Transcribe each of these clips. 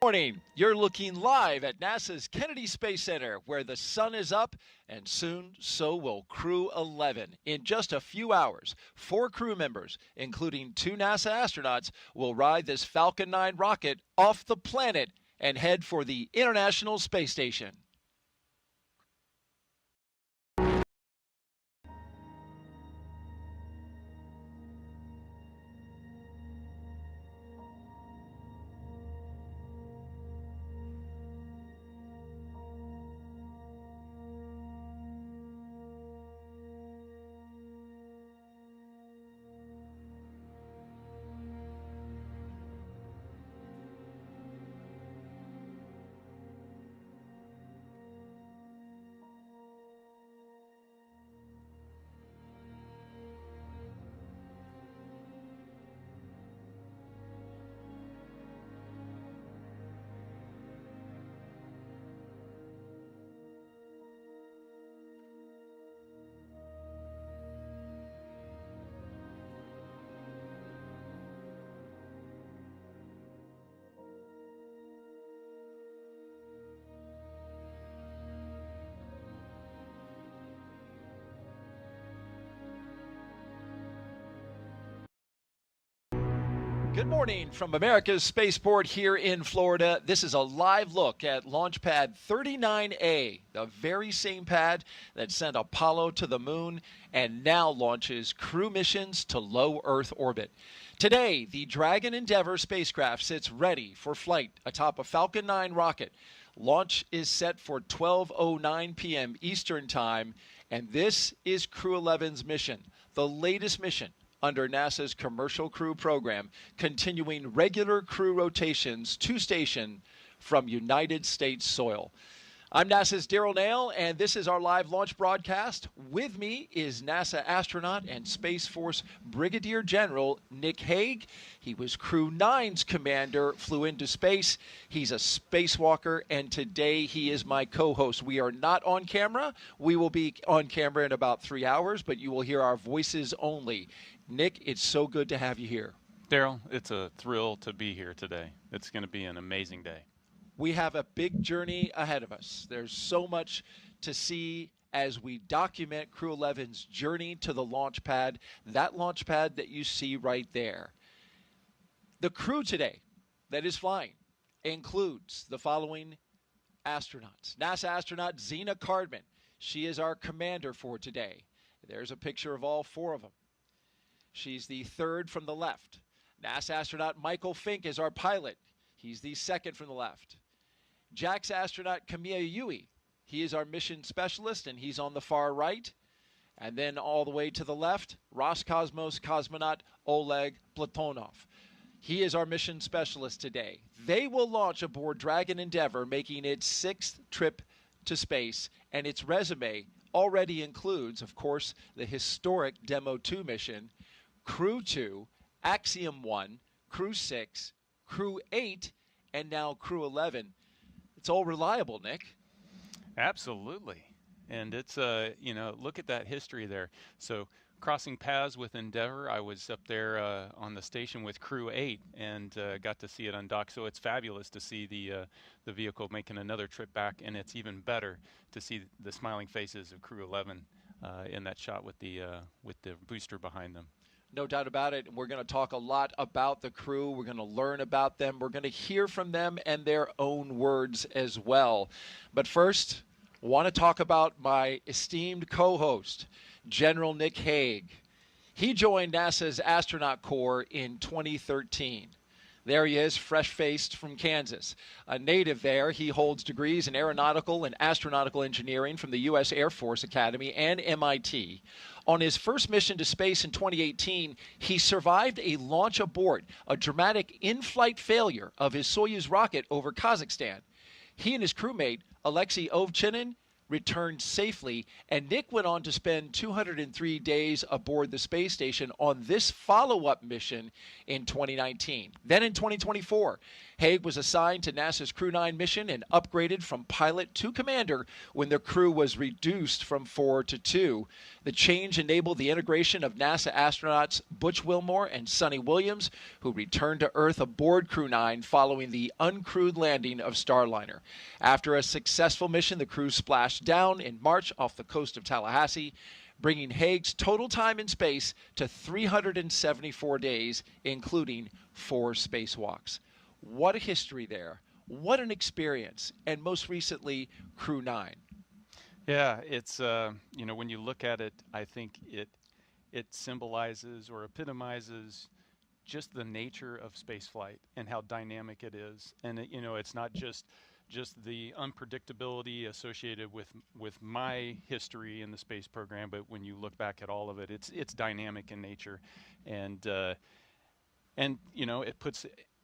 Morning. You're looking live at NASA's Kennedy Space Center, where the sun is up, and soon so will Crew 11. In just a few hours, 4 crew members, including 2 NASA astronauts, will ride this Falcon 9 rocket off the planet and head for the International Space Station. Good morning from America's Spaceport here in Florida. This is a live look at Launch Pad 39A, the very same pad that sent Apollo to the moon and now launches crew missions to low Earth orbit. Today, the Dragon Endeavour spacecraft sits ready for flight atop a Falcon 9 rocket. Launch is set for 12:09 p.m. Eastern Time, and this is Crew 11's mission, the latest mission under NASA's Commercial Crew Program, continuing regular crew rotations to station from United States soil. I'm NASA's Daryl Nail, and this is our live launch broadcast. With me is NASA astronaut and Space Force Brigadier General Nick Hague. He was Crew 9's commander, flew into space. He's a spacewalker, and today he is my co-host. We are not on camera. We will be on camera in about 3 hours, but you will hear our voices only. Nick, it's so good to have you here. Daryl, it's a thrill to be here today. It's going to be an amazing day. We have a big journey ahead of us. There's so much to see as we document Crew 11's journey to the launch pad, that launch pad that you see right there. The crew today that is flying includes the following astronauts. NASA astronaut Zena Cardman. She is our commander for today. There's a picture of all 4 of them. She's the third from the left. NASA astronaut Michael Fink is our pilot. He's the second from the left. JAXA astronaut Kamiya Yui. He is our mission specialist, and he's on the far right. And then all the way to the left, Roscosmos cosmonaut Oleg Platonov. He is our mission specialist today. They will launch aboard Dragon Endeavour, making its 6th trip to space, and its resume already includes, of course, the historic Demo 2 mission, Crew 2, Axiom 1, Crew 6, Crew 8, and now Crew 11. It's all reliable, Nick. Absolutely. And it's, look at that history there. So crossing paths with Endeavour, I was up there on the station with Crew 8 and got to see it undock. So it's fabulous to see the vehicle making another trip back, and it's even better to see the smiling faces of Crew 11 in that shot with the booster behind them. No doubt about it. We're going to talk a lot about the crew. We're going to learn about them. We're going to hear from them and their own words as well. But first, I want to talk about my esteemed co-host, General Nick Hague. He joined NASA's Astronaut Corps in 2013. There he is, fresh-faced from Kansas. A native there, he holds degrees in aeronautical and astronautical engineering from the U.S. Air Force Academy and MIT. On his first mission to space in 2018, he survived a launch abort, a dramatic in-flight failure of his Soyuz rocket over Kazakhstan. He and his crewmate, Alexei Ovchinin, returned safely, and Nick went on to spend 203 days aboard the space station on this follow-up mission in 2019. Then in 2024, Haig was assigned to NASA's Crew 9 mission and upgraded from pilot to commander when the crew was reduced from 4 to 2. The change enabled the integration of NASA astronauts Butch Wilmore and Sonny Williams, who returned to Earth aboard Crew 9 following the uncrewed landing of Starliner. After a successful mission, the crew splashed down in March off the coast of Tallahassee, bringing Haig's total time in space to 374 days, including 4 spacewalks. What a history there. What an experience. And most recently, Crew 9. Yeah, it's, when you look at it, I think it symbolizes or epitomizes just the nature of spaceflight and how dynamic it is. And, it's not just the unpredictability associated with my history in the space program, but when you look back at all of it, it's dynamic in nature. And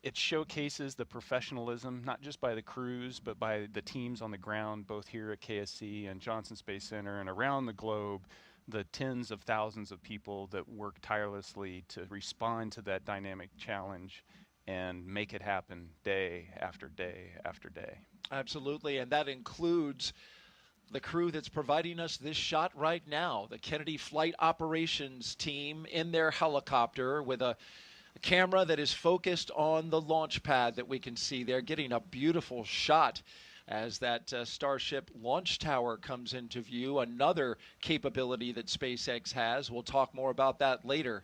it showcases the professionalism, not just by the crews, but by the teams on the ground, both here at KSC and Johnson Space Center and around the globe, the tens of thousands of people that work tirelessly to respond to that dynamic challenge and make it happen day after day after day. Absolutely, and that includes the crew that's providing us this shot right now, the Kennedy Flight Operations team in their helicopter with a camera that is focused on the launch pad that we can see there, getting a beautiful shot as that Starship launch tower comes into view, another capability that SpaceX has. We'll talk more about that later.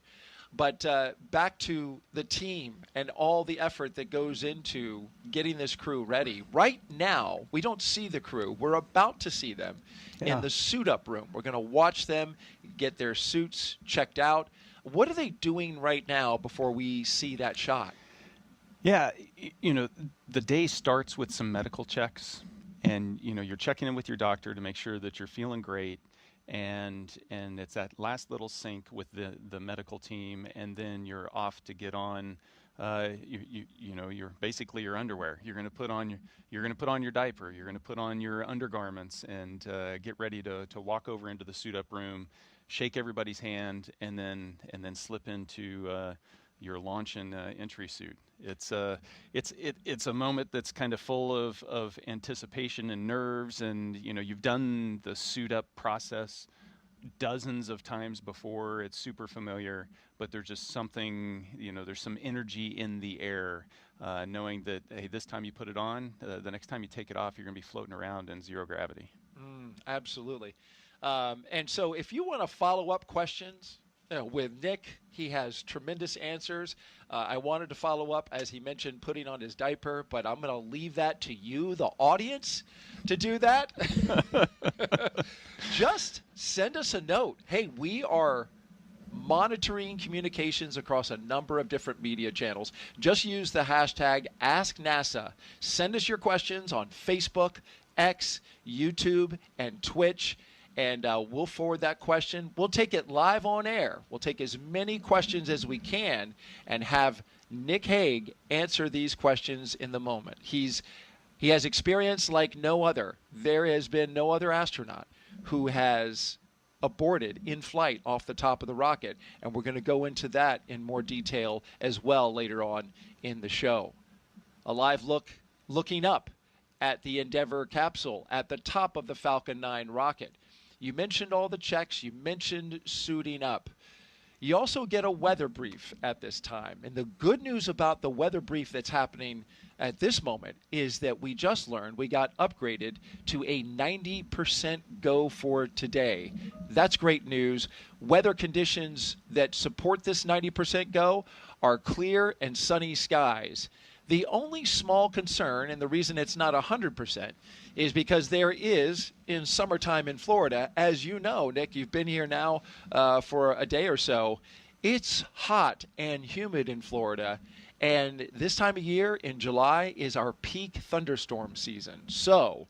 But back to the team and all the effort that goes into getting this crew ready. Right now, we don't see the crew. We're about to see them in the suit-up room. We're going to watch them get their suits checked out. What are they doing right now before we see that shot? Yeah, the day starts with some medical checks, and you're checking in with your doctor to make sure that you're feeling great, and it's that last little sync with the medical team, and then you're off to get on. You're basically your underwear. You're going to put on your diaper. You're going to put on your undergarments and get ready to walk over into the suit-up room, shake everybody's hand, and then slip into your launch and entry suit. It's a moment that's kind of full of anticipation and nerves, and you've done the suit up process dozens of times before. It's super familiar, but there's just something, there's some energy in the air, knowing that, hey, this time you put it on, the next time you take it off, you're going to be floating around in zero gravity. Absolutely. And so if you want to follow up questions with Nick, he has tremendous answers. I wanted to follow up, as he mentioned, putting on his diaper, but I'm going to leave that to you, the audience, to do that. Just send us a note. Hey, we are monitoring communications across a number of different media channels. Just use the hashtag AskNASA. Send us your questions on Facebook, X, YouTube, and Twitch. And we'll forward that question. We'll take it live on air. We'll take as many questions as we can and have Nick Haig answer these questions in the moment. He has experience like no other. There has been no other astronaut who has aborted in flight off the top of the rocket. And we're going to go into that in more detail as well later on in the show. A live looking up at the Endeavour capsule at the top of the Falcon 9 rocket. You mentioned all the checks. You mentioned suiting up. You also get a weather brief at this time. And the good news about the weather brief that's happening at this moment is that we just learned we got upgraded to a 90% go for today. That's great news. Weather conditions that support this 90% go are clear and sunny skies. The only small concern, and the reason it's not 100%, is because there is, in summertime in Florida, as you know, Nick, you've been here now for a day or so, it's hot and humid in Florida. And this time of year, in July, is our peak thunderstorm season. So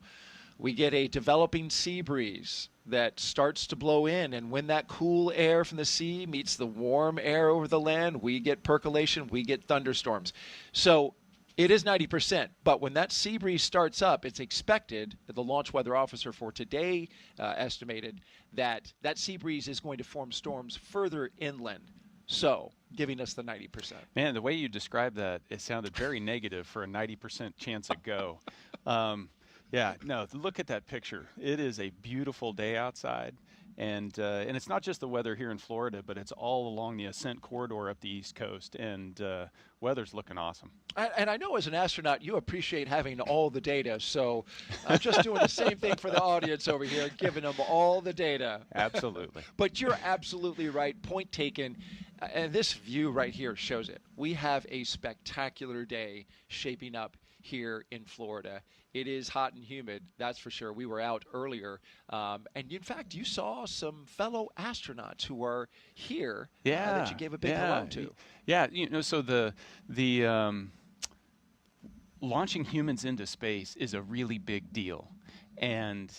we get a developing sea breeze that starts to blow in, and when that cool air from the sea meets the warm air over the land, we get percolation, we get thunderstorms. So It is 90%, but when that sea breeze starts up, it's expected, the launch weather officer for today estimated that that sea breeze is going to form storms further inland, so giving us the 90%. Man, the way you described that, it sounded very negative for a 90% chance of go. Yeah, no, look at that picture. It is a beautiful day outside. And it's not just the weather here in Florida, but it's all along the ascent corridor up the East Coast, and weather's looking awesome. And I know as an astronaut, you appreciate having all the data, so I'm just doing the same thing for the audience over here, giving them all the data. Absolutely. But you're absolutely right. Point taken. And this view right here shows it. We have a spectacular day shaping up here in Florida. It is hot and humid, that's for sure. We were out earlier, and in fact, you saw some fellow astronauts who are here that you gave a big hello to. Yeah, so the launching humans into space is a really big deal. And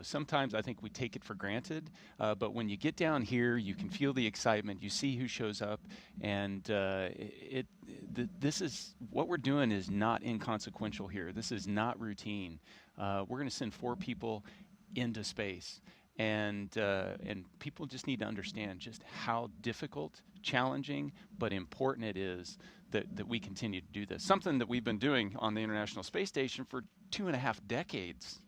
sometimes I think we take it for granted, but when you get down here, you can feel the excitement. You see who shows up, and this is what we're doing is not inconsequential here. This is not routine. We're going to send 4 people into space, and people just need to understand just how difficult, challenging, but important it is that we continue to do this. Something that we've been doing on the International Space Station for 2.5 decades.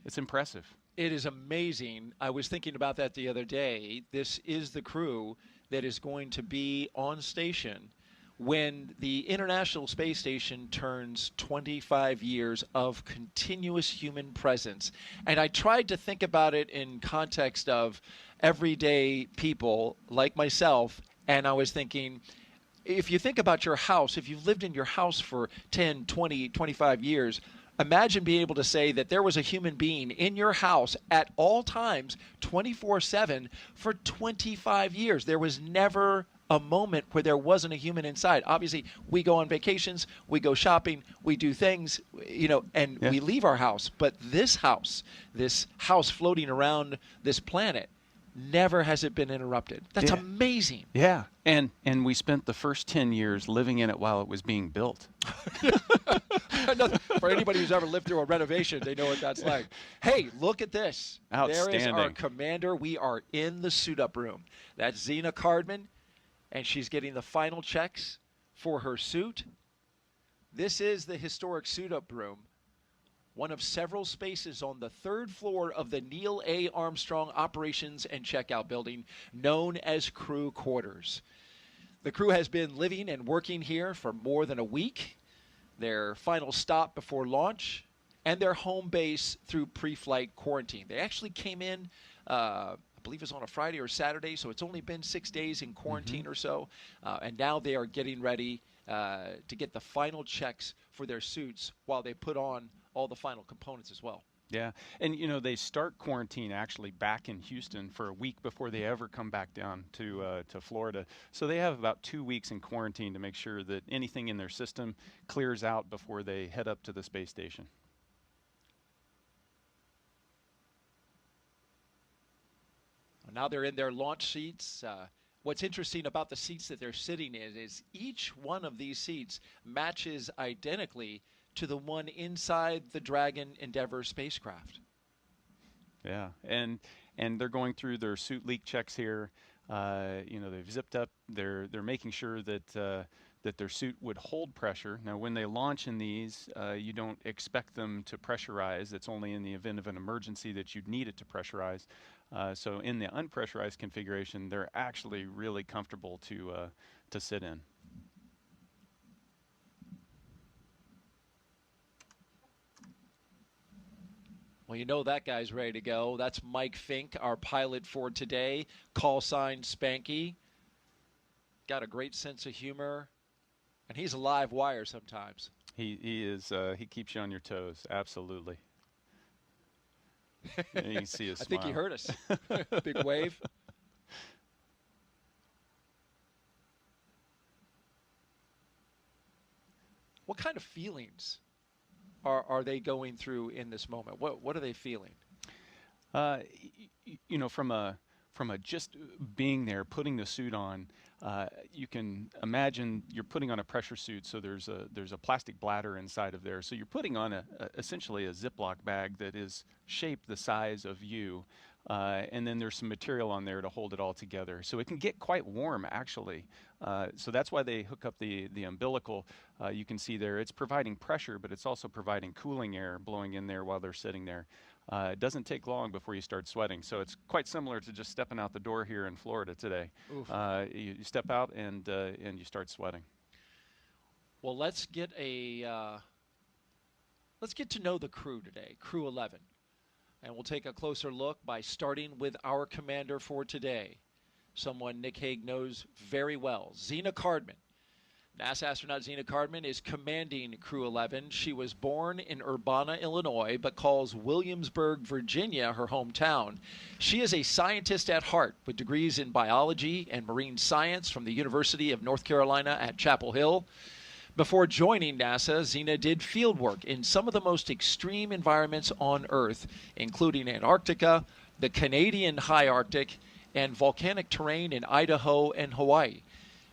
It's impressive. It is amazing. I was thinking about that the other day. This is the crew that is going to be on station when the International Space Station turns 25 years of continuous human presence. And I tried to think about it in context of everyday people like myself, and I was thinking, if you think about your house, if you've lived in your house for 10, 20, 25 years, imagine being able to say that there was a human being in your house at all times, 24/7, for 25 years. There was never a moment where there wasn't a human inside. Obviously, we go on vacations, we go shopping, we do things, and we leave our house. But this house floating around this planet, never has it been interrupted. That's amazing. Yeah, and we spent the first 10 years living in it while it was being built. For anybody who's ever lived through a renovation, they know what that's like. Hey, look at this. Outstanding. There is our commander. We are in the suit-up room. That's Zena Cardman, and she's getting the final checks for her suit. This is the historic suit-up room, one of several spaces on the 3rd floor of the Neil A. Armstrong Operations and Checkout Building, known as Crew Quarters. The crew has been living and working here for more than a week, their final stop before launch, and their home base through pre-flight quarantine. They actually came in, I believe it was on a Friday or Saturday, so it's only been 6 days in quarantine or so, and now they are getting ready to get the final checks for their suits while they put on all the final components as well. Yeah, and they start quarantine actually back in Houston for a week before they ever come back down to Florida. So they have about 2 weeks in quarantine to make sure that anything in their system clears out before they head up to the space station. Now they're in their launch seats. What's interesting about the seats that they're sitting in is each one of these seats matches identically to the one inside the Dragon Endeavour spacecraft. Yeah, and they're going through their suit leak checks here. They've zipped up. They're making sure that their suit would hold pressure. Now, when they launch in these, you don't expect them to pressurize. It's only in the event of an emergency that you'd need it to pressurize. So in the unpressurized configuration, they're actually really comfortable to sit in. Well, you know that guy's ready to go. That's Mike Fink, our pilot for today. Call sign Spanky. Got a great sense of humor, and he's a live wire sometimes. He is. He keeps you on your toes. Absolutely. And you can see his I smile. think he heard us. Big wave. What kind of feelings are they going through in this moment? What are they feeling? From from a just being there, putting the suit on, you can imagine you're putting on a pressure suit, so there's a plastic bladder inside of there. So you're putting on essentially a Ziploc bag that is shaped the size of you, and then there's some material on there to hold it all together. So it can get quite warm, actually. So that's why they hook up the umbilical. You can see there, it's providing pressure, but it's also providing cooling air blowing in there while they're sitting there. It doesn't take long before you start sweating. So it's quite similar to just stepping out the door here in Florida today. You step out and you start sweating. Well, let's get to know the crew today, Crew 11. And we'll take a closer look by starting with our commander for today, someone Nick Hague knows very well, Zena Cardman. NASA astronaut Zena Cardman is commanding Crew 11. She was born in Urbana, Illinois, but calls Williamsburg, Virginia, her hometown. She is a scientist at heart with degrees in biology and marine science from the University of North Carolina at Chapel Hill. Before joining NASA, Zena did field work in some of the most extreme environments on Earth, including Antarctica, the Canadian High Arctic, and volcanic terrain in Idaho and Hawaii.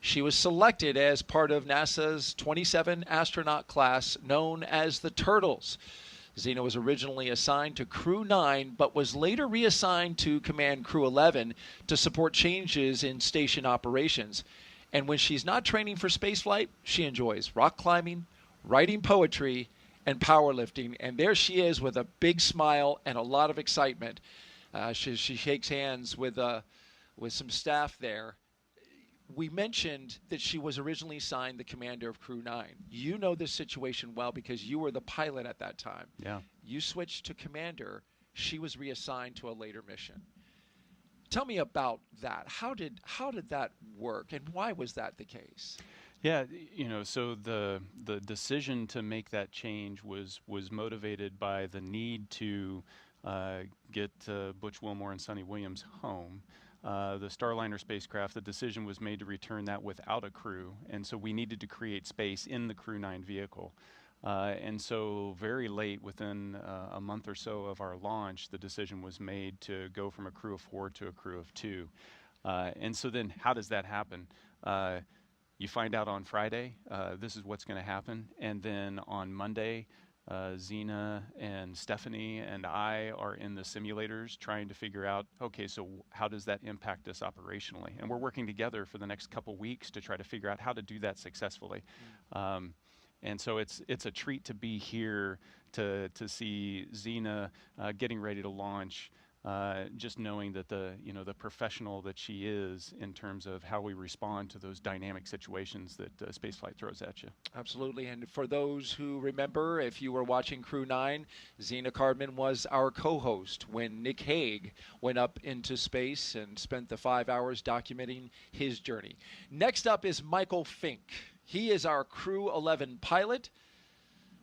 She was selected as part of NASA's 27 astronaut class known as the Turtles. Zena was originally assigned to Crew 9, but was later reassigned to Command Crew 11 to support changes in station operations. And when she's not training for spaceflight, she enjoys rock climbing, writing poetry, and powerlifting. And there she is with a big smile and a lot of excitement. She shakes hands with some staff there. We mentioned that she was originally assigned the commander of Crew 9. You know this situation well because you were the pilot at that time. Yeah. You switched to commander. She was reassigned to a later mission. Tell me about that. How did that work, and why was that the case? Yeah, so the decision to make that change was motivated by the need to get Butch Wilmore and Sonny Williams home. The Starliner spacecraft, the decision was made to return that without a crew, and so we needed to create space in the Crew 9 vehicle. And so very late, within a month or so of our launch, the decision was made to go from a crew of 4 to a crew of 2. And so then how does that happen? You find out on Friday, this is what's going to happen, and then on Monday, Zena and Stephanie and I are in the simulators trying to figure out, okay, so how does that impact us operationally? And we're working together for the next couple weeks to try to figure out how to do that successfully. And so it's a treat to be here to see Zena getting ready to launch, just knowing that the professional that she is in terms of how we respond to those dynamic situations that spaceflight throws at you. Absolutely. And for those who remember, if you were watching Crew 9, Zena Cardman was our co-host when Nick Hague went up into space and spent the 5 hours documenting his journey. Next up is Michael Fink. He is our Crew 11 pilot.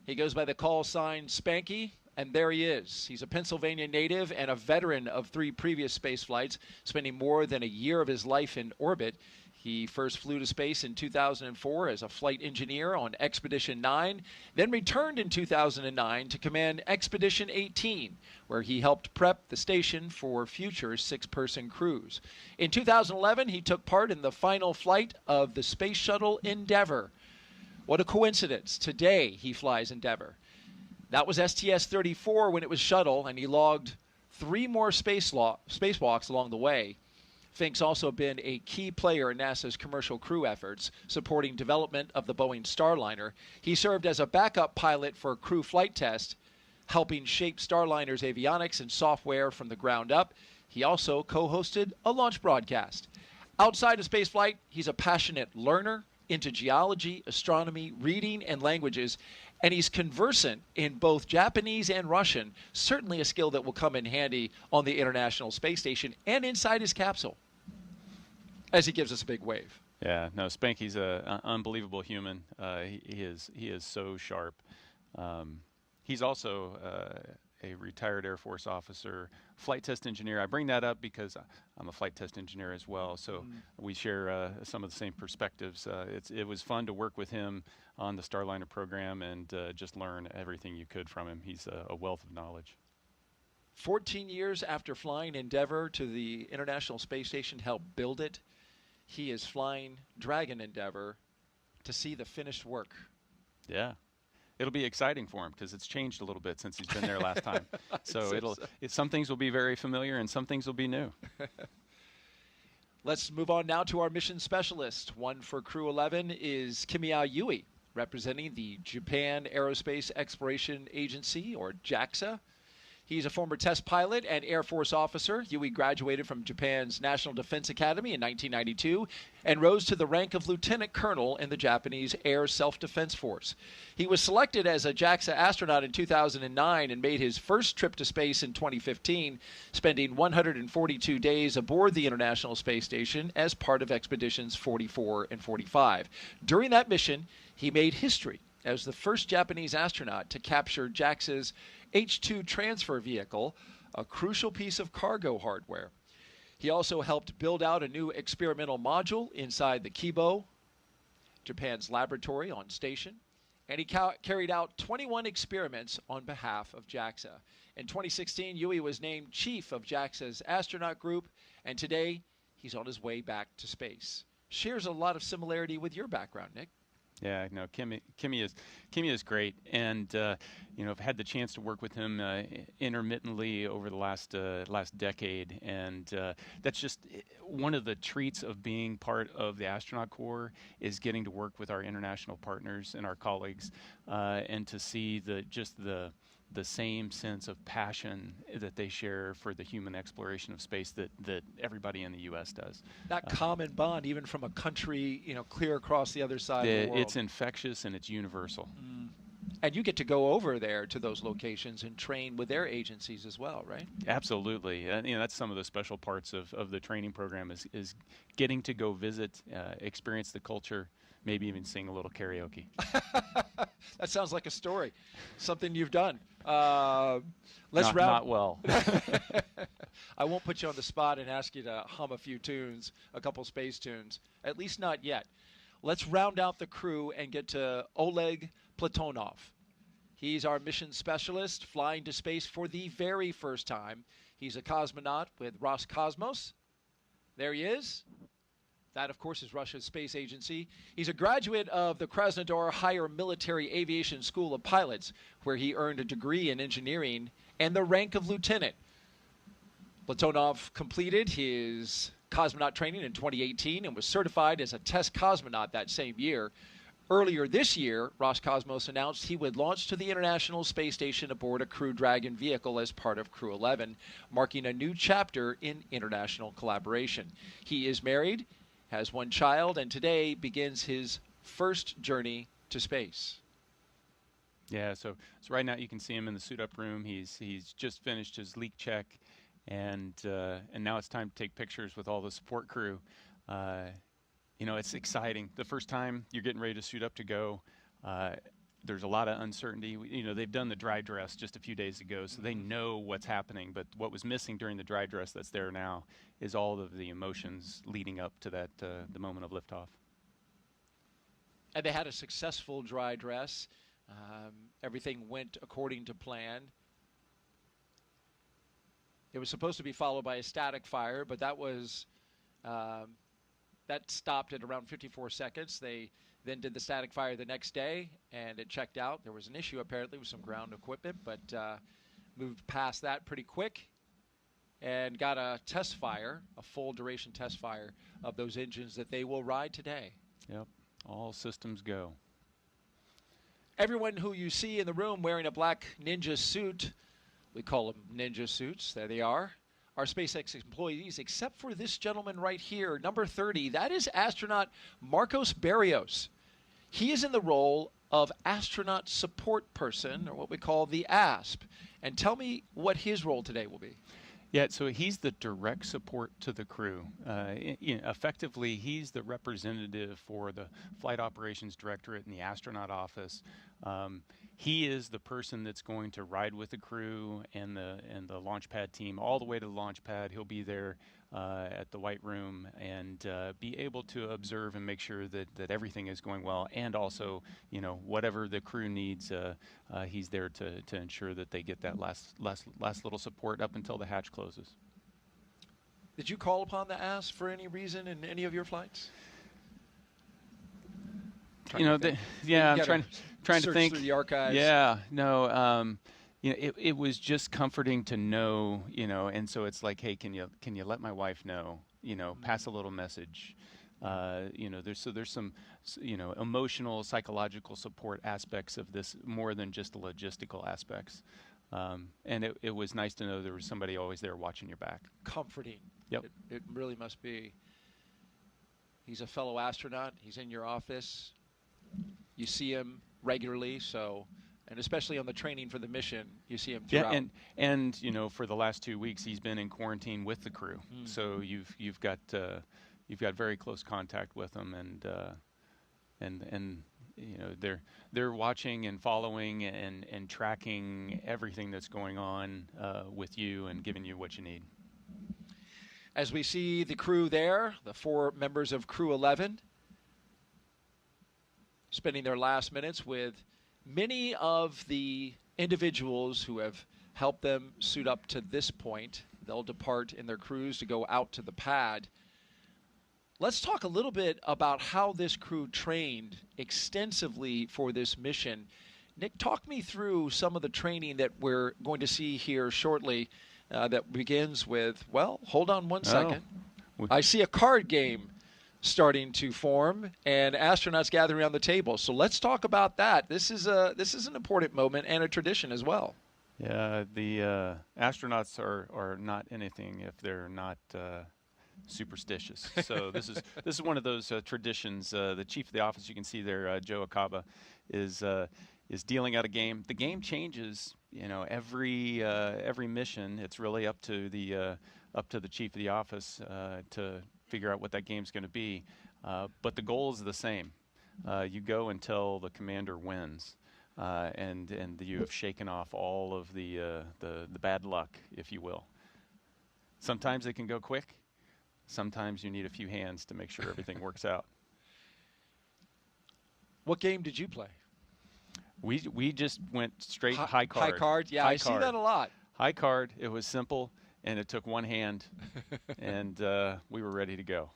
He goes by the call sign Spanky, and there he is. He's a Pennsylvania native and a veteran of 3 previous space flights, spending more than a year of his life in orbit. He first flew to space in 2004 as a flight engineer on Expedition 9, then returned in 2009 to command Expedition 18, where he helped prep the station for future 6-person crews. In 2011, he took part in the final flight of the Space Shuttle Endeavour. What a coincidence. Today, he flies Endeavour. That was STS-34 when it was shuttle, and he logged 3 more spacewalks along the way. Fink's also been a key player in NASA's commercial crew efforts, supporting development of the Boeing Starliner. He served as a backup pilot for crew flight test, helping shape Starliner's avionics and software from the ground up. He also co-hosted a launch broadcast. Outside of spaceflight, he's a passionate learner into geology, astronomy, reading, and languages, and he's conversant in both Japanese and Russian, certainly a skill that will come in handy on the International Space Station and inside his capsule, as he gives us a big wave. Yeah, no, Spanky's an unbelievable human. He is so sharp. He's also a retired Air Force officer, flight test engineer. I bring that up because I'm a flight test engineer as well, so we share some of the same perspectives. It was fun to work with him on the Starliner program and just learn everything you could from him. He's a wealth of knowledge. 14 years after flying Endeavour to the International Space Station to help build it, he is flying Dragon Endeavour to see the finished work. Yeah. It'll be exciting for him because it's changed a little bit since he's been there last time. So some things will be very familiar and some things will be new. Let's move on now to our mission specialist. One for Crew 11 is Kimiya Yui, representing the Japan Aerospace Exploration Agency, or JAXA. He's a former test pilot and Air Force officer. Yui graduated from Japan's National Defense Academy in 1992 and rose to the rank of lieutenant colonel in the Japanese Air Self-Defense Force. He was selected as a JAXA astronaut in 2009 and made his first trip to space in 2015, spending 142 days aboard the International Space Station as part of Expeditions 44 and 45. During that mission, he made history as the first Japanese astronaut to capture JAXA's H-2 transfer vehicle, a crucial piece of cargo hardware. He also helped build out a new experimental module inside the Kibo, Japan's laboratory on station, and he carried out 21 experiments on behalf of JAXA. In 2016, Yui was named chief of JAXA's astronaut group, and today he's on his way back to space. Shares a lot of similarity with your background, Nick. Yeah, no, Kimi is great, and I've had the chance to work with him intermittently over the last decade, and that's just one of the treats of being part of the astronaut corps is getting to work with our international partners and our colleagues, and to see the same sense of passion that they share for the human exploration of space that everybody in the U.S. does. That common bond, even from a country, clear across the other side of the world. It's infectious and it's universal. And you get to go over there to those locations and train with their agencies as well, right? Absolutely. That's some of the special parts of the training program is getting to go visit, experience the culture, maybe even sing a little karaoke. That sounds like a story, something you've done. Not well. I won't put you on the spot and ask you to hum a few tunes, a couple space tunes, at least not yet. Let's round out the crew and get to Oleg Platonov. He's our mission specialist, flying to space for the very first time. He's a cosmonaut with Roscosmos. There he is. That, of course, is Russia's space agency. He's a graduate of the Krasnodar Higher Military Aviation School of Pilots, where he earned a degree in engineering and the rank of lieutenant. Platonov completed his cosmonaut training in 2018 and was certified as a test cosmonaut that same year. Earlier this year, Roscosmos announced he would launch to the International Space Station aboard a Crew Dragon vehicle as part of Crew 11, marking a new chapter in international collaboration. He is married, has one child, and today begins his first journey to space. Yeah, so right now you can see him in the suit-up room. He's just finished his leak check, and now it's time to take pictures with all the support crew. It's exciting. The first time you're getting ready to suit up to go, there's a lot of uncertainty. They've done the dry dress just a few days ago, so they know what's happening. But what was missing during the dry dress that's there now is all of the emotions leading up to that the moment of liftoff. And they had a successful dry dress. Everything went according to plan. It was supposed to be followed by a static fire, but that stopped at around 54 seconds. They then did the static fire the next day, and it checked out. There was an issue apparently with some ground equipment, but moved past that pretty quick and got a test fire, a full duration test fire of those engines that they will ride today. Yep, all systems go. Everyone who you see in the room wearing a black ninja suit, we call them ninja suits, there they are SpaceX employees, except for this gentleman right here, number 30. That is astronaut Marcos Barrios. He is in the role of astronaut support person, or what we call the ASP. And tell me what his role today will be. Yeah, so he's the direct support to the crew. Effectively, he's the representative for the Flight Operations Directorate and the astronaut office He is the person that's going to ride with the crew and the launch pad team all the way to the launch pad. He'll be there at the White Room and be able to observe and make sure that everything is going well, and also, whatever the crew needs, he's there to ensure that they get that last little support up until the hatch closes. Did you call upon the AS for any reason in any of your flights? I'm trying to search think through the archives. Yeah, no, it was just comforting to know, and so it's like, hey, can you let my wife know, pass a little message, there's some, emotional, psychological support aspects of this more than just the logistical aspects, and it was nice to know there was somebody always there watching your back. Comforting. Yep. It really must be. He's a fellow astronaut. He's in your office. You see him regularly, and especially on the training for the mission, you see him throughout. Yeah, and for the last 2 weeks, he's been in quarantine with the crew. So you've got very close contact with him, and they're watching and following and tracking everything that's going on with you and giving you what you need. As we see the crew there, the 4 members of Crew 11, spending their last minutes with many of the individuals who have helped them suit up to this point. They'll depart in their crews to go out to the pad. Let's talk a little bit about how this crew trained extensively for this mission. Nick, talk me through some of the training that we're going to see here shortly that begins with, well, hold on one second. I see a card game starting to form and astronauts gathering around the table. So let's talk about that. This is an important moment and a tradition as well. Yeah, the astronauts are not anything if they're not superstitious. So this is one of those traditions. The chief of the office, you can see there, Joe Akaba, is dealing out a game. The game changes, every mission. It's really up to the chief of the office to figure out what that game's going to be, but the goal is the same. You go until the commander wins, and you have shaken off all of the bad luck, if you will. Sometimes it can go quick. Sometimes you need a few hands to make sure everything works out. What game did you play? We just went straight high card. High card, yeah, I see that a lot. High card. It was simple. And it took one hand, and we were ready to go.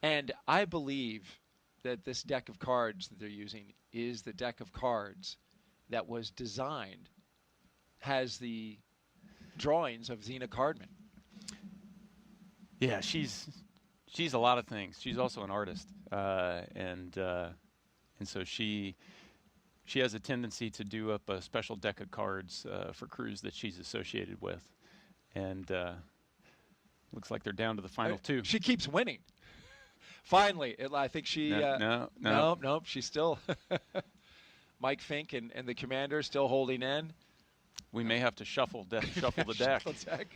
And I believe that this deck of cards that they're using is the deck of cards that was designed, has the drawings of Zena Cardman. Yeah, she's a lot of things. She's also an artist, and so she has a tendency to do up a special deck of cards for crews that she's associated with. And looks like they're down to the final 2. She keeps winning. Finally, I think she... No, she's still... Mike Fink and the commander still holding in. We may have to shuffle the deck.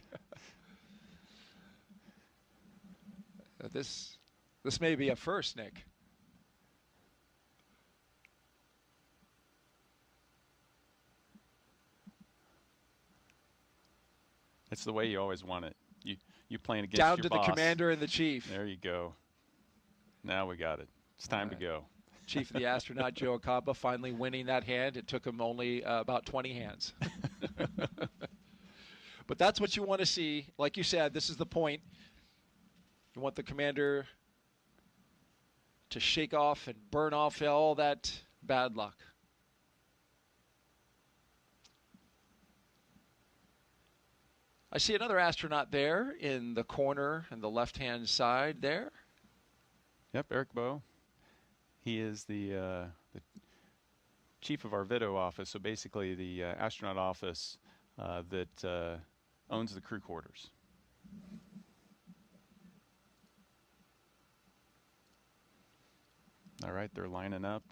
This may be a first, Nick. It's the way you always want it. You playing against down your to boss. The commander and the chief. There you go. Now we got it. It's time to go. Chief of the astronaut, Joe Akaba, finally winning that hand. It took him only about 20 hands. But that's what you want to see. Like you said, this is the point. You want the commander to shake off and burn off all that bad luck. I see another astronaut there in the corner and the left-hand side there. Yep, Eric Bowe. He is the chief of our Vito office, so basically the astronaut office that owns the crew quarters. All right, they're lining up.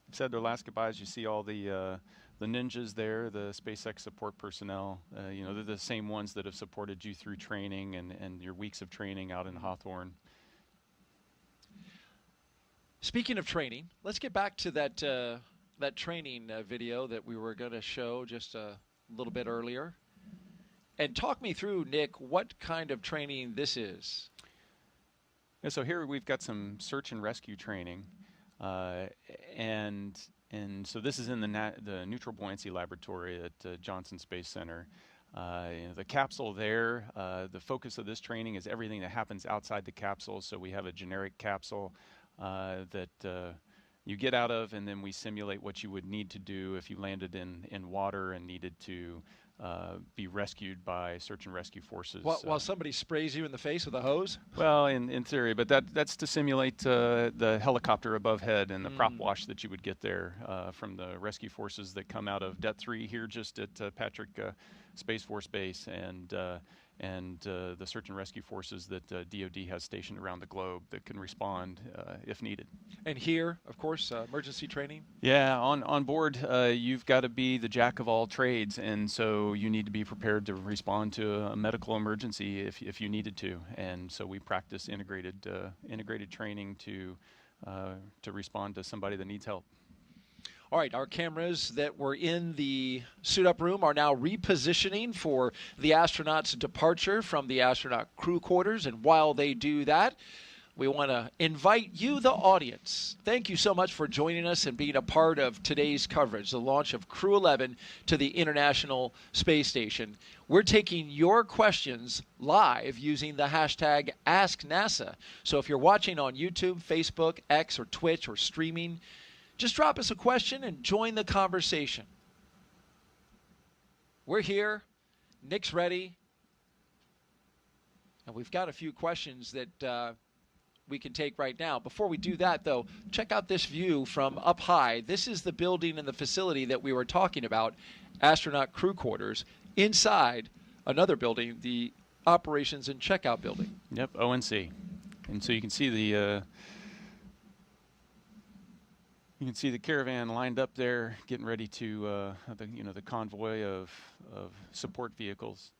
They've said their last goodbyes. You see all the ninjas there, the SpaceX support personnel. They're the same ones that have supported you through training and your weeks of training out in Hawthorne. Speaking of training, let's get back to that training video that we were going to show just a little bit earlier. And talk me through, Nick, what kind of training this is. Yeah, so here we've got some search and rescue training, and so this is in the neutral buoyancy laboratory at Johnson Space Center. The capsule there, the focus of this training is everything that happens outside the capsule. So we have a generic capsule that you get out of, and then we simulate what you would need to do if you landed in water and needed to be rescued by search and rescue forces. While somebody sprays you in the face with a hose? Well, in theory, but that's to simulate the helicopter above head and the prop wash that you would get there from the rescue forces that come out of Det 3 here just at Patrick Space Force Base, and the search and rescue forces that DoD has stationed around the globe that can respond if needed. And here, of course, emergency training? Yeah, on board, you've got to be the jack of all trades, and so you need to be prepared to respond to a medical emergency if you needed to. And so we practice integrated training to respond to somebody that needs help. All right, our cameras that were in the suit-up room are now repositioning for the astronauts' departure from the astronaut crew quarters. And while they do that, we want to invite you, the audience. Thank you so much for joining us and being a part of today's coverage, the launch of Crew 11 to the International Space Station. We're taking your questions live using the hashtag AskNASA. So if you're watching on YouTube, Facebook, X, or Twitch, or streaming, just drop us a question and join the conversation. We're here. Nick's ready. And we've got a few questions that we can take right now. Before we do that, though, check out this view from up high. This is the building and the facility that we were talking about, astronaut crew quarters, inside another building, the Operations and Checkout Building. Yep, ONC. And so you can see the caravan lined up there, getting ready to the convoy of support vehicles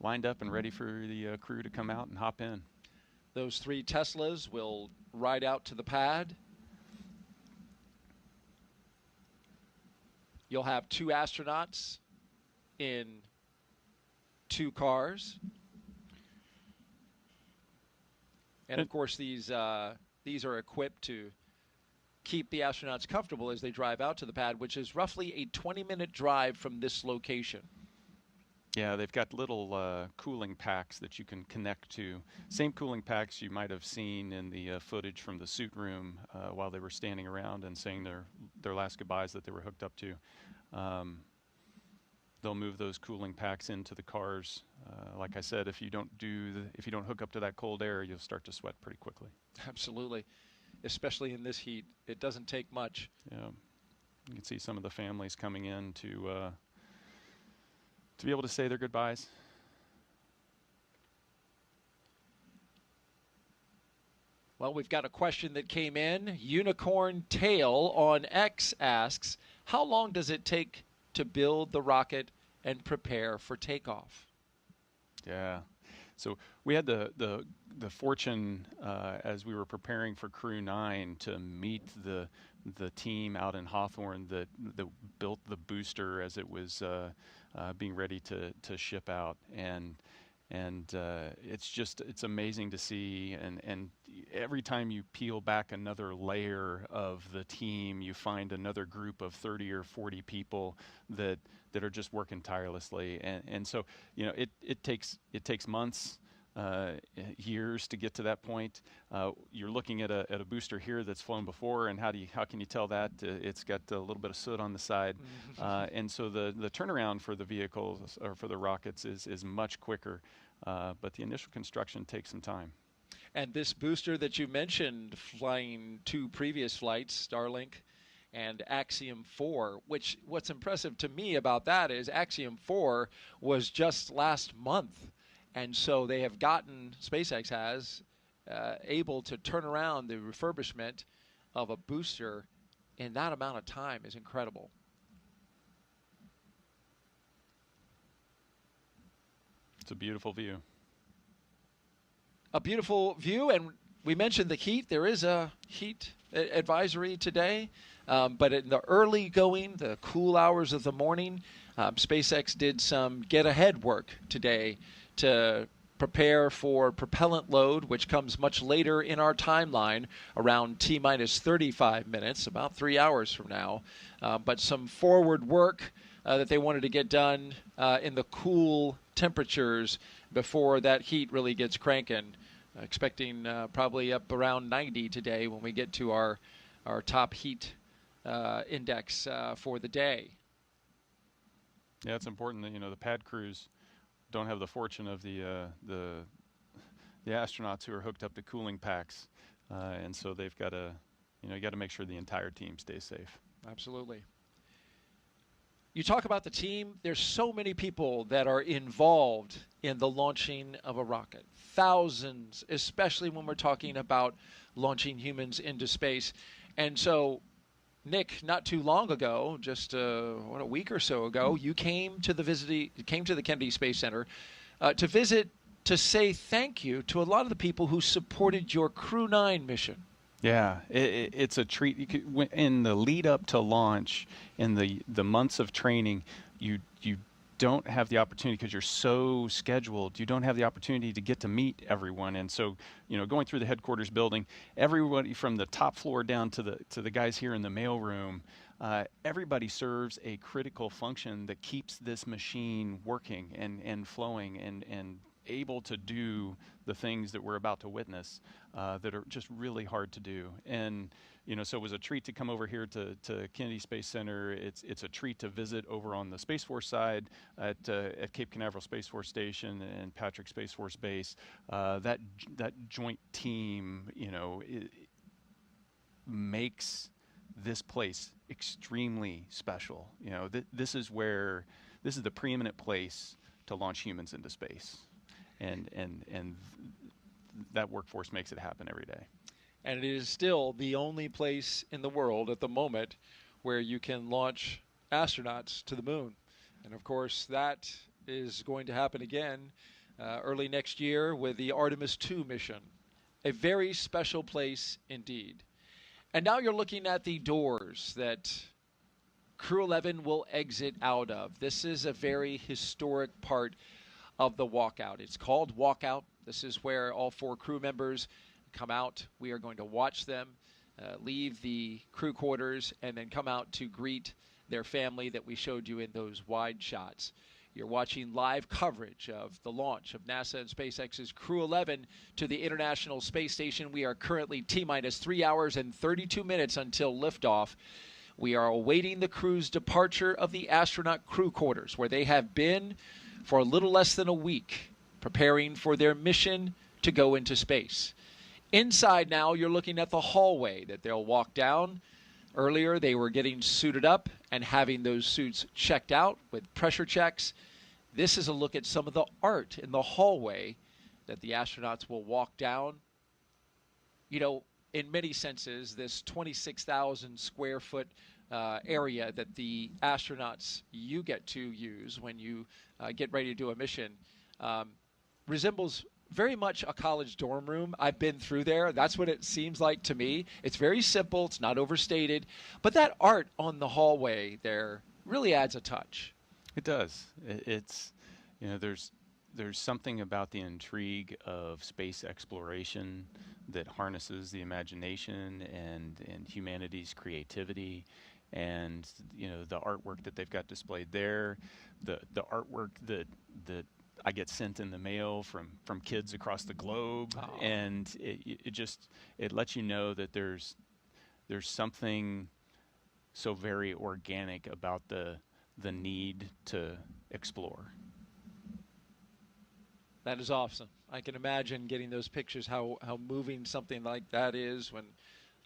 lined up and ready for the crew to come out and hop in. Those 3 Teslas will ride out to the pad. You'll have 2 astronauts in 2 cars. And of course, these are equipped to keep the astronauts comfortable as they drive out to the pad, which is roughly a 20-minute drive from this location. Yeah, they've got little cooling packs that you can connect to. Same cooling packs you might have seen in the footage from the suit room while they were standing around and saying their last goodbyes that they were hooked up to. They'll move those cooling packs into the cars. Like I said, if you don't hook up to that cold air, you'll start to sweat pretty quickly. Absolutely, especially in this heat. It doesn't take much. Yeah, you can see some of the families coming in to be able to say their goodbyes. Well, we've got a question that came in. Unicorn Tail on X asks, how long does it take to build the rocket and prepare for takeoff? Yeah. So we had the fortune as we were preparing for Crew 9 to meet the team out in Hawthorne that built the booster as it was being ready to ship out, and it's amazing to see, and every time you peel back another layer of the team, you find another group of 30 or 40 people that are just working tirelessly, and so it takes months, years to get to that point. You're looking at a booster here that's flown before, and how can you tell that? It's got a little bit of soot on the side, and so the turnaround for the vehicles or for the rockets is much quicker, but the initial construction takes some time. And this booster that you mentioned, flying 2 previous flights, Starlink and Axiom 4, which what's impressive to me about that is Axiom 4 was just last month. And so they have gotten, SpaceX has, able to turn around the refurbishment of a booster in that amount of time is incredible. It's a beautiful view. A beautiful view, and we mentioned the heat. There is a heat advisory today, but in the early going, the cool hours of the morning, SpaceX did some get-ahead work today to prepare for propellant load, which comes much later in our timeline, around T-minus 35 minutes, about 3 hours from now. But some forward work that they wanted to get done in the cool temperatures before that heat really gets cranking. Expecting probably up around 90 today when we get to our top heat index for the day. Yeah, it's important that the pad crews don't have the fortune of the astronauts who are hooked up to cooling packs, and so they've got to you got to make sure the entire team stays safe. Absolutely. You talk about the team. There's so many people that are involved in the launching of a rocket. Thousands, especially when we're talking about launching humans into space. And so, Nick, not too long ago, just a week or so ago, you came to the Kennedy Space Center to say thank you to a lot of the people who supported your Crew 9 mission. Yeah, it's a treat. In the lead up to launch, in the months of training, you don't have the opportunity because you're so scheduled. You don't have the opportunity to get to meet everyone, and so going through the headquarters building, everybody from the top floor down to the guys here in the mailroom, everybody serves a critical function that keeps this machine working and flowing and able to do the things that we're about to witness that are just really hard to do. And so it was a treat to come over here to Kennedy Space Center. It's a treat to visit over on the Space Force side at Cape Canaveral Space Force Station and Patrick Space Force Base. That joint team, it makes this place extremely special. This is the preeminent place to launch humans into space. And that workforce makes it happen every day. And it is still the only place in the world at the moment where you can launch astronauts to the moon. And of course, that is going to happen again early next year with the Artemis II mission. A very special place indeed. And now you're looking at the doors that Crew 11 will exit out of. This is a very historic part of the walkout. It's called walkout. This is where all 4 crew members come out. We are going to watch them leave the crew quarters and then come out to greet their family that we showed you in those wide shots. You're watching live coverage of the launch of NASA and SpaceX's Crew 11 to the International Space Station. We are currently T-minus 3 hours and 32 minutes until liftoff. We are awaiting the crew's departure of the astronaut crew quarters, where they have been for a little less than a week, preparing for their mission to go into space. Inside now, you're looking at the hallway that they'll walk down. Earlier, they were getting suited up and having those suits checked out with pressure checks. This is a look at some of the art in the hallway that the astronauts will walk down. In many senses, this 26,000 square foot area that the astronauts you get to use when you get ready to do a mission resembles very much a college dorm room. I've been through there. That's what it seems like to me. It's very simple. It's not overstated. But that art on the hallway there really adds a touch. It does. It's, there's something about the intrigue of space exploration that harnesses the imagination and humanity's creativity. And the artwork that they've got displayed there, the artwork that I get sent in the mail from kids across the globe, and it lets you know that there's something so very organic about the need to explore. That is awesome. I can imagine getting those pictures, how moving something like that is when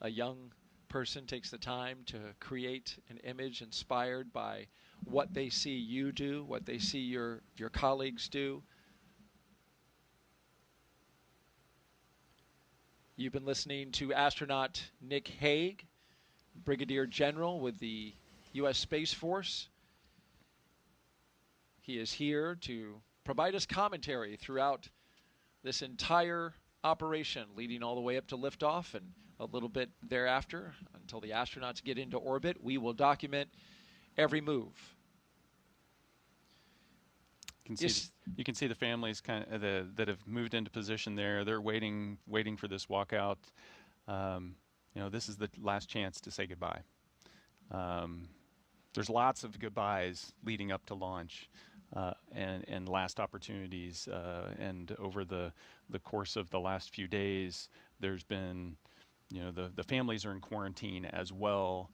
a young person takes the time to create an image inspired by what they see you do, what they see your colleagues do. You've been listening to astronaut Nick Hague, Brigadier General with the U.S. Space Force. He is here to provide us commentary throughout this entire operation leading all the way up to liftoff and a little bit thereafter until the astronauts get into orbit. We will document every move. You can see the families that have moved into position there. They're waiting for this walkout. This is the last chance to say goodbye. There's lots of goodbyes leading up to launch, and last opportunities. And over the course of the last few days, there's been, the families are in quarantine as well,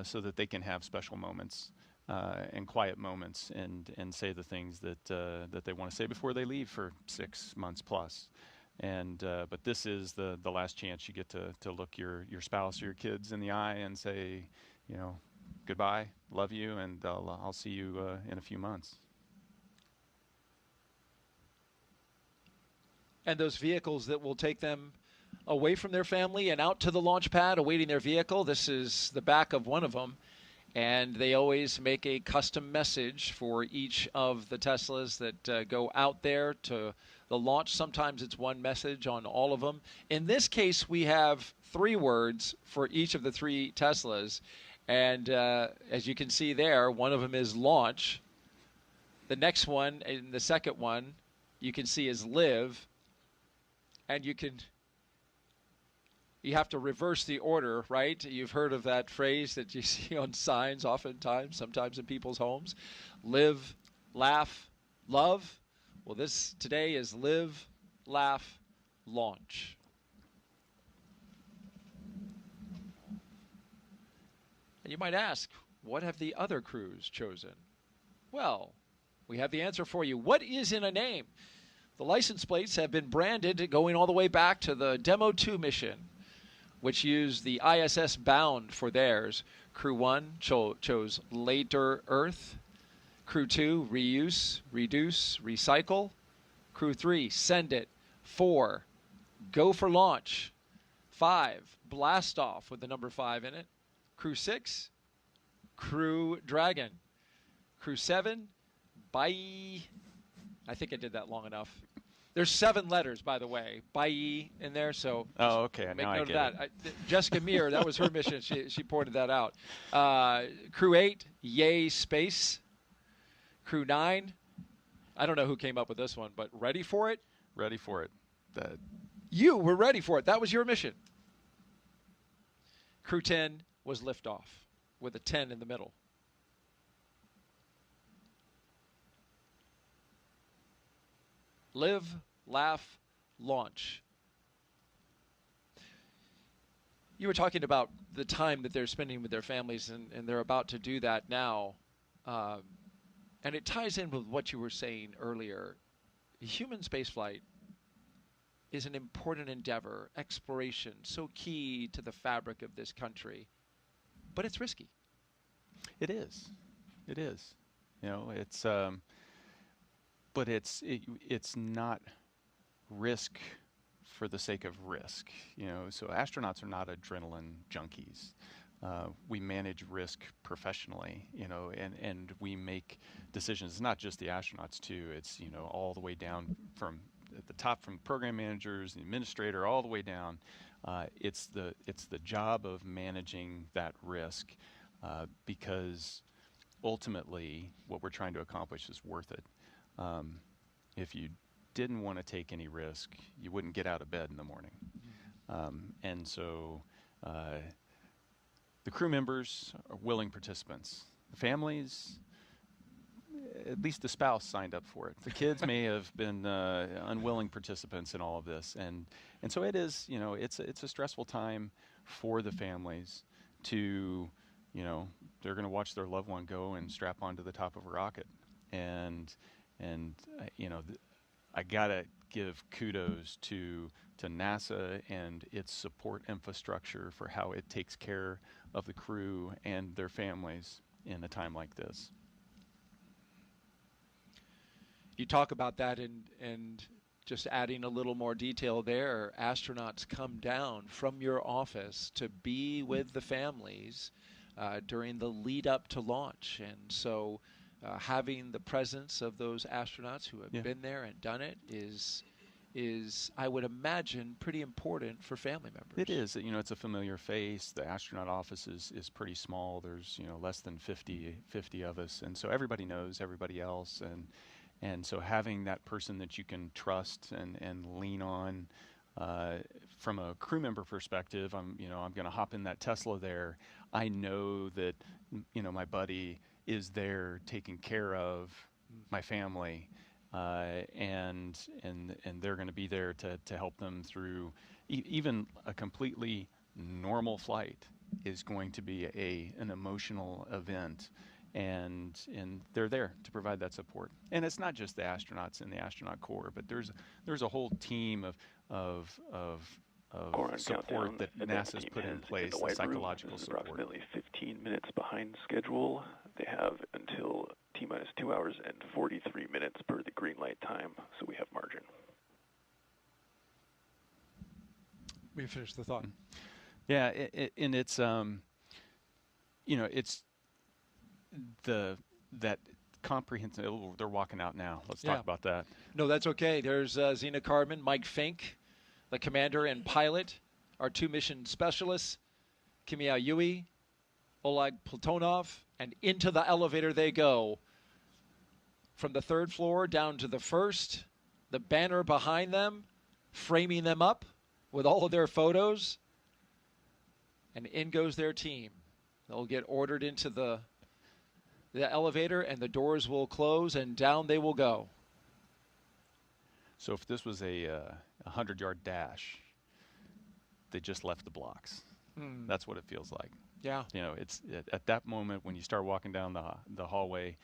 so that they can have special moments and quiet moments and say the things that they want to say before they leave for 6 months plus. And but this is the last chance you get to look your spouse or your kids in the eye and say, goodbye, love you, and I'll see you in a few months. And those vehicles that will take them away from their family and out to the launch pad awaiting their vehicle, this is the back of one of them. And they always make a custom message for each of the Teslas that go out there to the launch. Sometimes it's one message on all of them. In this case, we have 3 words for each of the 3 Teslas. And as you can see there, one of them is launch. The next one, and the second one, you can see is live. And you have to reverse the order, right? You've heard of that phrase that you see on signs oftentimes, sometimes in people's homes. Live, laugh, love. Well, this today is live, laugh, launch. And you might ask, what have the other crews chosen? Well, we have the answer for you. What is in a name? The license plates have been branded going all the way back to the Demo 2 mission, which used the ISS bound for theirs. Crew 1 chose later Earth. Crew 2, reuse, reduce, recycle. Crew 3, send it. 4, go for launch. 5, blast off with the number 5 in it. Crew 6, Crew Dragon. Crew 7, bye. I think I did that long enough. There's 7 letters, by the way, bye in there. So okay, make now note I of get that. Jessica Meir, that was her mission. She pointed that out. Crew 8, yay space. Crew 9, I don't know who came up with this one, but ready for it? Ready for it. You were ready for it. That was your mission. Crew 10 was liftoff with a 10 in the middle. Live, laugh, launch. You were talking about the time that they're spending with their families, and they're about to do that now. And it ties in with what you were saying earlier. Human spaceflight is an important endeavor, exploration, so key to the fabric of this country. But it's risky. It is. It is. It's but it's not risk for the sake of risk. So astronauts are not adrenaline junkies. We manage risk professionally, and we make decisions. It's not just the astronauts too. It's all the way down from at the top, from program managers, the administrator, all the way down. It's the job of managing that risk, because ultimately what we're trying to accomplish is worth it. If you didn't want to take any risk, you wouldn't get out of bed in the morning. And so the crew members are willing participants. The families, at least the spouse signed up for it. The kids may have been unwilling participants in all of this. And so it is, it's a stressful time for the families to, they're going to watch their loved one go and strap onto the top of a rocket. And I gotta give kudos to NASA and its support infrastructure for how it takes care of the crew and their families in a time like this. You talk about that, and just adding a little more detail there, astronauts come down from your office to be with the families during the lead up to launch. And so having the presence of those astronauts who have been there and done it is is, I would imagine, pretty important for family members. It is. You know, it's a familiar face. The astronaut office is pretty small. There's, you know, less than 50 of us, and so everybody knows everybody else, and so having that person that you can trust and lean on. From a crew member perspective, I'm going to hop in that Tesla there. I know that, you know, my buddy is there taking care of my family, and they're going to be there to help them through even a completely normal flight is going to be an emotional event. And they're there to provide that support. And it's not just the astronauts in the astronaut corps, but there's a whole team of support that NASA's put in place, the psychological support. Approximately 15 minutes behind schedule. They have until T-minus 2 hours and 43 minutes per the green light time, so we have margin. We finished the thought. Yeah, and it's you know, it's that comprehensive. They're walking out now. Let's talk about that. No, that's okay. There's Zena Cardman, Mike Fink, the commander and pilot, our 2 mission specialists, Kimia Yui, Oleg Platonov, and into the elevator they go. From the 3rd floor down to the 1st, the banner behind them, framing them up with all of their photos, and in goes their team. They'll get ordered into the elevator, and the doors will close, and down they will go. So if this was a 100-yard dash, they just left the blocks. That's what it feels like. Yeah. You know, it's at that moment when you start walking down the hallway,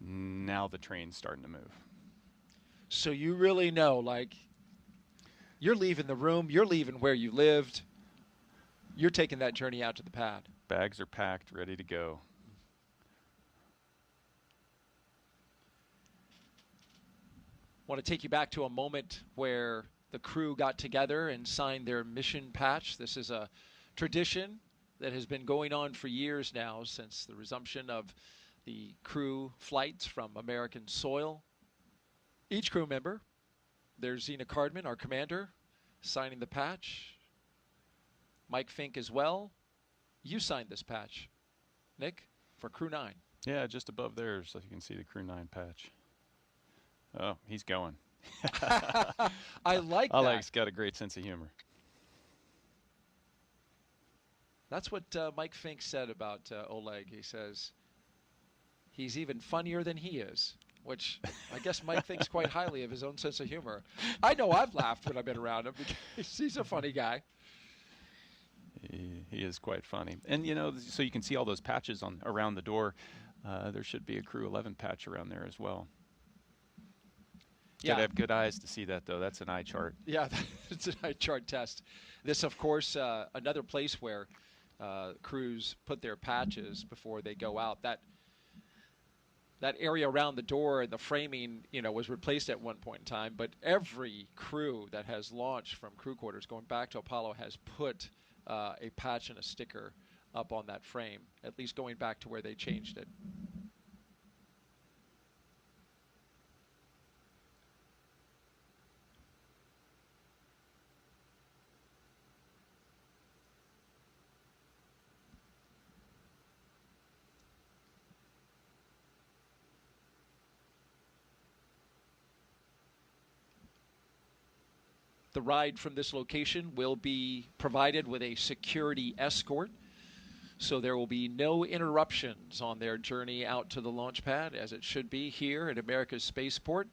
now the train's starting to move. So you really know, like, you're leaving the room, you're leaving where you lived, you're taking that journey out to the pad. Bags are packed, ready to go. I want to take you back to a moment where the crew got together and signed their mission patch. This is a tradition that has been going on for years now, since the resumption of the crew flights from American soil. Each crew member, there's Zena Cardman, our commander, signing the patch. Mike Fink as well. You signed this patch, Nick, for Crew 9. Yeah, just above there, so you can see the Crew 9 patch. Oh, he's going. I like that. Oleg's got a great sense of humor. That's what Mike Fink said about Oleg. He says he's even funnier than he is, which I guess Mike thinks quite highly of his own sense of humor. I know I've laughed when I've been around him because he's a funny guy. He is quite funny. And, you know, so you can see all those patches around the door. There should be a Crew 11 patch around there as well. Got to have good eyes to see that, though. That's an eye chart. Yeah, it's an eye chart test. This, of course, another place where crews put their patches before they go out. That area around the door and the framing, you know, was replaced at one point in time. But every crew that has launched from crew quarters going back to Apollo has put a patch and a sticker up on that frame, at least going back to where they changed it. The ride from this location will be provided with a security escort, so there will be no interruptions on their journey out to the launch pad, as it should be here at America's Spaceport.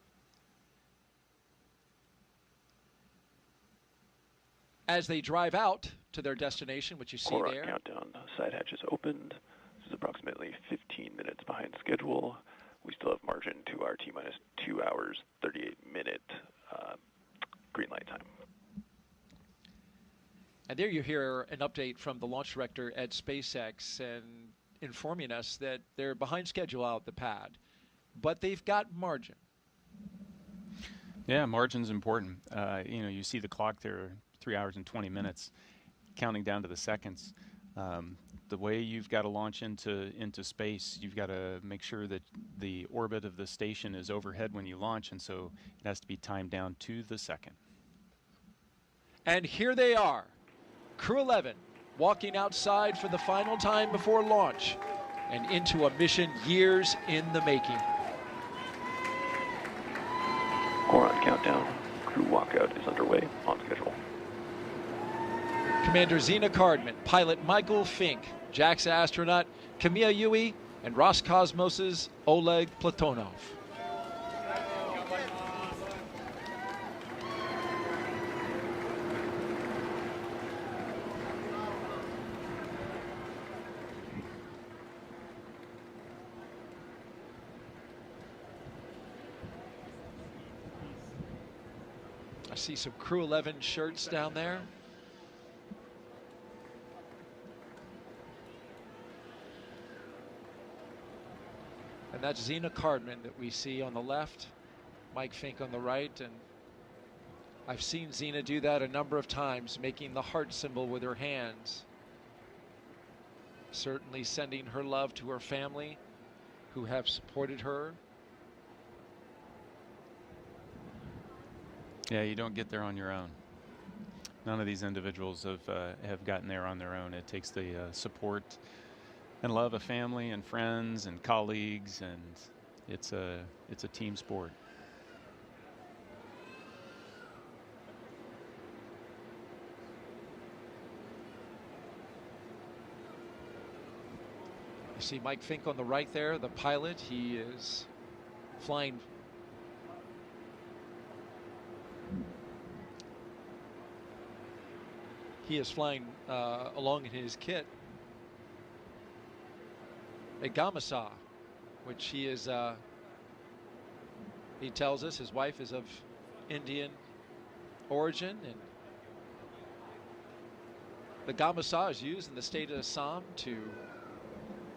As they drive out to their destination, which you see there. Countdown. Side hatches opened. This is approximately 15 minutes behind schedule. We still have margin to our T-minus 2 hours, 38-minute green light time. And there you hear an update from the launch director at SpaceX and informing us that they're behind schedule out at the pad, but they've got margin. Yeah, margin's important. You know, you see the clock there, 3 hours and 20 minutes, counting down to the seconds. The way you've got to launch into space, you've got to make sure that the orbit of the station is overhead when you launch, and so it has to be timed down to the second. And here they are, Crew 11, walking outside for the final time before launch and into a mission years in the making. Goron countdown. Crew walkout is underway on schedule. Commander Zena Cardman, pilot Michael Fink, JAXA astronaut Kamiya Yui, and Roscosmos's Oleg Platonov. I see some Crew 11 shirts down there. And that's Zena Cardman that we see on the left, Mike Fink on the right. And I've seen Zena do that a number of times, making the heart symbol with her hands. Certainly sending her love to her family who have supported her. Yeah, you don't get there on your own. None of these individuals have gotten there on their own. It takes the support and love of family and friends and colleagues, and it's a team sport. You see Mike Fink on the right there, the pilot. He is flying. He is flying along in his kit a Gamasa, which he is, he tells us his wife is of Indian origin, and the Gamasa is used in the state of Assam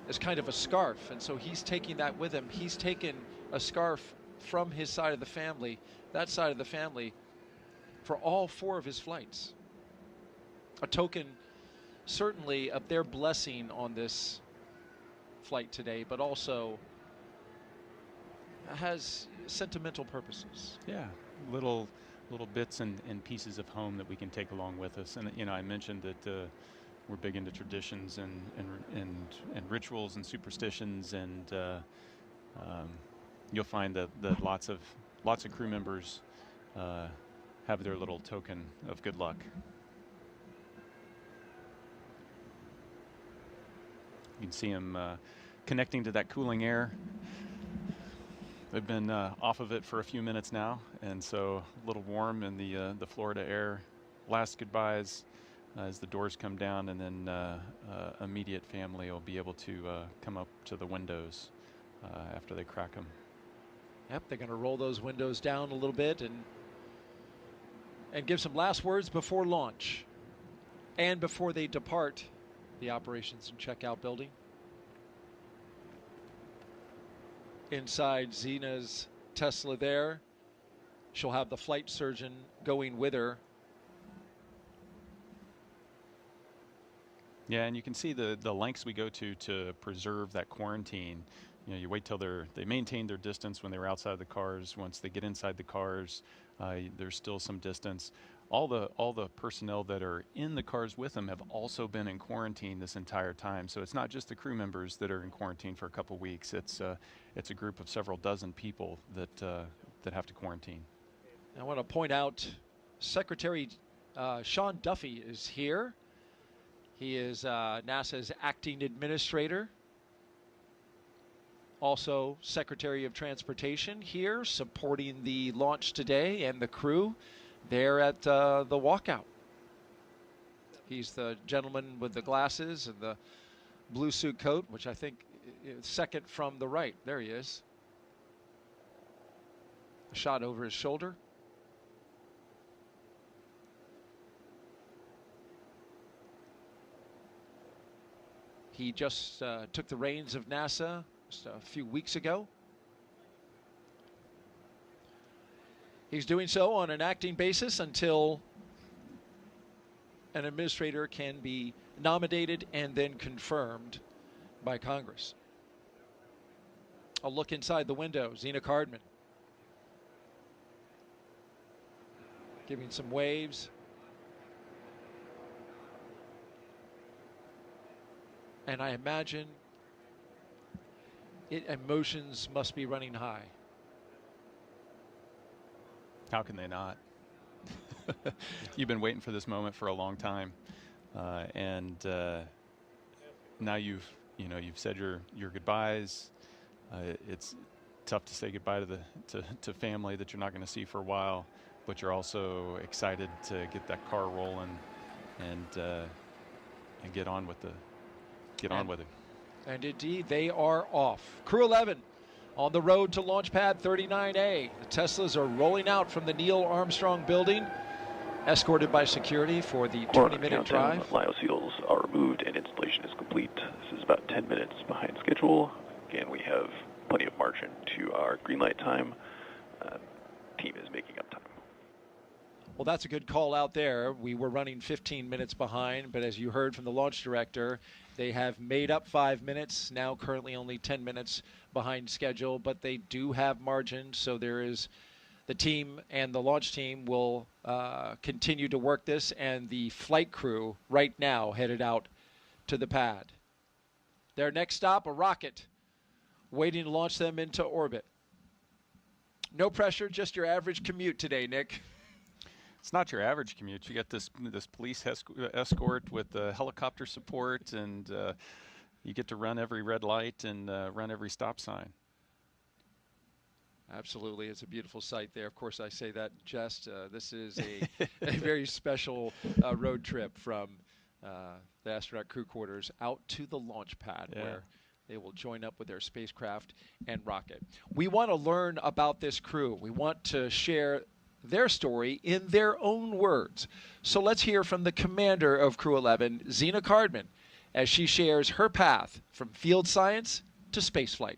as kind of a scarf, and so he's taking that with him. He's taken a scarf from his side of the family, that side of the family, for all 4 of his flights. A token, certainly, of their blessing on this flight today, but also has sentimental purposes. Yeah, little bits and pieces of home that we can take along with us. And I mentioned that we're big into traditions and rituals and superstitions, and you'll find that lots of crew members have their little token of good luck. You can see them connecting to that cooling air. They've been off of it for a few minutes now, and so a little warm in the Florida air. Last goodbyes as the doors come down, and then immediate family will be able to come up to the windows after they crack them. Yep, they're going to roll those windows down a little bit and give some last words before launch and before they depart the operations and checkout building. Inside Zena's Tesla there, she'll have the flight surgeon going with her. Yeah, and you can see the lengths we go to preserve that quarantine. You wait till they maintain their distance when they were outside the cars. Once they get inside the cars, there's still some distance. All the personnel that are in the cars with them have also been in quarantine this entire time. So it's not just the crew members that are in quarantine for a couple weeks. It's a group of several dozen people that have to quarantine. I want to point out Secretary Sean Duffy is here. He is NASA's acting administrator. Also Secretary of Transportation here supporting the launch today and the crew there at the walkout. He's the gentleman with the glasses and the blue suit coat, which I think is second from the right. There he is. A shot over his shoulder. He just took the reins of NASA just a few weeks ago. He's doing so on an acting basis until an administrator can be nominated and then confirmed by Congress. A look inside the window, Zena Cardman giving some waves. And I imagine emotions must be running high. How can they not? You've been waiting for this moment for a long time, and now you've said your goodbyes. It's tough to say goodbye to family that you're not going to see for a while, but you're also excited to get that car rolling and get on with it. And indeed, they are off. Crew 11 on the road to Launch Pad 39A. The Teslas are rolling out from the Neil Armstrong building, escorted by security for the 20-minute drive. Lyo seals are removed and installation is complete. This is about 10 minutes behind schedule. Again, we have plenty of margin to our green light time. Team is making up time. Well, that's a good call out there. We were running 15 minutes behind, but as you heard from the launch director, they have made up 5 minutes, now currently only 10 minutes behind schedule, but they do have margin, so there is the team and the launch team will continue to work this, and the flight crew right now headed out to the pad. Their next stop, a rocket, waiting to launch them into orbit. No pressure, just your average commute today, Nick. It's not your average commute. You got this police escort with helicopter support, and you get to run every red light and run every stop sign. Absolutely. It's a beautiful sight there. Of course, I say that in jest. This is a very special road trip from the astronaut crew quarters out to the launch pad, where they will join up with their spacecraft and rocket. We want to learn about this crew. We want to share their story in their own words. So let's hear from the commander of Crew 11, Zena Cardman, as she shares her path from field science to spaceflight.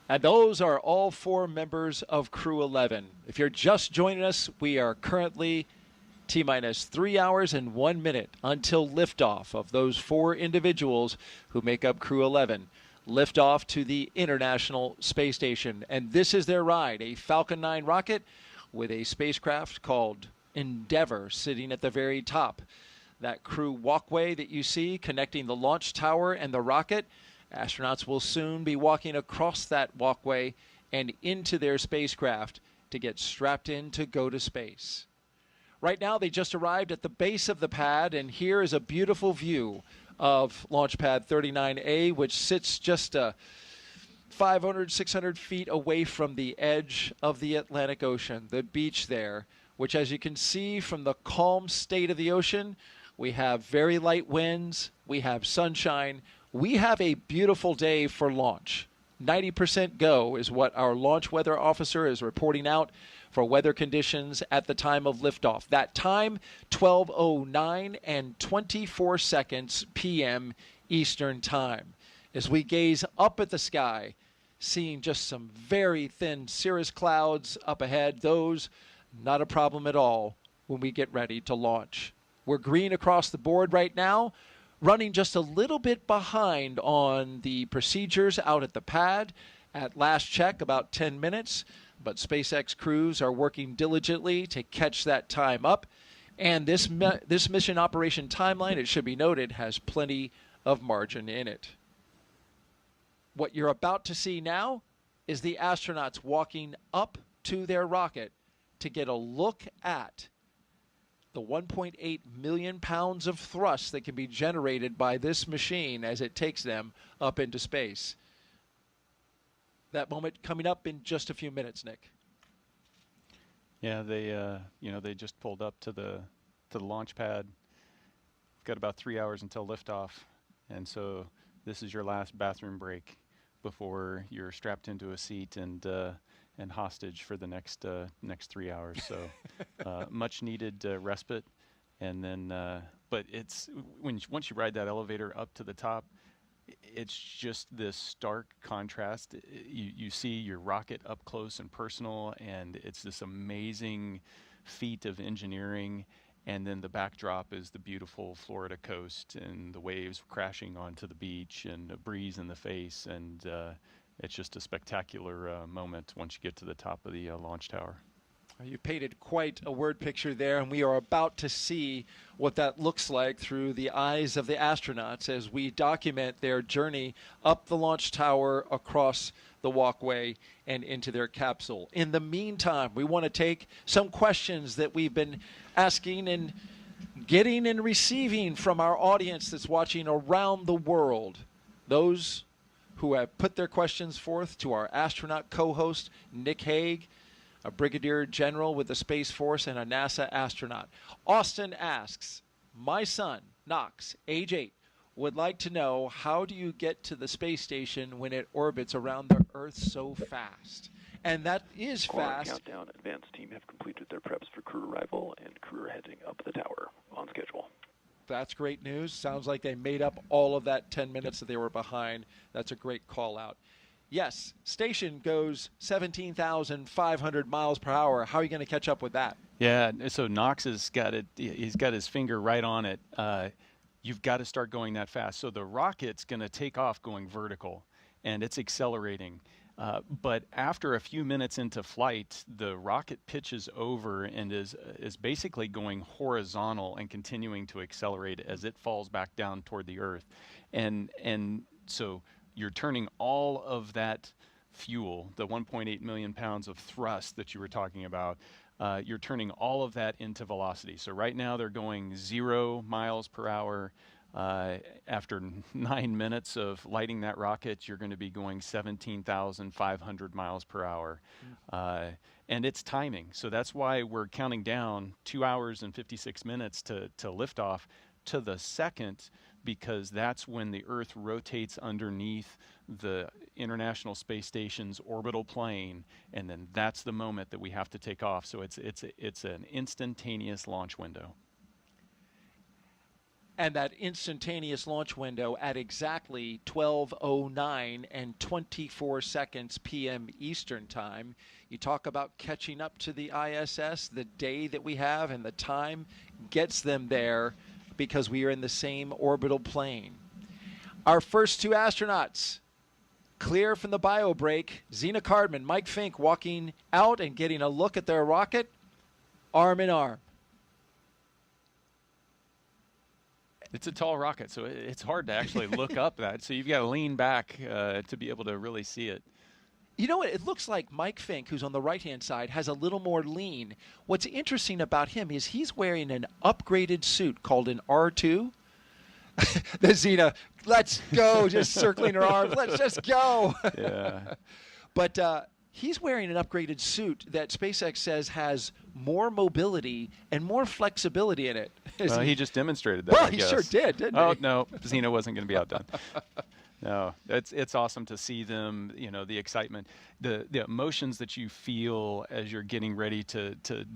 And those are all 4 members of Crew 11. If you're just joining us, we are currently T-minus 3 hours and 1 minute until liftoff of those 4 individuals who make up Crew 11. Liftoff to the International Space Station. And this is their ride, a Falcon 9 rocket with a spacecraft called Endeavour sitting at the very top. That crew walkway that you see connecting the launch tower and the rocket, astronauts will soon be walking across that walkway and into their spacecraft to get strapped in to go to space. Right now, they just arrived at the base of the pad, and here is a beautiful view of Launch Pad 39A, which sits just 500, 600 feet away from the edge of the Atlantic Ocean, the beach there, which, as you can see from the calm state of the ocean, we have very light winds, we have sunshine, we have a beautiful day for launch. 90% go is what our launch weather officer is reporting out for weather conditions at the time of liftoff. That time, 12:09 and 24 seconds p.m. Eastern Time. As we gaze up at the sky, seeing just some very thin cirrus clouds up ahead, those not a problem at all when we get ready to launch. We're green across the board right now, running just a little bit behind on the procedures out at the pad. At last check, about 10 minutes, but SpaceX crews are working diligently to catch that time up. And this mission operation timeline, it should be noted, has plenty of margin in it. What you're about to see now is the astronauts walking up to their rocket to get a look at the 1.8 million pounds of thrust that can be generated by this machine as it takes them up into space. That moment coming up in just a few minutes, Nick. Yeah, they just pulled up to the launch pad. We've got about 3 hours until liftoff, and so this is your last bathroom break before you're strapped into a seat and hostage for the next 3 hours. So much needed respite, and then but it's once you ride that elevator up to the top, it's just this stark contrast. You see your rocket up close and personal, and it's this amazing feat of engineering. And then the backdrop is the beautiful Florida coast and the waves crashing onto the beach and a breeze in the face. And it's just a spectacular moment once you get to the top of the launch tower. You painted quite a word picture there, and we are about to see what that looks like through the eyes of the astronauts as we document their journey up the launch tower, across the walkway, and into their capsule. In the meantime, we want to take some questions that we've been asking and getting and receiving from our audience that's watching around the world. Those who have put their questions forth to our astronaut co-host, Nick Hague, a brigadier general with the Space Force and a NASA astronaut. Austin asks, my son, Knox, age 8, would like to know, how do you get to the space station when it orbits around the Earth so fast? And that is fast. Countdown. Advanced team have completed their preps for crew arrival, and crew are heading up the tower on schedule. That's great news. Sounds like they made up all of that 10 minutes that they were behind. That's a great call out. Yes, station goes 17,500 miles per hour. How are you going to catch up with that? Yeah, so Knox has got it. He's got his finger right on it. You've got to start going that fast. So the rocket's going to take off going vertical, and it's accelerating. But after a few minutes into flight, the rocket pitches over and is basically going horizontal and continuing to accelerate as it falls back down toward the Earth. And so you're turning all of that fuel, the 1.8 million pounds of thrust that you were talking about, you're turning all of that into velocity. So right now they're going 0 miles per hour. After 9 minutes of lighting that rocket, you're going to be going 17,500 miles per hour. And it's timing. So that's why we're counting down 2 hours and 56 minutes to liftoff to the second, because that's when the Earth rotates underneath the International Space Station's orbital plane, and then that's the moment that we have to take off. So it's an instantaneous launch window. And that instantaneous launch window at exactly 12:09 and 24 seconds p.m. Eastern Time. You talk about catching up to the ISS, the day that we have and the time gets them there because we are in the same orbital plane. Our first two astronauts clear from the bio break. Zena Cardman, Mike Fink walking out and getting a look at their rocket, arm in arm. It's a tall rocket, so it's hard to actually look up that. So you've got to lean back to be able to really see it. You know what? It looks like Mike Fink, who's on the right-hand side, has a little more lean. What's interesting about him is he's wearing an upgraded suit called an R2. The Xena, let's go, just circling her arms. Let's just go. Yeah. But he's wearing an upgraded suit that SpaceX says has more mobility and more flexibility in it. Well, he just demonstrated that. Well, I he guess. sure did, didn't he? Oh, no, Xena wasn't going to be outdone. No, it's awesome to see them, the excitement, the emotions that you feel as you're getting ready to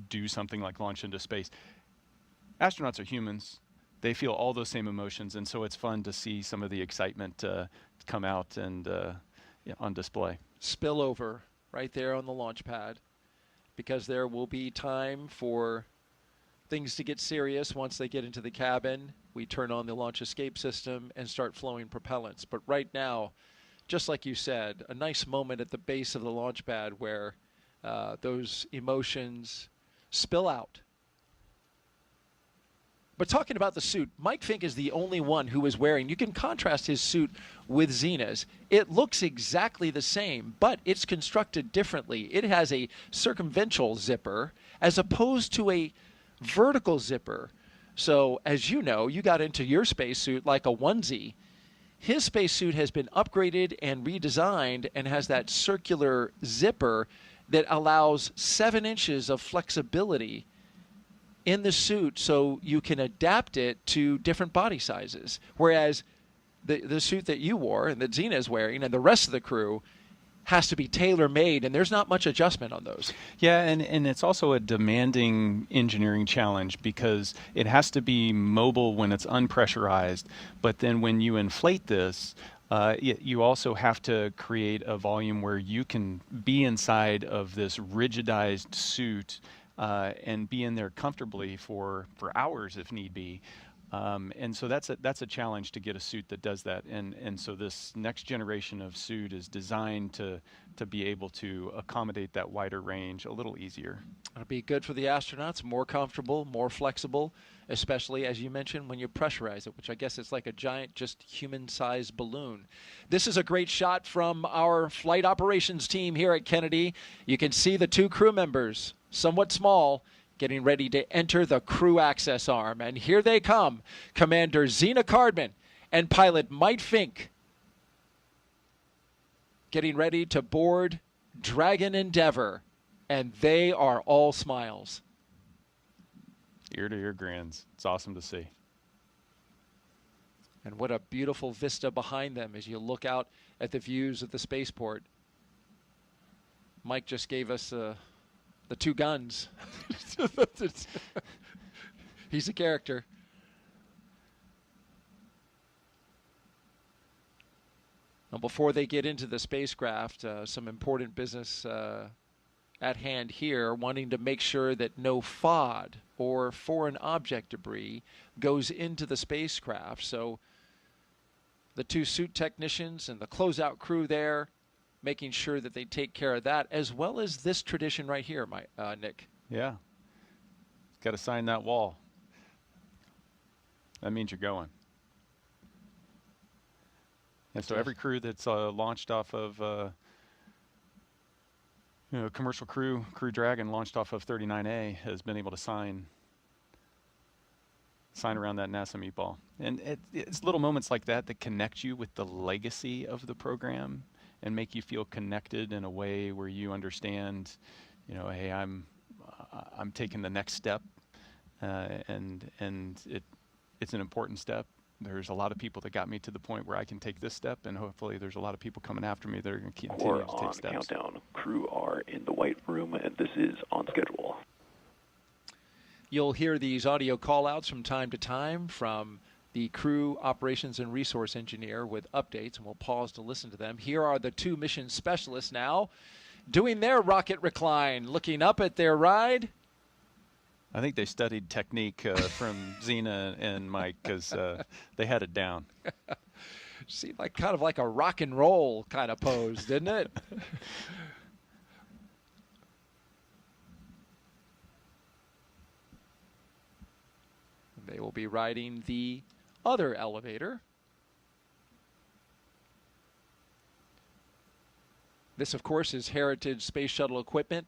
do something like launch into space. Astronauts are humans. They feel all those same emotions, and so it's fun to see some of the excitement come out and on display. Spillover right there on the launch pad, because there will be time for things to get serious once they get into the cabin. We turn on the launch escape system and start flowing propellants. But right now, just like you said, a nice moment at the base of the launch pad where those emotions spill out. But talking about the suit, Mike Fink is the only one who is wearing, you can contrast his suit with Xena's. It looks exactly the same, but it's constructed differently. It has a circumventual zipper as opposed to a vertical zipper. So as you know, you got into your spacesuit like a onesie. His spacesuit has been upgraded and redesigned and has that circular zipper that allows 7 inches of flexibility in the suit so you can adapt it to different body sizes. Whereas the suit that you wore and that Xena is wearing and the rest of the crew has to be tailor-made, and there's not much adjustment on those. Yeah, and it's also a demanding engineering challenge because it has to be mobile when it's unpressurized, but then when you inflate this, you also have to create a volume where you can be inside of this rigidized suit and be in there comfortably for hours if need be. And so that's a challenge to get a suit that does that. And so this next generation of suit is designed to be able to accommodate that wider range a little easier. It'll be good for the astronauts, more comfortable, more flexible, especially, as you mentioned, when you pressurize it, which I guess it's like a giant, just human-sized balloon. This is a great shot from our flight operations team here at Kennedy. You can see the 2 crew members, somewhat small, getting ready to enter the crew access arm. And here they come, Commander Xena Cardman and pilot Mike Fink, getting ready to board Dragon Endeavour. And they are all smiles. Ear-to-ear grins. It's awesome to see. And what a beautiful vista behind them as you look out at the views of the spaceport. Mike just gave us the 2 guns. He's a character. Now, before they get into the spacecraft, some important business at hand here, wanting to make sure that no FOD or foreign object debris goes into the spacecraft. So the 2 suit technicians and the closeout crew there, making sure that they take care of that, as well as this tradition right here, Nick. Yeah. Got to sign that wall. That means you're going. And so every crew that's launched off of, commercial Crew Dragon launched off of 39A has been able to sign around that NASA meatball. And it's little moments like that that connect you with the legacy of the program and make you feel connected in a way where you understand, hey, I'm taking the next step, and it's an important step. There's a lot of people that got me to the point where I can take this step, and hopefully there's a lot of people coming after me that are going to continue to take steps. Countdown. Crew are in the white room, and this is on schedule. You'll hear these audio call-outs from time to time from the crew operations and resource engineer, with updates, and we'll pause to listen to them. Here are the two mission specialists now doing their rocket recline, looking up at their ride. I think they studied technique from Zena and Mike, because they had it down. Seemed like kind of like a rock and roll kind of pose, didn't it? They will be riding the other elevator. This, of course, is Heritage Space Shuttle equipment.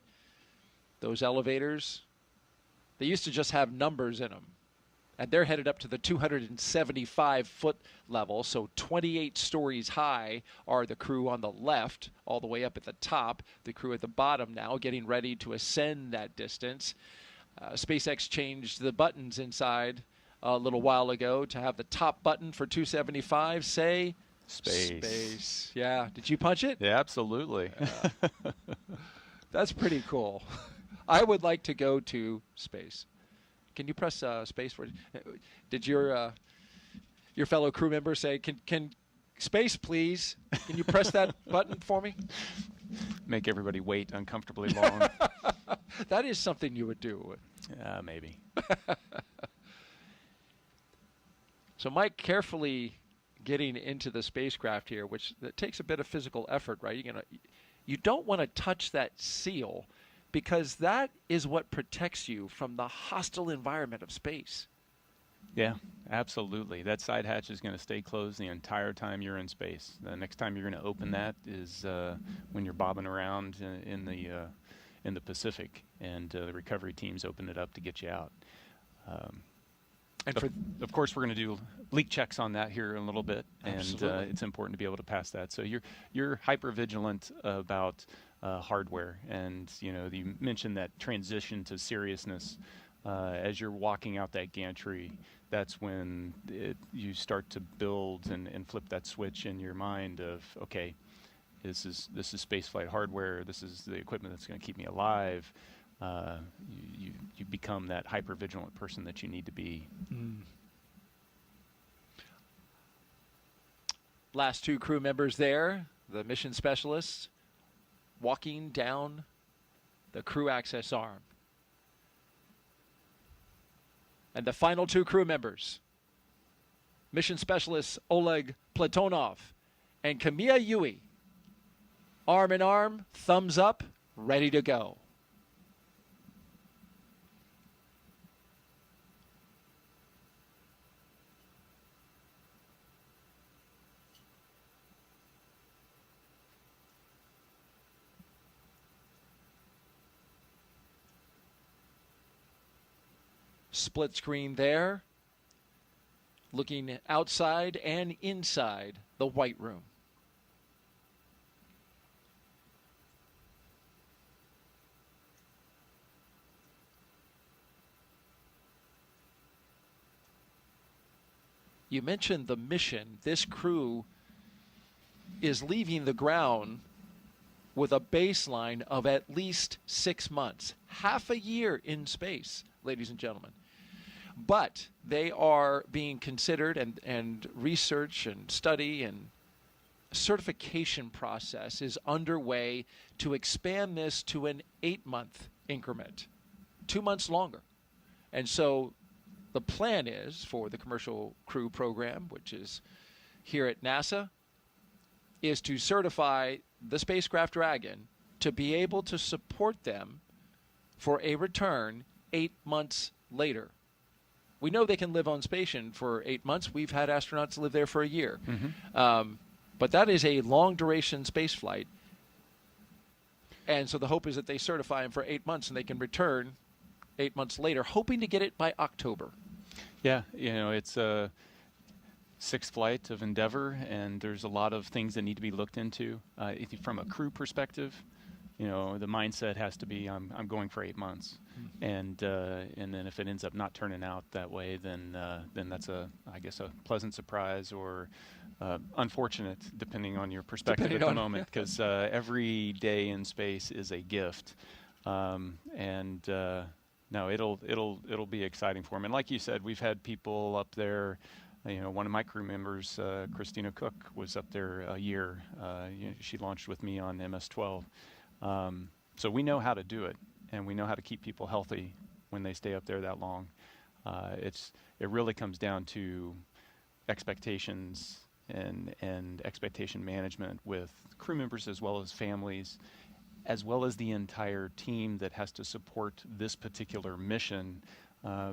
Those elevators, they used to just have numbers in them. And they're headed up to the 275-foot level, so 28 stories high are the crew on the left, all the way up at the top. The crew at the bottom now getting ready to ascend that distance. SpaceX changed the buttons inside a little while ago to have the top button for 275 say Space. Yeah. Did you punch it? Yeah, absolutely. That's pretty cool. I would like to go to space. Can you press space for it? Did your fellow crew member say, can space, please? Can you press that button for me? Make everybody wait uncomfortably long. That is something you would do. Maybe. So Mike carefully getting into the spacecraft here, which that takes a bit of physical effort, right? You don't want to touch that seal, because that is what protects you from the hostile environment of space. Yeah, absolutely. That side hatch is going to stay closed the entire time you're in space. The next time you're going to open that is when you're bobbing around in the Pacific, and the recovery teams open it up to get you out. And of course, we're going to do leak checks on that here in a little bit, Absolutely. and it's important to be able to pass that. So you're hyper vigilant about hardware, and you mentioned that transition to seriousness as you're walking out that gantry. That's when you start to build and flip that switch in your mind of, okay, this is spaceflight hardware. This is the equipment that's going to keep me alive. You become that hyper vigilant person that you need to be. Last two crew members there, the mission specialists, walking down the crew access arm. And the final two crew members, mission specialists Oleg Platonov and Kamiya Yui, arm in arm, thumbs up, ready to go. Split screen there, looking outside and inside the White Room. You mentioned the mission. This crew is leaving the ground with a baseline of at least 6 months, half a year in space, ladies and gentlemen. But they are being considered, and research and study and certification process is underway to expand this to an 8-month increment, 2 months longer. And so the plan is for the commercial crew program, which is here at NASA, is to certify the spacecraft Dragon to be able to support them for a return 8 months later. We know they can live on station for 8 months. We've had astronauts live there for a year. But that is a long-duration space flight. And so the hope is that they certify them for 8 months and they can return 8 months later, hoping to get it by October. Yeah, it's a sixth flight of Endeavour, and there's a lot of things that need to be looked into. From a crew perspective, the mindset has to be, I'm going for 8 months. And then if it ends up not turning out that way, then that's I guess a pleasant surprise, or unfortunate, depending on your perspective at the moment, because every day in space is a gift. No, it'll be exciting for them. And like you said, we've had people up there One of my crew members, Christina Cook, was up there a year. She launched with me on MS-12. So we know how to do it, and we know how to keep people healthy when they stay up there that long. It really comes down to expectations and expectation management with crew members as well as families, as well as the entire team that has to support this particular mission,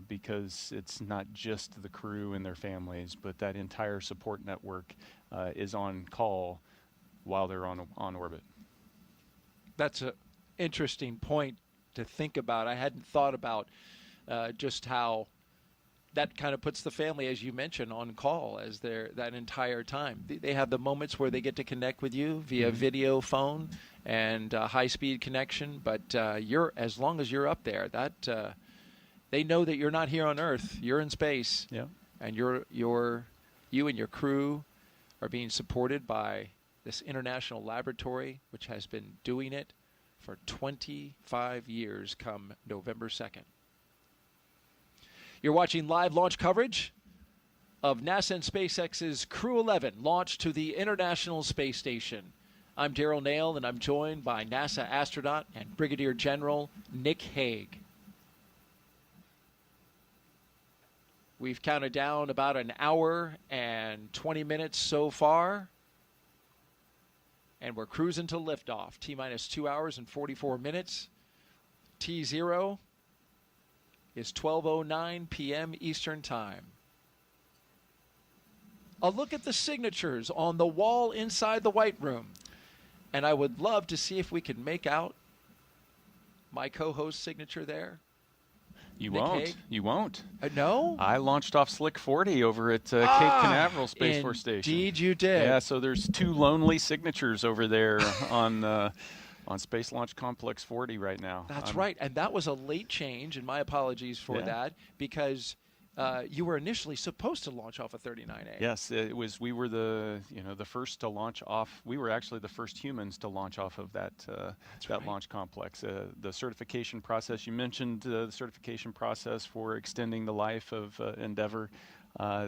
because it's not just the crew and their families, but that entire support network is on call while they're on orbit. That's an interesting point to think about. I hadn't thought about just how that kind of puts the family, as you mentioned, on call as that entire time. They have the moments where they get to connect with you via video phone and high-speed connection, but as long as you're up there, they know that you're not here on Earth. You're in space, and you and your crew are being supported by this international laboratory, which has been doing it for 25 years come November 2nd. You're watching live launch coverage of NASA and SpaceX's Crew 11 launch to the International Space Station. I'm Daryl Nail, and I'm joined by NASA astronaut and Brigadier General Nick Hague. We've counted down about an hour and 20 minutes so far, and we're cruising to liftoff. T-minus 2 hours and 44 minutes. T0 is 12:09 p.m. Eastern Time. A look at the signatures on the wall inside the White Room. And I would love to see if we can make out my co-host's signature there. You Nick won't. Hague? You won't. No? I launched off Slick 40 over at Cape Canaveral Space Force Station. Indeed you did. Yeah, so there's two lonely signatures over there on Space Launch Complex 40 right now. That's right, and that was a late change, and my apologies for that, because you were initially supposed to launch off of 39A. Yes, it was. We were the first to launch off. We were actually the first humans to launch off of that launch complex. The certification process, you mentioned the certification process for extending the life of Endeavour.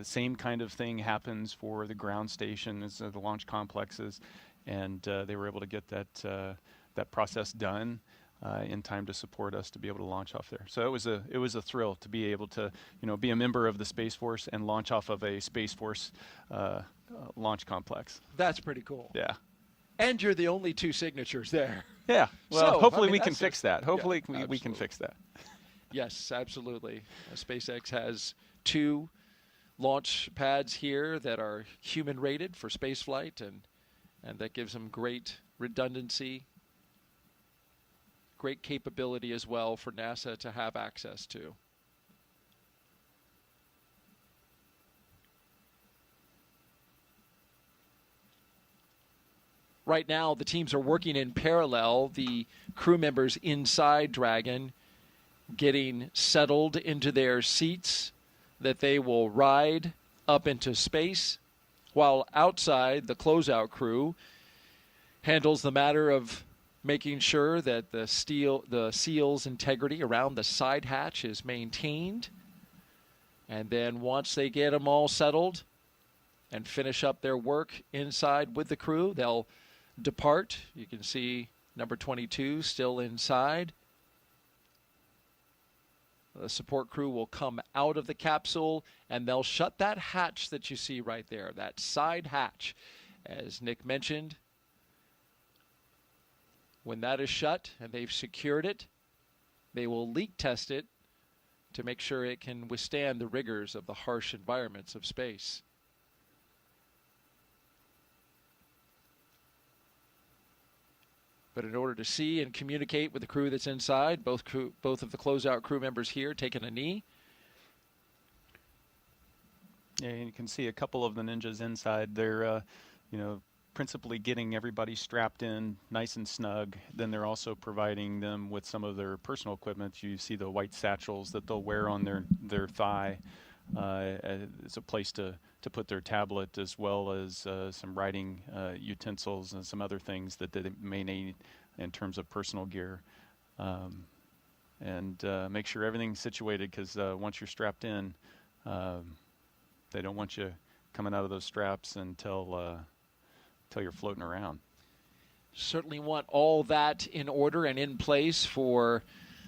Same kind of thing happens for the ground station as the launch complexes, and they were able to get that process done in time to support us to be able to launch off there. So it was a thrill to be able to be a member of the Space Force and launch off of a Space Force launch complex. That's pretty cool. Yeah. And you're the only two signatures there. Yeah. Well, hopefully we can that's fix that. Hopefully yeah, we can fix that. Yes, absolutely. SpaceX has 2 launch pads here that are human rated for spaceflight, and that gives them great redundancy, great capability as well for NASA to have access to. Right now, the teams are working in parallel. The crew members inside Dragon getting settled into their seats that they will ride up into space, while outside, the closeout crew handles the matter of making sure that the seal's integrity around the side hatch is maintained. And then once they get them all settled and finish up their work inside with the crew, they'll depart. You can see number 22 still inside. The support crew will come out of the capsule, and they'll shut that hatch that you see right there, that side hatch. As Nick mentioned, when that is shut and they've secured it, they will leak test it to make sure it can withstand the rigors of the harsh environments of space. But in order to see and communicate with the crew that's inside, both of the closeout crew members here taking a knee. Yeah, you can see a couple of the ninjas inside. They're, principally getting everybody strapped in nice and snug. Then they're also providing them with some of their personal equipment. You see the white satchels that they'll wear on their thigh. It's a place to put their tablet, as well as some writing utensils and some other things that they may need in terms of personal gear. And make sure everything's situated, because once you're strapped in, They don't want you coming out of those straps until you're floating around. Certainly want all that in order and in place for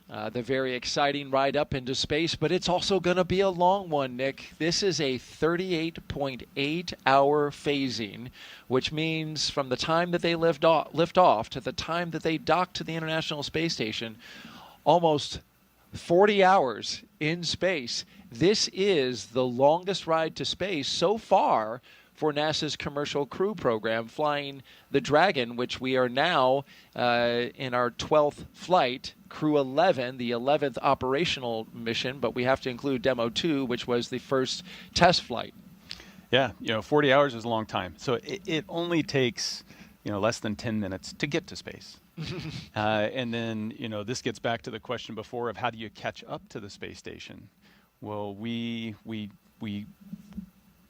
the very exciting ride up into space, but it's also going to be a long one, Nick. This is a 38.8-hour phasing, which means from the time that they lift off to the time that they dock to the International Space Station, almost 40 hours in space. This is the longest ride to space so far for NASA's Commercial Crew Program, flying the Dragon, which we are now in our 12th flight, Crew 11, the 11th operational mission, but we have to include Demo 2, which was the first test flight. Yeah, 40 hours is a long time. So it only takes, less than 10 minutes to get to space. And then, this gets back to the question before of how do you catch up to the space station? Well, we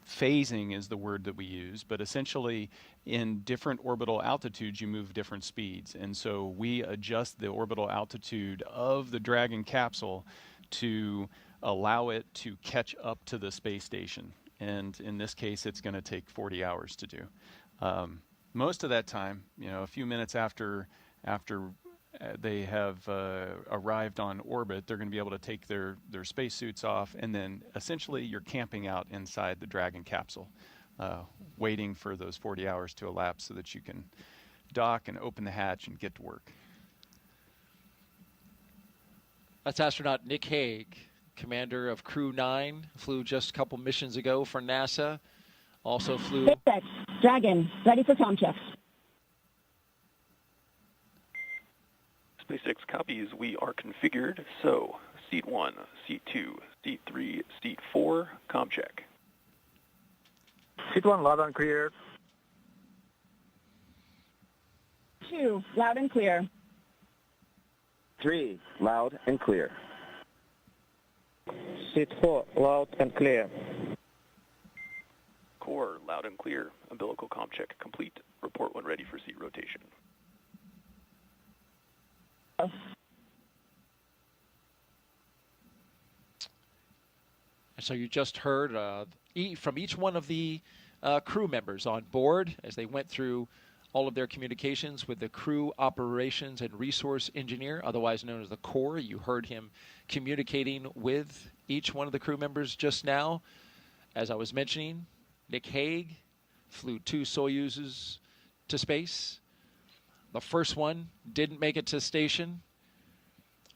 phasing is the word that we use, but essentially in different orbital altitudes you move different speeds, and so we adjust the orbital altitude of the Dragon capsule to allow it to catch up to the space station, and in this case it's going to take 40 hours to do. Most of that time, a few minutes after they have arrived on orbit, they're going to be able to take their spacesuits off, and then essentially you're camping out inside the Dragon capsule, waiting for those 40 hours to elapse so that you can dock and open the hatch and get to work. That's astronaut Nick Hague, commander of Crew 9, flew just a couple missions ago for NASA. Also flew... SpaceX, Dragon, ready for com checks. SpaceX copies, we are configured, so seat 1, seat 2, seat 3, seat 4, com check. Seat 1, loud and clear. 2, loud and clear. 3, loud and clear. Seat 4, loud and clear. Core, loud and clear. Umbilical com check complete. Report when ready for seat rotation. So you just heard from each one of the crew members on board as they went through all of their communications with the Crew Operations and Resource Engineer, otherwise known as the Core. You heard him communicating with each one of the crew members just now. As I was mentioning, Nick Hague flew 2 Soyuzes to space. The first one didn't make it to station,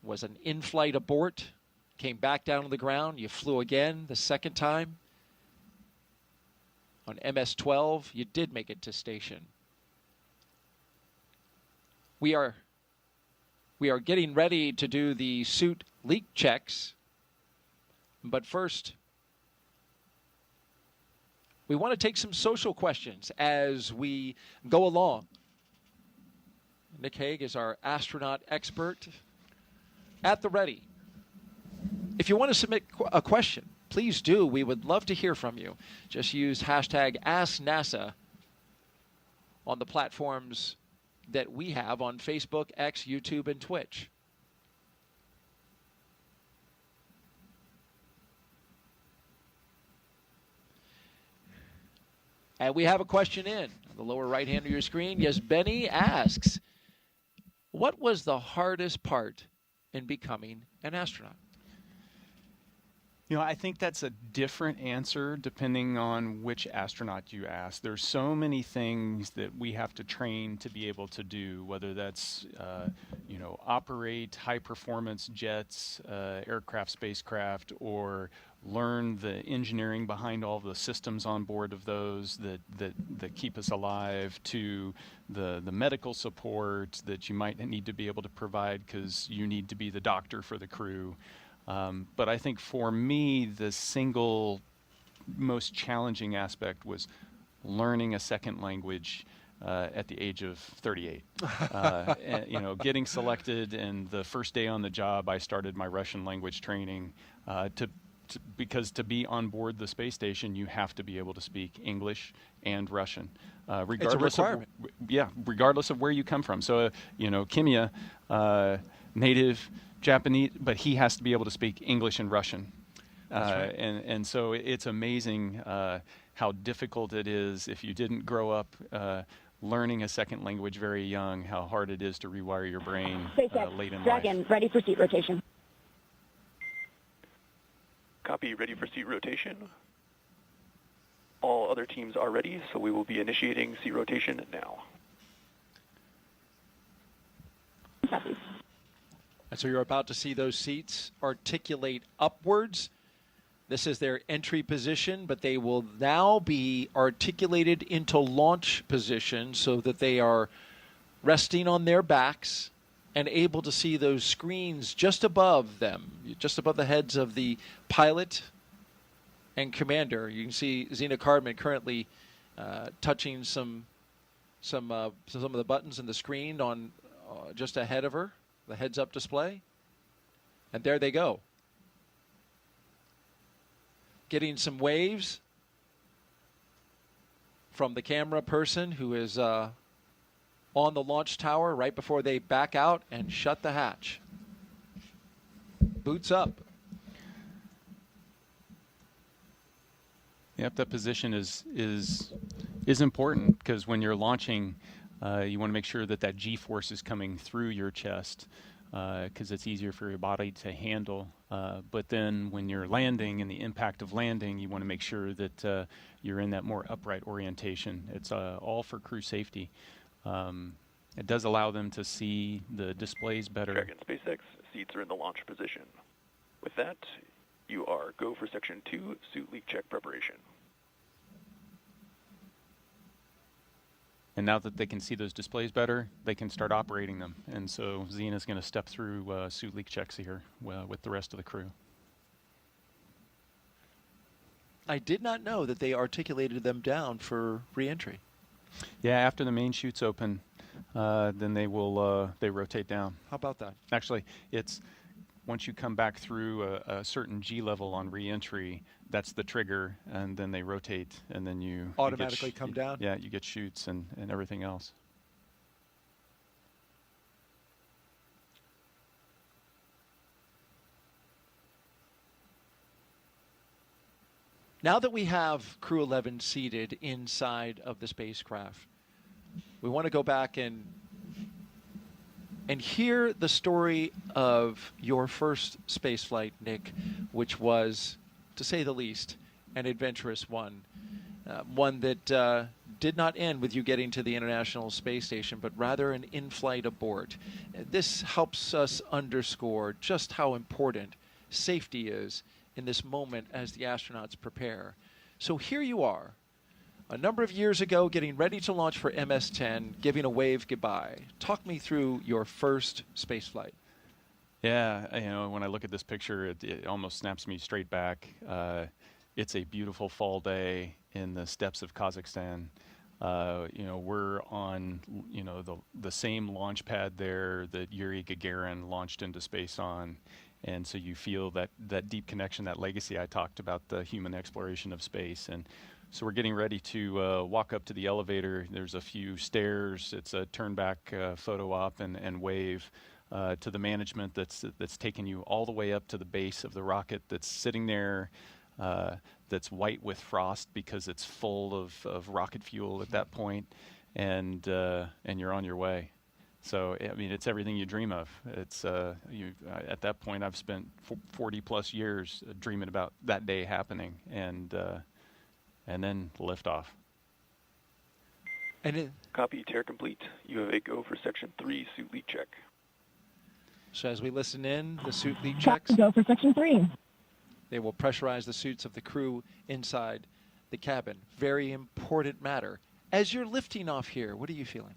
was an in-flight abort, came back down to the ground. You flew again the second time. On MS-12, you did make it to station. We are getting ready to do the suit leak checks, but first, we want to take some social questions as we go along. Nick Hague is our astronaut expert at the ready. If you want to submit a question, please do. We would love to hear from you. Just use hashtag AskNASA on the platforms that we have on Facebook, X, YouTube, and Twitch. And we have a question in the lower right hand of your screen. Yes, Benny asks, what was the hardest part in becoming an astronaut? I think that's a different answer depending on which astronaut you ask. There's so many things that we have to train to be able to do, whether that's, operate high-performance jets, aircraft, spacecraft, or learn the engineering behind all the systems on board of those that keep us alive, to the medical support that you might need to be able to provide because you need to be the doctor for the crew. But I think for me, the single most challenging aspect was learning a second language at the age of 38. Getting selected, and the first day on the job, I started my Russian language training because to be on board the space station, you have to be able to speak English and Russian. It's a requirement. Regardless of where you come from. So, Kimya, native Japanese, but he has to be able to speak English and Russian. That's right. And so it's amazing how difficult it is if you didn't grow up learning a second language very young, how hard it is to rewire your brain SpaceX, late in Dragon, life. ready for seat rotation. Copy, ready for seat rotation. All other teams are ready, so we will be initiating seat rotation now. Copy. And so you're about to see those seats articulate upwards. This is their entry position, but they will now be articulated into launch position so that they are resting on their backs and able to see those screens just above them, just above the heads of the pilot and commander. You can see Zena Cardman currently touching some of the buttons in the screen on just ahead of her, the heads-up display. And there they go. Getting some waves from the camera person who is on the launch tower right before they back out and shut the hatch. Boots up. Yep, that position is important because when you're launching, you want to make sure that G-force is coming through your chest because it's easier for your body to handle. But then when you're landing and the impact of landing, you want to make sure that you're in that more upright orientation. It's all for crew safety. It does allow them to see the displays better. Dragon SpaceX, seats are in the launch position. With that, you are go for Section 2, suit leak check preparation. And now that they can see those displays better, they can start operating them. And so Zena's going to step through suit leak checks here with the rest of the crew. I did not know that they articulated them down for re-entry. Yeah, after the main chutes open, then they will they rotate down. How about that? Actually, it's once you come back through a certain G level on re-entry, that's the trigger, and then they rotate, and then you Automatically come down? Yeah, you get chutes and everything else. Now that we have Crew 11 seated inside of the spacecraft, we want to go back and hear the story of your first space flight, Nick, which was, to say the least, an adventurous one. One that did not end with you getting to the International Space Station, but rather an in-flight abort. This helps us underscore just how important safety is in this moment as the astronauts prepare. So here you are, a number of years ago, getting ready to launch for MS-10, giving a wave goodbye. Talk me through your first space flight. Yeah, when I look at this picture, it almost snaps me straight back. It's a beautiful fall day in the steppes of Kazakhstan. We're on, the same launch pad there that Yuri Gagarin launched into space on. And so you feel that deep connection, that legacy I talked about, the human exploration of space. And so we're getting ready to walk up to the elevator. There's a few stairs. It's a turn back photo op and wave to the management that's taken you all the way up to the base of the rocket that's sitting there, that's white with frost because it's full of rocket fuel at that point, and you're on your way. So, I mean, it's everything you dream of. It's at that point, I've spent 40 plus years dreaming about that day happening, and then liftoff. Copy, tear complete. You have a go for Section 3, suit leak check. So as we listen in, the suit leak checks, Go for Section 3. they will pressurize the suits of the crew inside the cabin. Very important matter. As you're lifting off here, what are you feeling?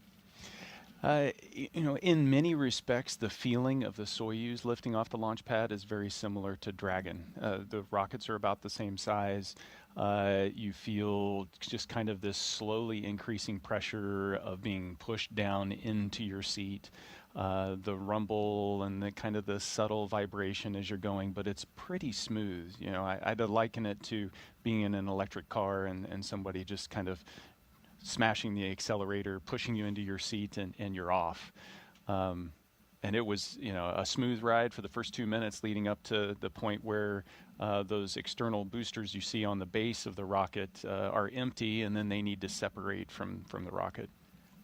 In many respects, the feeling of the Soyuz lifting off the launch pad is very similar to Dragon. The rockets are about the same size. You feel just kind of this slowly increasing pressure of being pushed down into your seat. The rumble and the kind of the subtle vibration as you're going, but it's pretty smooth. I'd liken it to being in an electric car and somebody just kind of smashing the accelerator, pushing you into your seat, and you're off. And it was, a smooth ride for the first 2 minutes leading up to the point where those external boosters you see on the base of the rocket are empty, and then they need to separate from the rocket.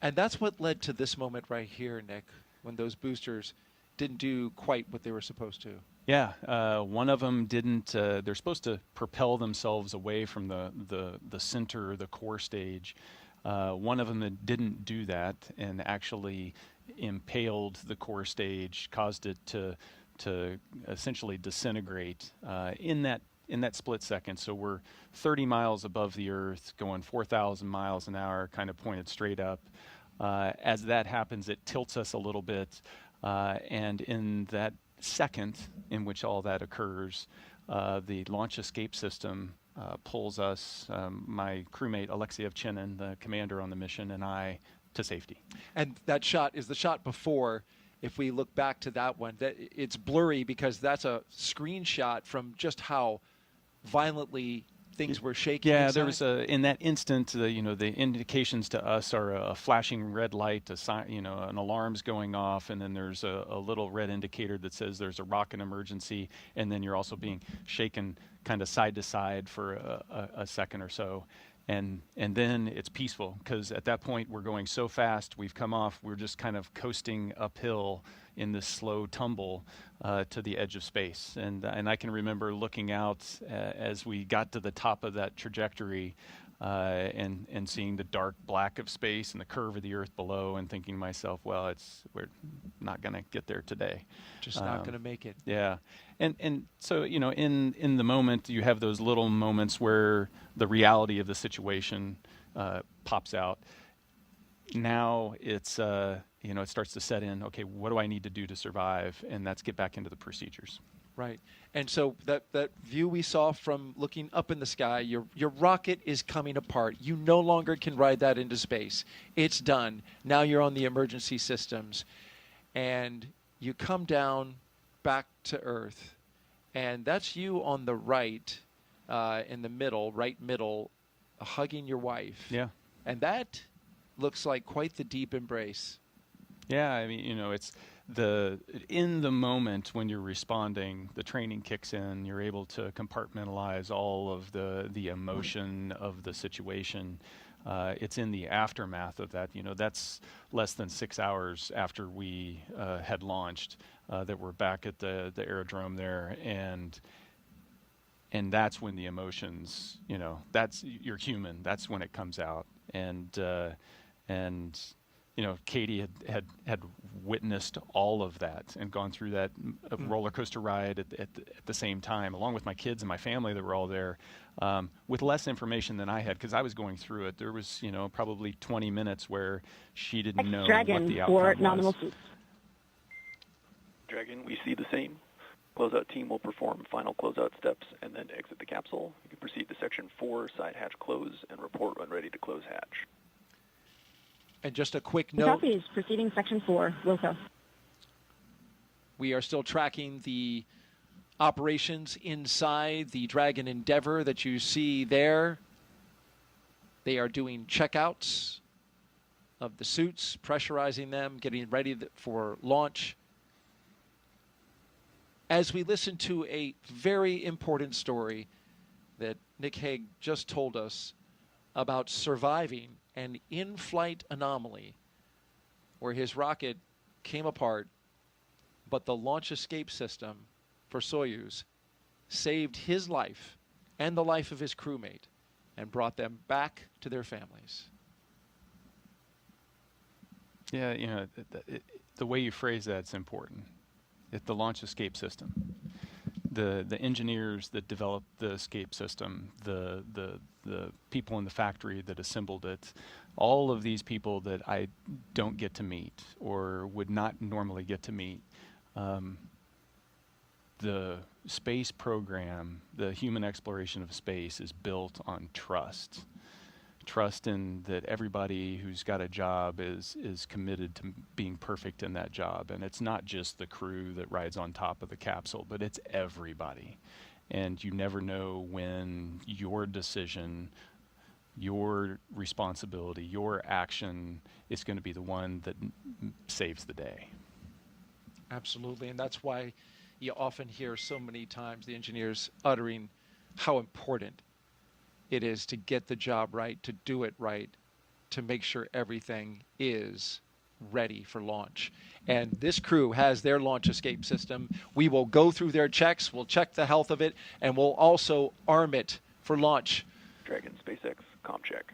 And that's what led to this moment right here, Nick, when those boosters didn't do quite what they were supposed to. Yeah, one of them didn't. They're supposed to propel themselves away from the center, the core stage. One of them that didn't do that and actually impaled the core stage, caused it to essentially disintegrate in that split second. So we're 30 miles above the Earth, going 4,000 miles an hour, kind of pointed straight up. As that happens, it tilts us a little bit, and in that second in which all that occurs, the launch escape system pulls us, my crewmate Alexei Ovchinin, the commander on the mission, and I, to safety. And that shot is the shot before. If we look back to that one, it's blurry because that's a screenshot from just how violently things were shaking. Yeah, inside. there was in that instant, the indications to us are a flashing red light, an alarm's going off, and then there's a little red indicator that says there's a rocket emergency, and then you're also being shaken kind of side to side for a second or so. And then it's peaceful, because at that point we're going so fast, we've come off, we're just kind of coasting uphill in this slow tumble to the edge of space. And I can remember looking out as we got to the top of that trajectory and seeing the dark black of space and the curve of the Earth below, and thinking to myself, well, we're not going to get there today. Just not going to make it. Yeah. And so, in the moment, you have those little moments where the reality of the situation pops out. Now it's, it starts to set in, okay, what do I need to do to survive? And that's get back into the procedures. Right. And so that view we saw from looking up in the sky, your rocket is coming apart. You no longer can ride that into space. It's done. Now you're on the emergency systems. And you come down back to Earth. And that's you on the right, in the middle, right middle, hugging your wife. Yeah. And that looks like quite the deep embrace. Yeah, I mean, it's in the moment when you're responding, the training kicks in. You're able to compartmentalize all of the emotion of the situation. It's in the aftermath of that. That's less than 6 hours after we had launched that we're back at the aerodrome there, and that's when the emotions, that's, you're human. That's when it comes out, and Katie had witnessed all of that and gone through that roller coaster ride at the same time, along with my kids and my family that were all there, with less information than I had, because I was going through it. There was, probably 20 minutes where she didn't know what the outcome was. Dragon, we see the same. Closeout team will perform final closeout steps and then exit the capsule. You can proceed to Section 4, side hatch close, and report when ready to close hatch. And just a quick note. Copy is proceeding Section 4, Wilco. We are still tracking the operations inside the Dragon Endeavor that you see there. They are doing checkouts of the suits, pressurizing them, getting ready for launch. As we listen to a very important story that Nick Hague just told us about surviving an in-flight anomaly where his rocket came apart, but the launch escape system for Soyuz saved his life and the life of his crewmate and brought them back to their families. Yeah, the way you phrase that's important. The launch escape system. The engineers that developed the escape system, the people in the factory that assembled it, all of these people that I don't get to meet or would not normally get to meet. The space program, the human exploration of space, is built on trust. Trust in that everybody who's got a job is committed to being perfect in that job. And it's not just the crew that rides on top of the capsule, but it's everybody. And you never know when your decision, your responsibility, your action is going to be the one that saves the day. Absolutely. And that's why you often hear so many times the engineers uttering how important it is to get the job right, to do it right, to make sure everything is ready for launch. And this crew has their launch escape system. We will go through their checks, we'll check the health of it, and we'll also arm it for launch. Dragon, SpaceX, comm check.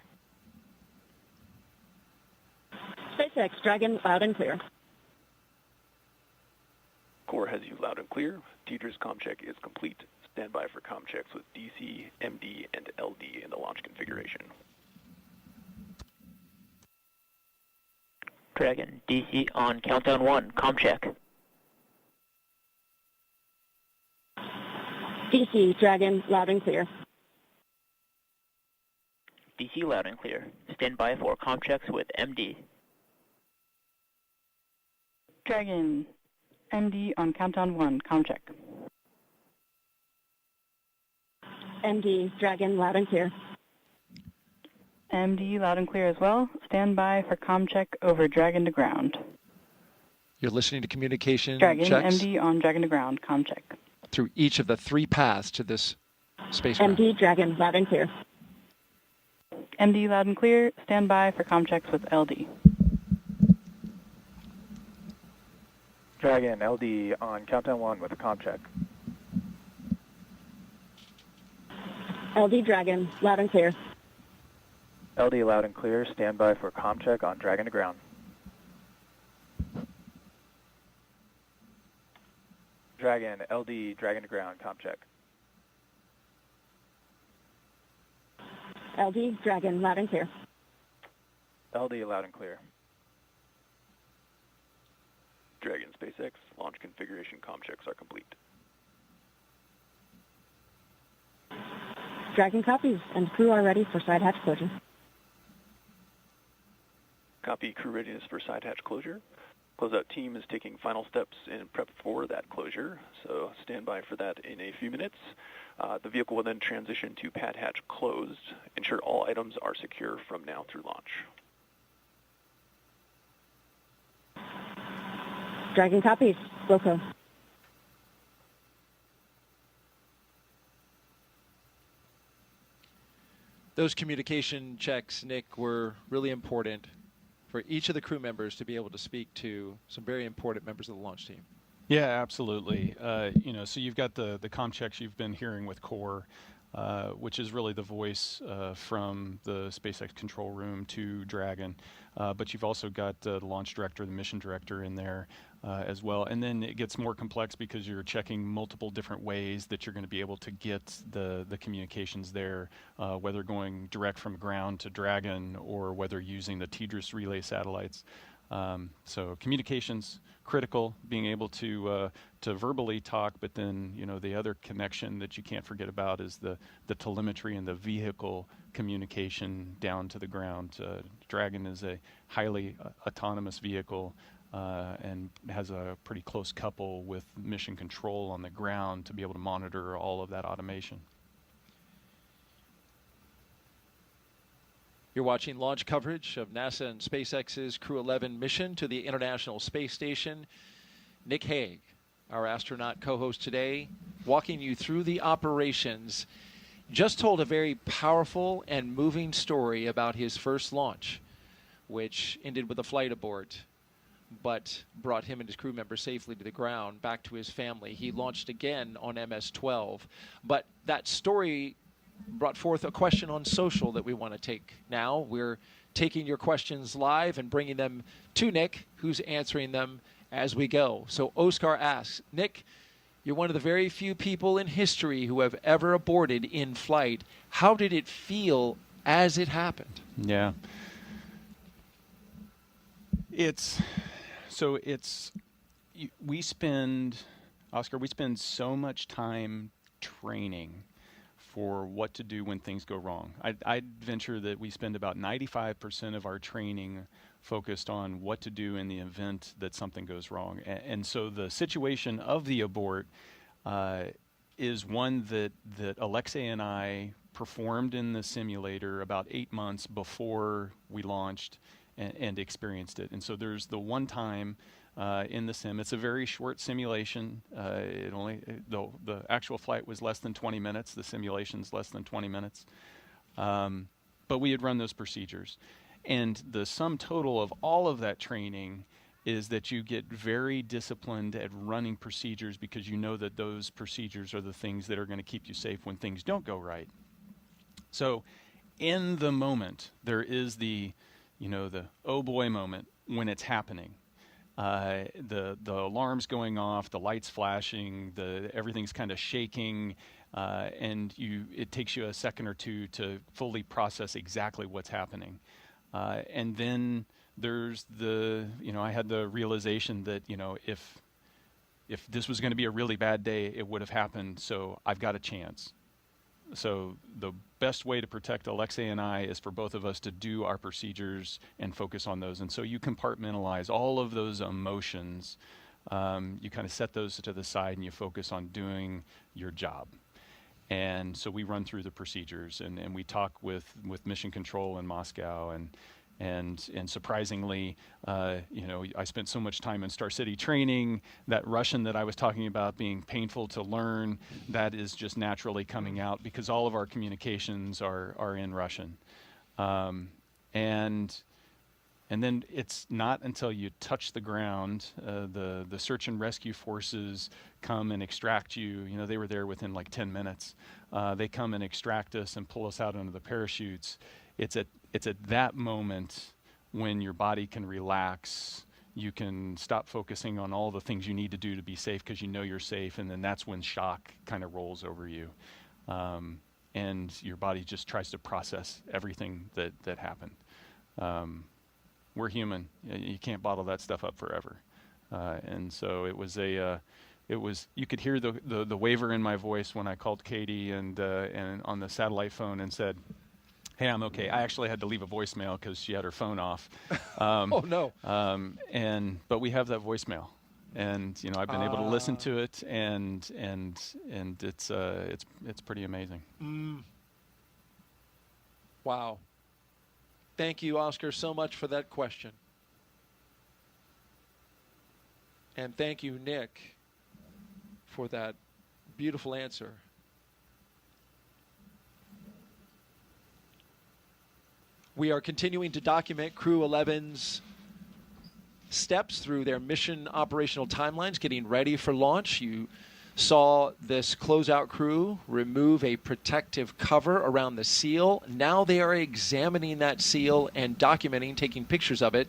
SpaceX, Dragon, loud and clear. Core has you loud and clear. Tedra's comm check is complete. Stand by for comm checks with DC, MD, and LD in the launch configuration. Dragon, DC on countdown 1, comm check. DC, Dragon, loud and clear. DC loud and clear. Stand by for comm checks with MD. Dragon, MD on countdown 1, comm check. MD, Dragon, loud and clear. MD loud and clear as well. Stand by for comm check over Dragon to ground. You're listening to communication Dragon, checks MD on Dragon to ground, comm check. through each of the 3 paths to this spacecraft. MD, Dragon, loud and clear. MD loud and clear. Stand by for comm checks with LD. Dragon, LD on countdown 1 with a comm check. LD, Dragon, loud and clear. LD loud and clear. Stand by for comm check on Dragon to ground. Dragon, LD, Dragon to ground, comm check. LD, Dragon, loud and clear. LD loud and clear. Dragon, SpaceX, launch configuration comm checks are complete. Dragon copies, and crew are ready for side hatch closure. Copy, crew readiness for side hatch closure. Closeout team is taking final steps in prep for that closure, so stand by for that in a few minutes. The vehicle will then transition to pad hatch closed. Ensure all items are secure from now through launch. Dragon copies, Wilco. Those communication checks, Nick, were really important for each of the crew members to be able to speak to some very important members of the launch team. Yeah, absolutely. So you've got the comm checks you've been hearing with Core, which is really the voice from the SpaceX control room to Dragon. But you've also got the launch director, the mission director in there as well. And then it gets more complex because you're checking multiple different ways that you're going to be able to get the communications there, whether going direct from ground to Dragon or whether using the TDRS relay satellites. So communications critical, being able to verbally talk, but then the other connection that you can't forget about is the telemetry and the vehicle communication down to the ground. Dragon is a highly autonomous vehicle and has a pretty close couple with mission control on the ground to be able to monitor all of that automation. You're watching launch coverage of NASA and SpaceX's Crew 11 mission to the International Space Station. Nick Hague, our astronaut co-host today, walking you through the operations, just told a very powerful and moving story about his first launch, which ended with a flight abort, but brought him and his crew members safely to the ground, back to his family. He launched again on MS-12. But that story brought forth a question on social that we want to take now. We're taking your questions live and bringing them to Nick, who's answering them as we go. So Oscar asks, Nick, you're one of the very few people in history who have ever aborted in flight. How did it feel as it happened? Yeah. We spend so much time training for what to do when things go wrong. I'd venture that we spend about 95% of our training focused on what to do in the event that something goes wrong. And so the situation of the abort is one that Alexei and I performed in the simulator about 8 months before we launched and experienced it. And so there's the one time in the sim. It's a very short simulation. The actual flight was less than 20 minutes. The simulation's less than 20 minutes. But we had run those procedures. And the sum total of all of that training is that you get very disciplined at running procedures because you know that those procedures are the things that are going to keep you safe when things don't go right. So in the moment, there is the oh boy moment when it's happening. The alarm's going off, the lights flashing, everything's kind of shaking, and it takes you a second or two to fully process exactly what's happening. And then there's I had the realization that, if this was going to be a really bad day, it would have happened, so I've got a chance. So the best way to protect Alexei and I is for both of us to do our procedures and focus on those. And so you compartmentalize all of those emotions. You kind of set those to the side and you focus on doing your job. And so we run through the procedures and we talk with Mission Control in Moscow and surprisingly, I spent so much time in Star City training. That Russian that I was talking about being painful to learn, that is just naturally coming out because all of our communications are in Russian. And then it's not until you touch the ground, the search and rescue forces come and extract you. They were there within like 10 minutes. They come and extract us and pull us out under the parachutes. It's at that moment when your body can relax, you can stop focusing on all the things you need to do to be safe because you know you're safe, and then that's when shock kind of rolls over you. And your body just tries to process everything that happened. We're human. You can't bottle that stuff up forever. And so it was you could hear the waver in my voice when I called Katie and on the satellite phone and said, "Hey, I'm okay." I actually had to leave a voicemail because she had her phone off. Oh no! But we have that voicemail, and I've been able to listen to it, and it's pretty amazing. Wow! Thank you, Oscar, so much for that question, and thank you, Nick, for that beautiful answer. We are continuing to document Crew 11's steps through their mission operational timelines, getting ready for launch. You saw this closeout crew remove a protective cover around the seal. Now they are examining that seal and documenting, taking pictures of it,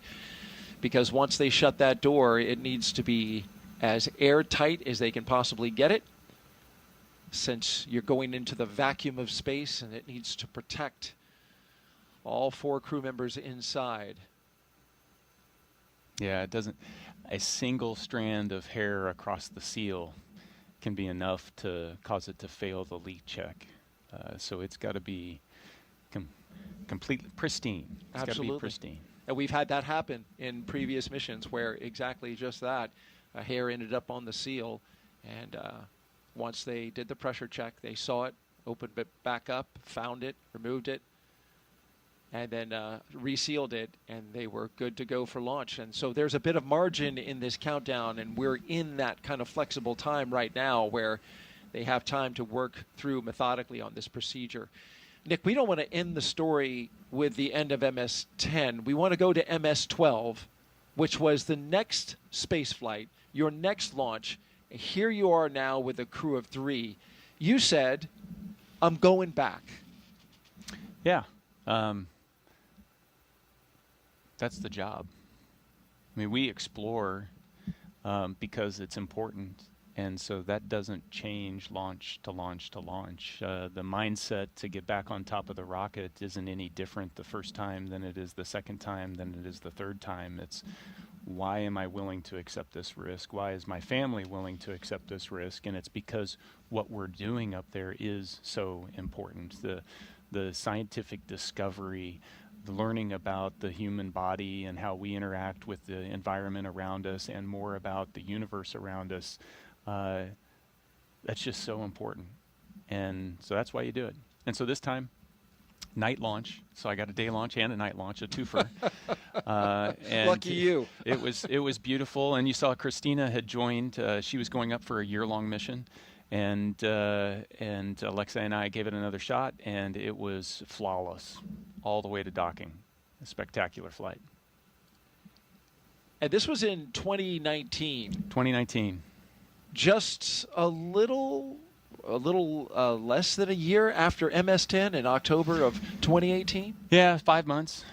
because once they shut that door, it needs to be as airtight as they can possibly get it, since you're going into the vacuum of space and it needs to protect all 4 crew members inside. Yeah, a single strand of hair across the seal can be enough to cause it to fail the leak check. So it's got to be completely pristine. It's got to be pristine. And we've had that happen in previous missions where exactly just that. A hair ended up on the seal, and once they did the pressure check, they saw it, opened it back up, found it, removed it, and then resealed it, and they were good to go for launch. And so there's a bit of margin in this countdown, and we're in that kind of flexible time right now where they have time to work through methodically on this procedure. Nick, we don't want to end the story with the end of MS-10. We want to go to MS-12, which was the next space flight, your next launch. Here you are now with a crew of 3. You said, "I'm going back." Yeah. That's the job. I mean, we explore because it's important, and so that doesn't change launch to launch to launch. The mindset to get back on top of the rocket isn't any different the first time than it is the second time, than it is the third time. It's, why am I willing to accept this risk? Why is my family willing to accept this risk? And it's because what we're doing up there is so important. The scientific discovery, the learning about the human body and how we interact with the environment around us, and more about the universe around us, that's just so important. And so that's why you do it. And so this time, night launch. So I got a day launch and a night launch, a twofer. And Lucky you. It was beautiful. And you saw Christina had joined. She was going up for a year-long mission. And Alexa and I gave it another shot, and it was flawless all the way to docking. A spectacular flight. And this was in 2019. 2019. Just a little less than a year after MS-10 in October of 2018. Yeah, 5 months.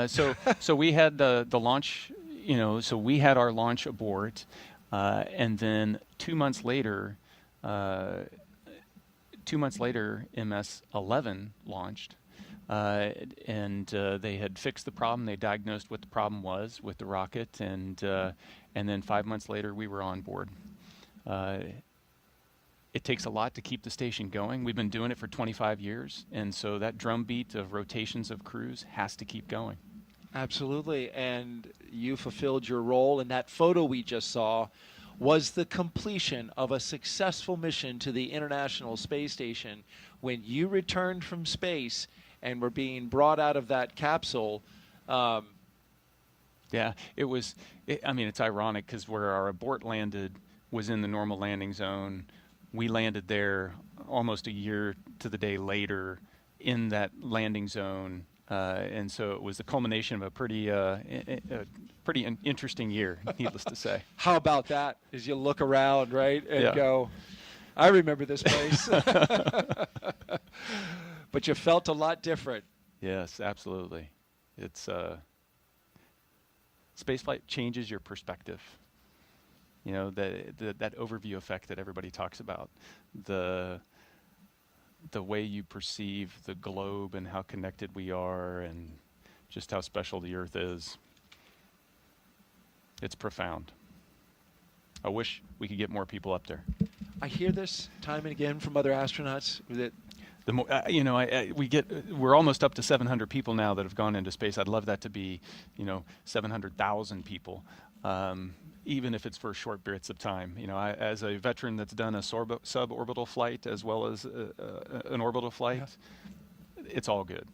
So we had the launch. So we had our launch abort, and then 2 months later. 2 months later, MS-11 launched, and they had fixed the problem. They diagnosed what the problem was with the rocket, and then 5 months later, we were on board. It takes a lot to keep the station going. We've been doing it for 25 years, and so that drumbeat of rotations of crews has to keep going. Absolutely, and you fulfilled your role, and that photo we just saw was the completion of a successful mission to the International Space Station when you returned from space and were being brought out of that capsule. Yeah, it's ironic because where our abort landed was in the normal landing zone. We landed there almost a year to the day later in that landing zone. And so it was the culmination of a pretty interesting year, needless to say. How about that? As you look around, right, and go, I remember this place. But you felt a lot different. Yes, absolutely. It's spaceflight changes your perspective. That overview effect that everybody talks about. The way you perceive the globe and how connected we are and just how special the Earth is. It's profound. I wish we could get more people up there. I hear this time and again from other astronauts that the more, we're almost up to 700 people now that have gone into space. I'd love that to be, 700,000 people. Even if it's for short periods of time. As a veteran that's done a suborbital flight as well as an orbital flight, yes. It's all good.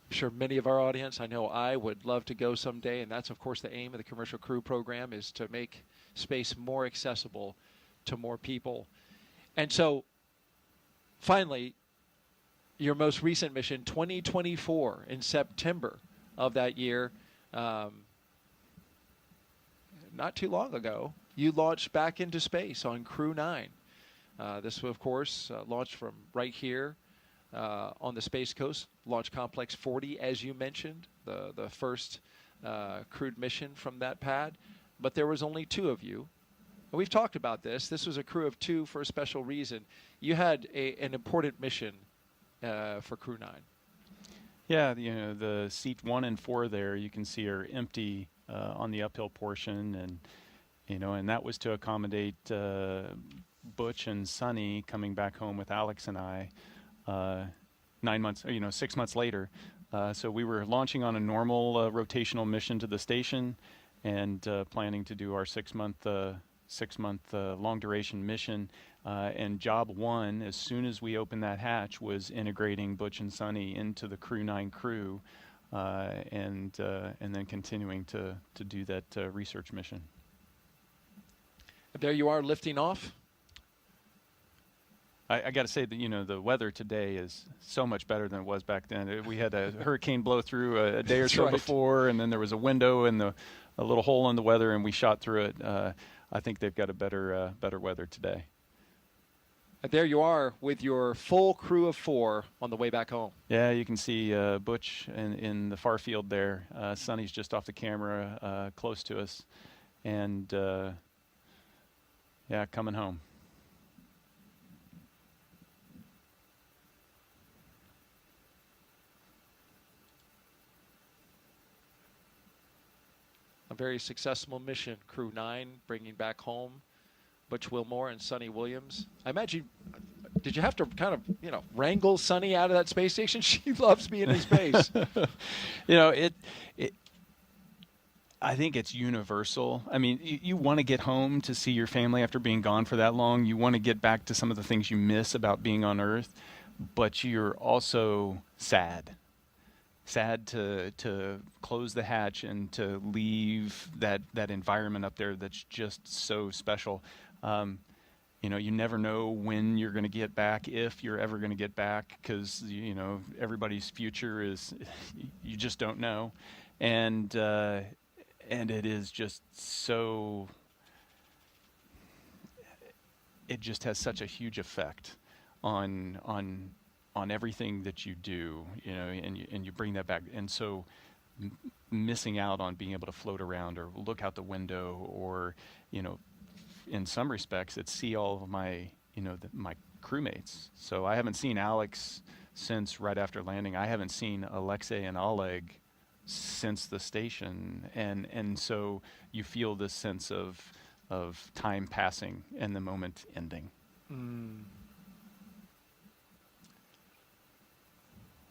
I'm sure many of our audience, I know I would love to go someday, and that's, of course, the aim of the Commercial Crew Program is to make space more accessible to more people. And so, finally, your most recent mission, 2024, in September of that year, not too long ago, you launched back into space on Crew 9. This, of course, launched from right here on the Space Coast, Launch Complex 40, as you mentioned, the first crewed mission from that pad. But there was only 2 of you. And we've talked about this. This was a crew of 2 for a special reason. You had an important mission for Crew 9. Yeah, the seat 1 and 4 there you can see are empty on the uphill portion, and that was to accommodate Butch and Sonny coming back home with Alex and I 6 months later. So we were launching on a normal rotational mission to the station and planning to do our 6 month long duration mission. And job 1, as soon as we opened that hatch, was integrating Butch and Sonny into the Crew 9 crew, and then continuing to do that research mission. There you are, lifting off. I got to say that the weather today is so much better than it was back then. We had a hurricane blow through a day or so before, and then there was a window and a little hole in the weather, and we shot through it. I think they've got a better weather today. There you are with your full crew of 4 on the way back home. Yeah, you can see Butch in the far field there. Sonny's just off the camera close to us. And, coming home. A very successful mission, Crew 9, bringing back home Butch Wilmore and Sonny Williams. I imagine, did you have to kind of, wrangle Sonny out of that space station? She loves being in space. I think it's universal. I mean, you want to get home to see your family after being gone for that long. You want to get back to some of the things you miss about being on Earth, but you're also sad. Sad to close the hatch and to leave that environment up there that's just so special. You never know when you're going to get back, if you're ever going to get back, because everybody's future is you just don't know, and it is just so. It just has such a huge effect on everything that you do, and you bring that back, and so missing out on being able to float around or look out the window, or in some respects, it's see all of my my crewmates. So I haven't seen Alex since right after landing. I haven't seen Alexei and Oleg since the station, and so you feel this sense of time passing and the moment ending.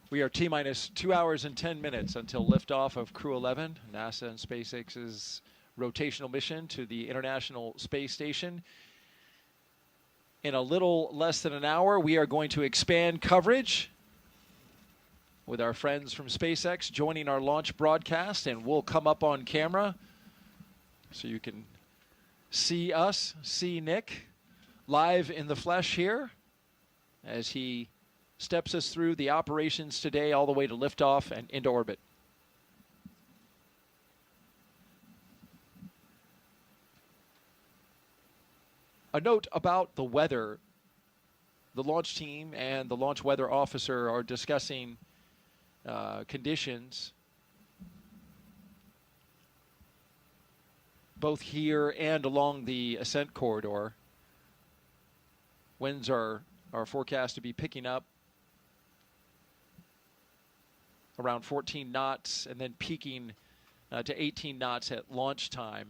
We are T-minus 2 hours and 10 minutes until liftoff of Crew 11, NASA and SpaceX's rotational mission to the International Space Station. In a little less than an hour, we are going to expand coverage with our friends from SpaceX joining our launch broadcast, and we'll come up on camera so you can see us, see Nick live in the flesh here as he steps us through the operations today all the way to liftoff and into orbit. A note about the weather. The launch team and the launch weather officer are discussing conditions both here and along the ascent corridor. Winds are forecast to be picking up around 14 knots and then peaking to 18 knots at launch time.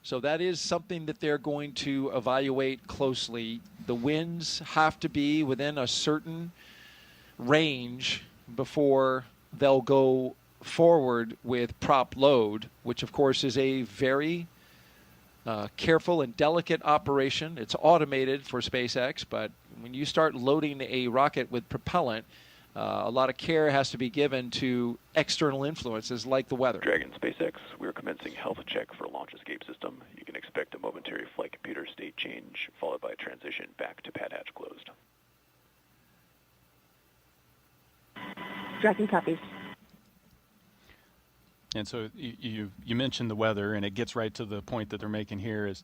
So that is something that they're going to evaluate closely. The winds have to be within a certain range before they'll go forward with prop load, which of course is a very careful and delicate operation. It's automated for SpaceX, but when you start loading a rocket with propellant, a lot of care has to be given to external influences like the weather. Dragon SpaceX, we're commencing health check for launch escape system. You can expect a momentary flight computer state change, followed by a transition back to pad hatch closed. Dragon copies. And so you mentioned the weather, and it gets right to the point that they're making here is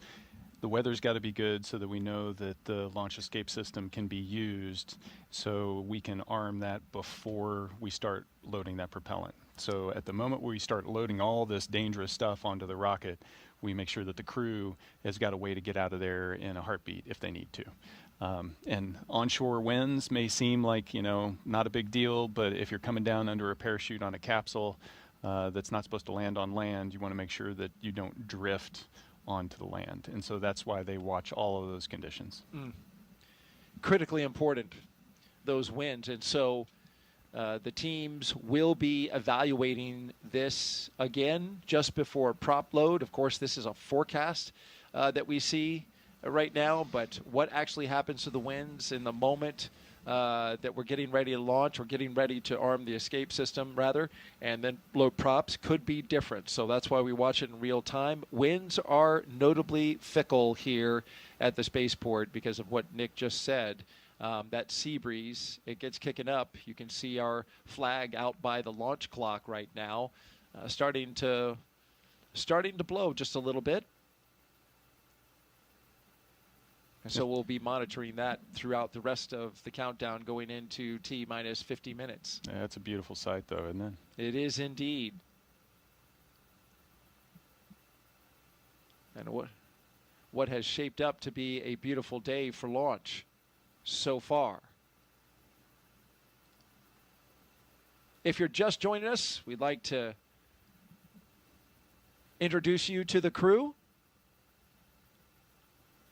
the weather's got to be good so that we know that the launch escape system can be used, so we can arm that before we start loading that propellant. So at the moment where we start loading all this dangerous stuff onto the rocket, we make sure that the crew has got a way to get out of there in a heartbeat if they need to. And onshore winds may seem like, not a big deal, but if you're coming down under a parachute on a capsule that's not supposed to land on land, you want to make sure that you don't drift onto the land. And so that's why they watch all of those conditions. Critically important, those winds. And so the teams will be evaluating this again just before prop load. Of course, this is a forecast that we see right now, but what actually happens to the winds in the moment that we're getting ready to launch or getting ready to arm the escape system, rather, and then load props could be different. So that's why we watch it in real time. Winds are notably fickle here at the spaceport because of what Nick just said. That sea breeze, it gets kicking up. You can see our flag out by the launch clock right now, starting to blow just a little bit. So we'll be monitoring that throughout the rest of the countdown going into T-minus 50 minutes. Yeah, that's a beautiful sight, though, isn't it? It is indeed. And what has shaped up to be a beautiful day for launch so far. If you're just joining us, we'd like to introduce you to the crew.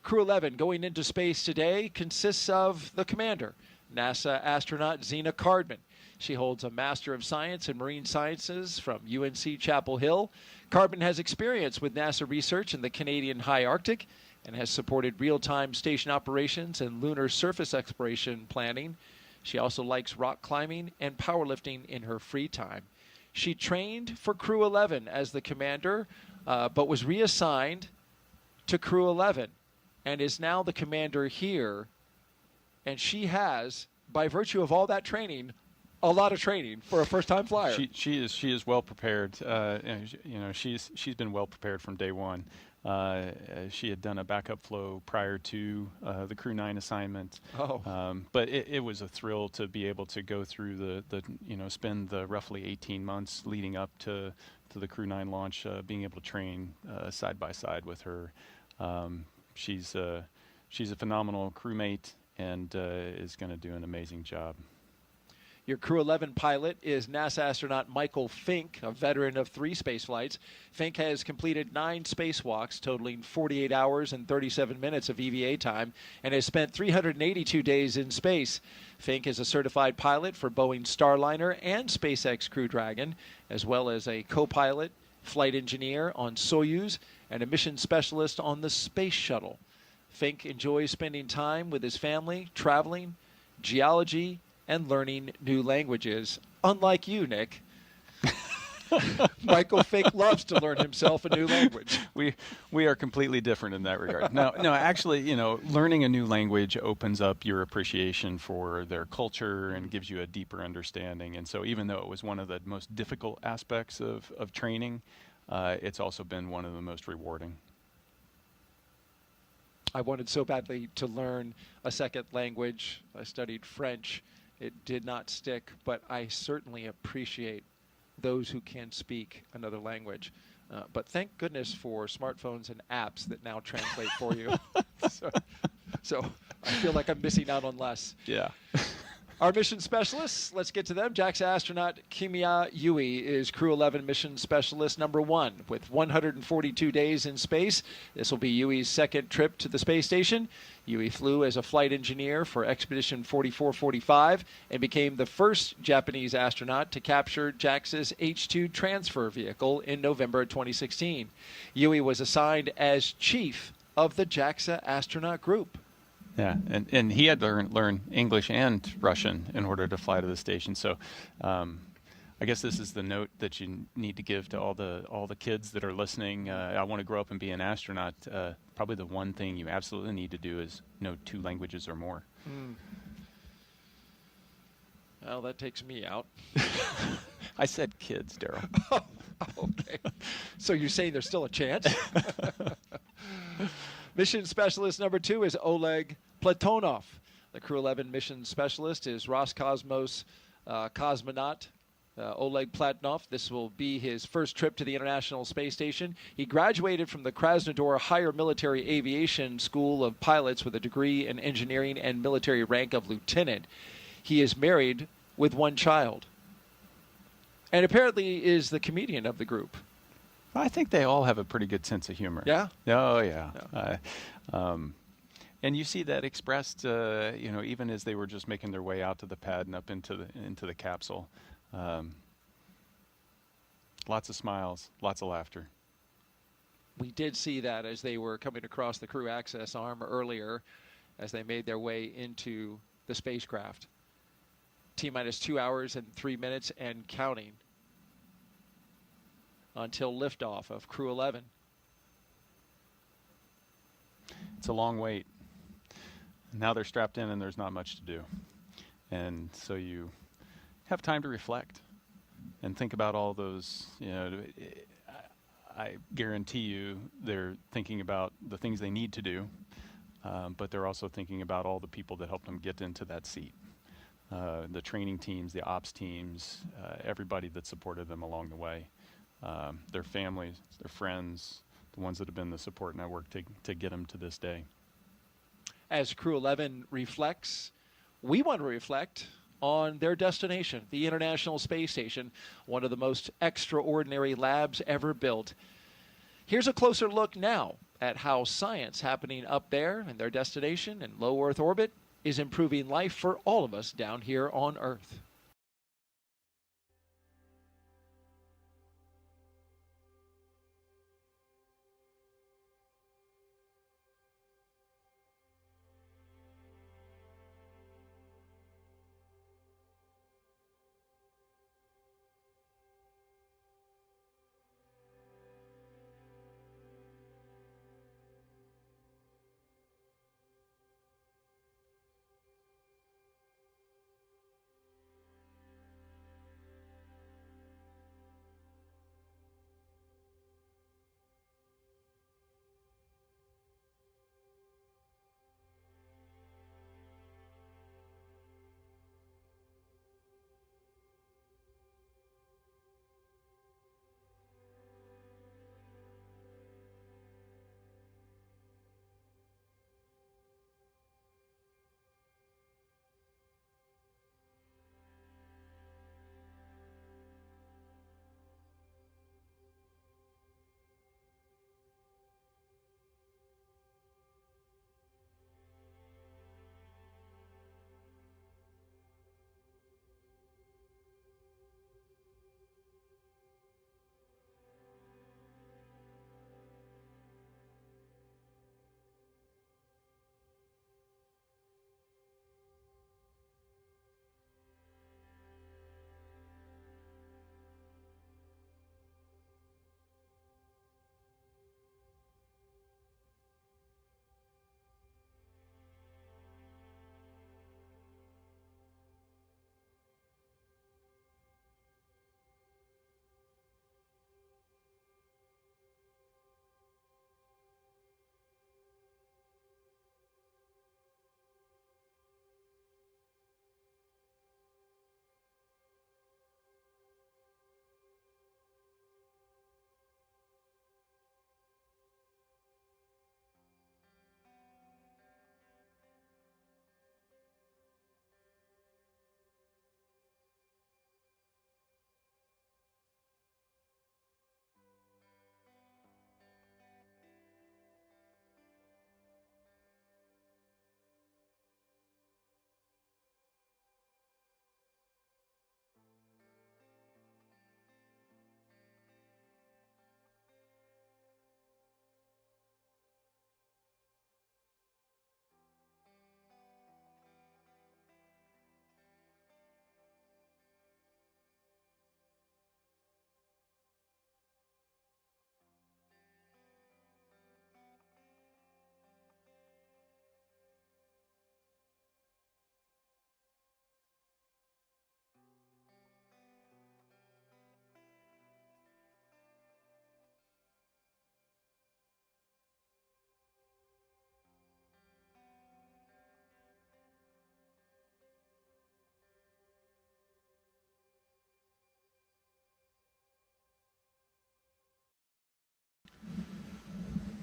Crew 11 going into space today consists of the commander, NASA astronaut Zena Cardman. She holds a Master of Science in Marine Sciences from UNC Chapel Hill. Carbon has experience with NASA research in the Canadian High Arctic and has supported real-time station operations and lunar surface exploration planning. She also likes rock climbing and powerlifting in her free time. She trained for Crew 11 as the commander, but was reassigned to Crew 11 and is now the commander here. And she has, by virtue of all that training, a lot of training for a first-time flyer. She is well prepared. She's been well prepared from day one. She had done a backup flow prior to the Crew 9 assignment. But it was a thrill to be able to go through spend the roughly 18 months leading up to the Crew 9 launch, being able to train side by side with her. She's a phenomenal crewmate and is going to do an amazing job. Your Crew 11 pilot is NASA astronaut Michael Fink, a veteran of 3 space flights. Fink has completed 9 spacewalks, totaling 48 hours and 37 minutes of EVA time, and has spent 382 days in space. Fink is a certified pilot for Boeing Starliner and SpaceX Crew Dragon, as well as a co-pilot, flight engineer on Soyuz, and a mission specialist on the Space Shuttle. Fink enjoys spending time with his family, traveling, geology, and learning new languages. Unlike you, Nick, Michael Fink loves to learn himself a new language. We are completely different in that regard. No, actually, learning a new language opens up your appreciation for their culture and gives you a deeper understanding. And so even though it was one of the most difficult aspects of training, it's also been one of the most rewarding. I wanted so badly to learn a second language. I studied French. It did not stick, but I certainly appreciate those who can speak another language. But thank goodness for smartphones and apps that now translate for you. So I feel like I'm missing out on less. Yeah. Our mission specialists, let's get to them. JAXA astronaut Kimiya Yui is Crew 11 mission specialist number 1 with 142 days in space. This will be Yui's second trip to the space station. Yui flew as a flight engineer for Expedition 4445 and became the first Japanese astronaut to capture JAXA's H-2 transfer vehicle in November 2016. Yui was assigned as chief of the JAXA astronaut group. Yeah, and he had to learn English and Russian in order to fly to the station. So I guess this is the note that you need to give to all the kids that are listening. I want to grow up and be an astronaut. Probably the one thing you absolutely need to do is know 2 languages or more. Well, that takes me out. I said kids, Daryl. Okay. So you're saying there's still a chance? Mission specialist number 2 is Oleg Platonov. The Crew 11 mission specialist is Roscosmos cosmonaut Oleg Platonov. This will be his first trip to the International Space Station. He graduated from the Krasnodar Higher Military Aviation School of Pilots with a degree in engineering and military rank of lieutenant. He is married with 1 child and apparently is the comedian of the group. I think they all have a pretty good sense of humor. Yeah? Oh, yeah. And you see that expressed, even as they were just making their way out to the pad and up into the capsule. Lots of smiles, lots of laughter. We did see that as they were coming across the crew access arm earlier as they made their way into the spacecraft. T-minus 2 hours and 3 minutes and counting until liftoff of Crew 11. It's a long wait. Now they're strapped in and there's not much to do. And so you have time to reflect and think about all those, I guarantee you they're thinking about the things they need to do, but they're also thinking about all the people that helped them get into that seat. The training teams, the ops teams, everybody that supported them along the way. Their families, their friends, the ones that have been the support network to get them to this day. As Crew 11 reflects, we want to reflect on their destination, the International Space Station, one of the most extraordinary labs ever built. Here's a closer look now at how science happening up there in their destination in low Earth orbit is improving life for all of us down here on Earth.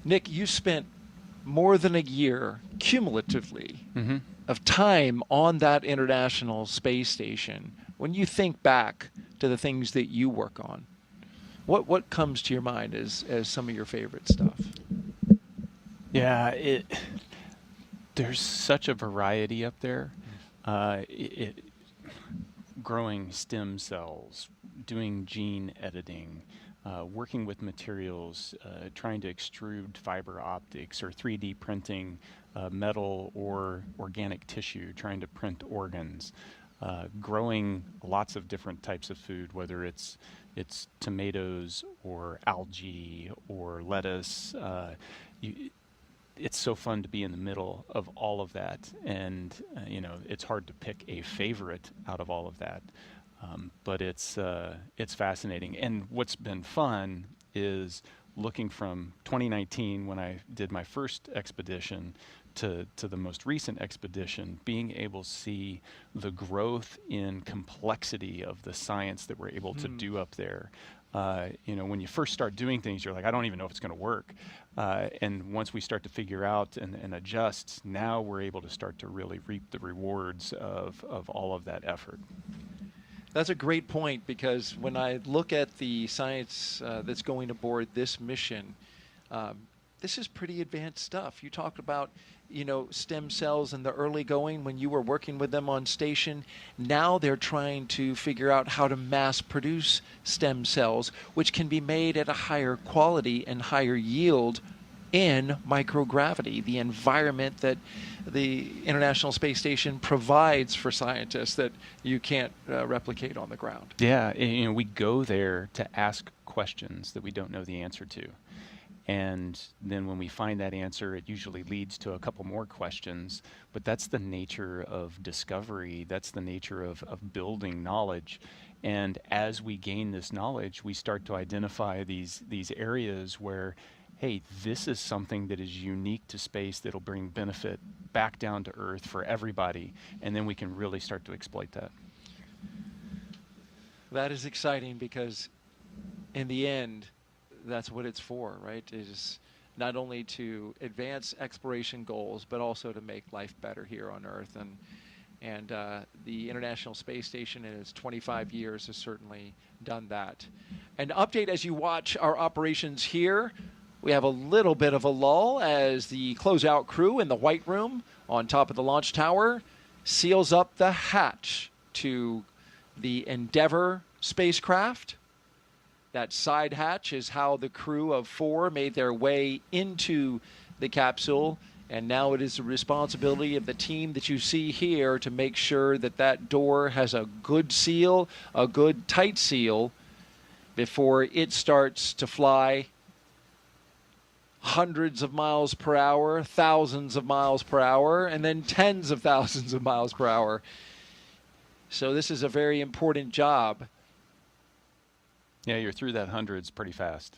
Nick, you spent more than a year cumulatively Mm-hmm. of time on that International Space Station. When you think back to the things that you work on, what comes to your mind as some of your favorite stuff? Yeah, there's such a variety up there. Growing stem cells, doing gene editing, working with materials, trying to extrude fiber optics or 3D printing metal or organic tissue, trying to print organs, growing lots of different types of food, whether it's tomatoes or algae or lettuce. It's so fun to be in the middle of all of that, and it's hard to pick a favorite out of all of that, but it's fascinating. And what's been fun is looking from 2019, when I did my first expedition, to the most recent expedition, being able to see the growth in complexity of the science that we're able to do up there. When you first start doing things, you're like, I don't even know if it's going to work. And once we start to figure out and adjust, now we're able to start to really reap the rewards of all of that effort. That's a great point, because when I look at the science that's going aboard this mission, this is pretty advanced stuff. You talked about, stem cells in the early going when you were working with them on station. Now they're trying to figure out how to mass produce stem cells, which can be made at a higher quality and higher yield in microgravity, the environment that the International Space Station provides for scientists that you can't replicate on the ground. Yeah, we go there to ask questions that we don't know the answer to. And then when we find that answer, it usually leads to a couple more questions. But that's the nature of discovery. That's the nature of building knowledge. And as we gain this knowledge, we start to identify these areas where, hey, this is something that is unique to space that'll bring benefit back down to Earth for everybody. And then we can really start to exploit that. That is exciting, because in the end, that's what it's for, right? It is not only to advance exploration goals, but also to make life better here on Earth. And the International Space Station in its 25 years has certainly done that. An update as you watch our operations here. We have a little bit of a lull as the closeout crew in the White Room on top of the launch tower seals up the hatch to the Endeavour spacecraft. That side hatch is how the crew of 4 made their way into the capsule, and now it is the responsibility of the team that you see here to make sure that that door has a good seal, a good tight seal, before it starts to fly hundreds of miles per hour, thousands of miles per hour, and then tens of thousands of miles per hour. So this is a very important job. Yeah, you're through that hundreds pretty fast.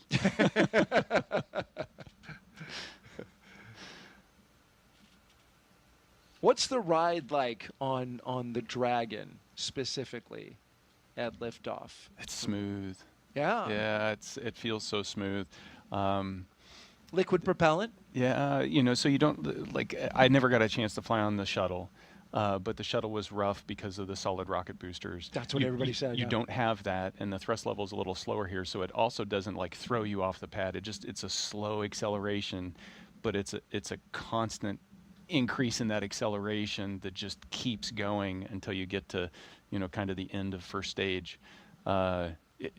What's the ride like on the Dragon specifically at liftoff? It's smooth. Yeah. Yeah, it feels so smooth. Liquid propellant? Yeah, so you don't, I never got a chance to fly on the shuttle. But the shuttle was rough because of the solid rocket boosters. That's what everybody said. You don't have that, and the thrust level is a little slower here, so it also doesn't throw you off the pad. It's a slow acceleration, but it's a constant increase in that acceleration that just keeps going until you get to kind of the end of first stage.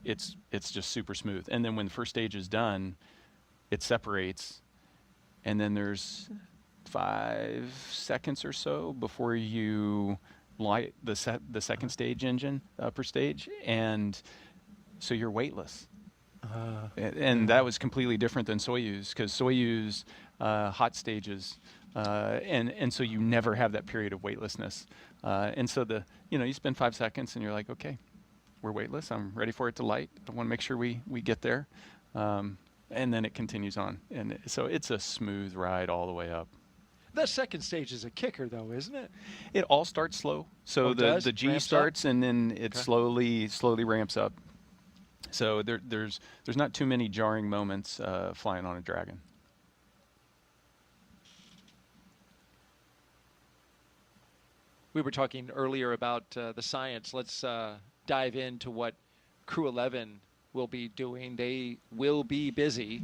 It's just super smooth, and then when the first stage is done, it separates, and then there's 5 seconds or so before you light the second stage engine per stage, and so you're weightless. And that was completely different than Soyuz, because Soyuz hot stages, and so you never have that period of weightlessness. And so you spend 5 seconds and you're like, okay, we're weightless. I'm ready for it to light. I want to make sure we get there, and then it continues on. And so it's a smooth ride all the way up. The second stage is a kicker, though, isn't it? It all starts slow. So the G ramps starts up? and then it Okay. slowly ramps up. So there's not too many jarring moments flying on a Dragon. We were talking earlier about the science. Let's dive into what Crew 11 will be doing. They will be busy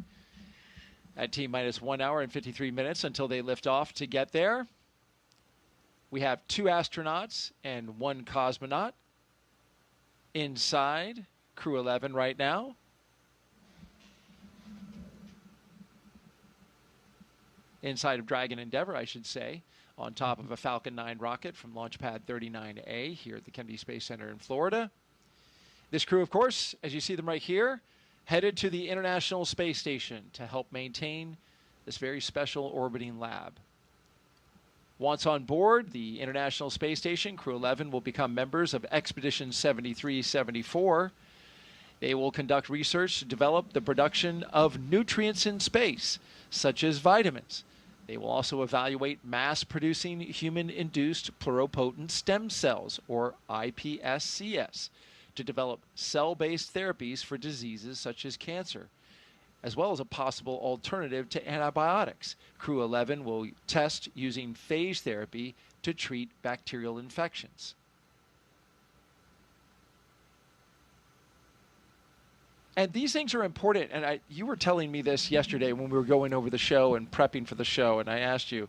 at T-minus 1 hour and 53 minutes until they lift off to get there. We have 2 astronauts and 1 cosmonaut inside Crew 11 right now. Inside of Dragon Endeavour, I should say, on top of a Falcon 9 rocket from Launch Pad 39A here at the Kennedy Space Center in Florida. This crew, of course, as you see them right here, headed to the International Space Station to help maintain this very special orbiting lab. Once on board the International Space Station, Crew 11 will become members of Expedition 7374. They will conduct research to develop the production of nutrients in space, such as vitamins. They will also evaluate mass-producing human-induced pluripotent stem cells, or iPSCs, to develop cell-based therapies for diseases such as cancer, as well as a possible alternative to antibiotics. Crew 11 will test using phage therapy to treat bacterial infections. And these things are important, and you were telling me this yesterday when we were going over the show and prepping for the show, and I asked you,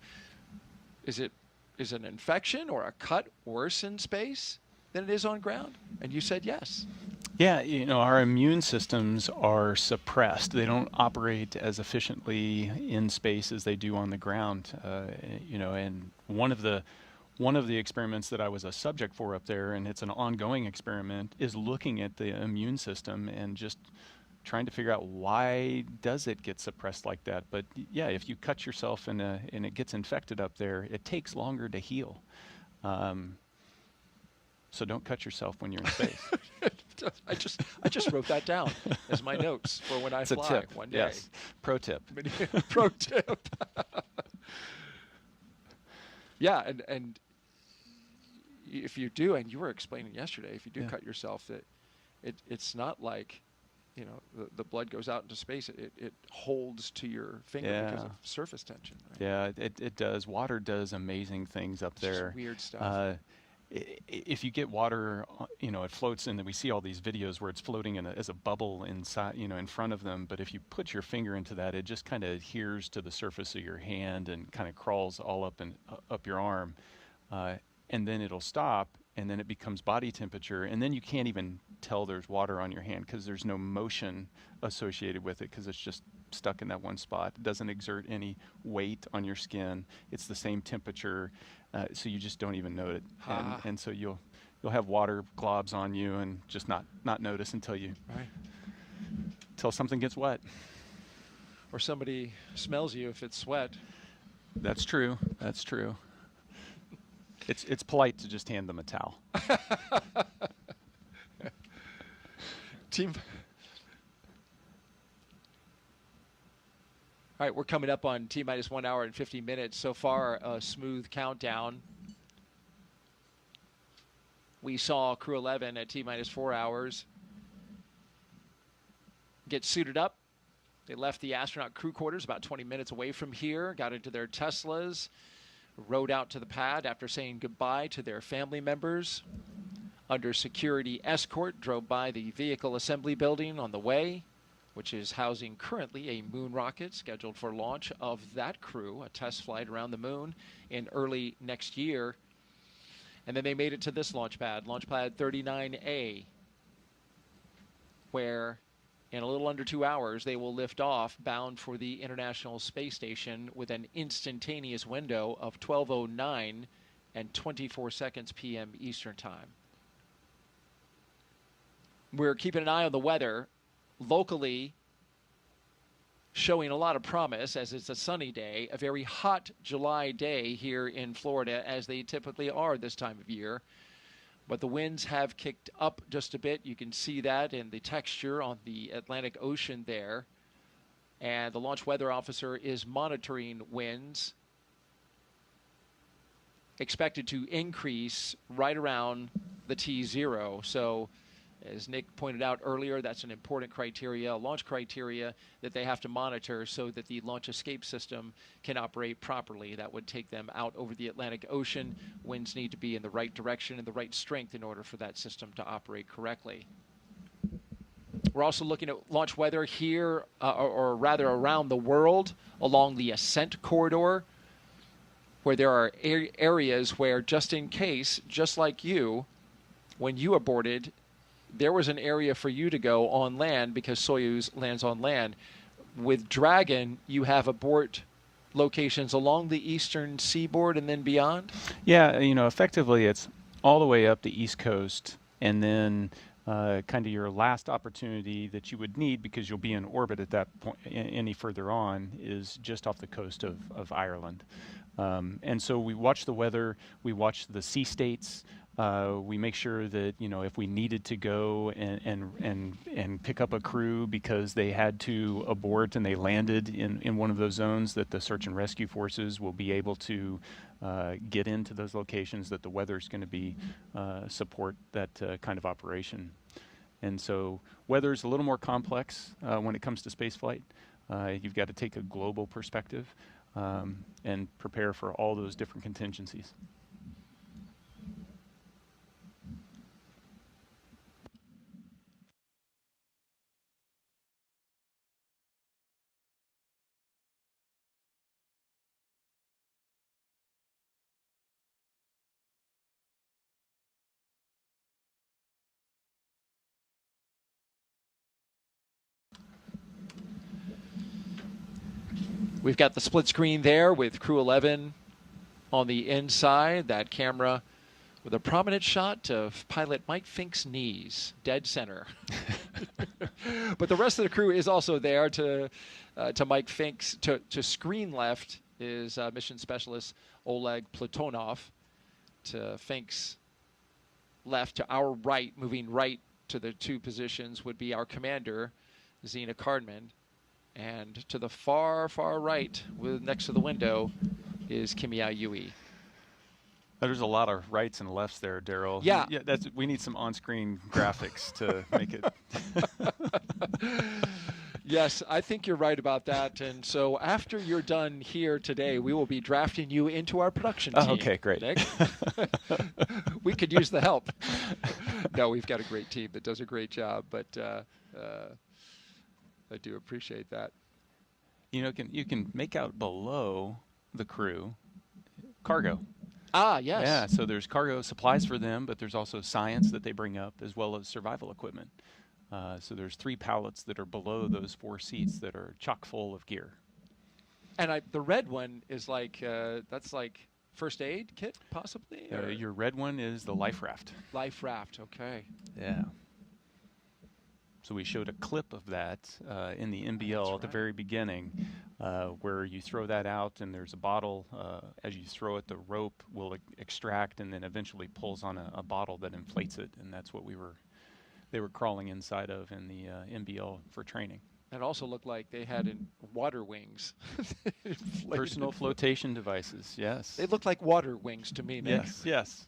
is an infection or a cut worse in space than it is on ground? And you said yes. Yeah, you know, our immune systems are suppressed. They don't operate as efficiently in space as they do on the ground. You know, and one of the experiments that I was a subject for up there, and it's an ongoing experiment, is looking at the immune system and just trying to figure out why does it get suppressed like that. But yeah, if you cut yourself and it gets infected up there, it takes longer to heal. So don't cut yourself when you're in space. I just wrote that down as my notes for when I fly tip. one day. Yes. Pro tip. Pro tip. Yeah, and if you do, and you were explaining yesterday, if you do cut yourself, it's not like, you know, the blood goes out into space. It holds to your finger because of surface tension. Right? Yeah, it does. Water does amazing things up there. Just weird stuff. If you get water, you know, it floats, and we see all these videos where it's floating as a bubble inside, you know, in front of them. But if you put your finger into that, it just kind of adheres to the surface of your hand and kind of crawls all up your arm, and then it'll stop, and then it becomes body temperature, and then you can't even tell there's water on your hand because there's no motion associated with it because it's just stuck in that one spot. It doesn't exert any weight on your skin. It's the same temperature. So you just don't even know it, and so you'll have water globs on you and just not notice until something gets wet, or somebody smells you if it's sweat. That's true. That's true. It's polite to just hand them a towel. Team. All right, we're coming up on T-minus 1 hour and 50 minutes. So far, a smooth countdown. We saw Crew 11 at T-minus 4 hours get suited up. They left the astronaut crew quarters about 20 minutes away from here, got into their Teslas, rode out to the pad after saying goodbye to their family members. Under security escort, drove by the vehicle assembly building on the way, which is housing currently a moon rocket scheduled for launch of that crew, a test flight around the moon in early next year. And then they made it to this launch pad 39A, where in a little under 2 hours they will lift off bound for the International Space Station with an instantaneous window of 12:09 and 24 seconds p.m. Eastern Time. We're keeping an eye on the weather. Locally showing a lot of promise as it's a sunny day, a very hot July day here in Florida, as they typically are this time of year. But the winds have kicked up just a bit. You can see that in the texture on the Atlantic Ocean there. And the launch weather officer is monitoring winds, expected to increase right around the T0. So As Nick pointed out earlier, that's an important criteria, a launch criteria that they have to monitor so that the launch escape system can operate properly. That would take them out over the Atlantic Ocean. Winds need to be in the right direction and the right strength in order for that system to operate correctly. We're also looking at launch weather here, or rather around the world, along the ascent corridor, where there are areas where, just in case, just like you, when you aborted, there was an area for you to go on land because Soyuz lands on land. With Dragon, you have abort locations along the eastern seaboard and then beyond? Yeah, effectively it's all the way up the East Coast, and then kind of your last opportunity that you would need, because you'll be in orbit at that point, any further on, is just off the coast of Ireland. And so we watch the weather, we watch the sea states, we make sure that, if we needed to go and pick up a crew because they had to abort and they landed in one of those zones, that the search and rescue forces will be able to get into those locations, that the weather's going to be support that kind of operation. And so weather's a little more complex when it comes to spaceflight. You've got to take a global perspective and prepare for all those different contingencies. We've got the split screen there with Crew 11 on the inside. That camera with a prominent shot of pilot Mike Fink's knees, dead center. But the rest of the crew is also there. To Mike Fink's, to screen left is mission specialist Oleg Platonov. To Fink's left, to our right, moving right to the two positions, would be our commander, Zena Cardman. And to the far, far right, next to the window, is Kimia Yui. There's a lot of rights and lefts there, Daryl. Yeah. We need some on-screen graphics to make it. Yes, I think you're right about that. And so after you're done here today, we will be drafting you into our production team. Oh, okay, great. Nick. We could use the help. No, we've got a great team that does a great job, but I do appreciate that. You can make out below the crew cargo. Ah, yes. Yeah, so there's cargo supplies for them, but there's also science that they bring up, as well as survival equipment. So there's 3 pallets that are below those 4 seats that are chock full of gear. And the red one is that's like first aid kit, possibly? Your red one is the life raft. Life raft, okay. Yeah. So we showed a clip of that in the NBL at the very beginning, where you throw that out and there's a bottle. As you throw it, the rope will extract and then eventually pulls on a bottle that inflates it, and that's what they were crawling inside of in the NBL for training. It also looked like they had water wings. Personal flotation devices, yes. They looked like water wings to me, Nick. Yes.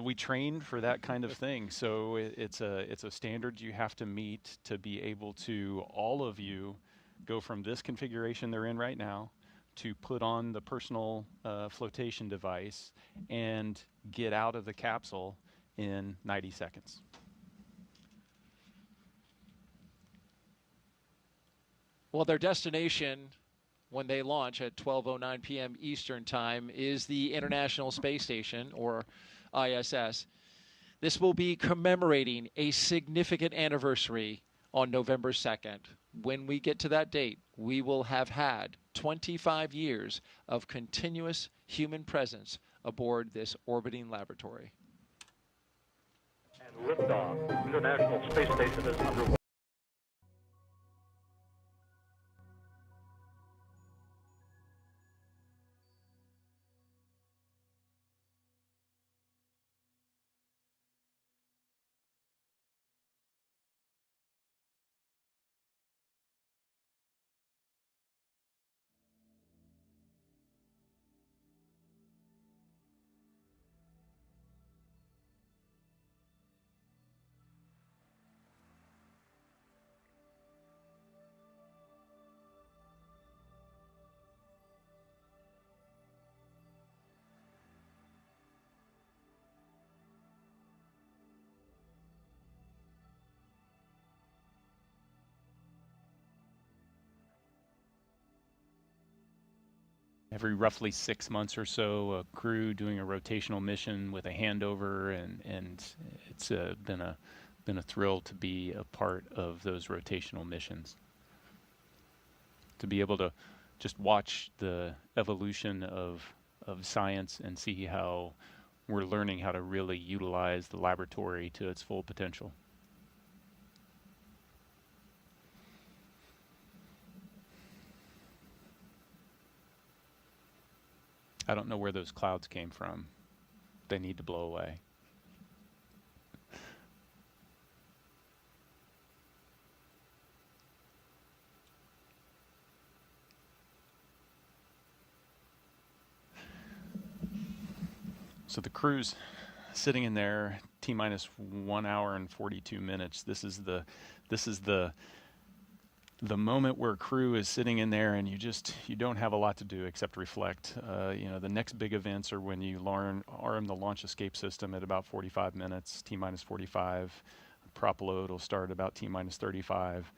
We train for that kind of thing, so it's a standard you have to meet to be able to, all of you, go from this configuration they're in right now to put on the personal flotation device and get out of the capsule in 90 seconds. Well, their destination when they launch at 12:09 p.m. Eastern Time is the International Space Station, or ISS. This will be commemorating a significant anniversary on November 2nd. When we get to that date, we will have had 25 years of continuous human presence aboard this orbiting laboratory. And liftoff. International Space Station is underway. every roughly 6 months or so, a crew doing a rotational mission with a handover, and it's been a thrill to be a part of those rotational missions. To be able to just watch the evolution of science and see how we're learning how to really utilize the laboratory to its full potential. I don't know where those clouds came from. They need to blow away. So the crew's sitting in there, T-minus 1 hour and 42 minutes. This is the moment where crew is sitting in there and you don't have a lot to do except reflect. The next big events are when you arm the launch escape system at about 45 minutes, T-minus 45. Prop load will start about T-minus 35.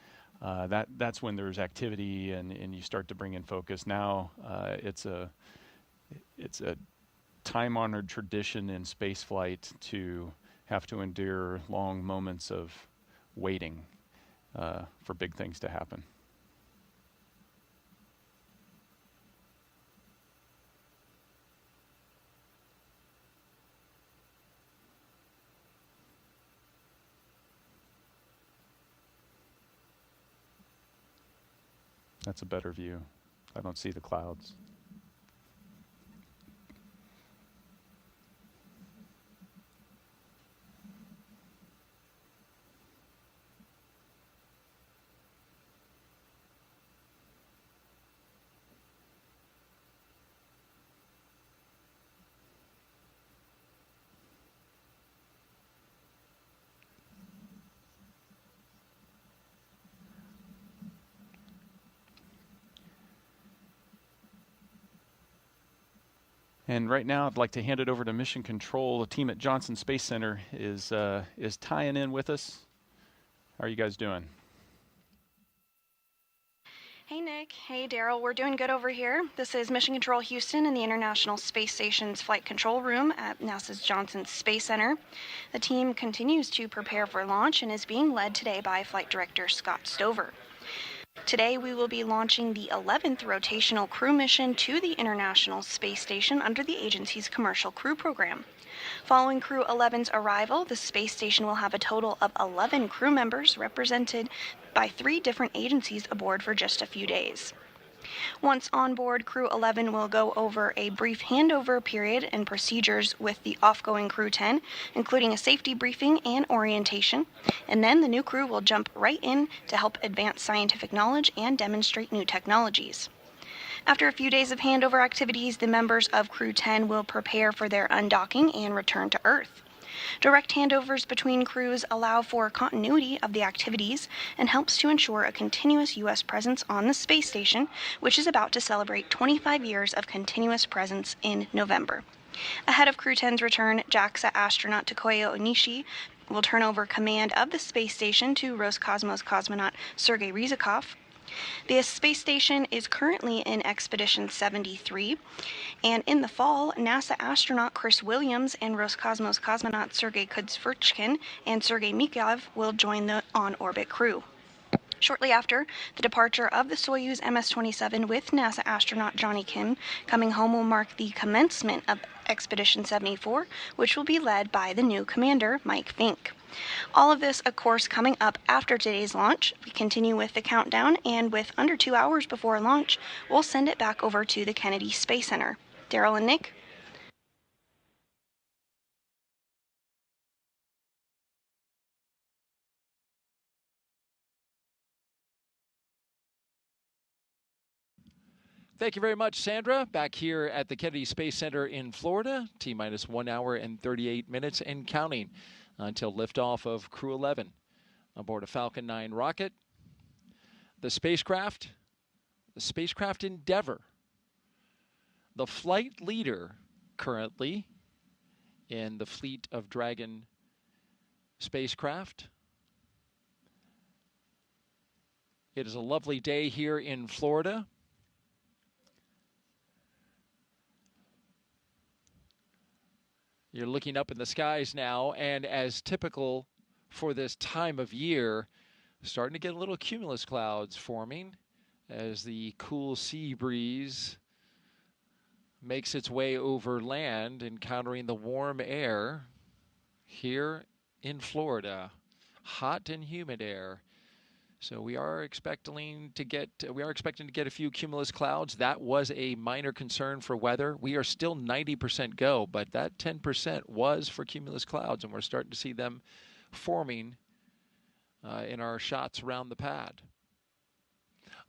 That's when there's activity and you start to bring in focus. Now it's a time-honored tradition in spaceflight to have to endure long moments of waiting for big things to happen. That's a better view. I don't see the clouds. And right now, I'd like to hand it over to Mission Control. The team at Johnson Space Center is tying in with us. How are you guys doing? Hey Nick, hey Daryl, we're doing good over here. This is Mission Control Houston in the International Space Station's Flight Control Room at NASA's Johnson Space Center. The team continues to prepare for launch and is being led today by Flight Director Scott Stover. Today we will be launching the 11th rotational crew mission to the International Space Station under the agency's commercial crew program. Following Crew 11's arrival, the space station will have a total of 11 crew members represented by 3 different agencies aboard for just a few days. Once on board, Crew 11 will go over a brief handover period and procedures with the off-going Crew 10, including a safety briefing and orientation, and then the new crew will jump right in to help advance scientific knowledge and demonstrate new technologies. After a few days of handover activities, the members of Crew 10 will prepare for their undocking and return to Earth. Direct handovers between crews allow for continuity of the activities and helps to ensure a continuous U.S. presence on the space station, which is about to celebrate 25 years of continuous presence in November. Ahead of Crew 10's return, JAXA astronaut Takuya Onishi will turn over command of the space station to Roscosmos cosmonaut Sergei Ryzhikov. The space station is currently in Expedition 73, and in the fall, NASA astronaut Chris Williams and Roscosmos cosmonaut Sergei Kudzverchkin and Sergei Mikhailov will join the on-orbit crew. Shortly after the departure of the Soyuz MS-27 with NASA astronaut Johnny Kim, coming home will mark the commencement of Expedition 74, which will be led by the new commander, Mike Fink. All of this, of course, coming up after today's launch. We continue with the countdown, and with under 2 hours before launch, we'll send it back over to the Kennedy Space Center. Daryl and Nick? Thank you very much, Sandra. Back here at the Kennedy Space Center in Florida, T-minus 1 hour and 38 minutes and counting until liftoff of Crew 11 aboard a Falcon 9 rocket. The spacecraft Endeavour, the flight leader currently in the fleet of Dragon spacecraft. It is a lovely day here in Florida. You're looking up in the skies now, and as typical for this time of year, starting to get a little cumulus clouds forming as the cool sea breeze makes its way over land, encountering the warm air here in Florida. Hot and humid air. So we are expecting to get a few cumulus clouds. That was a minor concern for weather. We are still 90% go, but that 10% was for cumulus clouds, and we're starting to see them forming in our shots around the pad.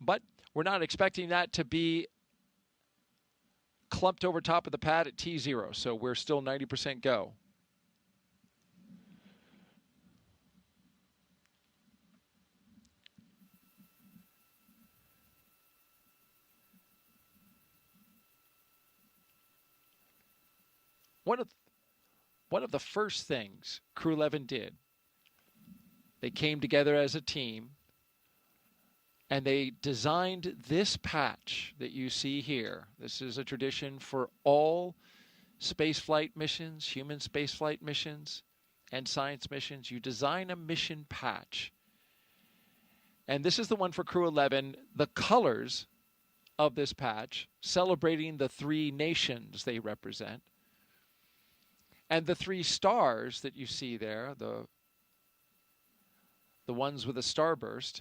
But we're not expecting that to be clumped over top of the pad at T0, so we're still 90% go. One of the first things Crew 11 did, they came together as a team, and they designed this patch that you see here. This is a tradition for all spaceflight missions, human spaceflight missions, and science missions. You design a mission patch. And this is the one for Crew 11. The colors of this patch, celebrating the 3 nations they represent. And the 3 stars that you see there, the ones with a starburst,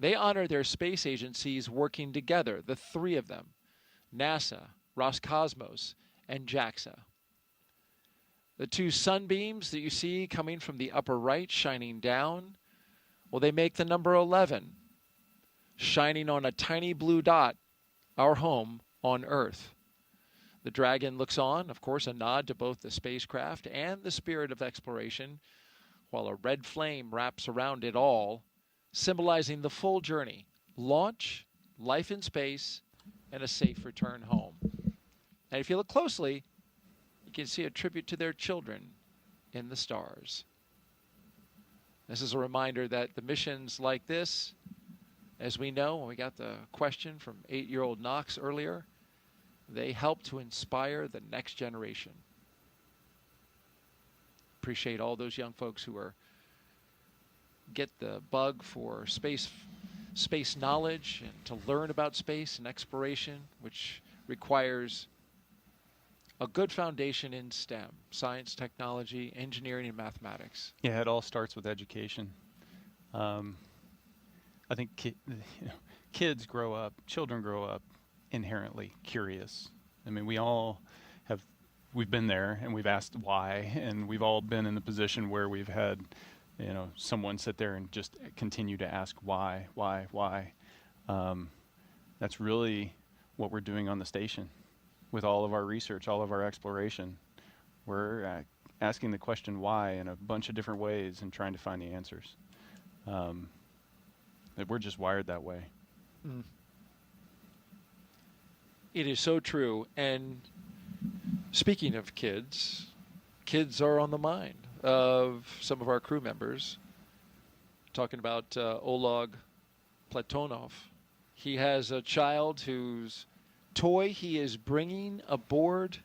they honor their space agencies working together, the 3 of them, NASA, Roscosmos, and JAXA. The 2 sunbeams that you see coming from the upper right shining down, well, they make the number 11, shining on a tiny blue dot, our home on Earth. The Dragon looks on, of course, a nod to both the spacecraft and the spirit of exploration, while a red flame wraps around it all, symbolizing the full journey, launch, life in space, and a safe return home. And if you look closely, you can see a tribute to their children in the stars. This is a reminder that the missions like this, as we know, when we got the question from 8-year-old Knox earlier, they help to inspire the next generation. Appreciate all those young folks who get the bug for space knowledge and to learn about space and exploration, which requires a good foundation in STEM, science, technology, engineering, and mathematics. Yeah, it all starts with education. I think kids grow up, children grow up inherently curious. I mean, we've been there and we've asked why, and we've all been in the position where we've had, someone sit there and just continue to ask why. That's really what we're doing on the station with all of our research, all of our exploration. We're asking the question why in a bunch of different ways and trying to find the answers. That we're just wired that way. Mm. It is so true. And speaking of kids are on the mind of some of our crew members. Talking about Oleg Platonov. He has a child whose toy he is bringing aboard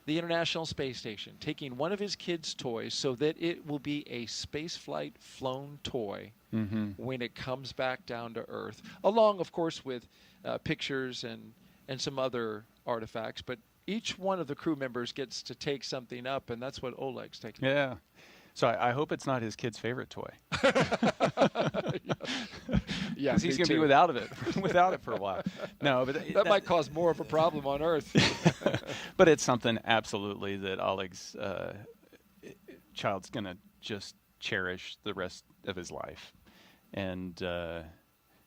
the International Space Station, taking one of his kids' toys so that it will be a spaceflight flown toy when it comes back down to Earth, along, of course, with pictures and some other artifacts. But each one of the crew members gets to take something up, and that's what Oleg's taking. Yeah. So I hope it's not his kid's favorite toy. Yeah, because he's going to be without it for a while. No, but that might cause more of a problem on Earth. But it's something absolutely that Oleg's child's going to just cherish the rest of his life, and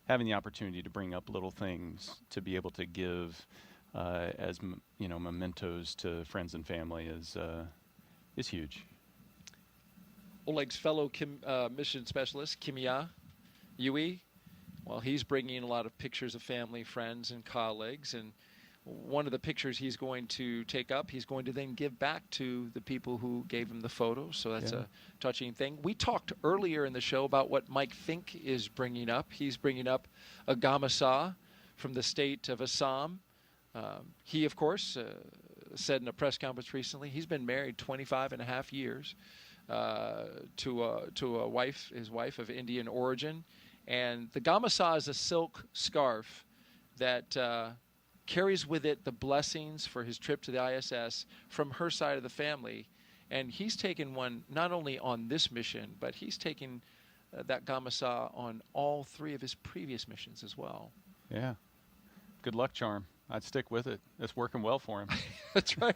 having the opportunity to bring up little things to be able to give as mementos to friends and family is huge. Oleg's fellow mission specialist, Kimya Yui, well, he's bringing a lot of pictures of family, friends, and colleagues. And one of the pictures he's going to take up, he's going to then give back to the people who gave him the photos. So that's a touching thing. We talked earlier in the show about what Mike Fink is bringing up. He's bringing up a Gamasa from the state of Assam. He, of course, said in a press conference recently, he's been married 25 and a half years to a wife, his wife of Indian origin. And the gamasah is a silk scarf that carries with it the blessings for his trip to the ISS from her side of the family. And he's taken one not only on this mission, but he's taken that gamasah on all 3 of his previous missions as well. Yeah. Good luck charm. I'd stick with it. It's working well for him. That's right.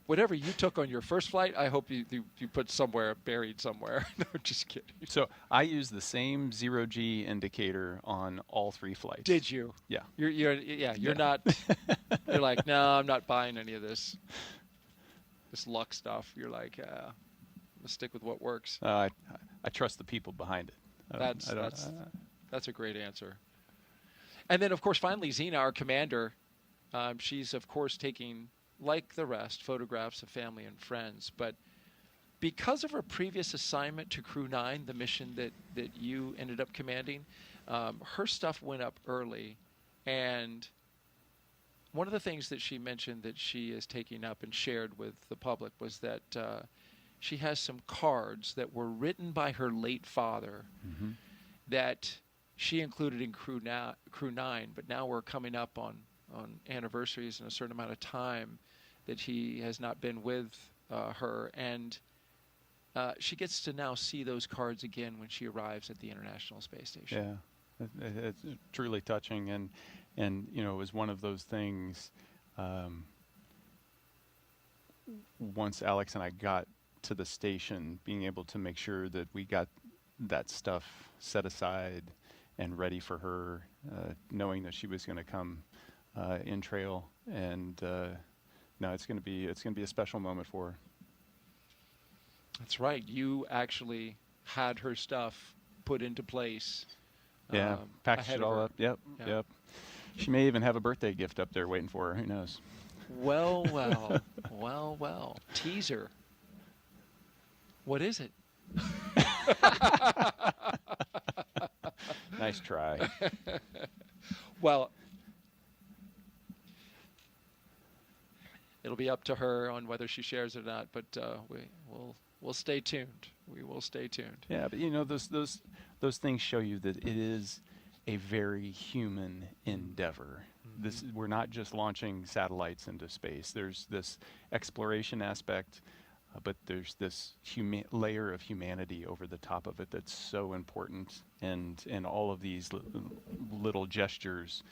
Whatever you took on your first flight, I hope you put somewhere, buried somewhere. No, just kidding. So I use the same 0G indicator on all 3 flights. Did you? Yeah. You're not. You're like, no, I'm not buying any of this luck stuff. You're like, let's stick with what works. I trust the people behind it. That's a great answer. And then, of course, finally, Xena, our commander, she's, of course, taking, like the rest, photographs of family and friends. But because of her previous assignment to Crew 9, the mission that you ended up commanding, her stuff went up early. And one of the things that she mentioned that she is taking up and shared with the public was that she has some cards that were written by her late father that she included in Crew 9, but now we're coming up on anniversaries and a certain amount of time that he has not been with her, and she gets to now see those cards again when she arrives at the International Space Station. Yeah, it's truly touching, and you know, it was one of those things. Once Alex and I got to the station, being able to make sure that we got that stuff set aside and ready for her, knowing that she was going to come in trail, and no, it's going to be a special moment for her. That's right. You actually had her stuff put into place. Yeah, packaged it all up. Yep. She may even have a birthday gift up there waiting for her. Who knows? Well. Teaser. What is it? Nice try. Well, it'll be up to her on whether she shares it or not, but we'll stay tuned. We will stay tuned. Yeah, but you know, those things show you that it is a very human endeavor. We're not just launching satellites into space. There's this exploration aspect, but there's this layer of humanity over the top of it that's so important, and all of these little gestures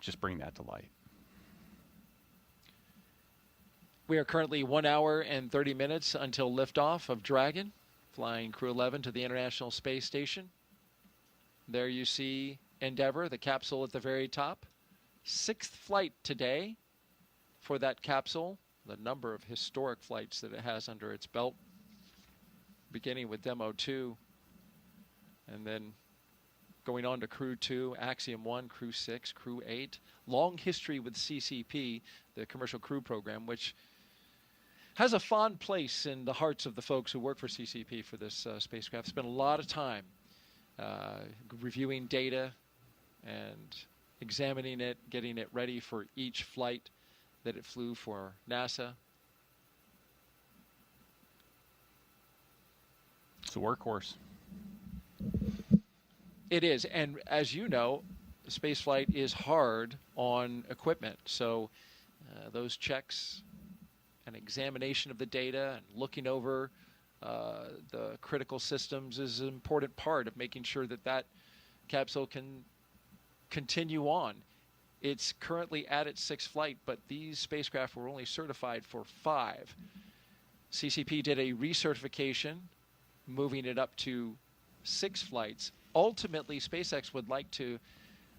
just bring that to light. We are currently 1 hour and 30 minutes until liftoff of Dragon, flying Crew 11 to the International Space Station. There you see Endeavour, the capsule at the very top. 6th flight today for that capsule. The number of historic flights that it has under its belt, beginning with Demo 2, and then going on to Crew 2, Axiom 1, Crew 6, Crew 8. Long history with CCP, the Commercial Crew Program, which has a fond place in the hearts of the folks who work for CCP for this spacecraft. Spent a lot of time reviewing data and examining it, getting it ready for each flight that it flew for NASA. It's a workhorse. It is, and as you know, spaceflight is hard on equipment. So those checks and examination of the data and looking over the critical systems is an important part of making sure that that capsule can continue on. It's currently at its 6th flight, but these spacecraft were only certified for 5. CCP did a recertification, moving it up to 6 flights. Ultimately, SpaceX would like to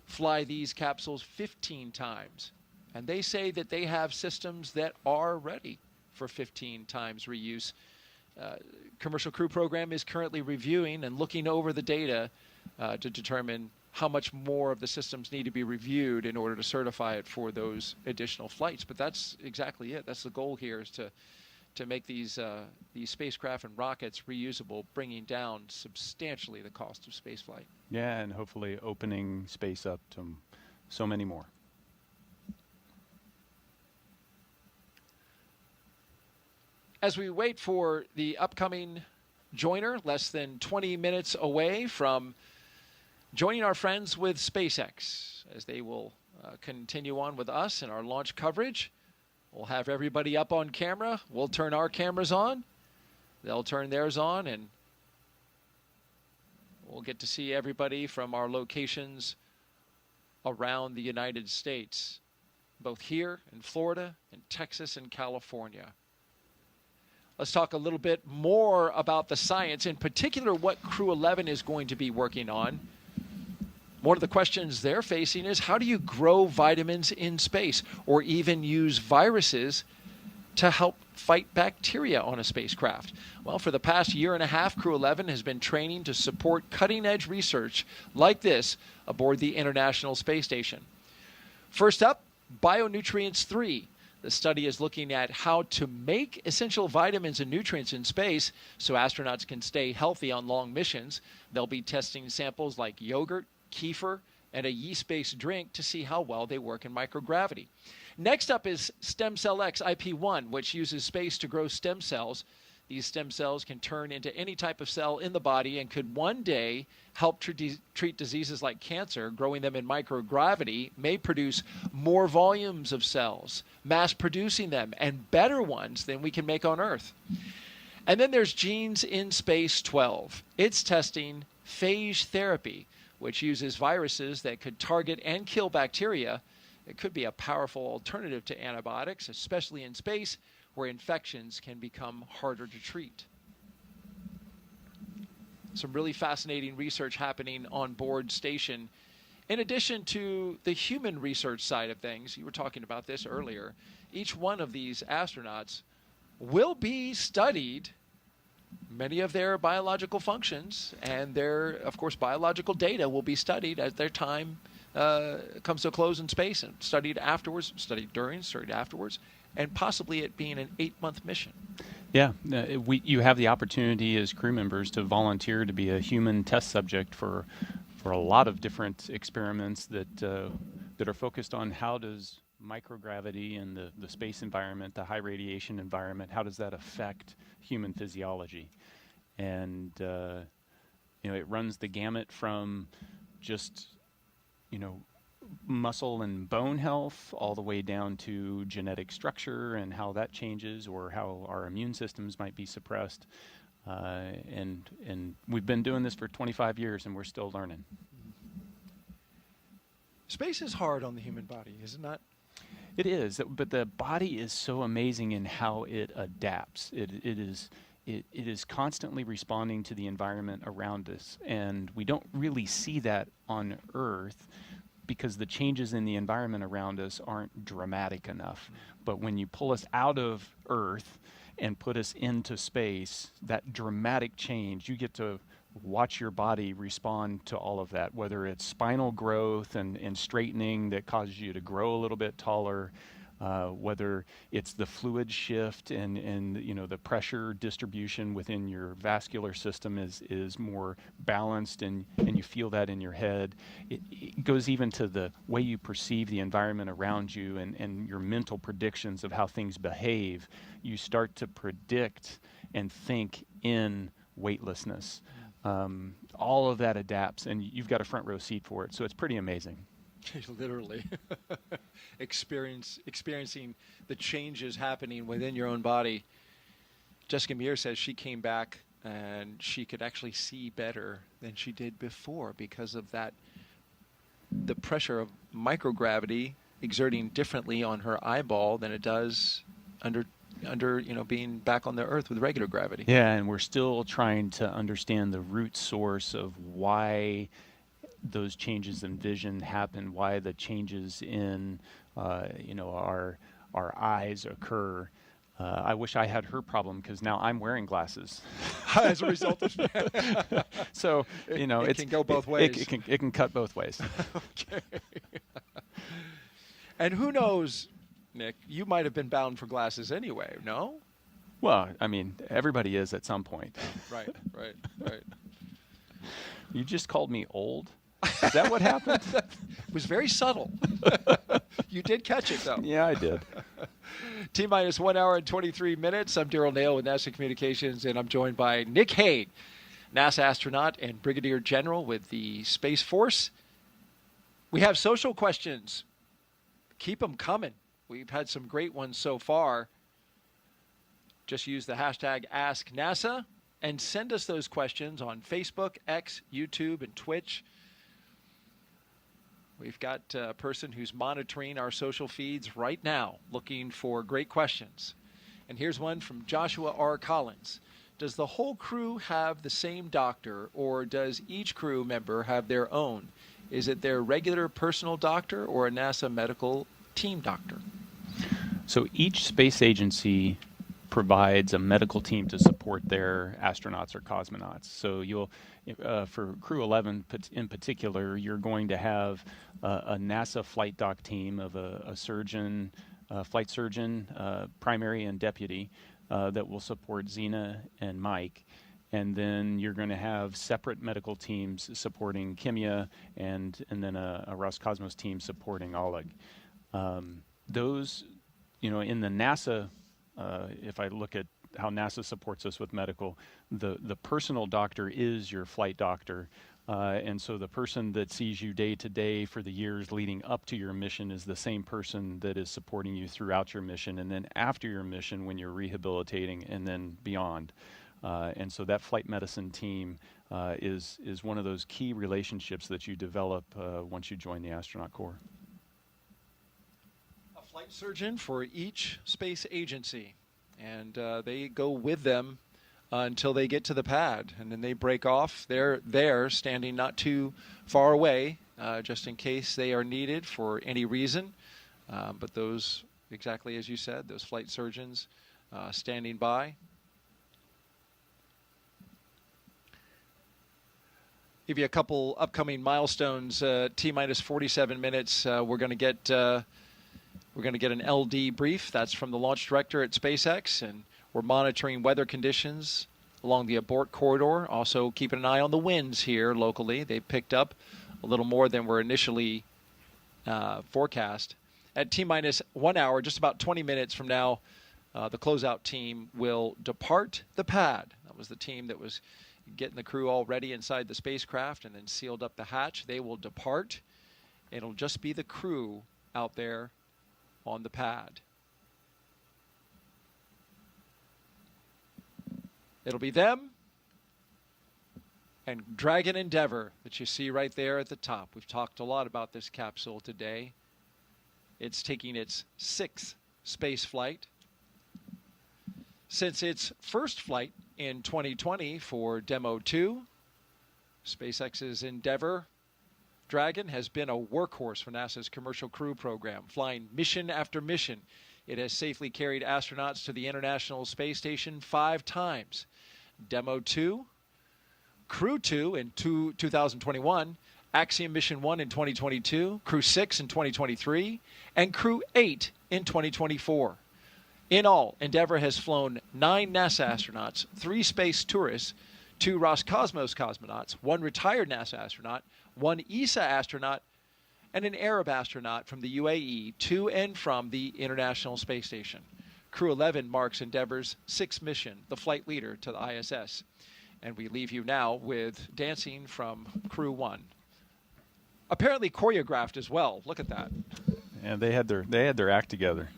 fly these capsules 15 times. And they say that they have systems that are ready for 15 times reuse. Commercial Crew Program is currently reviewing and looking over the data to determine how much more of the systems need to be reviewed in order to certify it for those additional flights. But that's exactly it. That's the goal here, is to make these spacecraft and rockets reusable, bringing down substantially the cost of spaceflight. Yeah, and hopefully opening space up to so many more. As we wait for the upcoming joiner, less than 20 minutes away from joining our friends with SpaceX, as they will continue on with us in our launch coverage. We'll have everybody up on camera. We'll turn our cameras on. They'll turn theirs on, and we'll get to see everybody from our locations around the United States, both here in Florida, in Texas, and California. Let's talk a little bit more about the science, in particular what Crew 11 is going to be working on. One of the questions they're facing is, how do you grow vitamins in space, or even use viruses to help fight bacteria on a spacecraft? Well, for the past year and a half, Crew 11 has been training to support cutting-edge research like this aboard the International Space Station. First up, Bionutrients 3. The study is looking at how to make essential vitamins and nutrients in space so astronauts can stay healthy on long missions. They'll be testing samples like yogurt, kefir, and a yeast-based drink to see how well they work in microgravity. Next up is Stem Cell X IP1, which uses space to grow stem cells. These stem cells can turn into any type of cell in the body and could one day help treat diseases like cancer. Growing them in microgravity may produce more volumes of cells, mass producing them, and better ones than we can make on Earth. And then there's Genes in Space 12. It's testing phage therapy, which uses viruses that could target and kill bacteria. It could be a powerful alternative to antibiotics, especially in space, where infections can become harder to treat. Some really fascinating research happening on board station. In addition to the human research side of things, you were talking about this earlier, each one of these astronauts will be studied, many of their biological functions and their, of course, biological data will be studied as their time comes to a close in space, and studied afterwards, studied during, studied afterwards, and possibly it being an 8-month mission. Yeah, you have the opportunity as crew members to volunteer to be a human test subject for a lot of different experiments that are focused on how does microgravity and the space environment, the high radiation environment, how does that affect human physiology? And it runs the gamut from just muscle and bone health all the way down to genetic structure and how that changes, or how our immune systems might be suppressed. And we've been doing this for 25 years and we're still learning. Space is hard on the human body, is it not? It is, but the body is so amazing in how it adapts. It is constantly responding to the environment around us, and we don't really see that on Earth because the changes in the environment around us aren't dramatic enough. But when you pull us out of Earth and put us into space, that dramatic change, you get to watch your body respond to all of that, whether it's spinal growth and straightening that causes you to grow a little bit taller, whether it's the fluid shift and the pressure distribution within your vascular system is more balanced, and you feel that in your head. It goes even to the way you perceive the environment around you and your mental predictions of how things behave. You start to predict and think in weightlessness. All of that adapts, and you've got a front row seat for it, so it's pretty amazing. Literally. Experiencing the changes happening within your own body. Jessica Muir says she came back and she could actually see better than she did before because of that, the pressure of microgravity exerting differently on her eyeball than it does under being back on the Earth with regular gravity. Yeah, and we're still trying to understand the root source of why those changes in vision happen, why the changes in our eyes occur. I wish I had her problem because now I'm wearing glasses as a result of that. So it can go both ways. It can cut both ways. Okay. And who knows, Nick, you might have been bound for glasses anyway, no? Well, I mean, everybody is at some point. Right. You just called me old? Is that what happened? It was very subtle. You did catch it, though. Yeah, I did. T-minus 1 hour and 23 minutes. I'm Daryl Nail with NASA Communications, and I'm joined by Nick Hague, NASA astronaut and Brigadier General with the Space Force. We have social questions. Keep them coming. We've had some great ones so far. Just use the hashtag AskNASA and send us those questions on Facebook, X, YouTube, and Twitch. We've got a person who's monitoring our social feeds right now, looking for great questions. And here's one from Joshua R. Collins. Does the whole crew have the same doctor, or does each crew member have their own? Is it their regular personal doctor or a NASA medical team doctor? So each space agency provides a medical team to support their astronauts or cosmonauts. So you'll, for Crew 11 in particular, you're going to have a NASA flight doc team of a surgeon, flight surgeon, primary and deputy, that will support Xena and Mike. And then you're going to have separate medical teams supporting Kimya and then a Roscosmos team supporting Oleg. Those, in the NASA, if I look at how NASA supports us with medical, the personal doctor is your flight doctor. And so the person that sees you day to day for the years leading up to your mission is the same person that is supporting you throughout your mission and then after your mission when you're rehabilitating and then beyond. And so that flight medicine team is one of those key relationships that you develop once you join the astronaut corps. A flight surgeon for each space agency, and they go with them until they get to the pad, and then they break off. They're there, standing not too far away, just in case they are needed for any reason. But those, exactly as you said, those flight surgeons standing by. Give you a couple upcoming milestones. T-minus 47 minutes. We're going to get an LD brief. That's from the launch director at SpaceX, and we're monitoring weather conditions along the abort corridor. Also keeping an eye on the winds here locally. They picked up a little more than were initially forecast. At T-minus 1 hour, just about 20 minutes from now, the closeout team will depart the pad. That was the team that was getting the crew all ready inside the spacecraft and then sealed up the hatch. They will depart. It'll just be the crew out there on the pad. It'll be them and Dragon Endeavour that you see right there at the top. We've talked a lot about this capsule today. It's taking its 6th space flight. Since its first flight in 2020 for Demo 2, SpaceX's Endeavour Dragon has been a workhorse for NASA's commercial crew program, flying mission after mission. It has safely carried astronauts to the International Space Station 5 times. Demo 2, Crew 2 in 2021, Axiom Mission 1 in 2022, Crew 6 in 2023, and Crew 8 in 2024. In all, Endeavour has flown 9 NASA astronauts, 3 space tourists, 2 Roscosmos cosmonauts, 1 retired NASA astronaut, 1 ESA astronaut, and an Arab astronaut from the UAE to and from the International Space Station. Crew 11 marks Endeavour's 6th mission, the flight leader to the ISS. And we leave you now with dancing from Crew 1. Apparently choreographed as well. Look at that. And they had their act together.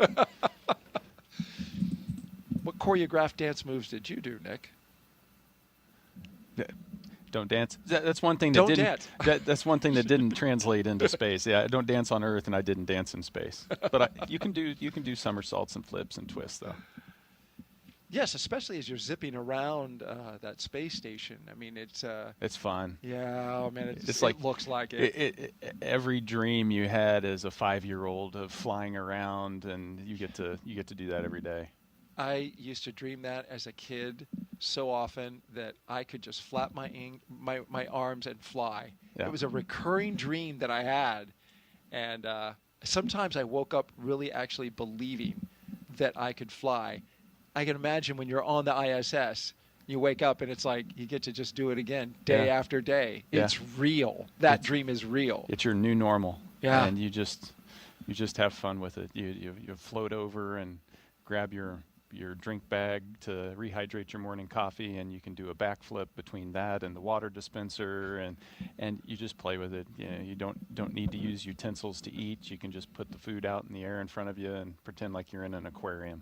What choreographed dance moves did you do, Nick? Don't dance. That's one thing that don't didn't. That's one thing that didn't translate into space. Yeah, I don't dance on Earth, and I didn't dance in space. But you can do somersaults and flips and twists, though. Yes, especially as you're zipping around that space station. I mean, it's fun. Yeah, oh man, it's like, it looks like it. Every dream you had as a 5-year-old of flying around, and you get to do that every day. I used to dream that as a kid so often that I could just flap my arms and fly. Yeah. It was a recurring dream that I had, and sometimes I woke up really actually believing that I could fly. I can imagine when you're on the ISS, you wake up and it's like you get to just do it again day after day. Yeah. It's real. That dream is real. It's your new normal. Yeah. And you just have fun with it. You float over and grab your drink bag to rehydrate your morning coffee, and you can do a backflip between that and the water dispenser, and you just play with it. You don't need to use utensils to eat. You can just put the food out in the air in front of you and pretend like you're in an aquarium.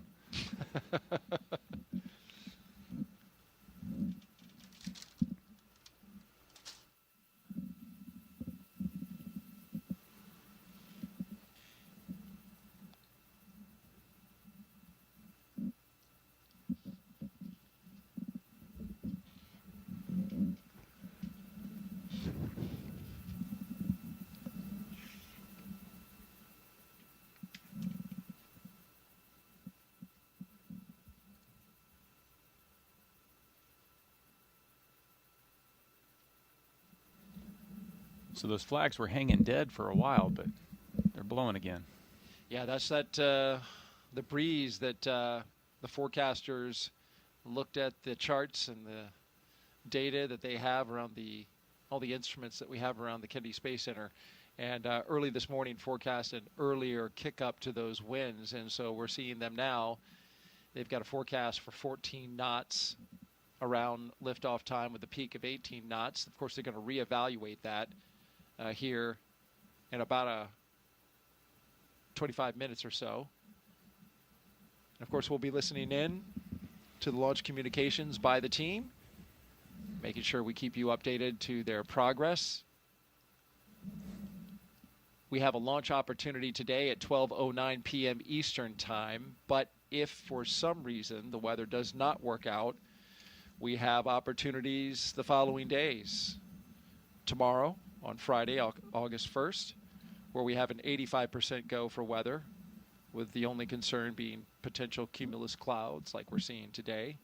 So those flags were hanging dead for a while, but they're blowing again. Yeah, that's the breeze that the forecasters looked at the charts and the data that they have around all the instruments that we have around the Kennedy Space Center. And early this morning forecast an earlier kick up to those winds. And so we're seeing them now. They've got a forecast for 14 knots around liftoff time with a peak of 18 knots. Of course, they're going to reevaluate that here in about 25 minutes or so. And of course, we'll be listening in to the launch communications by the team, making sure we keep you updated to their progress. We have a launch opportunity today at 12:09 p.m. Eastern Time, but if for some reason the weather does not work out, we have opportunities the following days. Tomorrow, on Friday, August 1st, where we have an 85% go for weather, with the only concern being potential cumulus clouds like we're seeing today.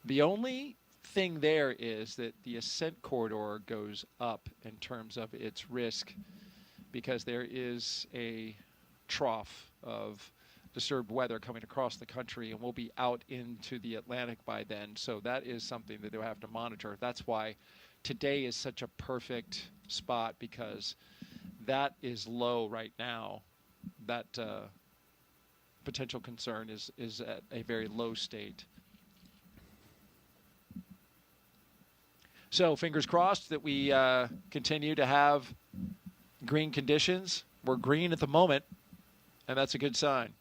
The only thing there is that the ascent corridor goes up in terms of its risk, because there is a trough of disturbed weather coming across the country, and we'll be out into the Atlantic by then. So that is something that they'll have to monitor. That's why today is such a perfect spot, because that is low right now. That potential concern is at a very low state. So fingers crossed that we continue to have green conditions. We're green at the moment, and that's a good sign.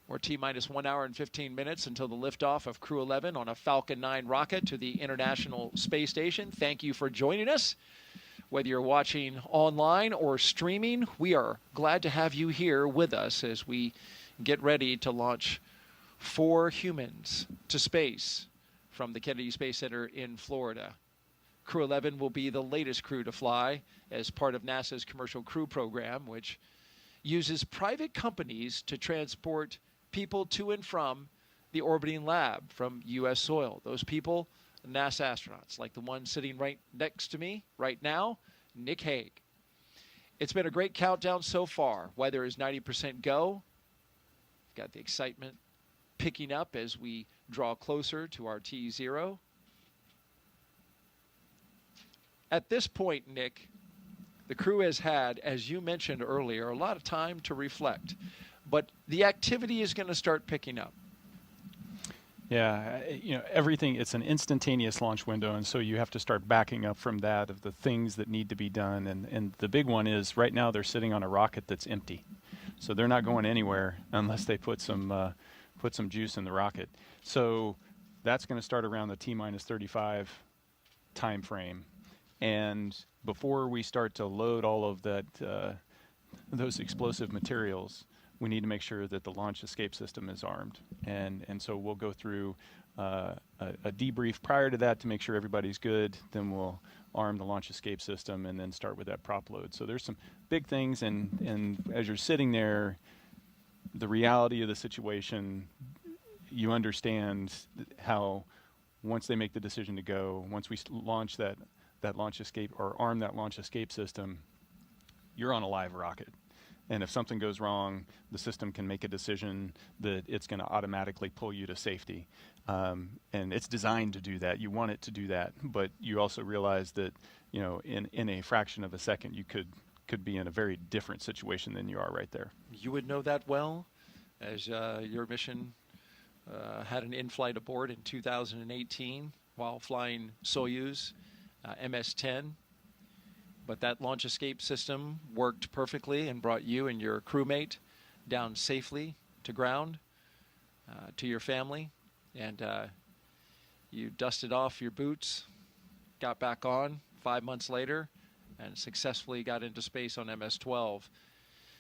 We're T-minus 1 hour and 15 minutes until the liftoff of Crew 11 on a Falcon 9 rocket to the International Space Station. Thank you for joining us. Whether you're watching online or streaming, we are glad to have you here with us as we get ready to launch 4 humans to space from the Kennedy Space Center in Florida. Crew 11 will be the latest crew to fly as part of NASA's Commercial Crew Program, which uses private companies to transport people to and from the orbiting lab from U.S. soil. Those people, NASA astronauts, like the one sitting right next to me right now, Nick Hague. It's been a great countdown so far. Weather is 90% go. Got the excitement picking up as we draw closer to our T0. At this point, Nick, the crew has had, as you mentioned earlier, a lot of time to reflect. But the activity is going to start picking up. Yeah, everything, it's an instantaneous launch window, and so you have to start backing up from that of the things that need to be done. And the big one is right now they're sitting on a rocket that's empty. So they're not going anywhere unless they put some juice in the rocket. So that's going to start around the T-minus 35 time frame. And before we start to load all of that, those explosive materials, we need to make sure that the launch escape system is armed. And so we'll go through a debrief prior to that to make sure everybody's good. Then we'll arm the launch escape system and then start with that prop load. So there's some big things, and as you're sitting there, the reality of the situation, you understand how once they make the decision to go, once we launch that launch escape or arm that launch escape system, you're on a live rocket. And if something goes wrong, the system can make a decision that it's going to automatically pull you to safety. And it's designed to do that. You want it to do that. But you also realize that, in a fraction of a second, you could be in a very different situation than you are right there. You would know that well, as your mission had an in-flight abort in 2018 while flying Soyuz MS-10. But that launch escape system worked perfectly and brought you and your crewmate down safely to ground, to your family. And you dusted off your boots, got back on 5 months later, and successfully got into space on MS-12.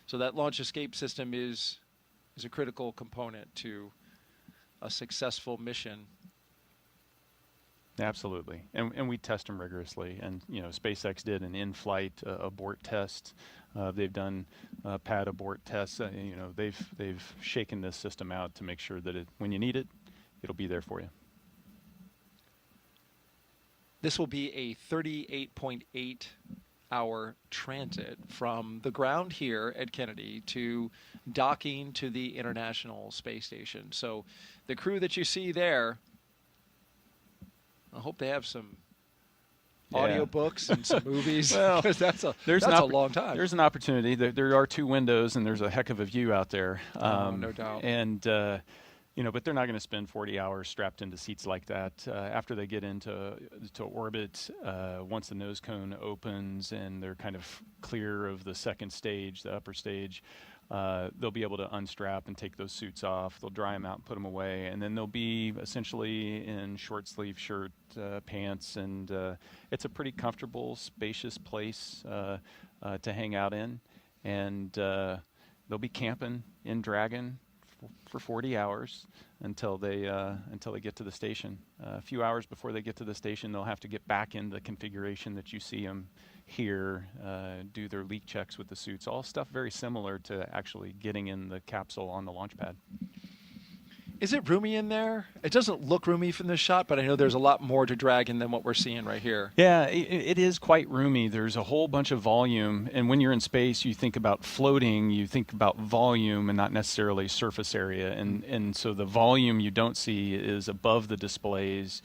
So that launch escape system is a critical component to a successful mission. Absolutely, and we test them rigorously. And SpaceX did an in-flight abort test. They've done pad abort tests. They've shaken this system out to make sure that when you need it, it'll be there for you. This will be a 38.8-hour transit from the ground here at Kennedy to docking to the International Space Station. So the crew that you see there, I hope they have some audiobooks and some movies. Well, that's a long time. There's an opportunity. There are 2 windows, and there's a heck of a view out there. No doubt. And but they're not going to spend 40 hours strapped into seats like that. After they get into orbit, once the nose cone opens and they're kind of clear of the second stage, the upper stage, they'll be able to unstrap and take those suits off. They'll dry them out and put them away, and then they'll be essentially in short sleeve shirt, pants, and it's a pretty comfortable, spacious place to hang out in. And they'll be camping in Dragon for 40 hours until they get to the station. A few hours before they get to the station, they'll have to get back in the configuration that you see them here, do their leak checks with the suits, all stuff very similar to actually getting in the capsule on the launch pad. Is it roomy in there? It doesn't look roomy from this shot, but I know there's a lot more to Dragon than what we're seeing right here. Yeah, it is quite roomy. There's a whole bunch of volume, and when you're in space, you think about floating, you think about volume and not necessarily surface area, and so the volume you don't see is above the displays.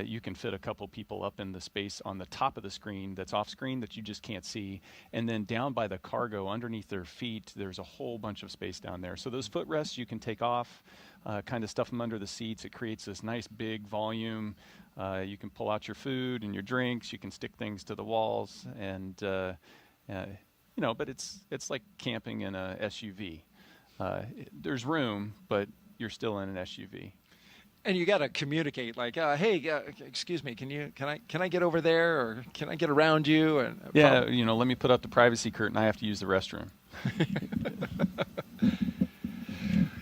You can fit a couple people up in the space on the top of the screen that's off screen that you just can't see. And then down by the cargo underneath their feet, there's a whole bunch of space down there. So those footrests you can take off, kind of stuff them under the seats. It creates this nice big volume. You can pull out your food and your drinks. You can stick things to the walls. And, but it's like camping in a SUV. There's room, but you're still in an SUV. And you got to communicate, like, hey, excuse me, can I get over there, or can I get around you? And yeah, let me put up the privacy curtain. I have to use the restroom.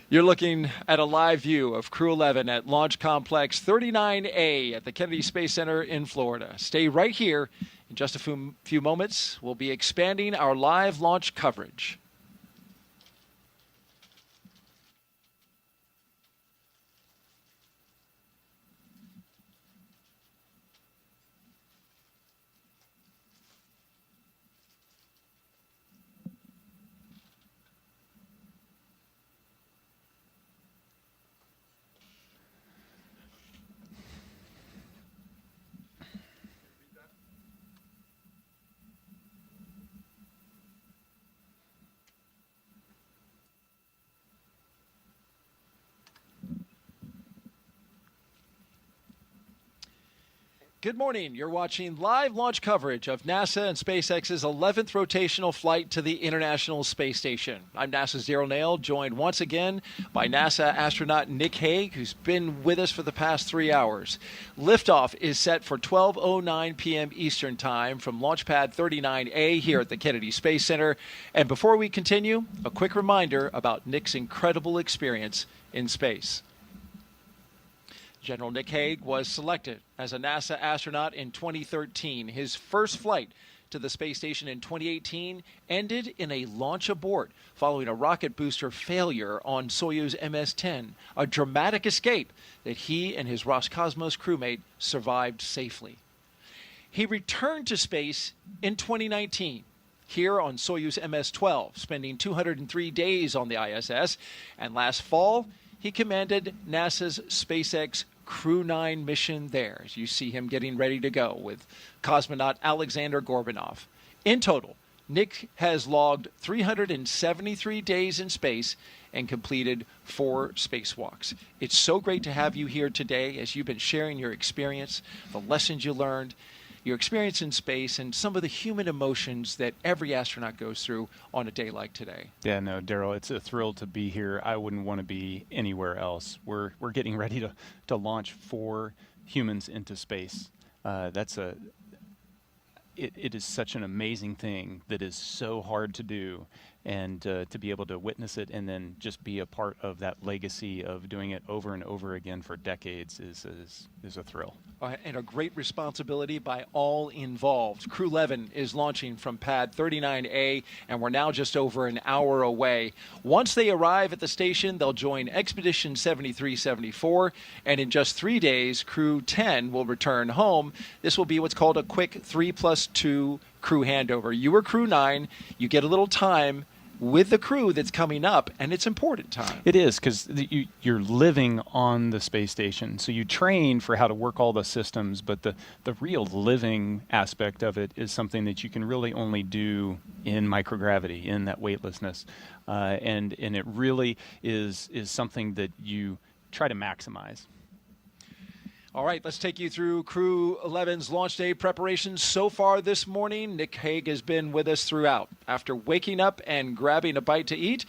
You're looking at a live view of Crew 11 at Launch Complex 39A at the Kennedy Space Center in Florida. Stay right here. In just a few moments, we'll be expanding our live launch coverage. Good morning. You're watching live launch coverage of NASA and SpaceX's 11th rotational flight to the International Space Station. I'm NASA's Daryl Nail, joined once again by NASA astronaut Nick Hague, who's been with us for the past 3 hours. Liftoff is set for 12:09 p.m. Eastern Time from Launch Pad 39A here at the Kennedy Space Center. And before we continue, a quick reminder about Nick's incredible experience in space. General Nick Hague was selected as a NASA astronaut in 2013. His first flight to the space station in 2018 ended in a launch abort following a rocket booster failure on Soyuz MS-10, a dramatic escape that he and his Roscosmos crewmate survived safely. He returned to space in 2019. Here on Soyuz MS-12, spending 203 days on the ISS, and last fall, he commanded NASA's SpaceX Crew 9 mission there, as you see him getting ready to go with cosmonaut Alexander Gorbanov. In total, Nick has logged 373 days in space and completed 4 spacewalks. It's so great to have you here today as you've been sharing your experience, the lessons you learned, your experience in space, and some of the human emotions that every astronaut goes through on a day like today. Yeah, no, Daryl, it's a thrill to be here. I wouldn't want to be anywhere else. We're getting ready to launch 4 humans into space. It is such an amazing thing that is so hard to do, and to be able to witness it and then just be a part of that legacy of doing it over and over again for decades is a thrill. And a great responsibility by all involved. Crew 11 is launching from pad 39A, and we're now just over an hour away. Once they arrive at the station, they'll join Expedition 7374, and in just 3 days, Crew 10 will return home. This will be what's called a quick 3+2 crew handover. You were Crew 9. You get a little time with the crew that's coming up, and it's important time. It is, because you're living on the space station, so you train for how to work all the systems, but the real living aspect of it is something that you can really only do in microgravity, in that weightlessness, and it really is something that you try to maximize. All right, let's take you through Crew 11's launch day preparations so far this morning. Nick Hague has been with us throughout. After waking up and grabbing a bite to eat,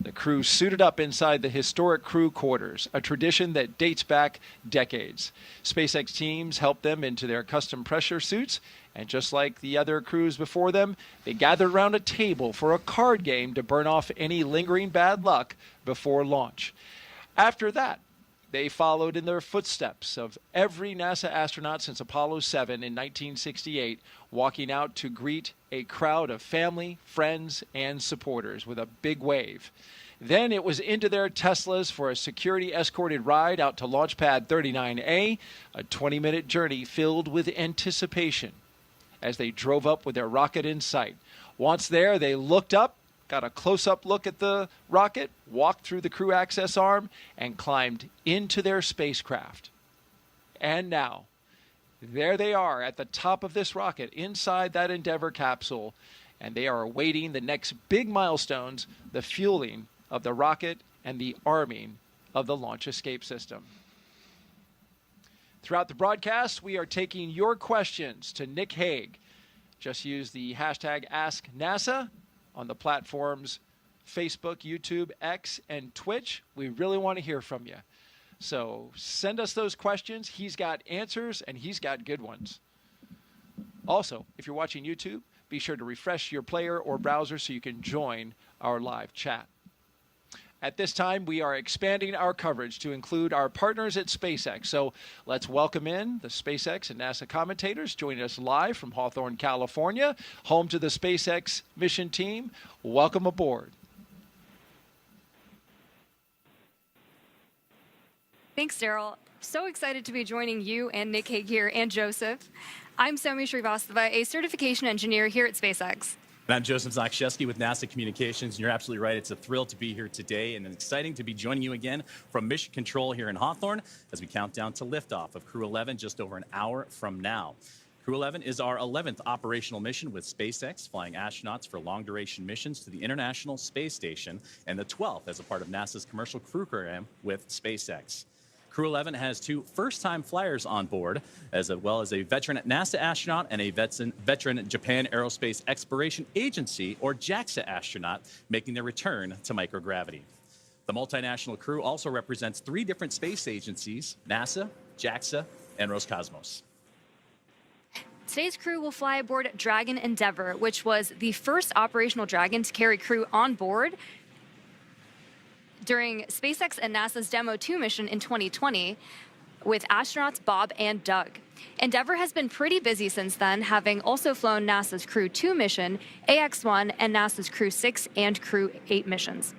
the crew suited up inside the historic crew quarters, a tradition that dates back decades. SpaceX teams helped them into their custom pressure suits, and just like the other crews before them, they gathered around a table for a card game to burn off any lingering bad luck before launch. After that, they followed in the footsteps of every NASA astronaut since Apollo 7 in 1968, walking out to greet a crowd of family, friends, and supporters with a big wave. Then it was into their Teslas for a security-escorted ride out to Launch Pad 39A, a 20-minute journey filled with anticipation as they drove up with their rocket in sight. Once there, they looked up, got a close-up look at the rocket, walked through the crew access arm, and climbed into their spacecraft. And now, there they are at the top of this rocket, inside that Endeavour capsule, and they are awaiting the next big milestones, the fueling of the rocket and the arming of the launch escape system. Throughout the broadcast, we are taking your questions to Nick Hague. Just use the hashtag AskNASA on the platforms Facebook, YouTube, X, and Twitch. We really want to hear from you. So send us those questions. He's got answers, and he's got good ones. Also, if you're watching YouTube, be sure to refresh your player or browser so you can join our live chat. At this time, we are expanding our coverage to include our partners at SpaceX. So let's welcome in the SpaceX and NASA commentators joining us live from Hawthorne, California, home to the SpaceX mission team. Welcome aboard. Thanks, Daryl. So excited to be joining you and Nick Hague here and Joseph. I'm Somi Srivastava, a certification engineer here at SpaceX. And I'm Joseph Zakshevsky with NASA Communications, and you're absolutely right. It's a thrill to be here today, and it's exciting to be joining you again from Mission Control here in Hawthorne as we count down to liftoff of Crew 11 just over an hour from now. Crew 11 is our 11th operational mission with SpaceX, flying astronauts for long-duration missions to the International Space Station, and the 12th as a part of NASA's commercial crew program with SpaceX. Crew 11 has 2 first-time flyers on board, as well as a veteran NASA astronaut and a veteran Japan Aerospace Exploration Agency, or JAXA astronaut, making their return to microgravity. The multinational crew also represents 3 different space agencies: NASA, JAXA, and Roscosmos. Today's crew will fly aboard Dragon Endeavour, which was the first operational Dragon to carry crew on board during SpaceX and NASA's Demo 2 mission in 2020 with astronauts Bob and Doug. Endeavour has been pretty busy since then, having also flown NASA's Crew 2 mission, AX-1, and NASA's Crew 6 and Crew 8 missions.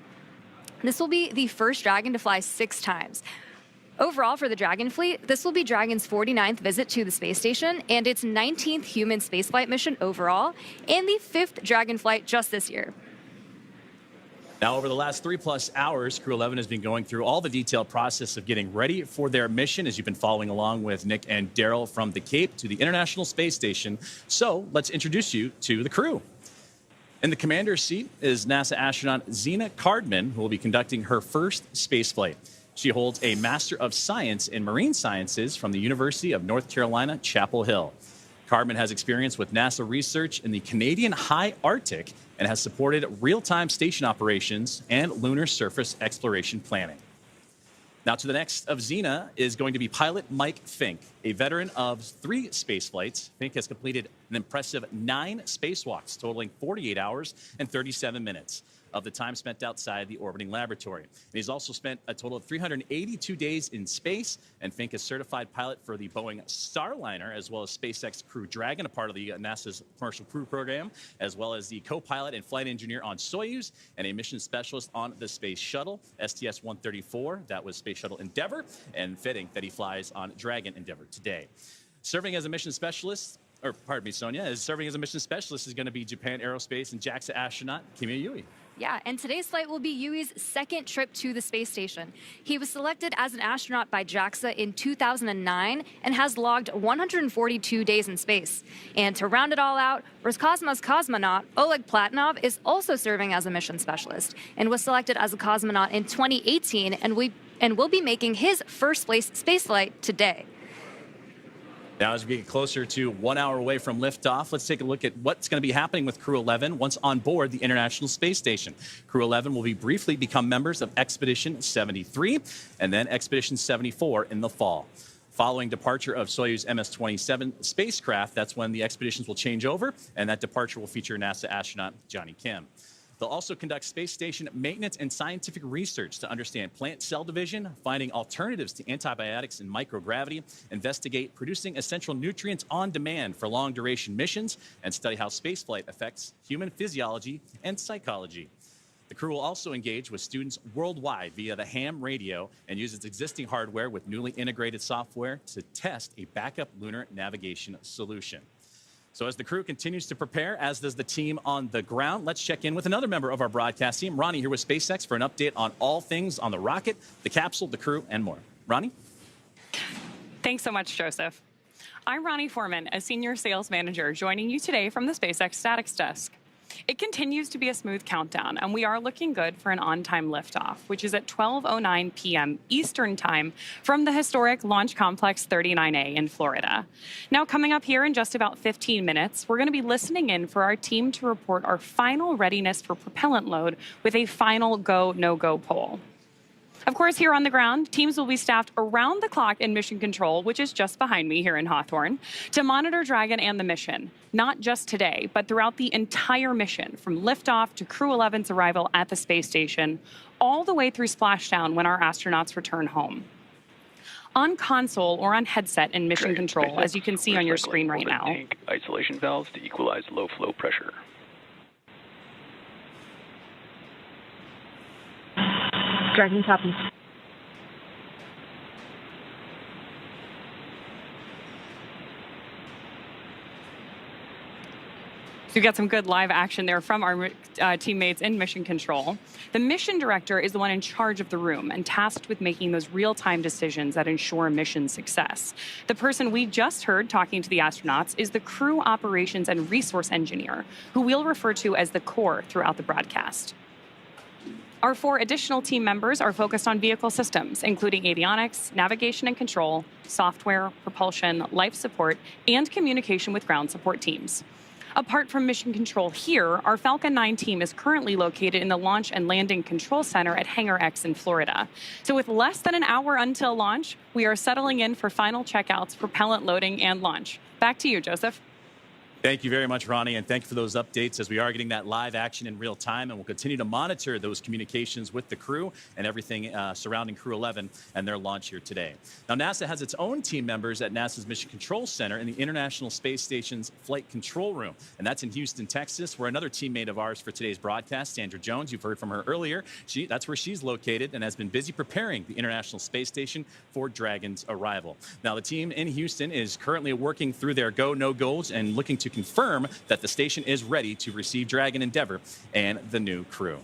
This will be the first Dragon to fly 6 times. Overall, for the Dragon fleet, this will be Dragon's 49th visit to the space station and its 19th human spaceflight mission overall, and the 5th Dragon flight just this year. Now, over the last 3+ hours, Crew 11 has been going through all the detailed process of getting ready for their mission, as you've been following along with Nick and Daryl from the Cape to the International Space Station. So let's introduce you to the crew. In the commander's seat is NASA astronaut Zena Cardman, who will be conducting her first space flight. She holds a Master of Science in Marine Sciences from the University of North Carolina, Chapel Hill. Cardman has experience with NASA research in the Canadian High Arctic and has supported real-time station operations and lunar surface exploration planning. Now to the next of Zena is going to be pilot Mike Fink, a veteran of 3 space flights. Fink has completed an impressive 9 spacewalks, totaling 48 hours and 37 minutes of the time spent outside the orbiting laboratory. And he's also spent a total of 382 days in space, and Fink is certified pilot for the Boeing Starliner, as well as SpaceX Crew Dragon, a part of the NASA's Commercial Crew Program, as well as the co-pilot and flight engineer on Soyuz, and a mission specialist on the Space Shuttle, STS-134, that was Space Shuttle Endeavour, and fitting that he flies on Dragon Endeavour today. Serving as a mission specialist, Sonia, is serving as a mission specialist is going to be Japan Aerospace and JAXA astronaut Kimi Yui. Yeah, and today's flight will be Yui's second trip to the space station. He was selected as an astronaut by JAXA in 2009 and has logged 142 days in space. And to round it all out, Roscosmos cosmonaut Oleg Platonov is also serving as a mission specialist and was selected as a cosmonaut in 2018 and will be making his first space flight today. Now, as we get closer to 1 hour away from liftoff, let's take a look at what's going to be happening with Crew 11 once on board the International Space Station. Crew 11 will briefly become members of Expedition 73 and then Expedition 74 in the fall. Following departure of Soyuz MS-27 spacecraft, that's when the expeditions will change over, and that departure will feature NASA astronaut Johnny Kim. They'll also conduct space station maintenance and scientific research to understand plant cell division, finding alternatives to antibiotics and microgravity, investigate producing essential nutrients on demand for long-duration missions, and study how spaceflight affects human physiology and psychology. The crew will also engage with students worldwide via the ham radio and use its existing hardware with newly integrated software to test a backup lunar navigation solution. So as the crew continues to prepare, as does the team on the ground, let's check in with another member of our broadcast team, Ronnie, here with SpaceX for an update on all things on the rocket, the capsule, the crew, and more. Ronnie? Thanks so much, Joseph. I'm Ronnie Foreman, a senior sales manager, joining you today from the SpaceX Statics Desk. It continues to be a smooth countdown, and we are looking good for an on-time liftoff, which is at 12:09 p.m. Eastern Time from the historic Launch Complex 39A in Florida. Now, coming up here in just about 15 minutes, we're going to be listening in for our team to report our final readiness for propellant load with a final go, no-go poll. Of course, here on the ground, teams will be staffed around the clock in Mission Control, which is just behind me here in Hawthorne, to monitor Dragon and the mission, not just today, but throughout the entire mission, from liftoff to Crew 11's arrival at the space station, all the way through splashdown when our astronauts return home. On console or on headset in Mission Control, as you can see on your screen right now. Tank isolation valves to equalize low flow pressure. Dragon copies. So we've got some good live action there from our teammates in Mission Control. The mission director is the one in charge of the room and tasked with making those real-time decisions that ensure mission success. The person we just heard talking to the astronauts is the crew operations and resource engineer, who we'll refer to as the core throughout the broadcast. Our 4 additional team members are focused on vehicle systems, including avionics, navigation and control, software, propulsion, life support, and communication with ground support teams. Apart from Mission Control here, our Falcon 9 team is currently located in the Launch and Landing Control Center at Hangar X in Florida. So with less than an hour until launch, we are settling in for final checkouts, propellant loading, and launch. Back to you, Joseph. Thank you very much, Ronnie, and thank you for those updates as we are getting that live action in real time, and we'll continue to monitor those communications with the crew and everything surrounding Crew 11 and their launch here today. Now, NASA has its own team members at NASA's Mission Control Center in the International Space Station's Flight Control Room, and that's in Houston, Texas, where another teammate of ours for today's broadcast, Sandra Jones, you've heard from her earlier. That's where she's located and has been busy preparing the International Space Station for Dragon's arrival. Now, the team in Houston is currently working through their go, no-goes and looking to confirm that the station is ready to receive Dragon Endeavour and the new crew.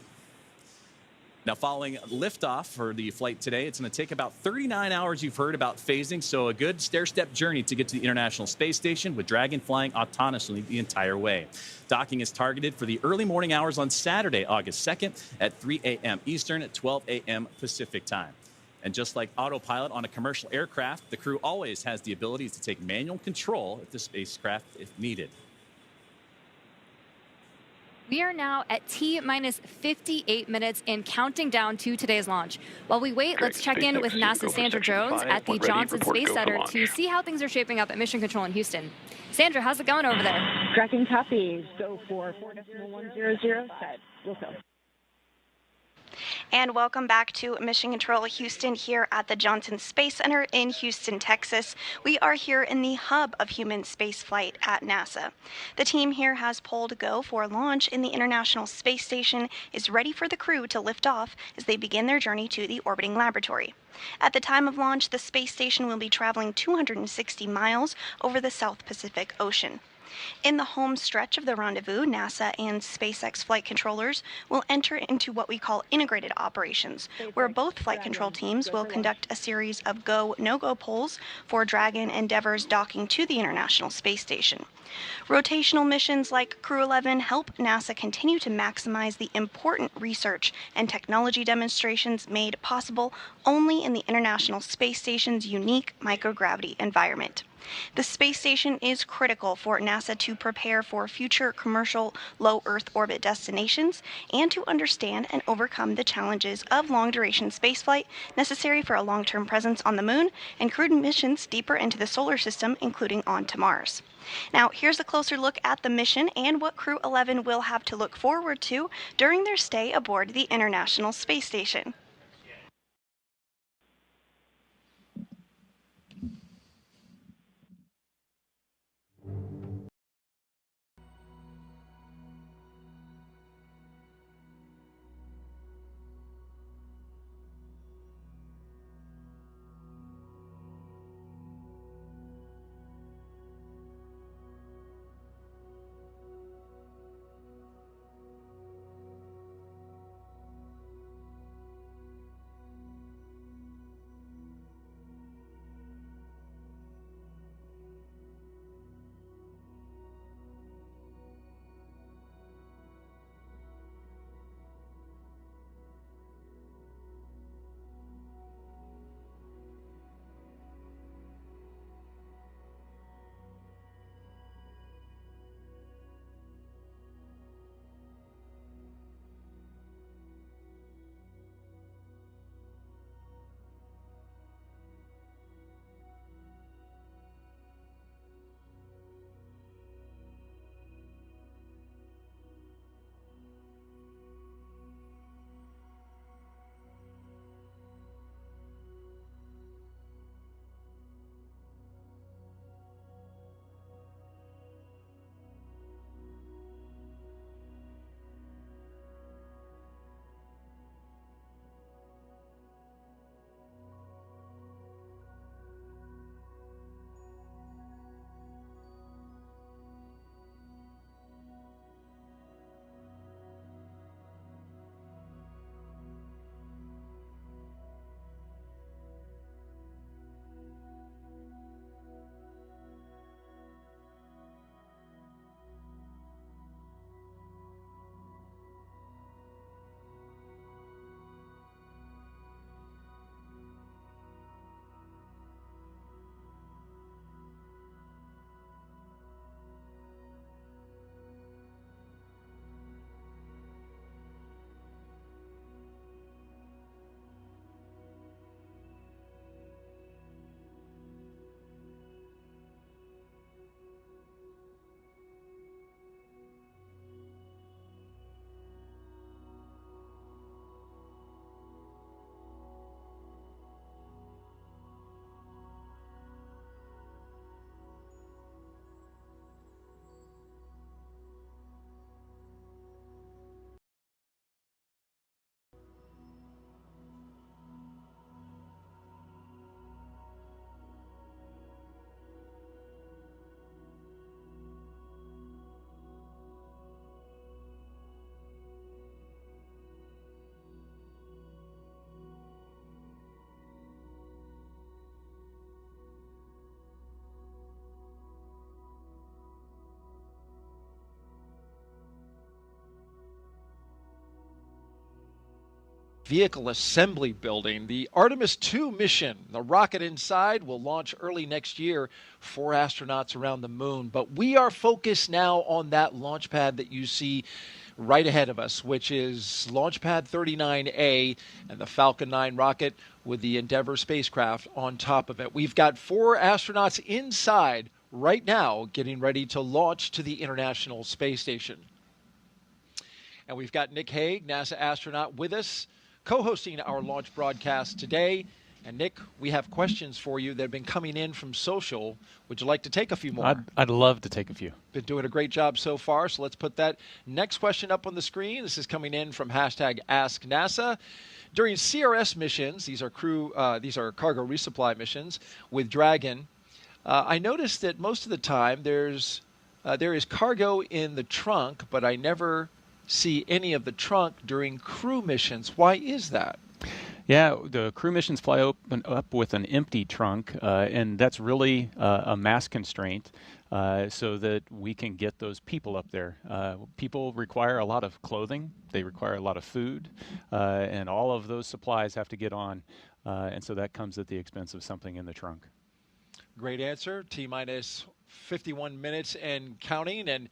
Now, following liftoff for the flight today, it's going to take about 39 hours, you've heard, about phasing, so a good stair-step journey to get to the International Space Station, with Dragon flying autonomously the entire way. Docking is targeted for the early morning hours on Saturday, August 2nd at 3 a.m. Eastern at 12 a.m. Pacific time. And just like autopilot on a commercial aircraft, the crew always has the ability to take manual control of the spacecraft if needed. We are now at T-minus 58 minutes and counting down to today's launch. While we wait, let's check in with NASA's Sandra Jones at the Johnson Space Center to see how things are shaping up at Mission Control in Houston. Sandra, how's it going over there? Tracking copies. Go for 4.100 set. We'll go. And welcome back to Mission Control Houston here at the Johnson Space Center in Houston, Texas. We are here in the hub of human spaceflight at NASA. The team here has pulled go for launch, and the International Space Station is ready for the crew to lift off as they begin their journey to the orbiting laboratory. At the time of launch, the space station will be traveling 260 miles over the South Pacific Ocean. In the home stretch of the rendezvous, NASA and SpaceX flight controllers will enter into what we call integrated operations, where both flight control teams will conduct a series of go, no-go polls for Dragon Endeavour's docking to the International Space Station. Rotational missions like Crew 11 help NASA continue to maximize the important research and technology demonstrations made possible only in the International Space Station's unique microgravity environment. The space station is critical for NASA to prepare for future commercial low Earth orbit destinations and to understand and overcome the challenges of long-duration spaceflight necessary for a long-term presence on the Moon and crewed missions deeper into the solar system, including on to Mars. Now, here's a closer look at the mission and what Crew 11 will have to look forward to during their stay aboard the International Space Station. vehicle assembly building. The Artemis II mission, the rocket inside, will launch early next year. 4 astronauts around the moon. But we are focused now on that launch pad that you see right ahead of us, which is Launch Pad 39A and the Falcon 9 rocket with the Endeavour spacecraft on top of it. We've got 4 astronauts inside right now getting ready to launch to the International Space Station. And we've got Nick Hague, NASA astronaut, with us, co-hosting our launch broadcast today. And Nick, we have questions for you that have been coming in from social. Would you like to take a few more? I'd love to take a few. Been doing a great job so far, so let's put that next question up on the screen. This is coming in from #AskNASA. During CRS missions, these are cargo resupply missions with Dragon, I noticed that most of the time there is cargo in the trunk, but I never see any of the trunk during crew missions. Why is that? Yeah, the crew missions fly up with an empty trunk, and that's really a mass constraint so that we can get those people up there. People require a lot of clothing, they require a lot of food, and all of those supplies have to get on, and so that comes at the expense of something in the trunk. Great answer. T-minus 51 minutes and counting, and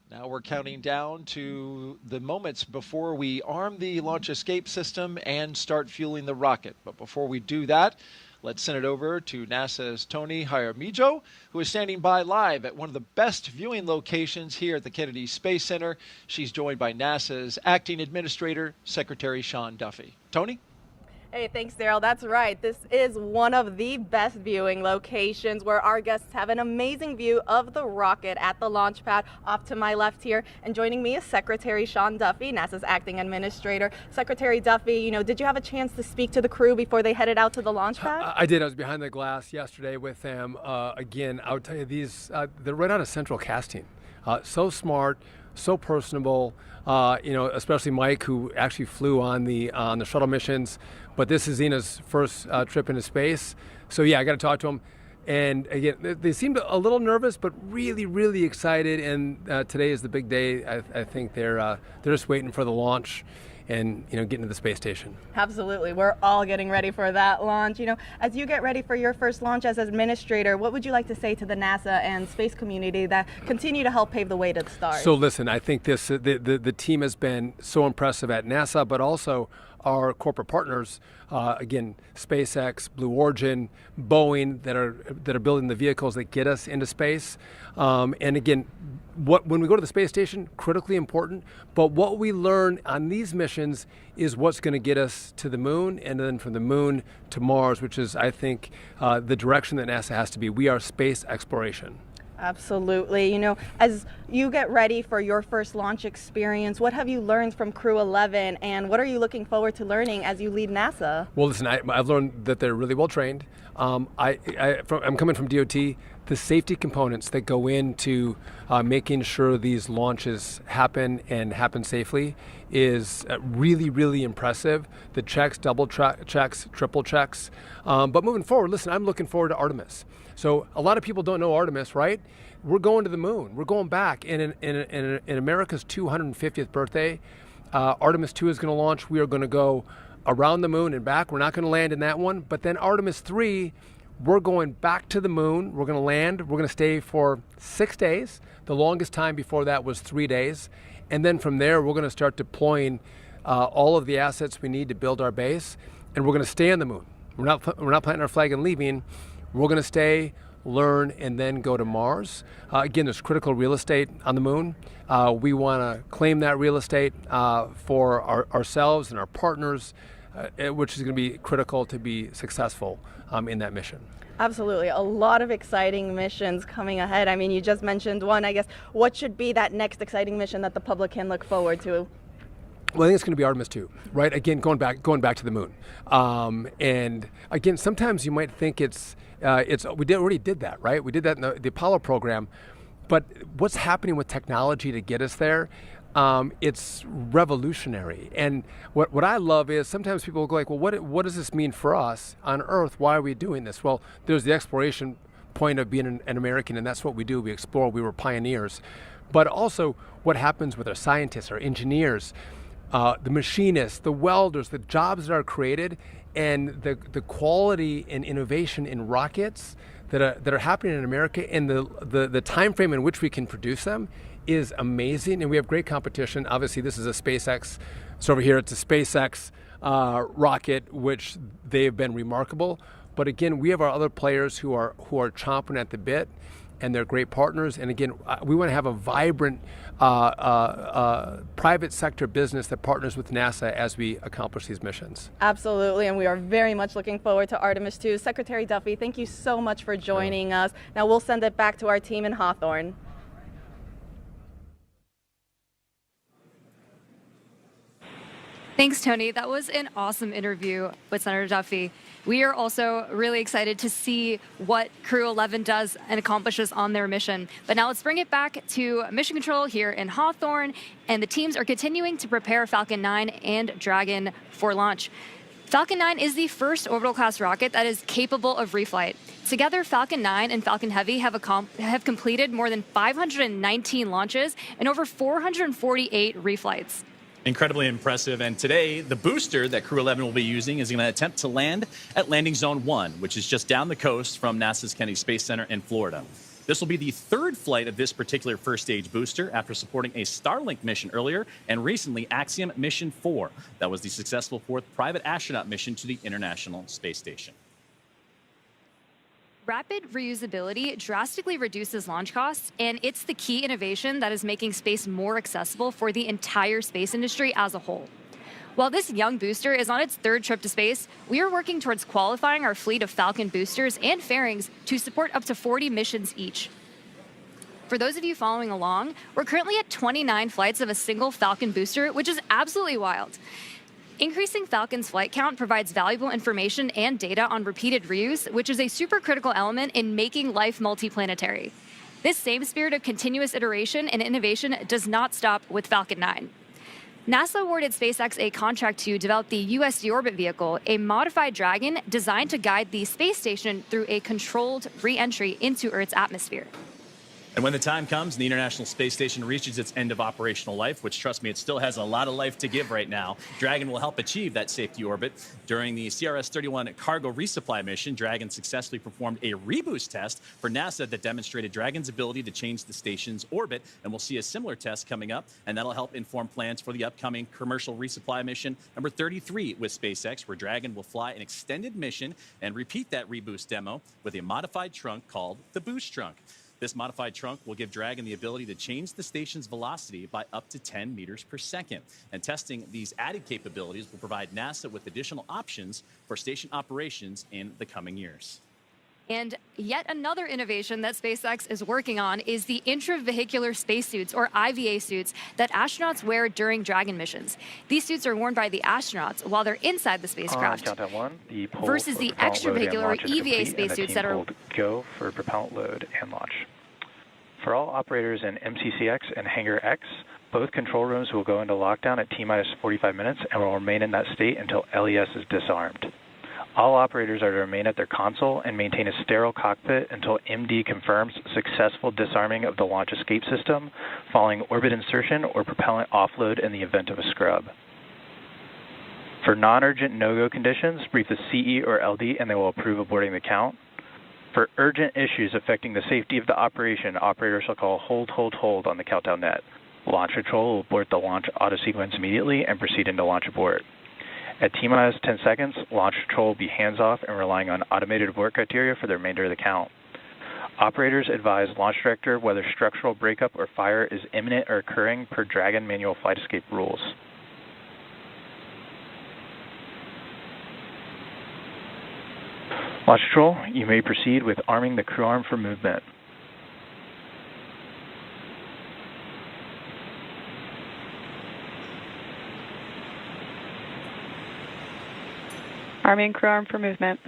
now we're counting down to the moments before we arm the launch escape system and start fueling the rocket. But before we do that, let's send it over to NASA's Tony Jaramillo, who is standing by live at one of the best viewing locations here at the Kennedy Space Center. She's joined by NASA's acting administrator, Secretary Sean Duffy. Tony? Hey, thanks, Daryl. That's right. This is one of the best viewing locations where our guests have an amazing view of the rocket at the launch pad. Off to my left here, and joining me is Secretary Sean Duffy, NASA's acting administrator. Secretary Duffy, did you have a chance to speak to the crew before they headed out to the launch pad? I did. I was behind the glass yesterday with them. Again, I would tell you they're right out of central casting. So smart, so personable. Especially Mike, who actually flew on the shuttle missions. But this is Zena's first trip into space. So yeah, I got to talk to them. And again, they seemed a little nervous, but really, really excited. And today is the big day. I think they're just waiting for the launch and getting to the space station. Absolutely. We're all getting ready for that launch. As you get ready for your first launch as administrator, what would you like to say to the NASA and space community that continue to help pave the way to the stars? So listen, I think the team has been so impressive at NASA, but also our corporate partners, again, SpaceX, Blue Origin, Boeing, that are building the vehicles that get us into space. And again, when we go to the space station, critically important, but what we learn on these missions is what's going to get us to the moon, and then from the moon to Mars, which is, I think, the direction that NASA has to be. We are space exploration. Absolutely. As you get ready for your first launch experience, what have you learned from Crew 11, and what are you looking forward to learning as you lead NASA? Well, listen, I've learned that they're really well trained. I'm coming from DOT. The safety components that go into making sure these launches happen and happen safely is really, really impressive. The checks, double checks, triple checks. But moving forward, listen, I'm looking forward to Artemis. So a lot of people don't know Artemis, right? We're going to the moon. We're going back. And in America's 250th birthday, Artemis 2 is going to launch. We are going to go around the moon and back. We're not going to land in that one. But then Artemis 3, we're going back to the moon. We're going to land. We're going to stay for 6 days. The longest time before that was 3 days. And then from there, we're going to start deploying all of the assets we need to build our base. And we're going to stay on the moon. We're not planting our flag and leaving. We're going to stay, learn, and then go to Mars. Again, there's critical real estate on the moon. We want to claim that real estate for ourselves and our partners, which is going to be critical to be successful in that mission. Absolutely. A lot of exciting missions coming ahead. I mean, you just mentioned one, I guess. What should be that next exciting mission that the public can look forward to? Well, I think it's going to be Artemis 2, right? Again, going back to the moon. And again, sometimes you might think we already did that, right? We did that in the Apollo program. But what's happening with technology to get us there? It's revolutionary. And what I love is sometimes people go like, well, what does this mean for us on Earth? Why are we doing this? Well, there's the exploration point of being an American, and that's what we do. We explore. We were pioneers. But also what happens with our scientists, our engineers. the machinists, the welders, the jobs that are created, and the quality and innovation in rockets that are happening in America, and the time frame in which we can produce them is amazing. And we have great competition. Obviously, this is a SpaceX. So over here, it's a SpaceX rocket, which they've been remarkable. But again, we have our other players who are chomping at the bit, and they're great partners. And again, we want to have a vibrant private sector business that partners with NASA as we accomplish these missions. Absolutely, and we are very much looking forward to Artemis 2. Secretary Duffy, thank you so much for joining us. Now we'll send it back to our team in Hawthorne. Thanks, Tony. That was an awesome interview with Senator Duffy. We are also really excited to see what Crew 11 does and accomplishes on their mission. But now let's bring it back to Mission Control here in Hawthorne, and the teams are continuing to prepare Falcon 9 and Dragon for launch. Falcon 9 is the first orbital class rocket that is capable of reflight. Together, Falcon 9 and Falcon Heavy have completed more than 519 launches and over 448 reflights. Incredibly impressive. And today, the booster that Crew 11 will be using is going to attempt to land at Landing Zone 1, which is just down the coast from NASA's Kennedy Space Center in Florida. This will be the third flight of this particular first-stage booster after supporting a Starlink mission earlier and recently Axiom Mission 4. That was the successful fourth private astronaut mission to the International Space Station. Rapid reusability drastically reduces launch costs, and it's the key innovation that is making space more accessible for the entire space industry as a whole. While this young booster is on its third trip to space, we are working towards qualifying our fleet of Falcon boosters and fairings to support up to 40 missions each. For those of you following along, we're currently at 29 flights of a single Falcon booster, which is absolutely wild. Increasing Falcon's flight count provides valuable information and data on repeated reuse, which is a supercritical element in making life multiplanetary. This same spirit of continuous iteration and innovation does not stop with Falcon 9. NASA awarded SpaceX a contract to develop the U.S. deorbit vehicle, a modified Dragon designed to guide the space station through a controlled re-entry into Earth's atmosphere. And when the time comes and the International Space Station reaches its end of operational life, which, trust me, it still has a lot of life to give right now, Dragon will help achieve that safety orbit. During the CRS-31 cargo resupply mission, Dragon successfully performed a reboost test for NASA that demonstrated Dragon's ability to change the station's orbit, and we'll see a similar test coming up, and that'll help inform plans for the upcoming commercial resupply mission number 33 with SpaceX, where Dragon will fly an extended mission and repeat that reboost demo with a modified trunk called the Boost Trunk. This modified trunk will give Dragon the ability to change the station's velocity by up to 10 meters per second. And testing these added capabilities will provide NASA with additional options for station operations in the coming years. And yet another innovation that SpaceX is working on is the intravehicular spacesuits, or IVA suits, that astronauts wear during Dragon missions. These suits are worn by the astronauts while they're inside the spacecraft, Countdown 1, the versus the extravehicular, or EVA spacesuits that are go for propellant load and launch. For all operators in MCCX and Hangar X, both control rooms will go into lockdown at T-minus 45 minutes and will remain in that state until LES is disarmed. All operators are to remain at their console and maintain a sterile cockpit until MD confirms successful disarming of the launch escape system, following orbit insertion or propellant offload in the event of a scrub. For non-urgent no-go conditions, brief the CE or LD and they will approve aborting the count. For urgent issues affecting the safety of the operation, operators shall call hold on the countdown net. Launch control will abort the launch auto sequence immediately and proceed into launch abort. At T-minus 10 seconds, launch control will be hands-off and relying on automated abort criteria for the remainder of the count. Operators advise launch director whether structural breakup or fire is imminent or occurring per Dragon manual flight escape rules. Launch control, you may proceed with arming the crew arm for movement. Arming crew arm for movement.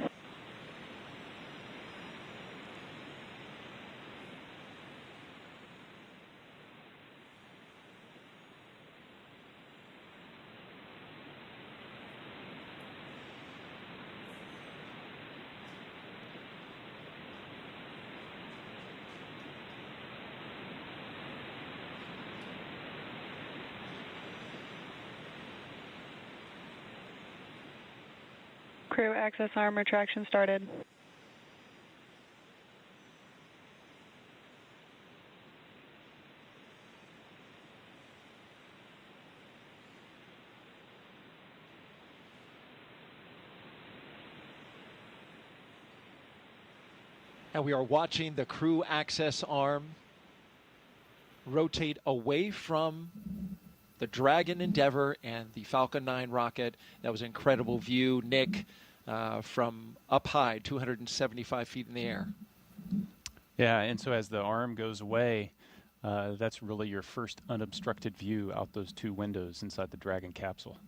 Crew access arm retraction started. And we are watching the crew access arm rotate away from the Dragon Endeavour and the Falcon 9 rocket. That was an incredible view, Nick, from up high, 275 feet in the air. Yeah, and so as the arm goes away, that's really your first unobstructed view out those two windows inside the Dragon capsule.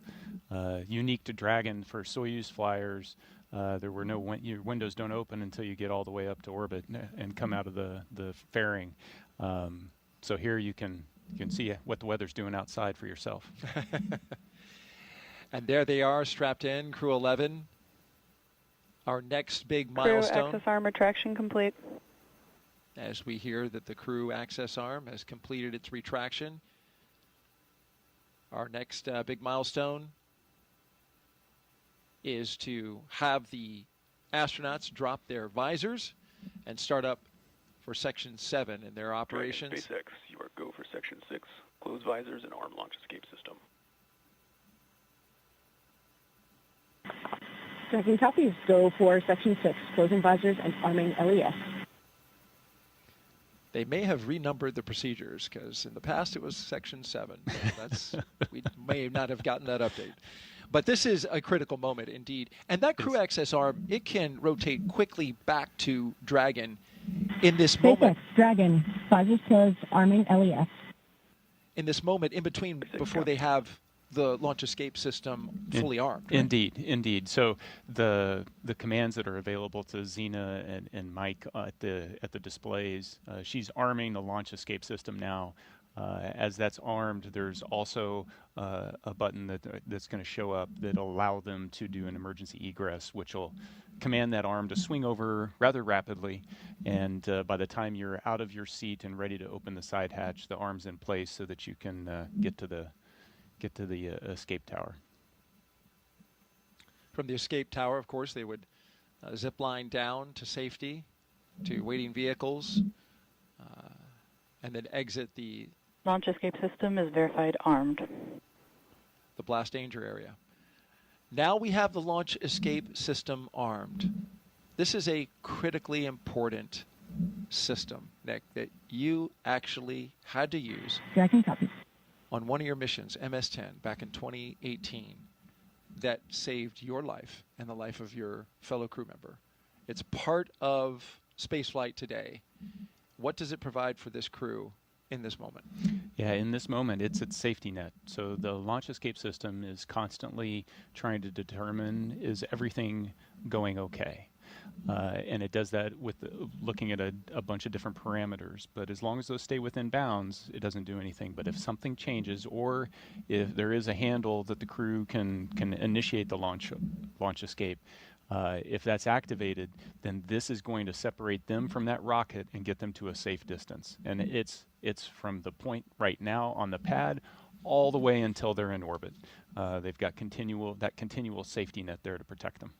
Unique to Dragon for Soyuz flyers, there were no your windows don't open until you get all the way up to orbit and come out of the fairing. So here you can see what the weather's doing outside for yourself. And there they are, strapped in, Crew 11. Our next big milestone. Crew access arm retraction complete. As we hear that the crew access arm has completed its retraction. Our next big milestone is to have the astronauts drop their visors and start up for Section 7 in their operations. SpaceX, you are go for Section 6. Close visors and arm launch escape system. Dragon copies. Go for Section 6. Closing visors and arming LES. They may have renumbered the procedures because in the past it was Section 7. So we may not have gotten that update. But this is a critical moment indeed. And that crew access arm, it can rotate quickly back to Dragon in this moment. SpaceX, Dragon, visors closed, arming LES. In this moment, in between, before they have the launch escape system fully armed. Right? Indeed. So the commands that are available to Xena and Mike at the displays, she's arming the launch escape system now. As that's armed, there's also a button that's going to show up that'll allow them to do an emergency egress, which will command that arm to swing over rather rapidly. And by the time you're out of your seat and ready to open the side hatch, the arm's in place so that you can get to the escape tower. From the escape tower, of course, they would zip line down to safety, to waiting vehicles, and then exit the Launch escape system is verified armed. The blast danger area. Now we have the launch escape system armed. This is a critically important system, Nick, that you actually had to use Dragon copy. on one of your missions, MS-10, back in 2018, that saved your life and the life of your fellow crew member. It's part of spaceflight today. What does it provide for this crew in this moment? Yeah, in this moment, it's its safety net. So the launch escape system is constantly trying to determine, is everything going okay? And it does that with looking at a bunch of different parameters. But as long as those stay within bounds, it doesn't do anything. But if something changes, or if there is a handle that the crew can initiate the launch escape, if that's activated, then this is going to separate them from that rocket and get them to a safe distance. And it's from the point right now on the pad all the way until they're in orbit. They've got continual safety net there to protect them.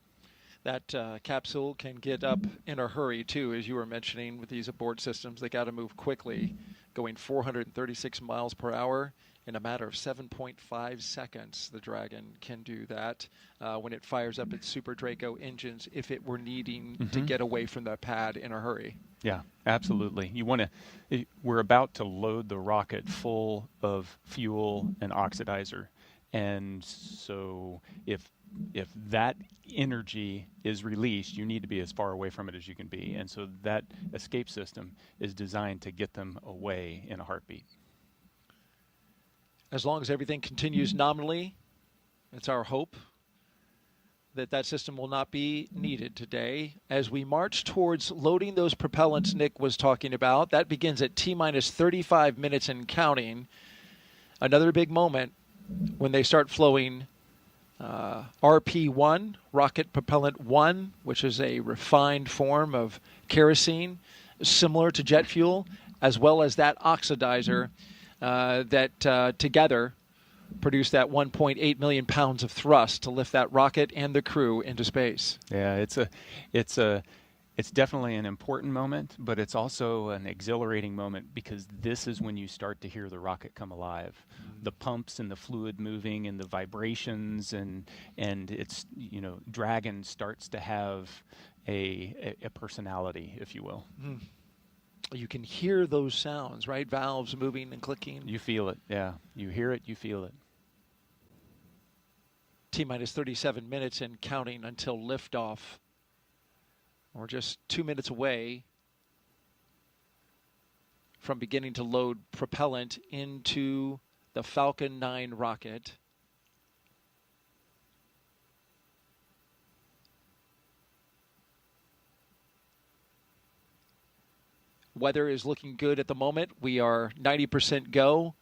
That capsule can get up in a hurry, too, as you were mentioning with these abort systems. They got to move quickly, going 436 miles per hour. In a matter of 7.5 seconds, the Dragon can do that when it fires up its Super Draco engines if it were needing to get away from the pad in a hurry. Yeah, absolutely. We're about to load the rocket full of fuel and oxidizer. And so if that energy is released, you need to be as far away from it as you can be. And so that escape system is designed to get them away in a heartbeat. As long as everything continues nominally, it's our hope that that system will not be needed today. As we march towards loading those propellants Nick was talking about, that begins at T-minus 35 minutes and counting. Another big moment when they start flowing RP-1, Rocket Propellant 1, which is a refined form of kerosene, similar to jet fuel, as well as that oxidizer that together produce that 1.8 million pounds of thrust to lift that rocket and the crew into space. Yeah, it's definitely an important moment, but it's also an exhilarating moment because this is when you start to hear the rocket come alive. The pumps and the fluid moving and the vibrations and it's, Dragon starts to have a personality, if you will. Mm. You can hear those sounds, right? Valves moving and clicking. You feel it, yeah. You hear it, you feel it. T-minus 37 minutes and counting until liftoff. We're just 2 minutes away from beginning to load propellant into the Falcon 9 rocket. Weather is looking good at the moment. We are 90% go.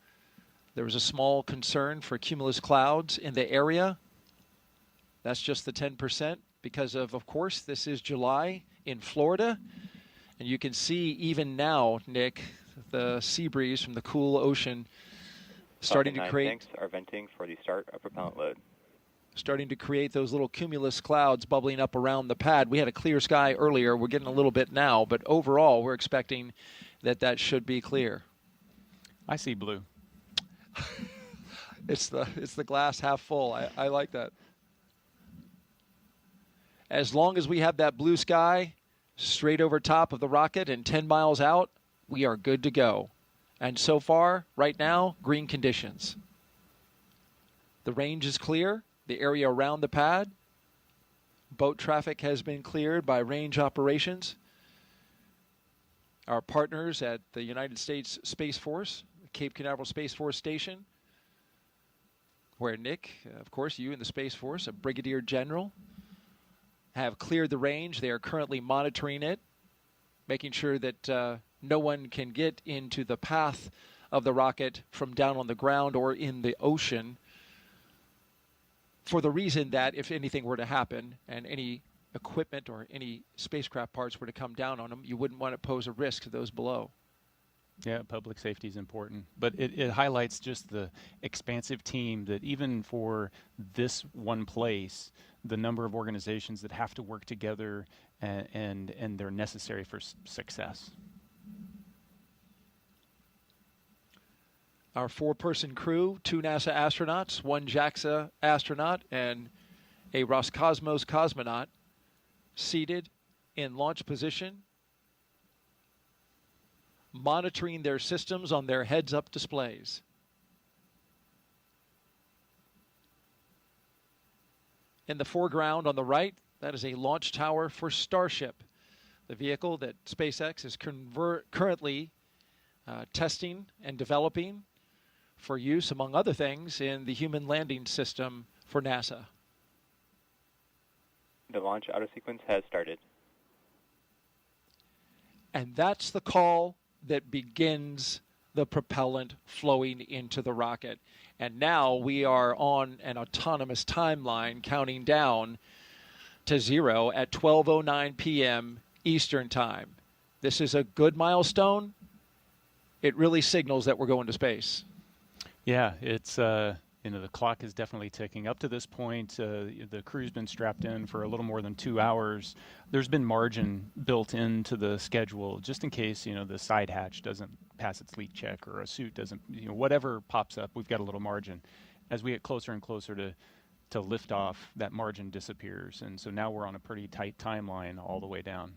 There was a small concern for cumulus clouds in the area. That's just the 10% because of course, this is July in Florida. And you can see even now, Nick, the sea breeze from the cool ocean starting to create. Tanks are venting for the start of propellant load. Starting to create those little cumulus clouds bubbling up around the pad. We had a clear sky earlier. We're getting a little bit now, but overall, we're expecting that should be clear. I see blue. It's the glass half full. I like that. As long as we have that blue sky straight over top of the rocket and 10 miles out, we are good to go. And so far, right now, green conditions. The range is clear. The area around the pad. Boat traffic has been cleared by range operations. Our partners at the United States Space Force, Cape Canaveral Space Force Station, where Nick, of course, you in the Space Force, a brigadier general, have cleared the range. They are currently monitoring it, making sure that no one can get into the path of the rocket from down on the ground or in the ocean, for the reason that if anything were to happen and any equipment or any spacecraft parts were to come down on them, you wouldn't want to pose a risk to those below. Yeah, public safety is important. But it highlights just the expansive team that even for this one place, the number of organizations that have to work together and they're necessary for success. Our 4-person crew, 2 NASA astronauts, 1 JAXA astronaut, and a Roscosmos cosmonaut seated in launch position, monitoring their systems on their heads-up displays. In the foreground on the right, that is a launch tower for Starship, the vehicle that SpaceX is currently testing and developing for use, among other things, in the human landing system for NASA. The launch auto sequence has started. And that's the call that begins the propellant flowing into the rocket. And now we are on an autonomous timeline counting down to 0 at 12:09 p.m. Eastern Time. This is a good milestone. It really signals that we're going to space. Yeah, it's the clock is definitely ticking. Up to this point, the crew's been strapped in for a little more than 2 hours. There's been margin built into the schedule just in case, the side hatch doesn't pass its leak check or a suit doesn't, whatever pops up, we've got a little margin. As we get closer and closer to liftoff, that margin disappears. And so now we're on a pretty tight timeline all the way down.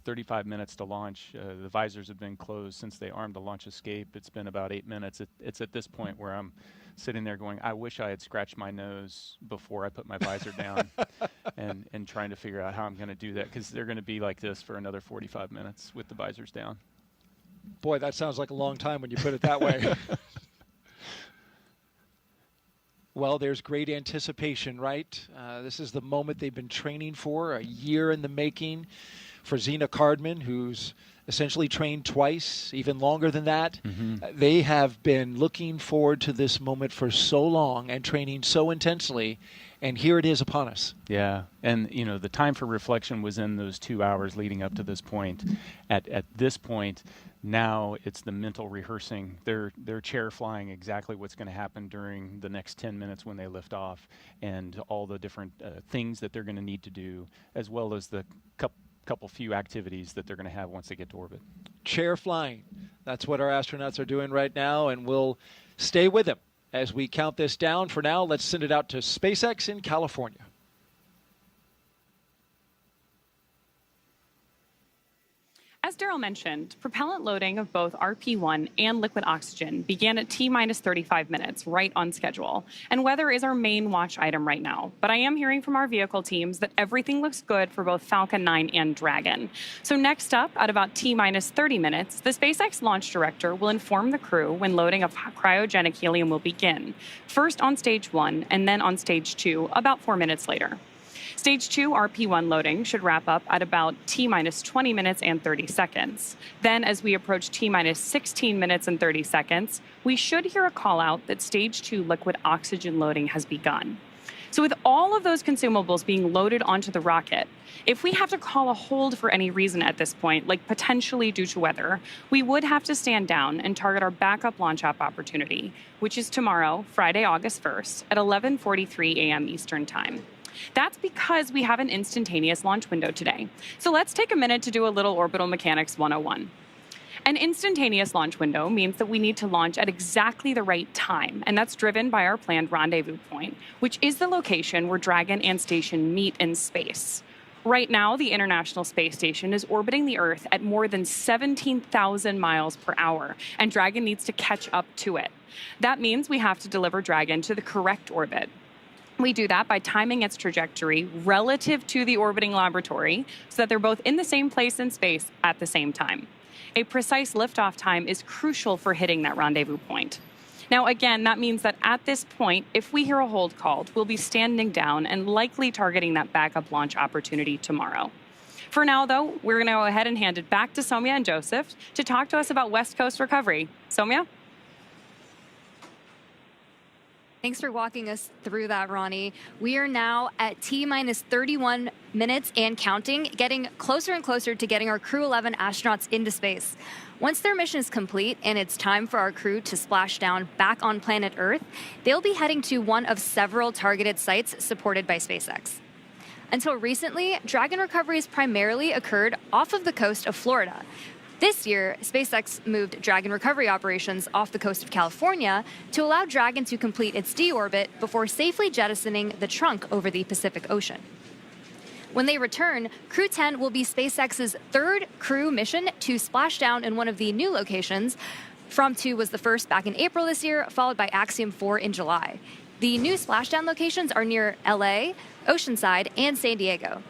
35 minutes to launch. The visors have been closed since they armed the launch escape. It's been about 8 minutes. It's at this point where I'm sitting there going, I wish I had scratched my nose before I put my visor down and trying to figure out how I'm going to do that, because they're going to be like this for another 45 minutes with the visors down. Boy, that sounds like a long time when you put it that way. Well, there's great anticipation, right? This is the moment they've been training for, a year in the making. For Zena Cardman, who's essentially trained twice, even longer than that. Mm-hmm. They have been looking forward to this moment for so long and training so intensely, and here it is upon us. Yeah, and the time for reflection was in those 2 hours leading up to this point. At this point, Now it's the mental rehearsing. They're chair flying exactly what's going to happen during the next 10 minutes when they lift off, and all the different things that they're going to need to do, as well as the couple few activities that they're going to have once they get to orbit. Chair flying. That's what our astronauts are doing right now, and we'll stay with them as we count this down. For now, let's send it out to SpaceX in California. As Daryl mentioned, propellant loading of both RP-1 and liquid oxygen began at T-minus 35 minutes, right on schedule. And weather is our main watch item right now. But I am hearing from our vehicle teams that everything looks good for both Falcon 9 and Dragon. So next up, at about T-minus 30 minutes, the SpaceX launch director will inform the crew when loading of cryogenic helium will begin. First on stage 1 and then on stage 2 about 4 minutes later. Stage 2 RP-1 loading should wrap up at about T-minus 20 minutes and 30 seconds. Then, as we approach T-minus 16 minutes and 30 seconds, we should hear a call out that Stage 2 liquid oxygen loading has begun. So with all of those consumables being loaded onto the rocket, if we have to call a hold for any reason at this point, like potentially due to weather, we would have to stand down and target our backup launch opportunity, which is tomorrow, Friday, August 1st, at 11:43 a.m. Eastern Time. That's because we have an instantaneous launch window today. So let's take a minute to do a little orbital mechanics 101. An instantaneous launch window means that we need to launch at exactly the right time, and that's driven by our planned rendezvous point, which is the location where Dragon and Station meet in space. Right now, the International Space Station is orbiting the Earth at more than 17,000 miles per hour, and Dragon needs to catch up to it. That means we have to deliver Dragon to the correct orbit. We do that by timing its trajectory relative to the orbiting laboratory so that they're both in the same place in space at the same time. A precise liftoff time is crucial for hitting that rendezvous point. Now, again, that means that at this point, if we hear a hold called, we'll be standing down and likely targeting that backup launch opportunity tomorrow. For now, though, we're going to go ahead and hand it back to Soumya and Joseph to talk to us about West Coast recovery. Soumya? Thanks for walking us through that, Ronnie. We are now at T-minus 31 minutes and counting, getting closer and closer to getting our Crew 11 astronauts into space. Once their mission is complete and it's time for our crew to splash down back on planet Earth, they'll be heading to one of several targeted sites supported by SpaceX. Until recently, Dragon recoveries primarily occurred off of the coast of Florida. This year, SpaceX moved Dragon recovery operations off the coast of California to allow Dragon to complete its deorbit before safely jettisoning the trunk over the Pacific Ocean. When they return, Crew 10 will be SpaceX's third crew mission to splash down in one of the new locations. From 2 was the first back in April this year, followed by Axiom 4 in July. The new splashdown locations are near LA, Oceanside, and San Diego.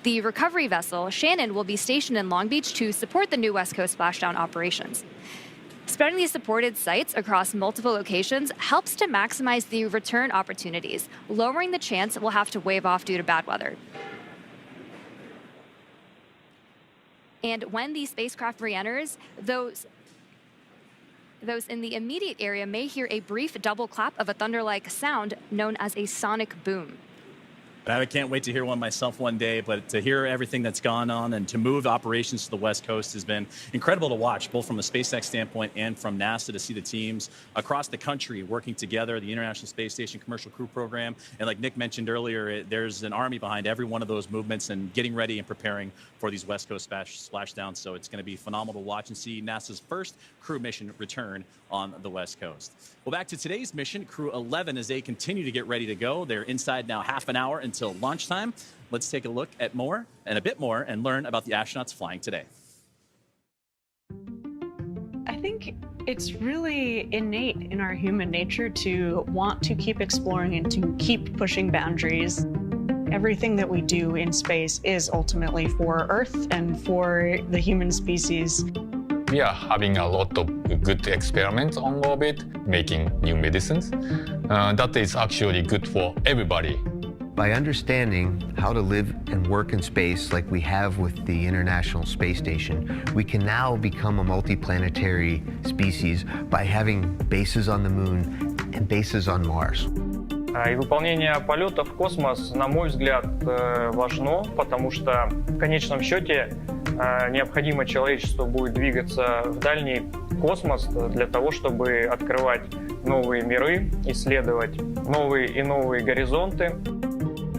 The recovery vessel, Shannon, will be stationed in Long Beach to support the new West Coast splashdown operations. Spreading these supported sites across multiple locations helps to maximize the return opportunities, lowering the chance we'll have to wave off due to bad weather. And when the spacecraft re-enters, those in the immediate area may hear a brief double clap of a thunder-like sound known as a sonic boom. I can't wait to hear one myself one day, but to hear everything that's gone on and to move operations to the West Coast has been incredible to watch, both from a SpaceX standpoint and from NASA, to see the teams across the country working together, the International Space Station Commercial Crew Program. And like Nick mentioned earlier, there's an army behind every one of those movements and getting ready and preparing for these West Coast splashdowns. So it's going to be phenomenal to watch and see NASA's first crew mission return on the West Coast. Well, back to today's mission, Crew 11, as they continue to get ready to go. They're inside now half an hour until launch time. Let's take a look at more and a bit more and learn about the astronauts flying today. I think it's really innate in our human nature to want to keep exploring and to keep pushing boundaries. Everything that we do in space is ultimately for Earth and for the human species. We are having a lot of good experiments on orbit, making new medicines. That is actually good for everybody. By understanding how to live and work in space like we have with the International Space Station, we can now become a multiplanetary species by having bases on the Moon and bases on Mars. И выполнение полета в космос, на мой взгляд, важно, потому что в конечном счете необходимо человечеству будет двигаться в дальний космос для того, чтобы открывать новые миры, исследовать новые и новые горизонты.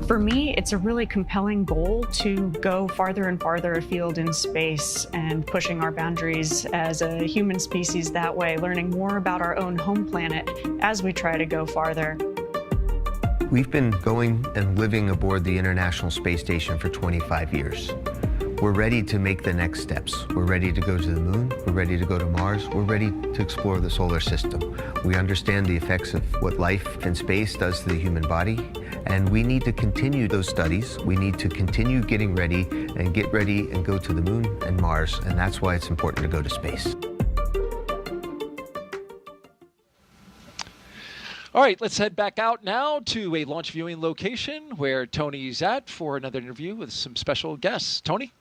For me, it's a really compelling goal to go farther and farther afield in space and pushing our boundaries as a human species that way, learning more about our own home planet as we try to go farther. We've been going and living aboard the International Space Station for 25 years. We're ready to make the next steps. We're ready to go to the moon. We're ready to go to Mars. We're ready to explore the solar system. We understand the effects of what life in space does to the human body, and we need to continue those studies. We need to continue getting ready and get ready and go to the moon and Mars, and that's why it's important to go to space. All right, let's head back out now to a launch viewing location where Tony's at for another interview with some special guests. Tony?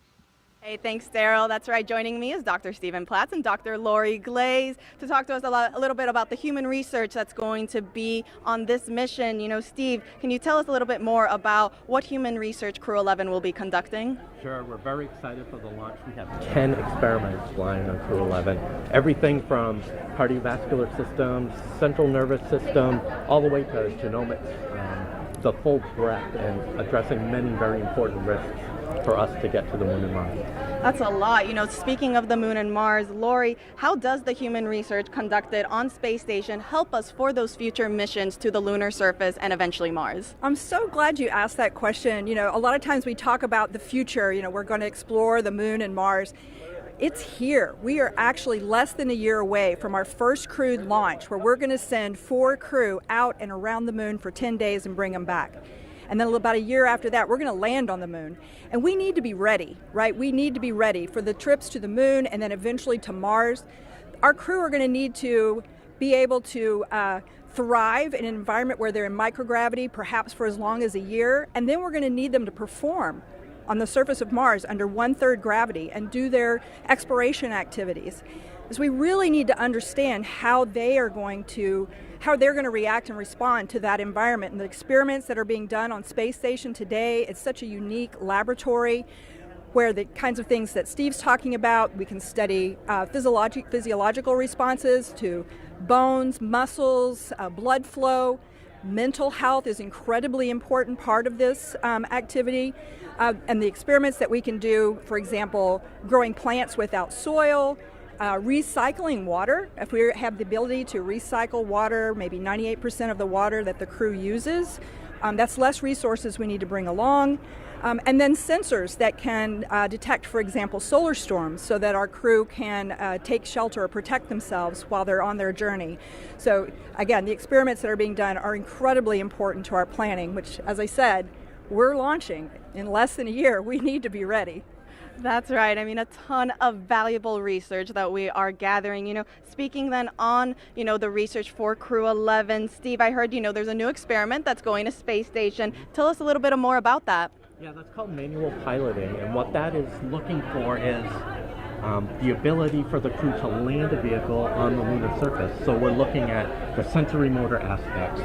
Hey, thanks, Daryl. That's right. Joining me is Dr. Stephen Platts and Dr. Lori Glaze to talk to us a little bit about the human research that's going to be on this mission. You know, Steve, can you tell us a little bit more about what human research Crew 11 will be conducting? Sure. We're very excited for the launch. We have 10 experiments flying on Crew 11. Everything from cardiovascular systems, central nervous system, all the way to genomics, the full breadth, and addressing many very important risks for us to get to the moon and Mars. That's a lot. You know, speaking of the moon and Mars, Lori, how does the human research conducted on Space Station help us for those future missions to the lunar surface and eventually Mars? I'm so glad you asked that question. You know, a lot of times we talk about the future, you know, we're going to explore the moon and Mars. It's here. We are actually less than a year away from our first crewed launch, where we're going to send 4 crew out and around the moon for 10 days and bring them back. And then about a year after that, we're going to land on the moon. And we need to be ready, right? We need to be ready for the trips to the moon and then eventually to Mars. Our crew are going to need to be able to thrive in an environment where they're in microgravity, perhaps for as long as a year. And then we're going to need them to perform on the surface of Mars under 1/3 gravity and do their exploration activities. Is we really need to understand how they're going to react and respond to that environment. And the experiments that are being done on Space Station today, it's such a unique laboratory where the kinds of things that Steve's talking about, we can study physiological responses to bones, muscles, blood flow. Mental health is incredibly important part of this activity. And the experiments that we can do, for example, growing plants without soil, recycling water. If we have the ability to recycle water, maybe 98% of the water that the crew uses, that's less resources we need to bring along. And then sensors that can detect, for example, solar storms so that our crew can take shelter or protect themselves while they're on their journey. So again, the experiments that are being done are incredibly important to our planning, which, as I said, we're launching in less than a year. We need to be ready. That's right. I mean, a ton of valuable research that we are gathering. You know, speaking then on, you know, the research for Crew 11, Steve, I heard, you know, there's a new experiment that's going to Space Station. Tell us a little bit more about that. Yeah, that's called manual piloting, and what that is looking for is the ability for the crew to land a vehicle on the lunar surface. So we're looking at the sensory motor aspects,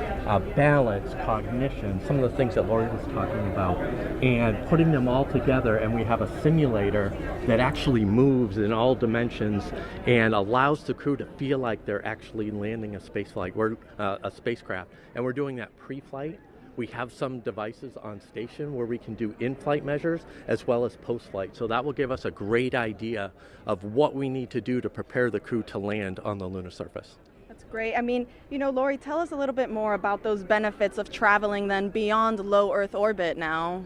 balance, cognition, some of the things that Lori was talking about, and putting them all together, and we have a simulator that actually moves in all dimensions and allows the crew to feel like they're actually landing a spacecraft. And we're doing that pre-flight. We have some devices on station where we can do in-flight measures as well as post-flight. So that will give us a great idea of what we need to do to prepare the crew to land on the lunar surface. That's great. I mean, you know, Lori, tell us a little bit more about those benefits of traveling then beyond low Earth orbit now.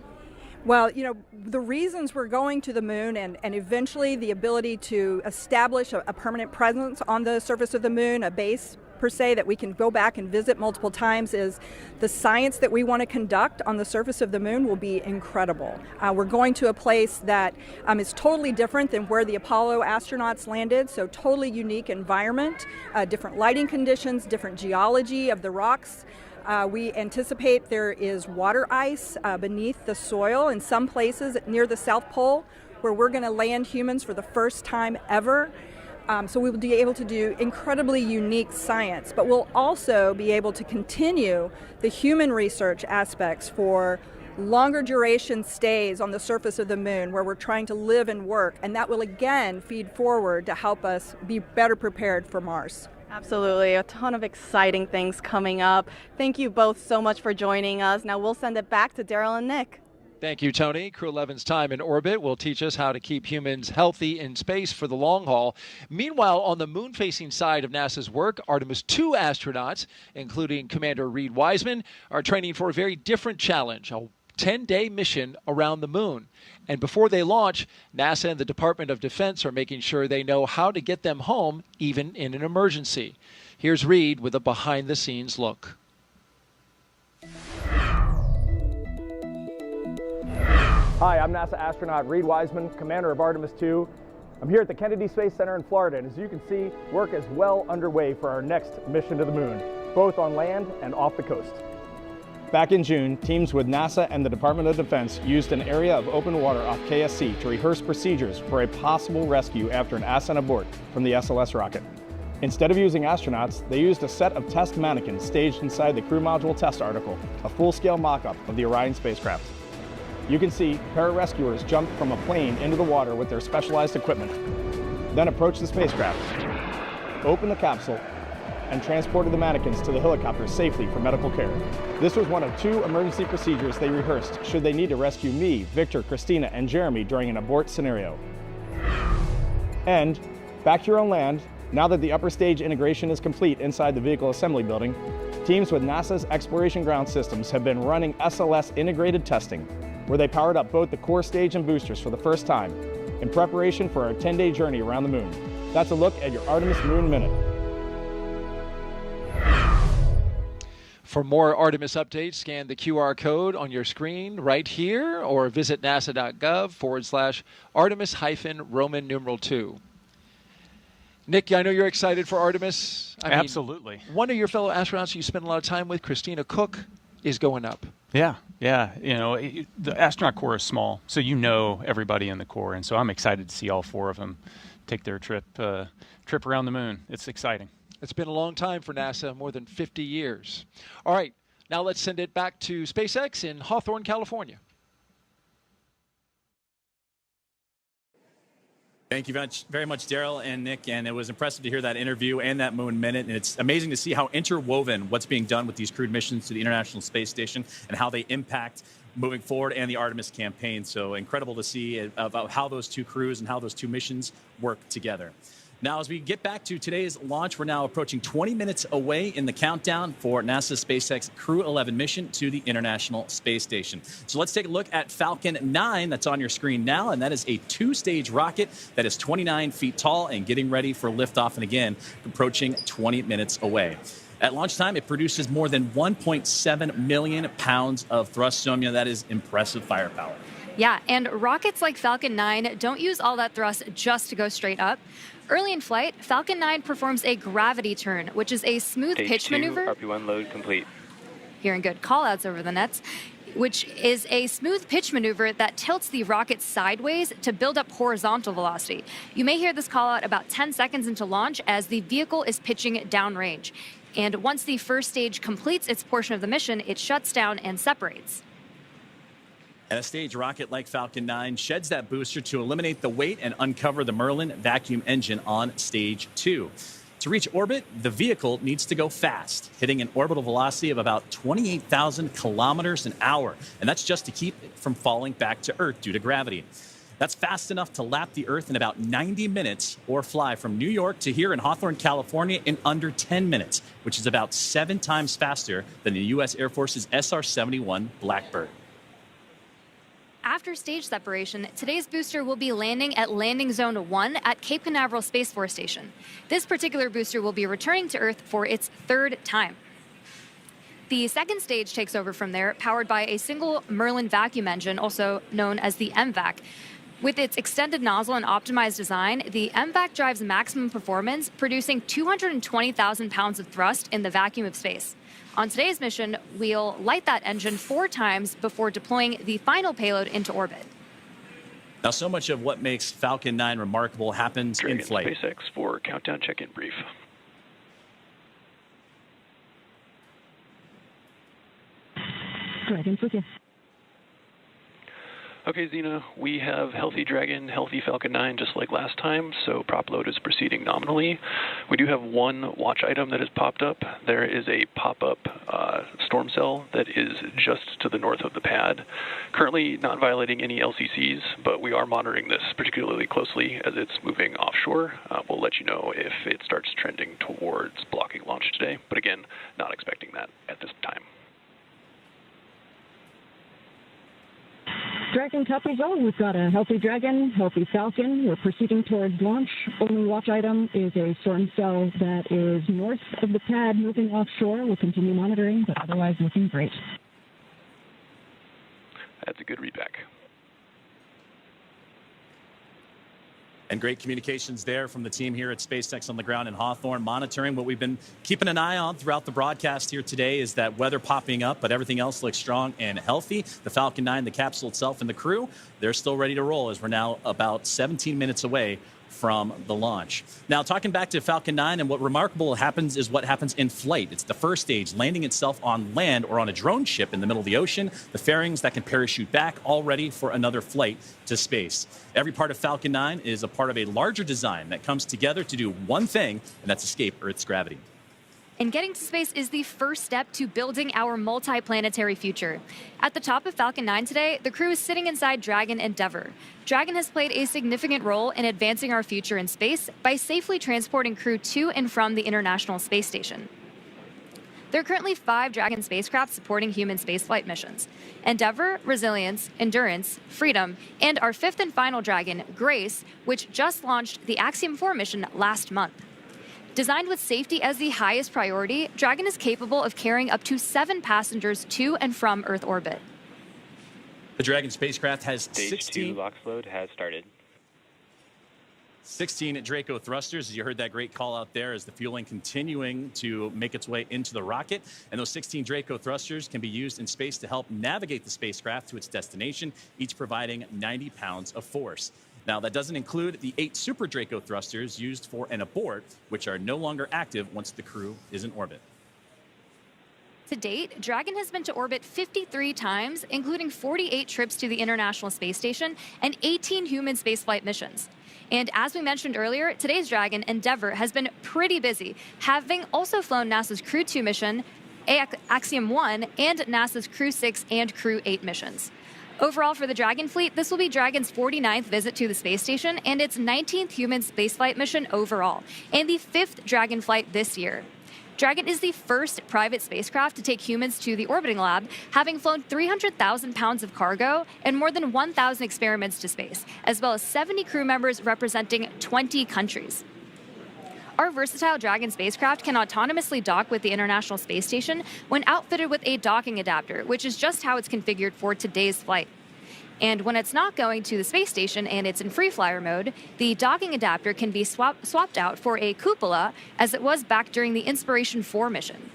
Well, you know, the reasons we're going to the moon and eventually the ability to establish a permanent presence on the surface of the moon, a base per se that we can go back and visit multiple times, is the science that we want to conduct on the surface of the moon will be incredible. We're going to a place that is totally different than where the Apollo astronauts landed, so totally unique environment, different lighting conditions, different geology of the rocks. We anticipate there is water ice beneath the soil in some places near the South Pole where we're going to land humans for the first time ever. So we will be able to do incredibly unique science, but we'll also be able to continue the human research aspects for longer duration stays on the surface of the moon where we're trying to live and work, and that will again feed forward to help us be better prepared for Mars. Absolutely, a ton of exciting things coming up. Thank you both so much for joining us. Now we'll send it back to Daryl and Nick. Thank you, Tony. Crew 11's time in orbit will teach us how to keep humans healthy in space for the long haul. Meanwhile, on the moon-facing side of NASA's work, Artemis II astronauts, including Commander Reed Wiseman, are training for a very different challenge, a 10-day mission around the moon. And before they launch, NASA and the Department of Defense are making sure they know how to get them home, even in an emergency. Here's Reed with a behind-the-scenes look. Hi, I'm NASA astronaut Reed Wiseman, commander of Artemis II. I'm here at the Kennedy Space Center in Florida, and as you can see, work is well underway for our next mission to the moon, both on land and off the coast. Back in June, teams with NASA and the Department of Defense used an area of open water off KSC to rehearse procedures for a possible rescue after an ascent abort from the SLS rocket. Instead of using astronauts, they used a set of test mannequins staged inside the crew module test article, a full-scale mock-up of the Orion spacecraft. You can see pararescuers jumped from a plane into the water with their specialized equipment, then approached the spacecraft, opened the capsule, and transported the mannequins to the helicopter safely for medical care. This was one of 2 emergency procedures they rehearsed should they need to rescue me, Victor, Christina, and Jeremy during an abort scenario. And back here on land, now that the upper stage integration is complete inside the vehicle assembly building, teams with NASA's Exploration Ground Systems have been running SLS integrated testing, where they powered up both the core stage and boosters for the first time in preparation for our 10-day journey around the moon. That's a look at your Artemis Moon Minute. For more Artemis updates, scan the QR code on your screen right here or visit nasa.gov/Artemis-Roman numeral 2. Nick, I know you're excited for Artemis. Absolutely. One of your fellow astronauts you spend a lot of time with, Christina Cook, is going up. Yeah. You know, the astronaut corps is small, so you know everybody in the corps, and so I'm excited to see all 4 of them take their trip around the moon. It's exciting. It's been a long time for NASA, more than 50 years. All right, now let's send it back to SpaceX in Hawthorne, California. Thank you very much, Daryl and Nick, and it was impressive to hear that interview and that Moon Minute, and it's amazing to see how interwoven what's being done with these crewed missions to the International Space Station and how they impact moving forward and the Artemis campaign. So incredible to see about how those 2 crews and how those 2 missions work together. Now, as we get back to today's launch, we're now approaching 20 minutes away in the countdown for NASA's SpaceX Crew 11 mission to the International Space Station. So let's take a look at Falcon 9 that's on your screen now, and that is a 2-stage rocket that is 29 feet tall and getting ready for liftoff, and again, approaching 20 minutes away. At launch time, it produces more than 1.7 million pounds of thrust. So, that is impressive firepower. Yeah, and rockets like Falcon 9 don't use all that thrust just to go straight up. Early in flight, Falcon 9 performs a gravity turn, which is a smooth pitch maneuver. RP1 load complete. Hearing good call-outs over the nets, which is a smooth pitch maneuver that tilts the rocket sideways to build up horizontal velocity. You may hear this call-out about 10 seconds into launch as the vehicle is pitching downrange. And once the first stage completes its portion of the mission, it shuts down and separates. And a stage rocket like Falcon 9 sheds that booster to eliminate the weight and uncover the Merlin vacuum engine on stage 2. To reach orbit, the vehicle needs to go fast, hitting an orbital velocity of about 28,000 kilometers an hour. And that's just to keep it from falling back to Earth due to gravity. That's fast enough to lap the Earth in about 90 minutes or fly from New York to here in Hawthorne, California in under 10 minutes, which is about 7 times faster than the U.S. Air Force's SR-71 Blackbird. After stage separation, today's booster will be landing at Landing Zone 1 at Cape Canaveral Space Force Station. This particular booster will be returning to Earth for its 3rd time. The second stage takes over from there, powered by a single Merlin vacuum engine, also known as the MVAC. With its extended nozzle and optimized design, the MVAC drives maximum performance, producing 220,000 pounds of thrust in the vacuum of space. On today's mission, we'll light that engine 4 times before deploying the final payload into orbit. Now, so much of what makes Falcon 9 remarkable happens in flight. SpaceX for countdown check-in brief. Dragons with you. Okay, Zena, we have healthy Dragon, healthy Falcon 9, just like last time, so prop load is proceeding nominally. We do have one watch item that has popped up. There is a pop-up storm cell that is just to the north of the pad. Currently not violating any LCCs, but we are monitoring this particularly closely as it's moving offshore. We'll let you know if it starts trending towards blocking launch today, but again, not expecting that at this time. Dragon copies all. We've got a healthy Dragon, healthy Falcon. We're proceeding towards launch. Only watch item is a storm cell that is north of the pad moving offshore. We'll continue monitoring, but otherwise looking great. That's a good readback. And great communications there from the team here at SpaceX on the ground in Hawthorne, monitoring. What we've been keeping an eye on throughout the broadcast here today is that weather popping up, but everything else looks strong and healthy. The Falcon 9, the capsule itself, and the crew, they're still ready to roll as we're now about 17 minutes away from the launch. Now, talking back to Falcon 9, and what remarkable happens is what happens in flight. It's the first stage, landing itself on land or on a drone ship in the middle of the ocean, the fairings that can parachute back, all ready for another flight to space. Every part of Falcon 9 is a part of a larger design that comes together to do one thing, and that's escape Earth's gravity. And getting to space is the first step to building our multi-planetary future. At the top of Falcon 9 today, the crew is sitting inside Dragon Endeavour. Dragon has played a significant role in advancing our future in space by safely transporting crew to and from the International Space Station. There are currently 5 Dragon spacecraft supporting human spaceflight missions: Endeavour, Resilience, Endurance, Freedom, and our 5th and final Dragon, Grace, which just launched the Axiom 4 mission last month. Designed with safety as the highest priority, Dragon is capable of carrying up to 7 passengers to and from Earth orbit. The Dragon spacecraft has Stage 2 LOX load has started. 16 Draco thrusters. As you heard that great call out there, as the fueling continuing to make its way into the rocket. And those 16 Draco thrusters can be used in space to help navigate the spacecraft to its destination, each providing 90 pounds of force. Now, that doesn't include the 8 Super Draco thrusters used for an abort, which are no longer active once the crew is in orbit. To date, Dragon has been to orbit 53 times, including 48 trips to the International Space Station and 18 human spaceflight missions. And as we mentioned earlier, today's Dragon, Endeavour, has been pretty busy, having also flown NASA's Crew 2 mission, Axiom 1, and NASA's Crew 6 and Crew 8 missions. Overall, for the Dragon fleet, this will be Dragon's 49th visit to the space station and its 19th human spaceflight mission overall, and the 5th Dragon flight this year. Dragon is the first private spacecraft to take humans to the orbiting lab, having flown 300,000 pounds of cargo and more than 1,000 experiments to space, as well as 70 crew members representing 20 countries. Our versatile Dragon spacecraft can autonomously dock with the International Space Station when outfitted with a docking adapter, which is just how it's configured for today's flight. And when it's not going to the space station and it's in free flyer mode, the docking adapter can be swapped out for a cupola, as it was back during the Inspiration 4 mission.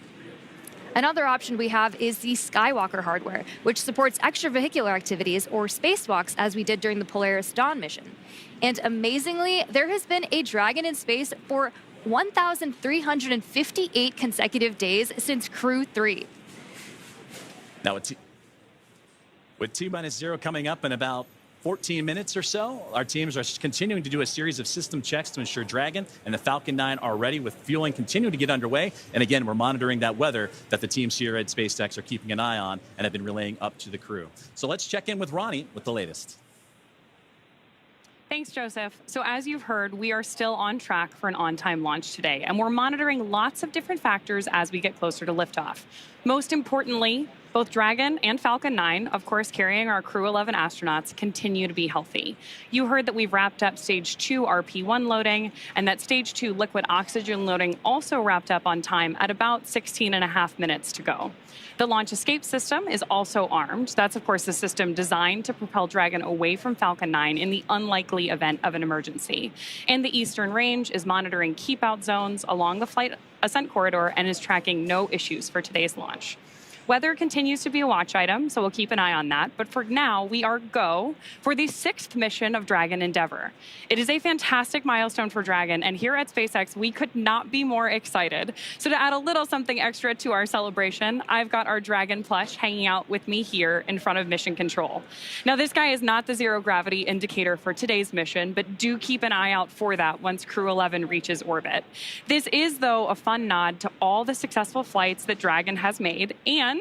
Another option we have is the Skywalker hardware, which supports extravehicular activities or spacewalks, as we did during the Polaris Dawn mission. And amazingly, there has been a Dragon in space for 1,358 consecutive days since Crew 3. Now, with T-0 coming up in about 14 minutes or so, our teams are continuing to do a series of system checks to ensure Dragon and the Falcon 9 are ready, with fueling continuing to get underway. And again, we're monitoring that weather that the teams here at SpaceX are keeping an eye on and have been relaying up to the crew. So let's check in with Ronnie with the latest. Thanks, Joseph. So as you've heard, we are still on track for an on-time launch today, and we're monitoring lots of different factors as we get closer to liftoff. Most importantly, both Dragon and Falcon 9, of course carrying our Crew 11 astronauts, continue to be healthy. You heard that we've wrapped up Stage 2 RP1 loading, and that Stage 2 liquid oxygen loading also wrapped up on time at about 16.5 minutes to go. The launch escape system is also armed. That's, of course, the system designed to propel Dragon away from Falcon 9 in the unlikely event of an emergency. And the Eastern Range is monitoring keep-out zones along the flight ascent corridor and is tracking no issues for today's launch. Weather continues to be a watch item, so we'll keep an eye on that. But for now, we are go for the 6th mission of Dragon Endeavour. It is a fantastic milestone for Dragon, and here at SpaceX, we could not be more excited. So to add a little something extra to our celebration, I've got our Dragon plush hanging out with me here in front of Mission Control. Now, this guy is not the zero gravity indicator for today's mission, but do keep an eye out for that once Crew 11 reaches orbit. This is, though, a fun nod to all the successful flights that Dragon has made and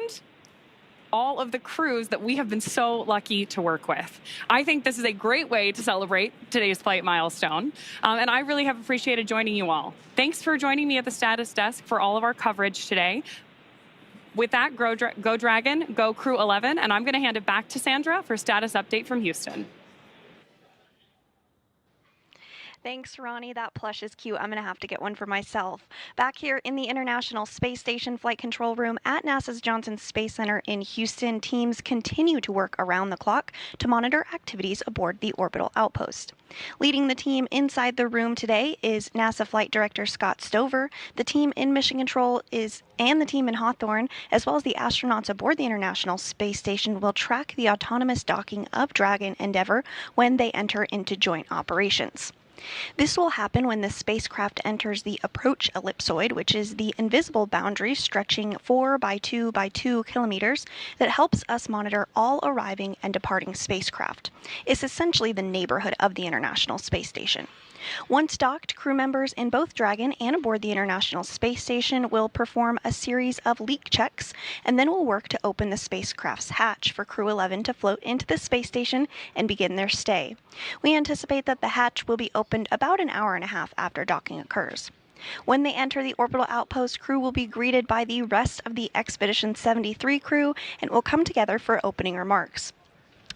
all of the crews that we have been so lucky to work with. I think this is a great way to celebrate today's flight milestone, and I really have appreciated joining you all. Thanks for joining me at the status desk for all of our coverage today. With that, go Dragon, go Crew 11, and I'm going to hand it back to Sandra for status update from Houston. Thanks, Ronnie. That plush is cute. I'm going to have to get one for myself. Back here in the International Space Station Flight Control Room at NASA's Johnson Space Center in Houston, teams continue to work around the clock to monitor activities aboard the orbital outpost. Leading the team inside the room today is NASA Flight Director Scott Stover. The team in Mission Control and the team in Hawthorne, as well as the astronauts aboard the International Space Station, will track the autonomous docking of Dragon Endeavour when they enter into joint operations. This will happen when the spacecraft enters the approach ellipsoid, which is the invisible boundary stretching 4 by 2 by 2 kilometers that helps us monitor all arriving and departing spacecraft. It's essentially the neighborhood of the International Space Station. Once docked, crew members in both Dragon and aboard the International Space Station will perform a series of leak checks and then will work to open the spacecraft's hatch for Crew 11 to float into the space station and begin their stay. We anticipate that the hatch will be opened about an hour and a half after docking occurs. When they enter the orbital outpost, crew will be greeted by the rest of the Expedition 73 crew and will come together for opening remarks.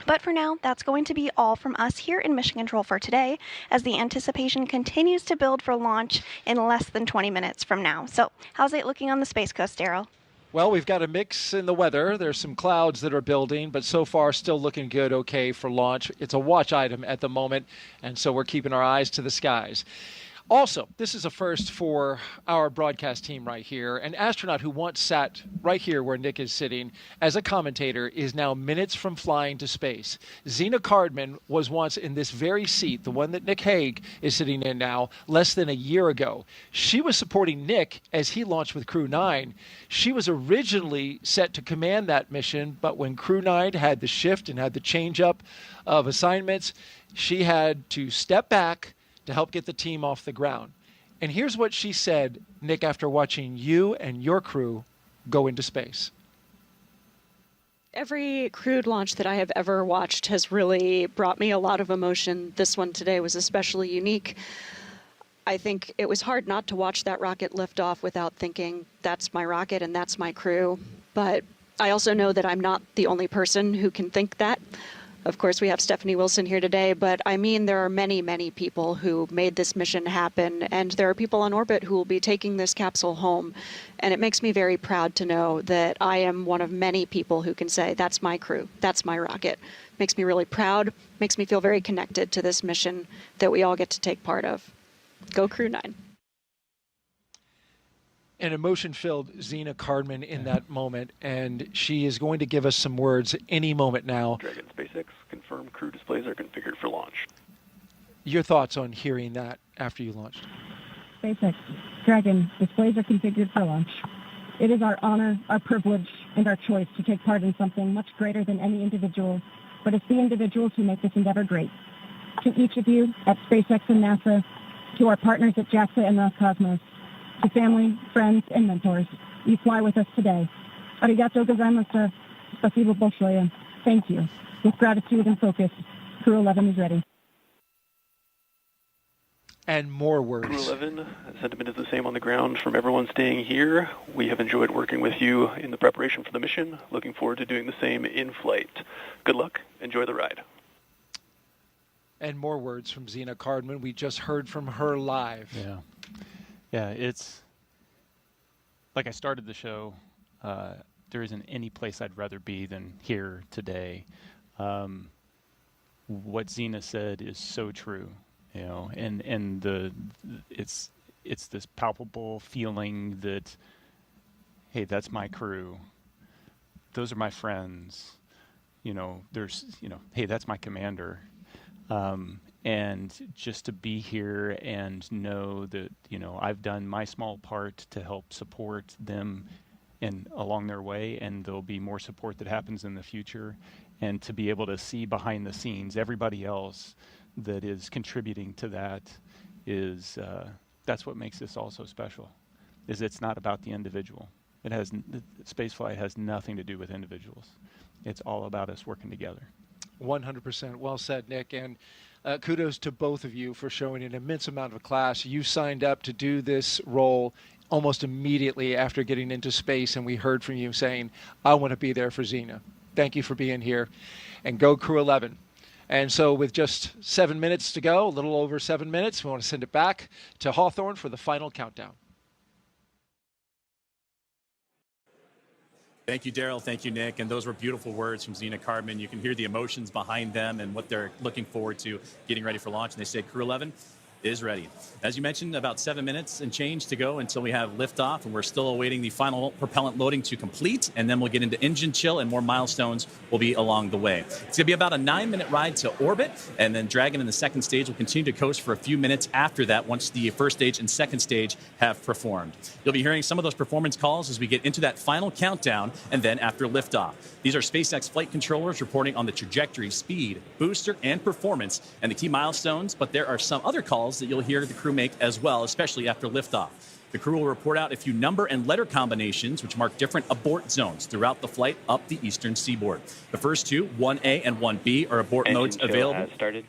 But for now, that's going to be all from us here in Mission Control for today, as the anticipation continues to build for launch in less than 20 minutes from now. So, how's it looking on the Space Coast, Daryl? Well, we've got a mix in the weather. There's some clouds that are building, but so far still looking good, okay for launch. It's a watch item at the moment, and so we're keeping our eyes to the skies. Also, this is a first for our broadcast team right here. An astronaut who once sat right here where Nick is sitting as a commentator is now minutes from flying to space. Zena Cardman was once in this very seat, the one that Nick Hague is sitting in now, less than a year ago. She was supporting Nick as he launched with Crew 9. She was originally set to command that mission, but when Crew 9 had the shift and had the change up of assignments, she had to step back to help get the team off the ground. And here's what she said, Nick, after watching you and your crew go into space. Every crewed launch that I have ever watched has really brought me a lot of emotion. This one today was especially unique. I think it was hard not to watch that rocket lift off without thinking, that's my rocket and that's my crew. But I also know that I'm not the only person who can think that. Of course, we have Stephanie Wilson here today, but I mean, there are many, many people who made this mission happen, and there are people on orbit who will be taking this capsule home. And it makes me very proud to know that I am one of many people who can say, that's my crew, that's my rocket. Makes me really proud, makes me feel very connected to this mission that we all get to take part of. Go Crew 9. An emotion-filled Zena Cardman in that moment, and she is going to give us some words any moment now. Dragon SpaceX, confirm crew displays are configured for launch. Your thoughts on hearing that after you launched? SpaceX, Dragon, displays are configured for launch. It is our honor, our privilege, and our choice to take part in something much greater than any individual, but it's the individuals who make this endeavor great. To each of you at SpaceX and NASA, to our partners at JAXA and Roscosmos, to family, friends, and mentors, you fly with us today. Arigato gozaimashita. Spasibo большое. Thank you. With gratitude and focus, Crew 11 is ready. And more words. Crew 11, the sentiment is the same on the ground from everyone staying here. We have enjoyed working with you in the preparation for the mission. Looking forward to doing the same in flight. Good luck. Enjoy the ride. And more words from Zena Cardman. We just heard from her live. Yeah, it's like I started the show. There isn't any place I'd rather be than here today. What Zena said is so true, you know, and it's this palpable feeling that, hey, that's my crew. those are my friends. There's, hey, that's my commander. And just to be here and know that, I've done my small part to help support them and along their way, and there'll be more support that happens in the future. And to be able to see behind the scenes everybody else that is contributing to that is, that's what makes this all so special, is it's not about the individual. Spaceflight has nothing to do with individuals. It's all about us working together. 100%. Well said, Nick. And kudos to both of you for showing an immense amount of class. You signed up to do this role almost immediately after getting into space, and we heard from you saying, I want to be there for Xena. Thank you for being here. And go Crew 11. And so with just 7 minutes to go, a little over 7 minutes, we want to send it back to Hawthorne for the final countdown. Thank you, Daryl. Thank you, Nick. And those were beautiful words from Xena Carbon. You can hear the emotions behind them and what they're looking forward to getting ready for launch. And they say Crew 11 is ready. As you mentioned, about 7 minutes and change to go until we have liftoff, and we're still awaiting the final propellant loading to complete, and then we'll get into engine chill, and more milestones will be along the way. It's going to be about a 9-minute ride to orbit, and then Dragon in the second stage will continue to coast for a few minutes after that once the first stage and second stage have performed. You'll be hearing some of those performance calls as we get into that final countdown, and then after liftoff. These are SpaceX flight controllers reporting on the trajectory, speed, booster, and performance, and the key milestones, but there are some other calls that you'll hear the crew make as well, especially after liftoff. The crew will report out a few number and letter combinations which mark different abort zones throughout the flight up the eastern seaboard. The first two, 1A and 1B, are abort modes available. Has started.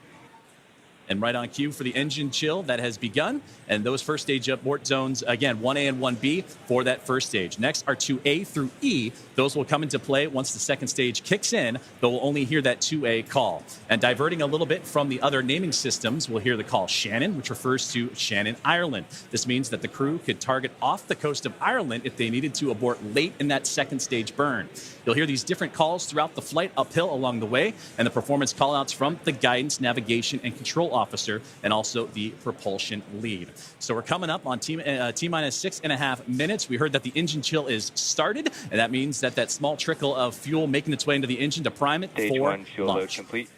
And right on cue for the engine chill that has begun. And those first stage abort zones, again, 1A and 1B for that first stage. Next are 2A through E. Those will come into play once the second stage kicks in, but we'll only hear that 2A call. And diverting a little bit from the other naming systems, we'll hear the call Shannon, which refers to Shannon, Ireland. This means that the crew could target off the coast of Ireland if they needed to abort late in that second stage burn. You'll hear these different calls throughout the flight uphill along the way, and the performance callouts from the guidance, navigation, and control officer, and also the propulsion lead. So we're coming up on T-minus 6.5 minutes. We heard that the engine chill is started, and that means that that small trickle of fuel making its way into the engine to prime it Stage for 1 fuel load launch. complete.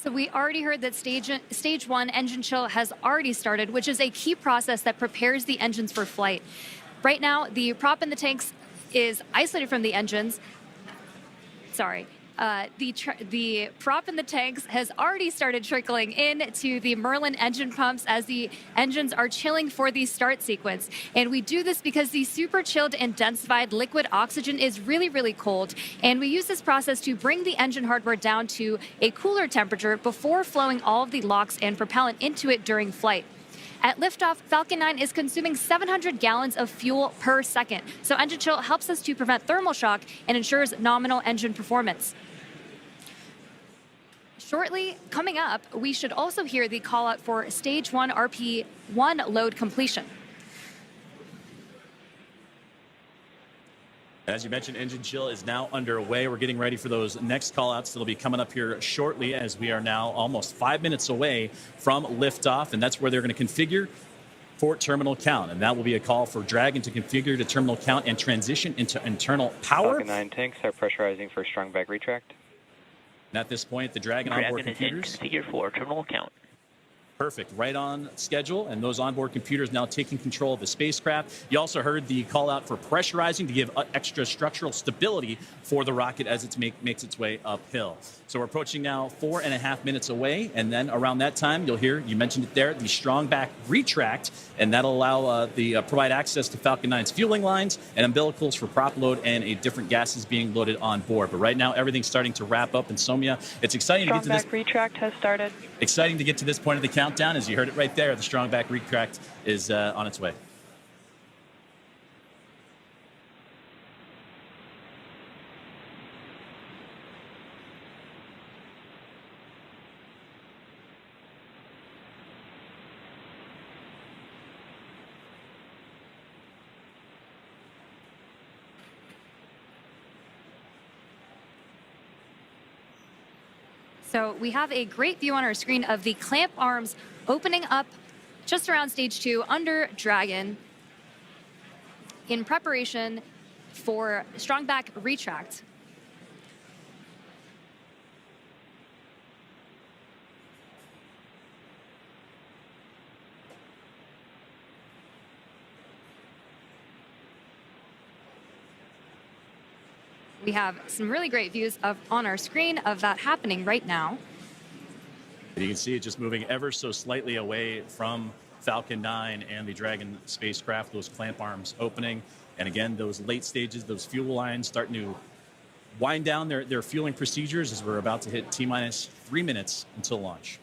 So we already heard that stage 1 engine chill has already started, which is a key process that prepares the engines for flight. Right now, the prop in the tanks is isolated from the engines. Sorry. The prop in the tanks has already started trickling into the Merlin engine pumps as the engines are chilling for the start sequence. And we do this because the super chilled and densified liquid oxygen is really, really cold. And we use this process to bring the engine hardware down to a cooler temperature before flowing all of the LOX and propellant into it during flight. At liftoff, Falcon 9 is consuming 700 gallons of fuel per second. So engine chill helps us to prevent thermal shock and ensures nominal engine performance. Shortly, coming up, we should also hear the call out for stage 1 RP1 load completion. As you mentioned, engine chill is now underway. We're getting ready for those next call-outs that'll be coming up here shortly, as we are now almost 5 minutes away from liftoff, and that's where they're going to configure for terminal count. And that will be a call for Dragon to configure to terminal count and transition into internal power. Falcon 9 tanks are pressurizing for strong back retract. And at this point, the Dragon onboard computers configured for terminal count. Perfect. Right on schedule, and those onboard computers now taking control of the spacecraft. You also heard the call out for pressurizing to give extra structural stability for the rocket as it makes its way uphill. So we're approaching now 4.5 minutes away, and then around that time, you'll hear, you mentioned it there, the strong back retract, and that'll allow provide access to Falcon 9's fueling lines and umbilicals for prop load and different gases being loaded on board. But right now, everything's starting to wrap up in Somia. It's exciting to get to this. Strong back retract has started. Exciting to get to this point of the countdown. As you heard it right there, the strong back retract is on its way. So we have a great view on our screen of the clamp arms opening up just around stage 2 under Dragon in preparation for strong back retract. We have some really great views on our screen of that happening right now. And you can see it just moving ever so slightly away from Falcon 9 and the Dragon spacecraft, those clamp arms opening. And again, those late stages, those fuel lines starting to wind down their fueling procedures as we're about to hit T-minus 3 minutes until launch.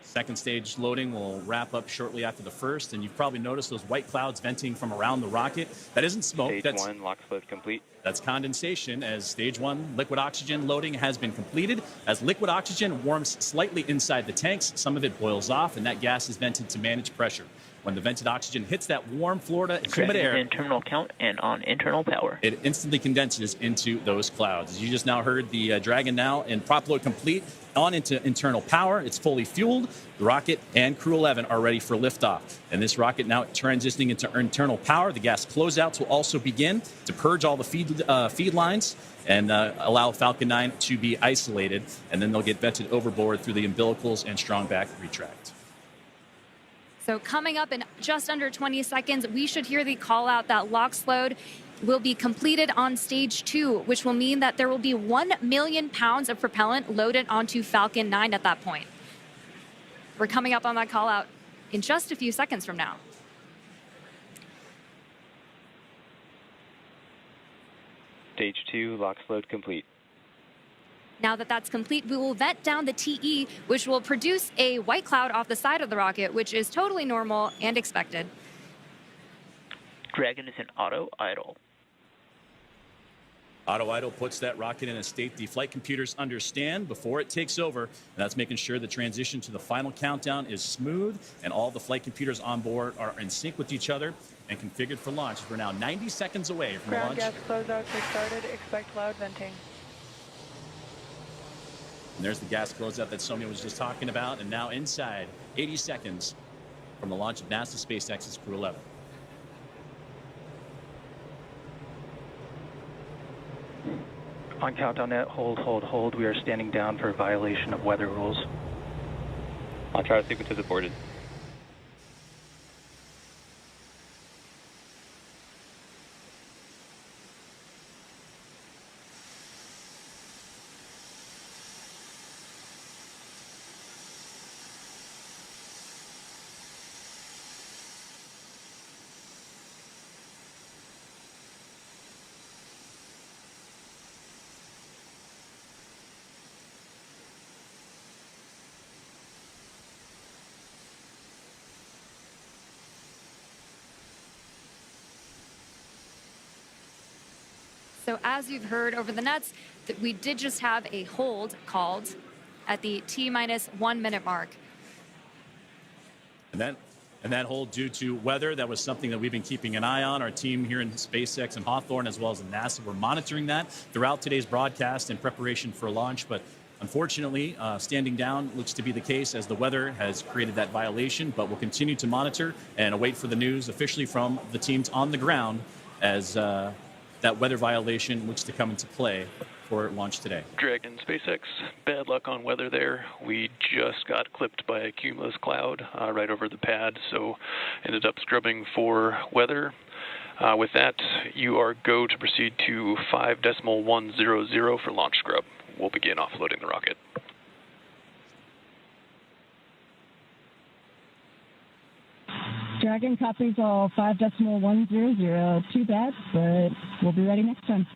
Second stage loading will wrap up shortly after the first, and you've probably noticed those white clouds venting from around the rocket. That isn't smoke. Stage 1, LOX load complete. That's condensation, as stage 1 liquid oxygen loading has been completed. As liquid oxygen warms slightly inside the tanks, some of it boils off, and that gas is vented to manage pressure. When the vented oxygen hits that warm Florida humid air, internal count and on internal power, it instantly condenses into those clouds. As you just now heard, the Dragon now in prop load complete, on into internal power. It's fully fueled. The rocket and Crew 11 are ready for liftoff. And this rocket now transitioning into internal power. The gas closeouts will also begin to purge all the feed lines and allow Falcon 9 to be isolated. And then they'll get vented overboard through the umbilicals and strong back retract. So coming up in just under 20 seconds, we should hear the call out that LOX load will be completed on stage 2, which will mean that there will be 1 million pounds of propellant loaded onto Falcon 9 at that point. We're coming up on that call out in just a few seconds from now. Stage 2, LOX load complete. Now that that's complete, we will vent down the TE, which will produce a white cloud off the side of the rocket, which is totally normal and expected. Dragon is in auto idle. Auto idle puts that rocket in a state the flight computers understand before it takes over, and that's making sure the transition to the final countdown is smooth and all the flight computers on board are in sync with each other and configured for launch. We're now 90 seconds away from Ground launch. gas closeouts have started. Expect loud venting. And there's the gas closeout that Sonia was just talking about, and now inside 80 seconds from the launch of NASA SpaceX's Crew 11. On countdown net, hold. We are standing down for a violation of weather rules. I'll try to sequence is aborted. So as you've heard over the nets, that we did just have a hold called at the T-minus 1 minute mark. And that hold due to weather, that was something that we've been keeping an eye on. Our team here in SpaceX and Hawthorne, as well as in NASA, we're monitoring that throughout today's broadcast in preparation for launch. But unfortunately, standing down looks to be the case as the weather has created that violation. But we'll continue to monitor and await for the news officially from the teams on the ground as that weather violation looks to come into play for launch today. Dragon SpaceX, bad luck on weather there. We just got clipped by a cumulus cloud right over the pad, so ended up scrubbing for weather. With that, you are go to proceed to 5.100 for launch scrub. We'll begin offloading the rocket. Dragon copies all 5.100. Too bad, but we'll be ready next time.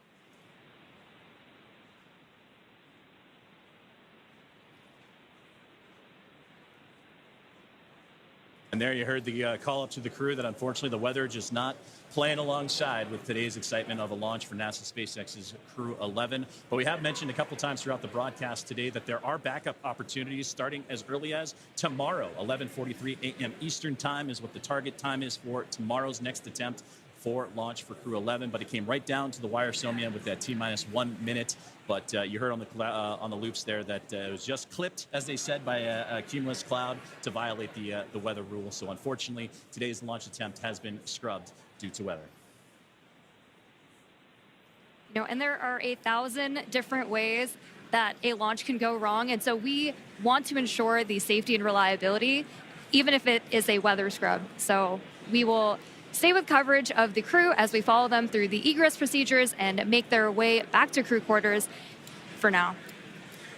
And there you heard the call up to the crew that unfortunately the weather just not playing alongside with today's excitement of a launch for NASA SpaceX's Crew 11. But we have mentioned a couple times throughout the broadcast today that there are backup opportunities starting as early as tomorrow. 11:43 a.m. Eastern time is what the target time is for tomorrow's next attempt. for launch for Crew 11, but it came right down to the wire, Somia, with that T-minus 1 minute. But you heard on the loops there that it was just clipped, as they said, by a cumulus cloud to violate the weather rule. So unfortunately, today's launch attempt has been scrubbed due to weather. And there are 1,000 different ways that a launch can go wrong. And so we want to ensure the safety and reliability, even if it is a weather scrub. So we will stay with coverage of the crew as we follow them through the egress procedures and make their way back to crew quarters for now.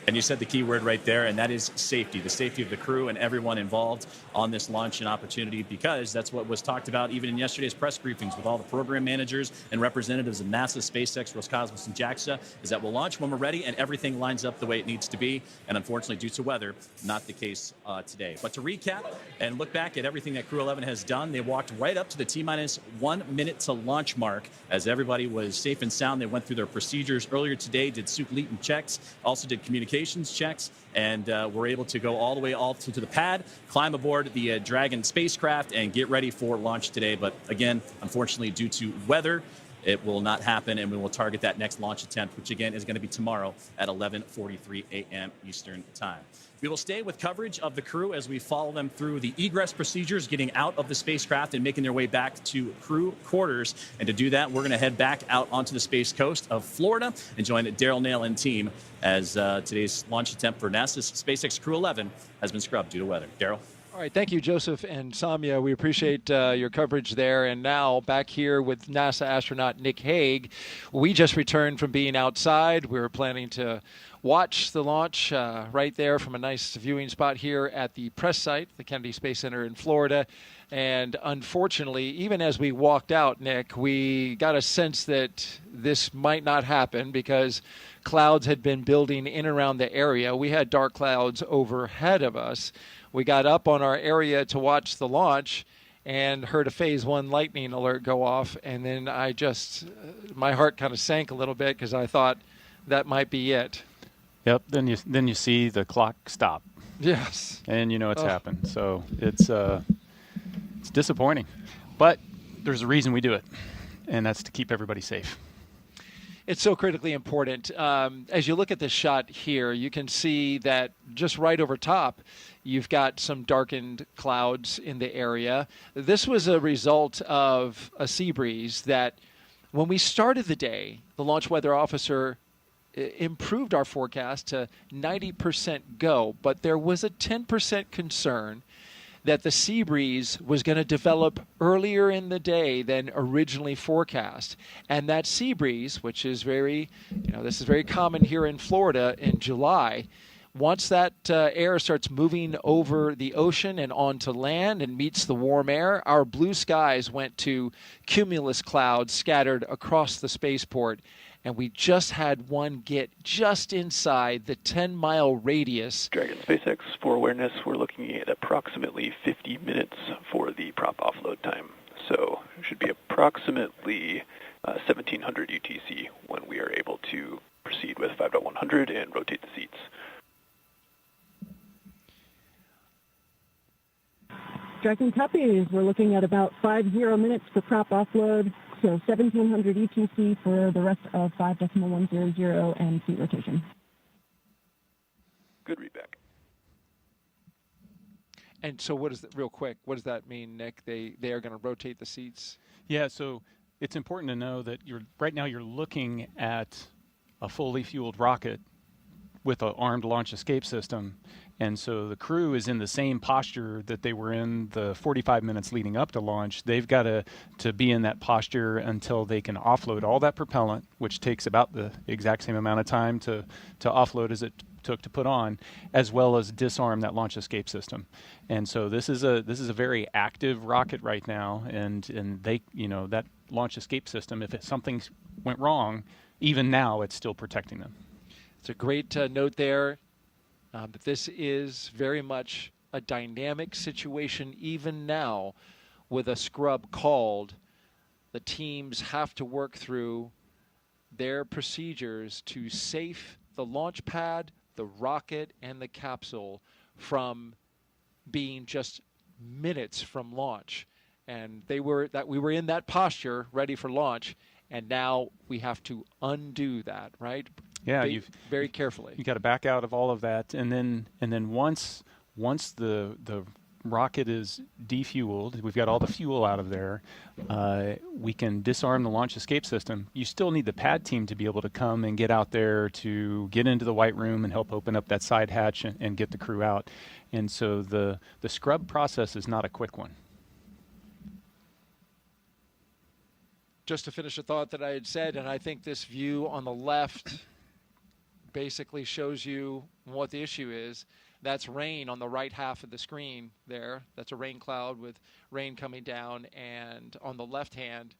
And you said the key word right there, and that is safety, the safety of the crew and everyone involved on this launch and opportunity, because that's what was talked about even in yesterday's press briefings with all the program managers and representatives of NASA, SpaceX, Roscosmos, and JAXA, is that we'll launch when we're ready and everything lines up the way it needs to be. And unfortunately, due to weather, not the case today. But to recap and look back at everything that Crew 11 has done, they walked right up to the T-minus 1 minute to launch mark as everybody was safe and sound. They went through their procedures earlier today, did Leeton checks, also did communications checks, and were able to go all the way to the pad, climb aboard the Dragon spacecraft, and get ready for launch today. But again, unfortunately, due to weather, it will not happen, and we will target that next launch attempt, which again is going to be tomorrow at 11:43 a.m. Eastern Time. We will stay with coverage of the crew as we follow them through the egress procedures, getting out of the spacecraft and making their way back to crew quarters. And to do that, we're going to head back out onto the Space Coast of Florida and join Daryl Nail and team as today's launch attempt for NASA's SpaceX Crew 11 has been scrubbed due to weather. Daryl? All right, thank you, Joseph and Samia. We appreciate your coverage there. And now back here with NASA astronaut Nick Hague. We just returned from being outside. We were planning to watch the launch right there from a nice viewing spot here at the press site, the Kennedy Space Center in Florida. And unfortunately, even as we walked out, Nick, we got a sense that this might not happen because clouds had been building in and around the area. We had dark clouds overhead of us. We got up on our area to watch the launch and heard a Phase 1 lightning alert go off. And then my heart kind of sank a little bit because I thought that might be it. Yep. Then you see the clock stop. Yes. And you know it's happened. So it's disappointing, but there's a reason we do it, and that's to keep everybody safe. It's so critically important. As you look at this shot here, you can see that just right over top, you've got some darkened clouds in the area. This was a result of a sea breeze that when we started the day, the launch weather officer improved our forecast to 90% go, but there was a 10% concern that the sea breeze was going to develop earlier in the day than originally forecast. And that sea breeze, which is this is very common here in Florida in July, once that air starts moving over the ocean and onto land and meets the warm air, our blue skies went to cumulus clouds scattered across the spaceport. And we just had one get just inside the 10-mile radius. Dragon SpaceX, for awareness, we're looking at approximately 50 minutes for the prop offload time. So it should be approximately 1700 UTC when we are able to proceed with 5.100 and rotate the seats. Dragon copies. We're looking at about 50 minutes for prop offload. So 1700 UTC for the rest of 5.100 and seat rotation. Good readback. And so what does that mean, Nick? They are going to rotate the seats? Yeah, so it's important to know that right now you're looking at a fully fueled rocket with an armed launch escape system. And so the crew is in the same posture that they were in the 45 minutes leading up to launch. They've got to be in that posture until they can offload all that propellant, which takes about the exact same amount of time to offload as it took to put on, as well as disarm that launch escape system. And so this is a very active rocket right now, and they, that launch escape system, if something went wrong, even now it's still protecting them. It's a great note there. That this is very much a dynamic situation even now with a scrub called. The teams have to work through their procedures to safe the launch pad, the rocket, and the capsule from being just minutes from launch. And we were in that posture ready for launch, and now we have to undo that, right? Yeah, very carefully. You got to back out of all of that, and then once the rocket is defueled, we've got all the fuel out of there, we can disarm the launch escape system. You still need the pad team to be able to come and get out there to get into the white room and help open up that side hatch and get the crew out. And so the scrub process is not a quick one. Just to finish a thought that I had said, and I think this view on the left basically shows you what the issue is. That's rain on the right half of the screen there. That's a rain cloud with rain coming down. And on the left hand,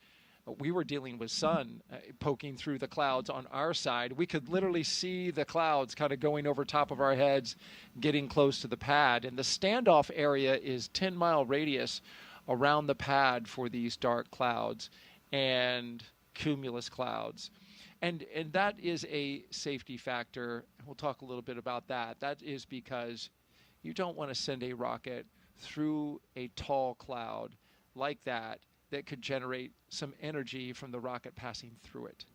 we were dealing with sun poking through the clouds on our side. We could literally see the clouds kind of going over top of our heads, getting close to the pad. And the standoff area is 10-mile radius around the pad for these dark clouds and cumulus clouds. And that is a safety factor. We'll talk a little bit about that. That is because you don't want to send a rocket through a tall cloud like that could generate some energy from the rocket passing through it.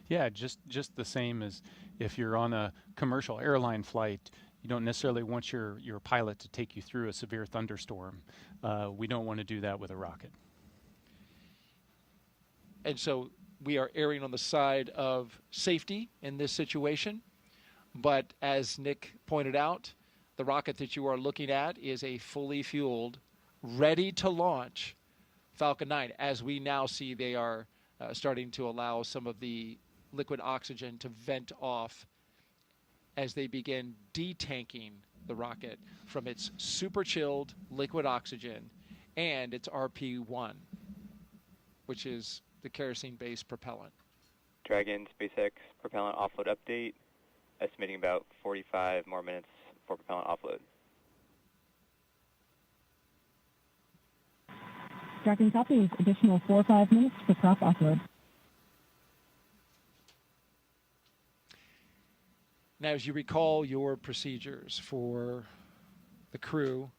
Yeah, just the same as if you're on a commercial airline flight, you don't necessarily want your pilot to take you through a severe thunderstorm. We don't want to do that with a rocket. And so we are erring on the side of safety in this situation. But as Nick pointed out, the rocket that you are looking at is a fully fueled, ready to launch Falcon 9. As we now see, they are starting to allow some of the liquid oxygen to vent off as they begin detanking the rocket from its super chilled liquid oxygen and its RP-1, which is the kerosene-based propellant. Dragon, SpaceX, propellant offload update, estimating about 45 more minutes for propellant offload. Dragon copies, additional 4 or 5 minutes for prop offload. Now, as you recall your procedures for the crew,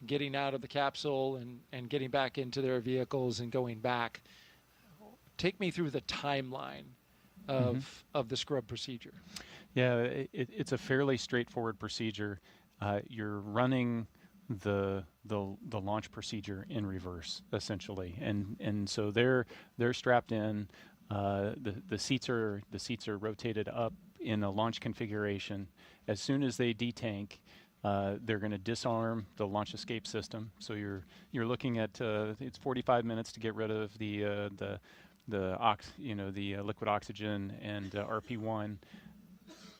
getting out of the capsule and getting back into their vehicles and going back, take me through the timeline of the scrub procedure. Yeah, it's a fairly straightforward procedure. You're running the launch procedure in reverse, essentially, and so they're strapped in. The seats are rotated up in a launch configuration. As soon as they detank, they're going to disarm the launch escape system. So you're looking at it's 45 minutes to get rid of the liquid oxygen and RP-1.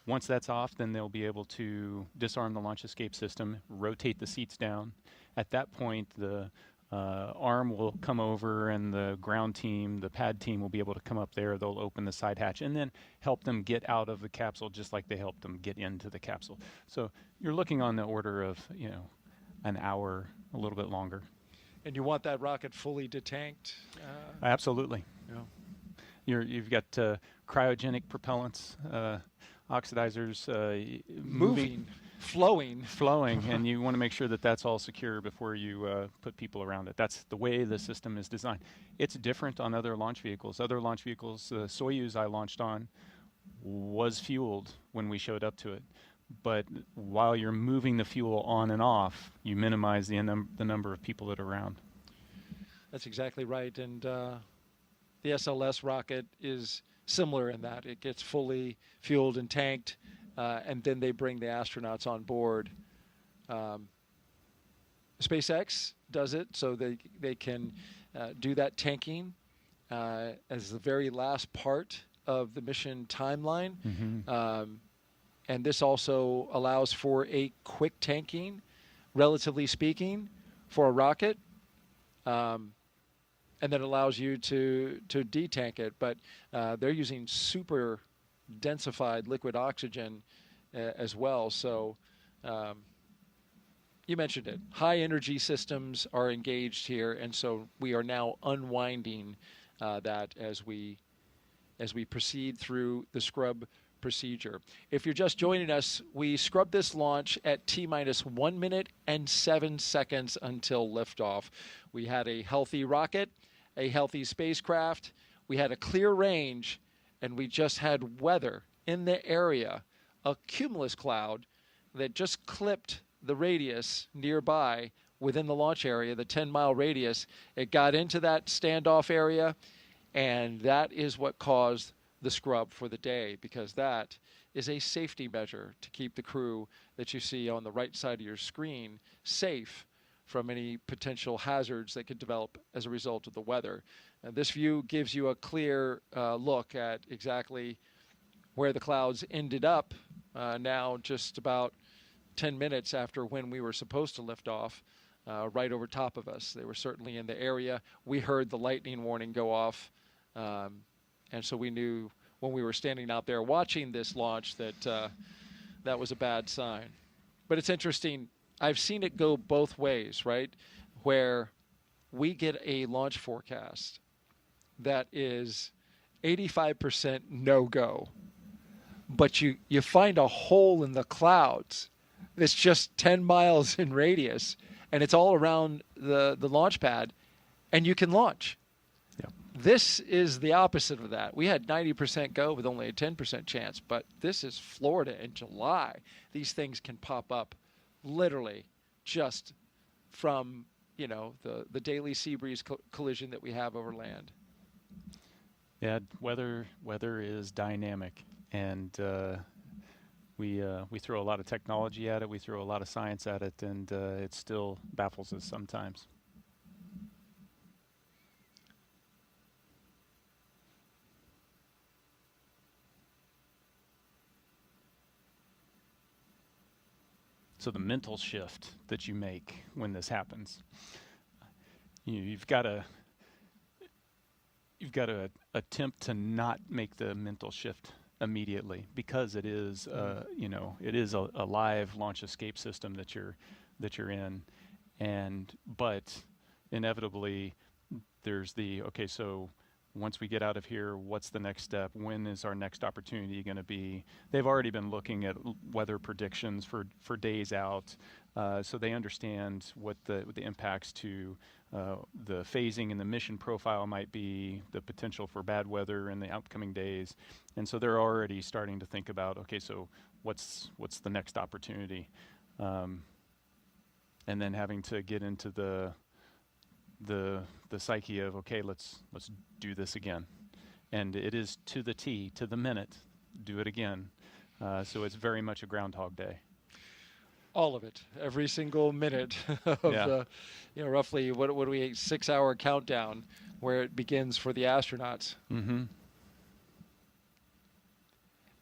Once that's off, then they'll be able to disarm the launch escape system, rotate the seats down. At that point, the arm will come over and the ground team, the pad team will be able to come up there. They'll open the side hatch and then help them get out of the capsule just like they helped them get into the capsule. So you're looking on the order of, an hour, a little bit longer. And you want that rocket fully detanked? Absolutely. Yeah. You've got cryogenic propellants, oxidizers moving, flowing, and you want to make sure that that's all secure before you put people around it. That's the way the system is designed. It's different on other launch vehicles. Other launch vehicles, the Soyuz I launched on was fueled when we showed up to it. But while you're moving the fuel on and off, you minimize the number of people that are around. That's exactly right. And the SLS rocket is similar in that it gets fully fueled and tanked, and then they bring the astronauts on board. SpaceX does it so they can do that tanking as the very last part of the mission timeline. And this also allows for a quick tanking, relatively speaking, for a rocket. And then allows you to detank it. But they're using super densified liquid oxygen as well. So you mentioned it. High energy systems are engaged here, and so we are now unwinding that as we proceed through the scrub procedure. If you're just joining us, we scrubbed this launch at T-minus 1 minute and 7 seconds until liftoff. We had a healthy rocket, a healthy spacecraft, we had a clear range, and we just had weather in the area, a cumulus cloud that just clipped the radius nearby within the launch area, the 10-mile radius. It got into that standoff area, and that is what caused the scrub for the day, because that is a safety measure to keep the crew that you see on the right side of your screen safe from any potential hazards that could develop as a result of the weather. And this view gives you a clear look at exactly where the clouds ended up now just about 10 minutes after when we were supposed to lift off, right over top of us. They were certainly in the area. We heard the lightning warning go off, and so we knew when we were standing out there watching this launch that that was a bad sign. But it's interesting. I've seen it go both ways, right? Where we get a launch forecast that is 85% no-go, but you find a hole in the clouds that's just 10 miles in radius, and it's all around the launch pad, and you can launch. Yeah. This is the opposite of that. We had 90% go with only a 10% chance, but this is Florida in July. These things can pop up literally just from, the daily sea breeze collision that we have over land. Yeah, weather is dynamic, and we throw a lot of technology at it, we throw a lot of science at it, and it still baffles us sometimes. So the mental shift that you make when this happens, you've got to attempt to not make the mental shift immediately, because it is it is a live launch escape system that you're in, but inevitably there's so once we get out of here, what's the next step? When is our next opportunity going to be? They've already been looking at weather predictions for days out, so they understand what the impacts to the phasing and the mission profile might be, the potential for bad weather in the upcoming days, and so they're already starting to think about, so what's the next opportunity, and then having to get into the psyche of, let's do this again, and it is to the T, to the minute, do it again. So it's very much a Groundhog Day. All of it, every single minute of the, roughly what do we 6-hour countdown where it begins for the astronauts. Mm-hmm.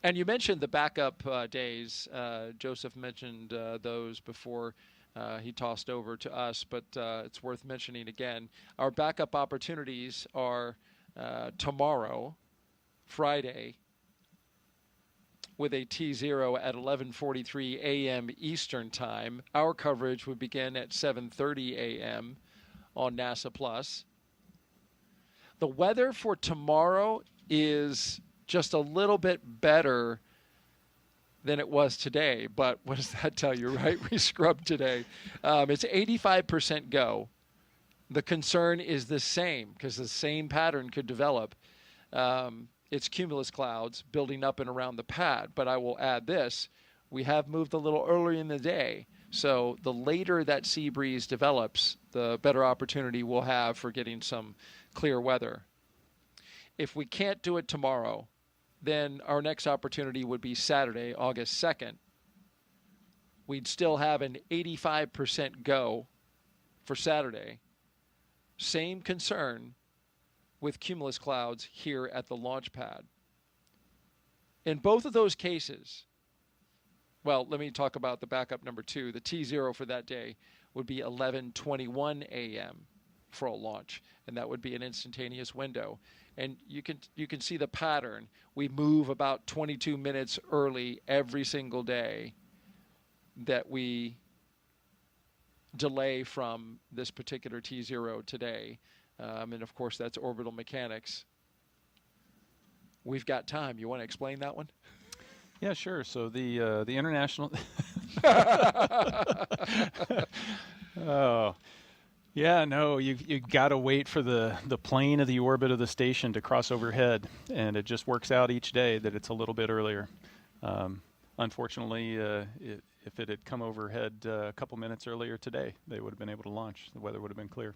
And you mentioned the backup days. Joseph mentioned those before. He tossed over to us, but it's worth mentioning again. Our backup opportunities are tomorrow, Friday, with a T0 at 11:43 a.m. Eastern Time. Our coverage would begin at 7:30 a.m. on NASA Plus. The weather for tomorrow is just a little bit better than it was today, but what does that tell you, right? We scrubbed today. It's 85% go. The concern is the same, because the same pattern could develop. It's cumulus clouds building up and around the pad, but I will add this. We have moved a little earlier in the day, so the later that sea breeze develops, the better opportunity we'll have for getting some clear weather. If we can't do it tomorrow, then our next opportunity would be Saturday, August 2nd. We'd still have an 85% go for Saturday. Same concern with cumulus clouds here at the launch pad. In both of those cases, well, let me talk about the backup number 2. The T0 for that day would be 11:21 a.m. for a launch, and that would be an instantaneous window. And you can see the pattern. We move about 22 minutes early every single day that we delay from this particular T0 today. And, of course, that's orbital mechanics. We've got time. You want to explain that one? Yeah, sure. So the international. Oh, yeah. No, you got to wait for the plane of the orbit of the station to cross overhead, and it just works out each day that it's a little bit earlier. Unfortunately, if it had come overhead a couple minutes earlier today, they would have been able to launch. The weather would have been clear.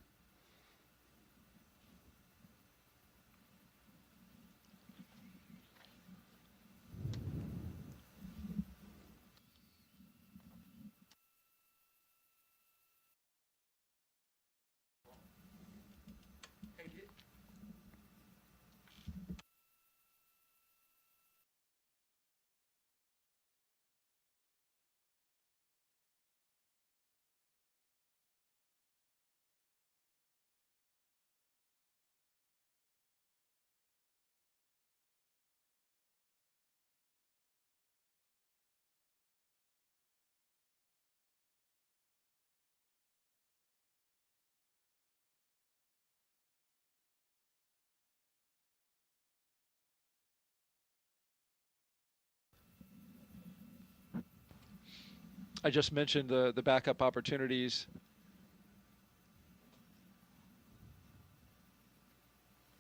I just mentioned the backup opportunities.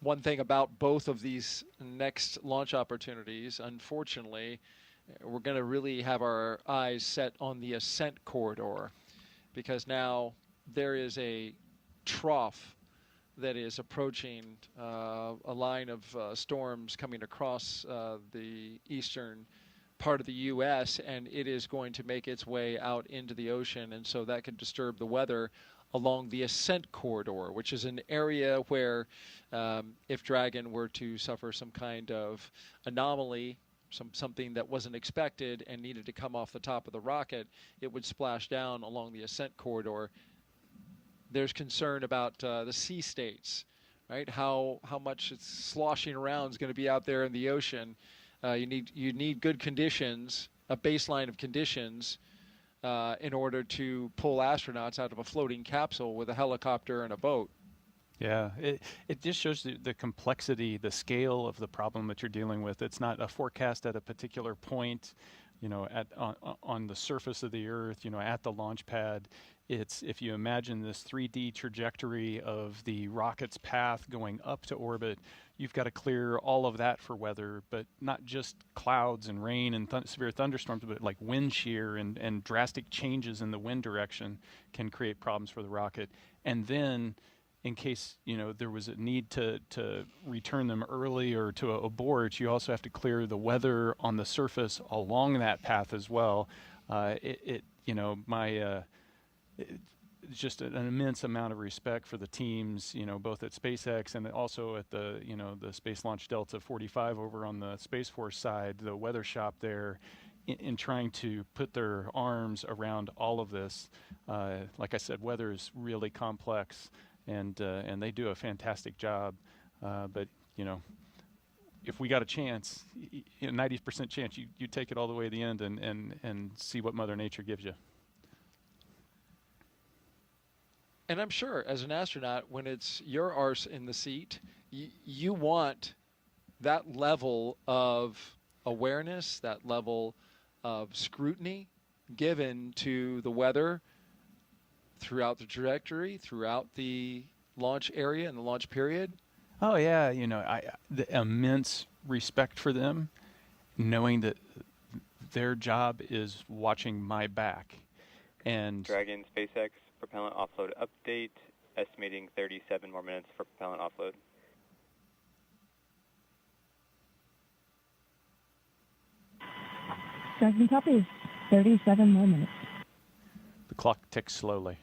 One thing about both of these next launch opportunities, unfortunately, we're going to really have our eyes set on the ascent corridor, because now there is a trough that is approaching a line of storms coming across the eastern part of the U.S., and it is going to make its way out into the ocean, and so that could disturb the weather along the ascent corridor, which is an area where if Dragon were to suffer some kind of anomaly, something that wasn't expected and needed to come off the top of the rocket, it would splash down along the ascent corridor. There's concern about the sea states, right? How much it's sloshing around is going to be out there in the ocean. You need good conditions, a baseline of conditions, in order to pull astronauts out of a floating capsule with a helicopter and a boat. Yeah, it just shows the complexity, the scale of the problem that you're dealing with. It's not a forecast at a particular point, on the surface of the Earth, at the launch pad. It's, if you imagine this 3D trajectory of the rocket's path going up to orbit, you've got to clear all of that for weather, but not just clouds and rain and severe thunderstorms, but like wind shear and drastic changes in the wind direction can create problems for the rocket. And then, in case there was a need to return them early or to abort, you also have to clear the weather on the surface along that path as well. Just an immense amount of respect for the teams, both at SpaceX and also at the Space Launch Delta 45 over on the Space Force side, the weather shop there, in trying to put their arms around all of this. Like I said, weather is really complex. And they do a fantastic job, but if we got a chance, 90% chance, you take it all the way to the end and see what Mother Nature gives you. And I'm sure, as an astronaut, when it's your arse in the seat, you want that level of awareness, that level of scrutiny given to the weather throughout the trajectory, throughout the launch area and the launch period. Oh yeah, the immense respect for them, knowing that their job is watching my back. And Dragon SpaceX propellant offload update, estimating 37 more minutes for propellant offload. Dragon copies. 37 more minutes. The clock ticks slowly.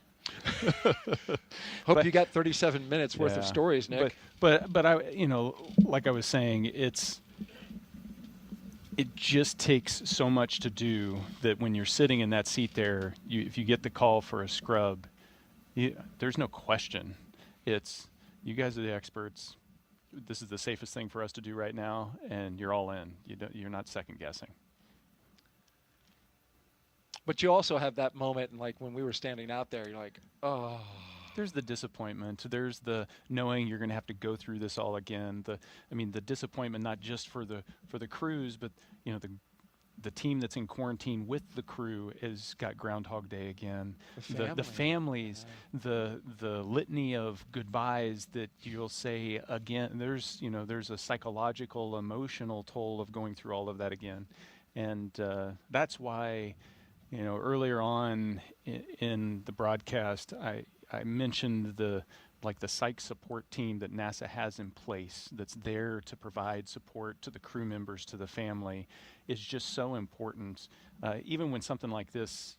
Hope you got 37 minutes worth of stories, Nick. But I, like I was saying, it just takes so much to do that when you're sitting in that seat there, if you get the call for a scrub, there's no question. It's, you guys are the experts. This is the safest thing for us to do right now, and you're all in. You're not second guessing. But you also have that moment, and like when we were standing out there, you're like, oh. There's the disappointment. There's the knowing you're going to have to go through this all again. The disappointment not just for the crews, but the the team that's in quarantine with the crew has got Groundhog Day again. The family. families, the litany of goodbyes that you'll say again. There's a psychological, emotional toll of going through all of that again, and that's why, earlier on in the broadcast, I mentioned the psych support team that NASA has in place that's there to provide support to the crew members, to the family, is just so important. Even when something like this,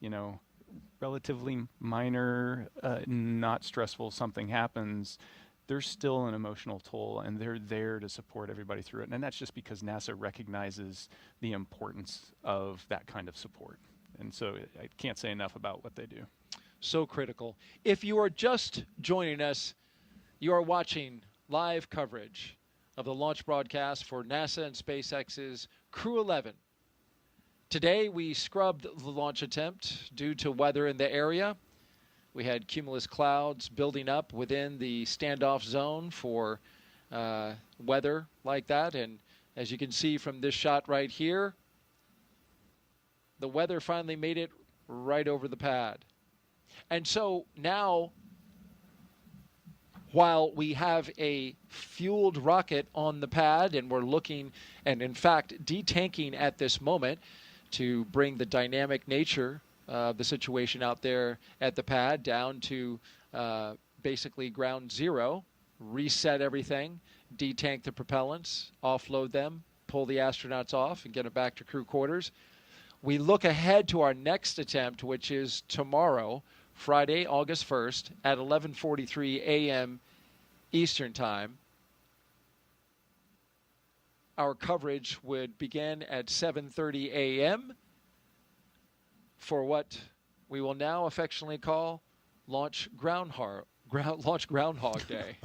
relatively minor, not stressful something happens, there's still an emotional toll, and they're there to support everybody through it. And that's just because NASA recognizes the importance of that kind of support. And so I can't say enough about what they do. So critical. If you are just joining us, you are watching live coverage of the launch broadcast for NASA and SpaceX's Crew 11. Today, we scrubbed the launch attempt due to weather in the area. We had cumulus clouds building up within the standoff zone for weather like that. And as you can see from this shot right here, the weather finally made it right over the pad. And so now, while we have a fueled rocket on the pad and we're looking and, in fact, detanking at this moment to bring the dynamic nature of the situation out there at the pad down to basically ground zero, reset everything, detank the propellants, offload them, pull the astronauts off, and get them back to crew quarters. We look ahead to our next attempt, which is tomorrow, Friday, August 1st at 11:43 a.m. Eastern Time. Our coverage would begin at 7:30 a.m. for what we will now affectionately call Launch Groundhog Day.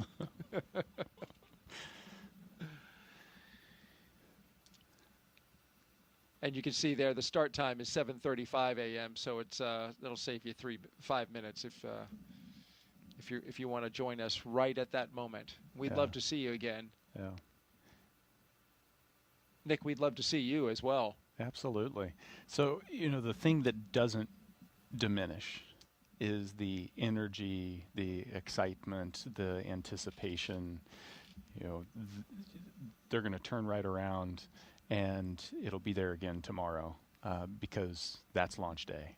And you can see there the start time is 7:35 a.m. So it's that'll save you 5 minutes if you want to join us right at that moment. We'd love to see you again. Yeah. Nick, we'd love to see you as well. Absolutely. So the thing that doesn't diminish is the energy, the excitement, the anticipation. They're going to turn right around. And it'll be there again tomorrow because that's launch day.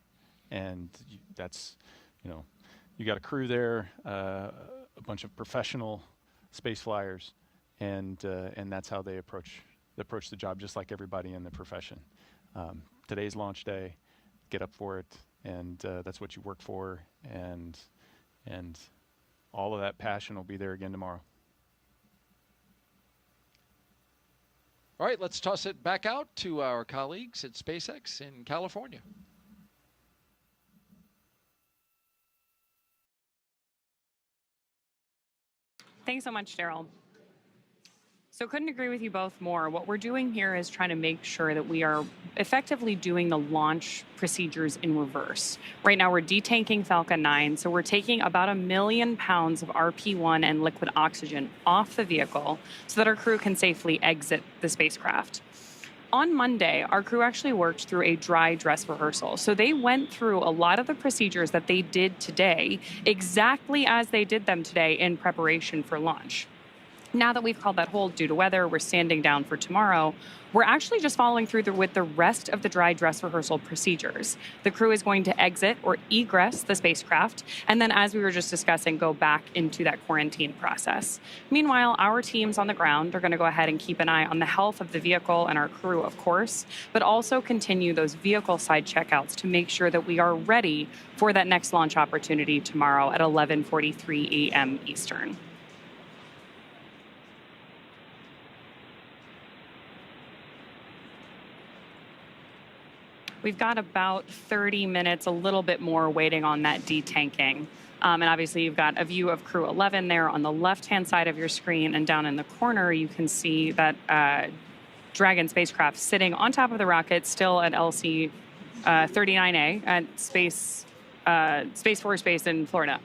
And that's, you got a crew there, a bunch of professional space flyers, and that's how they approach the job, just like everybody in the profession. Today's launch day, get up for it, and that's what you work for, and all of that passion will be there again tomorrow. All right, let's toss it back out to our colleagues at SpaceX in California. Thanks so much, Daryl. So couldn't agree with you both more. What we're doing here is trying to make sure that we are effectively doing the launch procedures in reverse. Right now we're detanking Falcon 9, so we're taking about 1 million pounds of RP-1 and liquid oxygen off the vehicle so that our crew can safely exit the spacecraft. On Monday, our crew actually worked through a dry dress rehearsal. So they went through a lot of the procedures that they did today exactly as they did them today in preparation for launch. Now that we've called that hold due to weather, we're standing down for tomorrow. We're actually just following through with the rest of the dry dress rehearsal procedures. The crew is going to exit or egress the spacecraft, and then, as we were just discussing, go back into that quarantine process. Meanwhile, our teams on the ground are going to go ahead and keep an eye on the health of the vehicle and our crew, of course, but also continue those vehicle side checkouts to make sure that we are ready for that next launch opportunity tomorrow at 11:43 a.m. Eastern. We've got about 30 minutes, a little bit more, waiting on that detanking. And obviously, you've got a view of Crew 11 there on the left-hand side of your screen. And down in the corner, you can see that Dragon spacecraft sitting on top of the rocket, still at LC 39A at Space Force Base in Florida.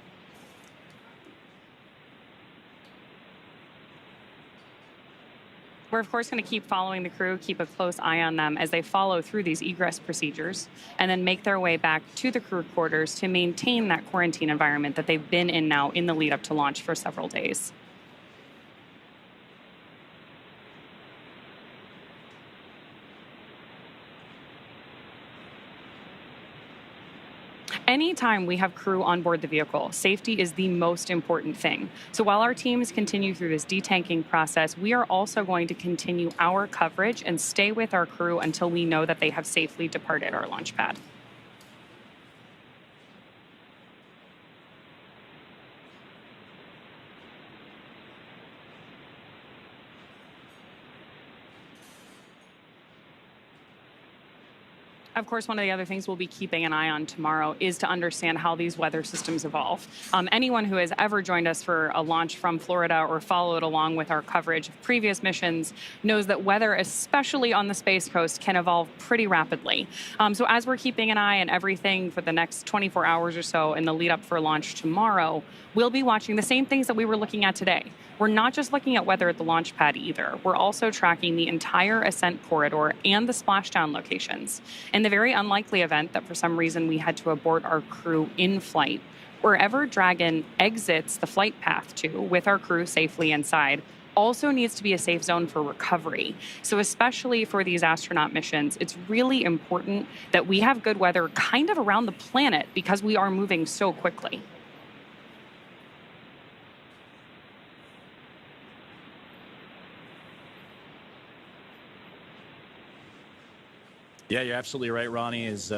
We're, of course, going to keep following the crew, keep a close eye on them as they follow through these egress procedures, and then make their way back to the crew quarters to maintain that quarantine environment that they've been in now in the lead up to launch for several days. Anytime we have crew on board the vehicle, safety is the most important thing. So while our teams continue through this detanking process, we are also going to continue our coverage and stay with our crew until we know that they have safely departed our launch pad. Of course, one of the other things we'll be keeping an eye on tomorrow is to understand how these weather systems evolve. Anyone who has ever joined us for a launch from Florida or followed along with our coverage of previous missions knows that weather, especially on the Space Coast, can evolve pretty rapidly. So as we're keeping an eye on everything for the next 24 hours or so in the lead up for launch tomorrow, we'll be watching the same things that we were looking at today. We're not just looking at weather at the launch pad either. We're also tracking the entire ascent corridor and the splashdown locations. In the very unlikely event that for some reason we had to abort our crew in flight, wherever Dragon exits the flight path to with our crew safely inside also needs to be a safe zone for recovery. So especially for these astronaut missions, it's really important that we have good weather kind of around the planet because we are moving so quickly. Yeah, you're absolutely right, Ronnie, as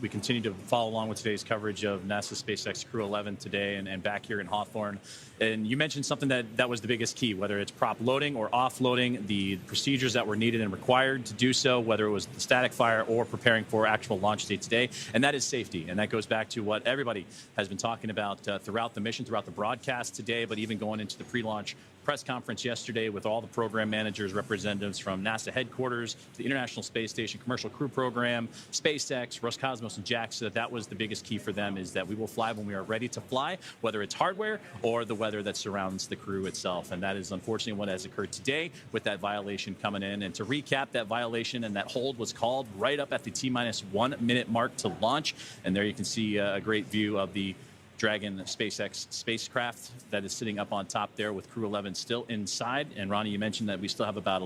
we continue to follow along with today's coverage of NASA SpaceX Crew 11 today and back here in Hawthorne. And you mentioned something that was the biggest key, whether it's prop loading or offloading, the procedures that were needed and required to do so, whether it was the static fire or preparing for actual launch date today. And that is safety. And that goes back to what everybody has been talking about throughout the mission, throughout the broadcast today, but even going into the pre-launch press conference yesterday with all the program managers, representatives from NASA headquarters, the International Space Station Commercial Crew Program, SpaceX, Roscosmos, and JAXA. That was the biggest key for them, is that we will fly when we are ready to fly, whether it's hardware or the weather that surrounds the crew itself. And that is unfortunately what has occurred today with that violation coming in. And to recap, that violation and that hold was called right up at the T-1 minute mark to launch. And there you can see a great view of the Dragon SpaceX spacecraft that is sitting up on top there with Crew 11 still inside. And Ronnie, you mentioned that we still have about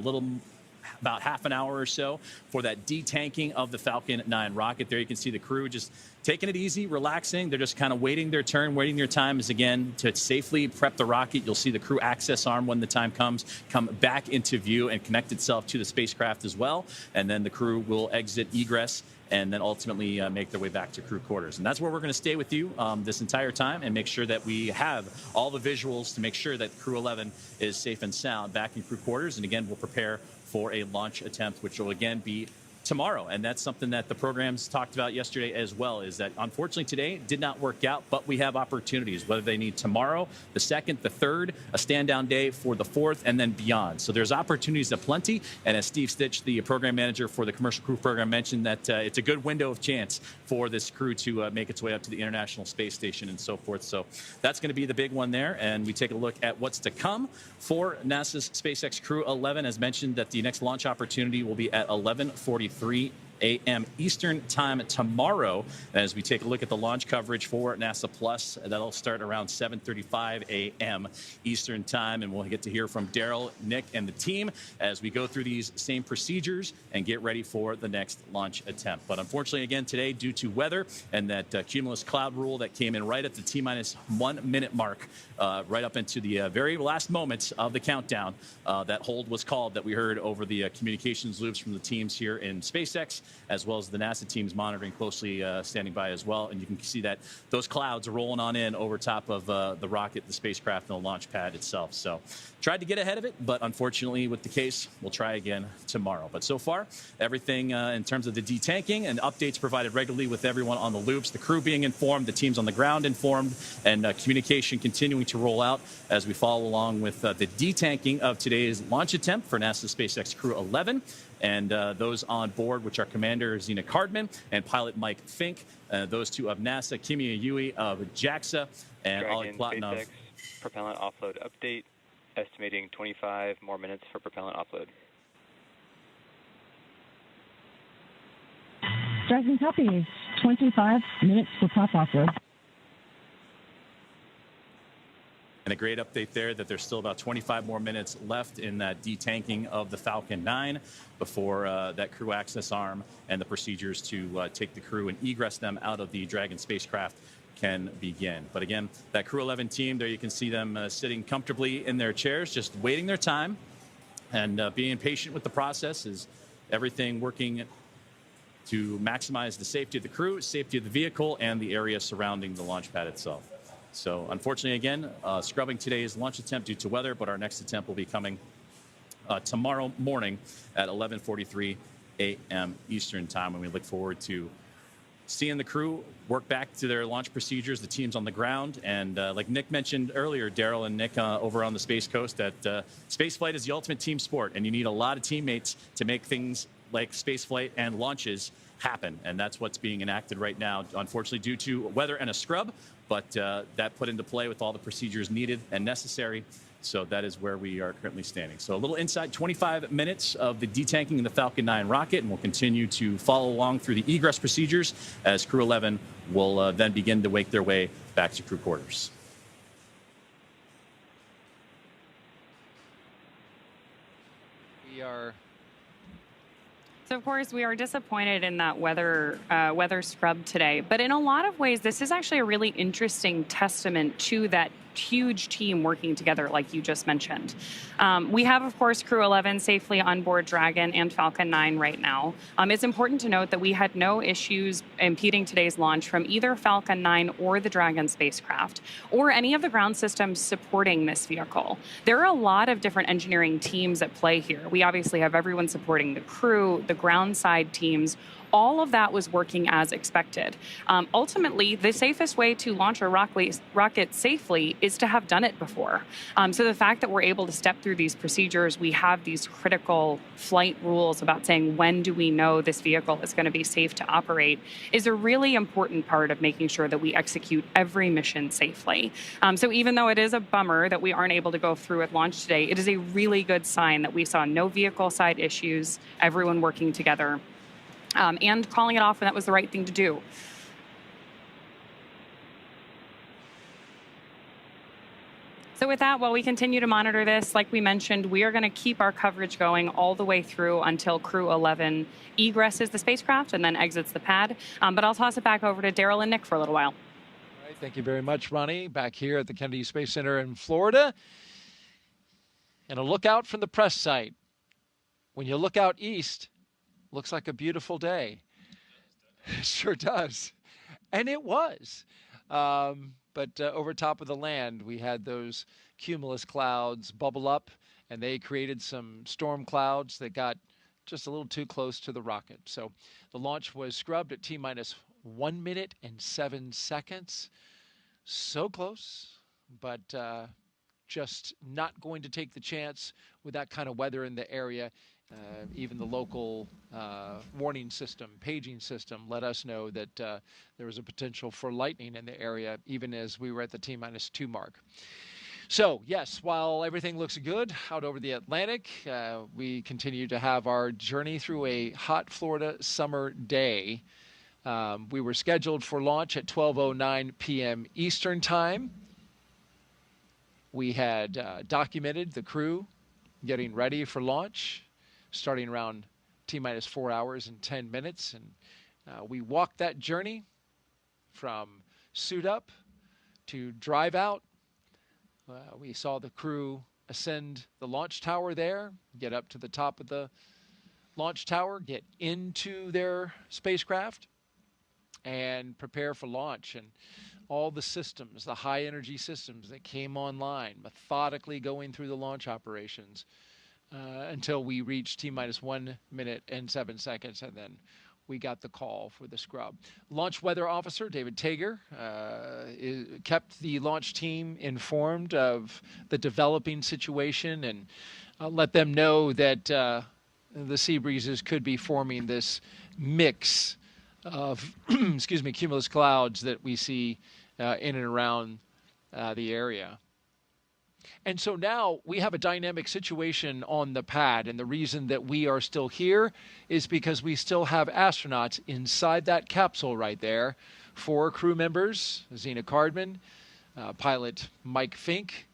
half an hour or so for that detanking of the Falcon 9 rocket. There you can see the crew just taking it easy, relaxing. They're just kind of waiting their turn, waiting their time is again to safely prep the rocket. You'll see the crew access arm when the time comes come back into view and connect itself to the spacecraft as well. And then the crew will exit egress and then ultimately make their way back to crew quarters. And that's where we're going to stay with you this entire time and make sure that we have all the visuals to make sure that Crew 11 is safe and sound back in crew quarters. And again, we'll prepare for a launch attempt, which will again be tomorrow. And that's something that the programs talked about yesterday as well, is that unfortunately today did not work out, but we have opportunities, whether they need tomorrow, the 2nd, the 3rd, a stand down day for the 4th, and then beyond. So there's opportunities aplenty. And as Steve Stitch, the program manager for the Commercial Crew Program, mentioned, that it's a good window of chance for this crew to make its way up to the International Space Station and so forth. So that's going to be the big one there. And we take a look at what's to come for NASA's SpaceX Crew 11. As mentioned, that the next launch opportunity will be at 11:43 a.m. Eastern time tomorrow, as we take a look at the launch coverage for NASA Plus. That'll start around 7:35 a.m. Eastern time, and we'll get to hear from Daryl, Nick, and the team as we go through these same procedures and get ready for the next launch attempt. But unfortunately, again, today, due to weather and that cumulus cloud rule that came in right at the T-1 minute mark, right up into the very last moments of the countdown, that hold was called that we heard over the communications loops from the teams here in SpaceX, as well as the NASA teams monitoring closely, standing by as well. And you can see that those clouds are rolling on in over top of the rocket, the spacecraft, and the launch pad itself. So tried to get ahead of it, but unfortunately with the case, we'll try again tomorrow. But so far, everything in terms of the detanking and updates provided regularly with everyone on the loops, the crew being informed, the teams on the ground informed, and communication continuing to roll out as we follow along with the detanking of today's launch attempt for NASA SpaceX Crew 11. And those on board, which are Commander Zena Cardman and pilot Mike Fink, those two of NASA, Kimia Yui of JAXA, and Ollie Platonov. SpaceX propellant offload update, estimating 25 more minutes for propellant offload. Dragon copy. 25 minutes for pop-off road. And a great update there that there's still about 25 more minutes left in that detanking of the Falcon 9 before that crew access arm and the procedures to take the crew and egress them out of the Dragon spacecraft can begin. But again, that Crew 11 team, there you can see them sitting comfortably in their chairs, just waiting their time and being patient with the process. Is everything working to maximize the safety of the crew, safety of the vehicle, and the area surrounding the launch pad itself. So unfortunately, again, scrubbing today's launch attempt due to weather, but our next attempt will be coming tomorrow morning at 11:43 a.m. Eastern time, when we look forward to seeing the crew work back to their launch procedures, the teams on the ground. And like Nick mentioned earlier, Daryl and Nick over on the Space Coast, that spaceflight is the ultimate team sport, and you need a lot of teammates to make things like spaceflight and launches happen. And that's what's being enacted right now, unfortunately, due to weather and a scrub. But that put into play with all the procedures needed and necessary. So that is where we are currently standing. So a little inside 25 minutes of the detanking of the Falcon 9 rocket, and we'll continue to follow along through the egress procedures as Crew 11 will then begin to make their way back to crew quarters. We are... So, of course, we are disappointed in that weather scrub today. But in a lot of ways, this is actually a really interesting testament to that huge team working together, like you just mentioned. We have, of course, Crew 11 safely on board Dragon and Falcon 9 right now. It's important to note that we had no issues impeding today's launch from either Falcon 9 or the Dragon spacecraft, or any of the ground systems supporting this vehicle. There are a lot of different engineering teams at play here. We obviously have everyone supporting the crew, the ground side teams. All of that was working as expected. Ultimately, the safest way to launch a rocket safely is to have done it before. So the fact that we're able to step through these procedures, we have these critical flight rules about saying when do we know this vehicle is going to be safe to operate, is a really important part of making sure that we execute every mission safely. So even though it is a bummer that we aren't able to go through with launch today, it is a really good sign that we saw no vehicle side issues, everyone working together. And calling it off when that was the right thing to do. So with that, while we continue to monitor this, like we mentioned, we are going to keep our coverage going all the way through until Crew 11 egresses the spacecraft and then exits the pad. But I'll toss it back over to Daryl and Nick for a little while. All right, thank you very much, Ronnie. Back here at the Kennedy Space Center in Florida. And a look out from the press site. When you look out east, looks like a beautiful day. It sure does. And it was. But over top of the land, we had those cumulus clouds bubble up, and they created some storm clouds that got just a little too close to the rocket. So the launch was scrubbed at T-minus 1 minute and 7 seconds. So close, but just not going to take the chance with that kind of weather in the area. Even the local warning system, paging system, let us know that there was a potential for lightning in the area, even as we were at the T-minus 2 mark. So, yes, while everything looks good out over the Atlantic, we continue to have our journey through a hot Florida summer day. We were scheduled for launch at 12:09 p.m. Eastern Time. We had documented the crew getting ready for launch, starting around T-minus 4 hours and 10 minutes. And we walked that journey from suit up to drive out. We saw the crew ascend the launch tower there, get up to the top of the launch tower, get into their spacecraft, and prepare for launch. And all the systems, the high energy systems that came online, methodically going through the launch operations, until we reached T-minus 1 minute and 7 seconds, and then we got the call for the scrub. Launch weather officer David Tager kept the launch team informed of the developing situation and let them know that the sea breezes could be forming this mix of cumulus clouds that we see in and around the area. And so now we have a dynamic situation on the pad, and the reason that we are still here is because we still have astronauts inside that capsule right there. 4 crew members, Zena Cardman, pilot Mike Fink,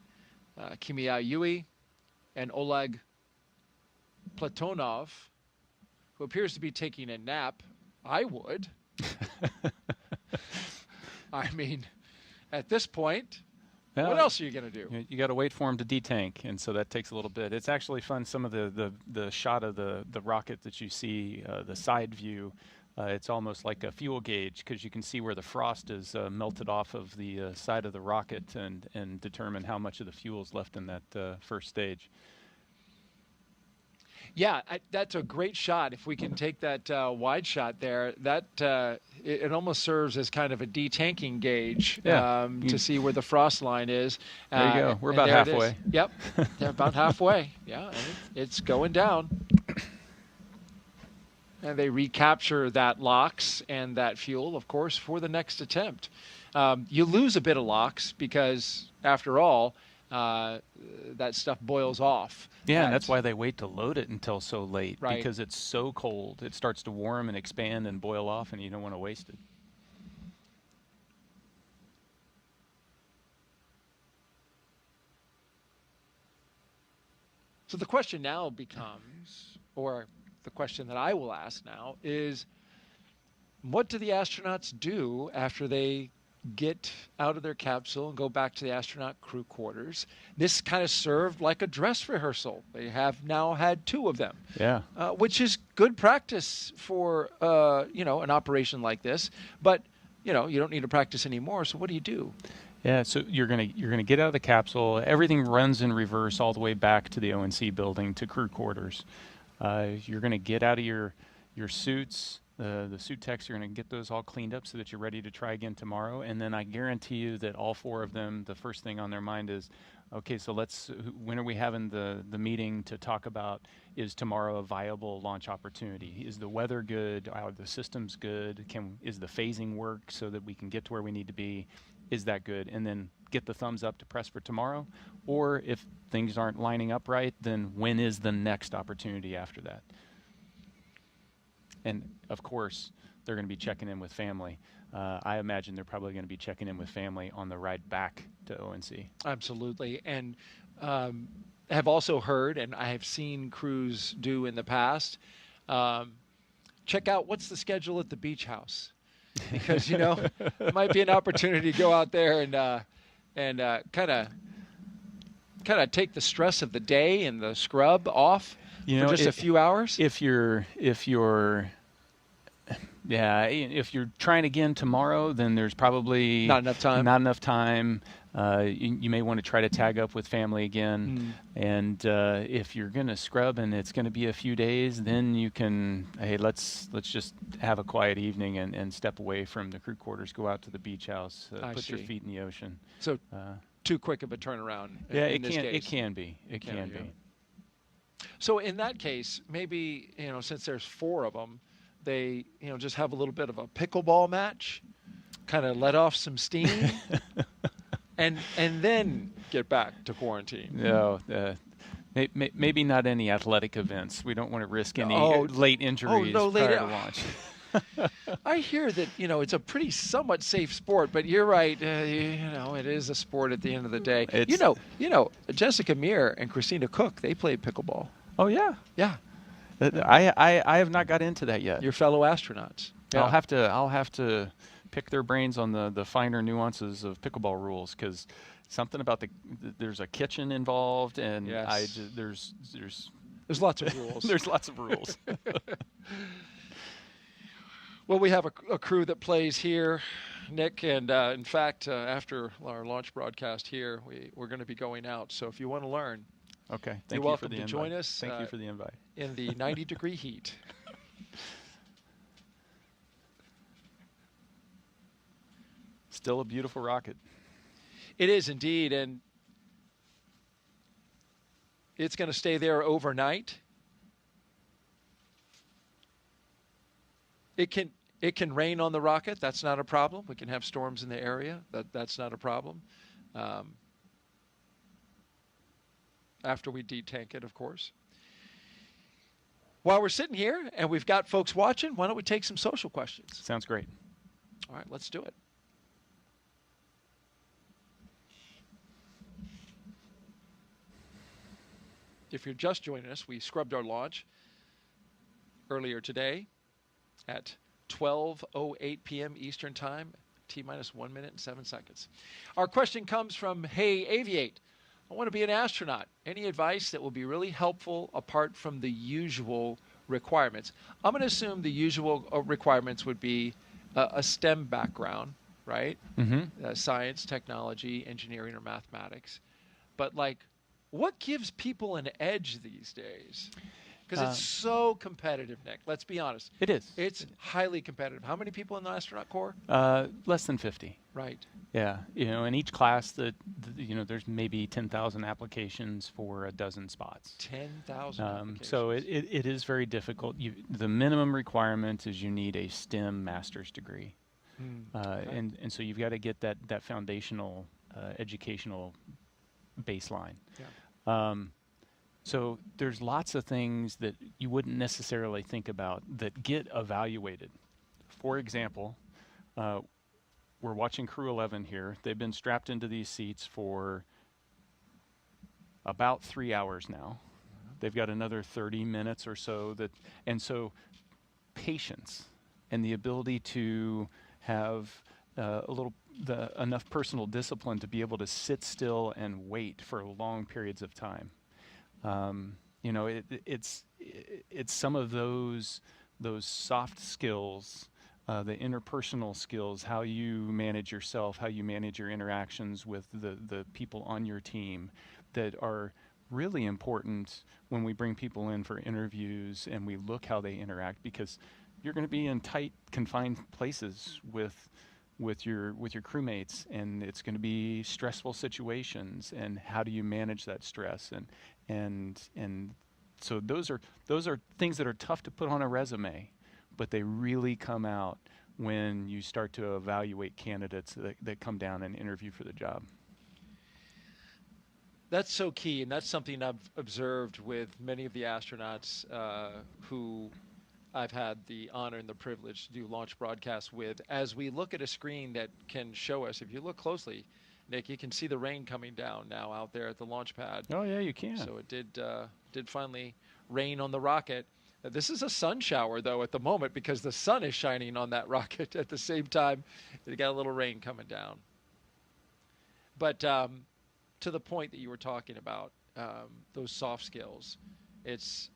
Kimia Yui, and Oleg Platonov, who appears to be taking a nap. I would. I mean, at this point, what else are you going to do? You got to wait for them to detank, and so that takes a little bit. It's actually fun. Some of the shot of the rocket that you see, the side view, it's almost like a fuel gauge because you can see where the frost is melted off of the side of the rocket and determine how much of the fuel is left in that first stage. Yeah, that's a great shot. If we can take that wide shot there, that it almost serves as kind of a detanking gauge to see where the frost line is. There you go. We're about halfway. Yep, they're about halfway. Yeah, and it's going down. And they recapture that LOX and that fuel, of course, for the next attempt. You lose a bit of LOX because, after all, that stuff boils off. Yeah, and that's why they wait to load it until so late, right, because it's so cold. It starts to warm and expand and boil off, and you don't want to waste it. So the question now becomes, or the question that I will ask now is, what do the astronauts do after they get out of their capsule and go back to the astronaut crew quarters? This kind of served like a dress rehearsal. They have now had 2 of them, which is good practice for an operation like this. But you don't need to practice anymore. So what do you do? Yeah, so you're gonna get out of the capsule. Everything runs in reverse all the way back to the O&C building to crew quarters. You're gonna get out of your suits. The suit techs, you're going to get those all cleaned up so that you're ready to try again tomorrow. And then I guarantee you that all 4 of them, the first thing on their mind is, okay, so when are we having the meeting to talk about, is tomorrow a viable launch opportunity? Is the weather good? Are the systems good? Is the phasing work so that we can get to where we need to be? Is that good? And then get the thumbs up to press for tomorrow. Or if things aren't lining up right, then when is the next opportunity after that? And, of course, they're going to be checking in with family. I imagine they're probably going to be checking in with family on the ride back to O&C. Absolutely. And have also heard, and I have seen crews do in the past, check out what's the schedule at the beach house. Because, it might be an opportunity to go out there and kind of take the stress of the day and the scrub off. For just a few hours? If you're trying again tomorrow, then there's probably not enough time. You may want to try to tag up with family again. And if you're going to scrub and it's going to be a few days, then you can, hey, let's just have a quiet evening and step away from the crew quarters, go out to the beach house, put your feet in the ocean. So too quick of a turnaround. It can be. So in that case, maybe, since there's 4 of them, they, just have a little bit of a pickleball match, kind of let off some steam, and then get back to quarantine. No, maybe not any athletic events. We don't want to risk any late injuries prior to launch. I hear that, it's a pretty somewhat safe sport, but you're right. It is a sport at the end of the day. Jessica Meir and Christina Cook, they played pickleball. Oh, yeah? Yeah. I have not got into that yet. Your fellow astronauts. Yeah. I'll have to pick their brains on the finer nuances of pickleball rules, because something about there's a kitchen involved, and there's lots of rules. There's lots of rules. Well, we have a crew that plays here, Nick, and in fact, after our launch broadcast here, we're going to be going out. So if you want to learn, okay, you're welcome to join us. Thank you for the invite. In the 90-degree heat. Still a beautiful rocket. It is indeed, and it's going to stay there overnight. It can rain on the rocket. That's not a problem. We can have storms in the area. That's not a problem. after we detank it, of course. While we're sitting here and we've got folks watching, why don't we take some social questions? Sounds great. All right, let's do it. If you're just joining us, we scrubbed our launch earlier today at 12:08 p.m. Eastern Time, T-minus 1 minute and 7 seconds. Our question comes from Hey Aviate. I want to be an astronaut. Any advice that will be really helpful apart from the usual requirements? I'm going to assume the usual requirements would be a STEM background, right? Mm-hmm. Science, technology, engineering, or mathematics. But like, what gives people an edge these days? Because it's so competitive, Nick. Let's be honest. It is. It's highly competitive. How many people in the astronaut corps? Less than 50. Right. Yeah. In each class, there's maybe 10,000 applications for a dozen spots. 10,000 applications. So it is very difficult. The minimum requirement is you need a STEM master's degree. Okay. And so you've got to get that foundational educational baseline. Yeah. So there's lots of things that you wouldn't necessarily think about that get evaluated. For example, we're watching Crew 11 here. They've been strapped into these seats for about 3 hours now. They've got another 30 minutes or so. And so patience and the ability to have enough personal discipline to be able to sit still and wait for long periods of time. It's some of those soft skills, the interpersonal skills, how you manage yourself, how you manage your interactions with the people on your team, that are really important when we bring people in for interviews and we look how they interact, because you're going to be in tight, confined places with your crewmates, and it's going to be stressful situations, and how do you manage that stress, and so those are things that are tough to put on a resume, but they really come out when you start to evaluate candidates that come down and interview for the job. That's so key, and that's something I've observed with many of the astronauts who I've had the honor and the privilege to do launch broadcasts with. As we look at a screen that can show us, if you look closely, Nick, you can see the rain coming down now out there at the launch pad. Oh yeah, you can. So it did finally rain on the rocket. This is a sun shower though at the moment, because the sun is shining on that rocket at the same time. It got a little rain coming down. But to the point that you were talking about, those soft skills, it's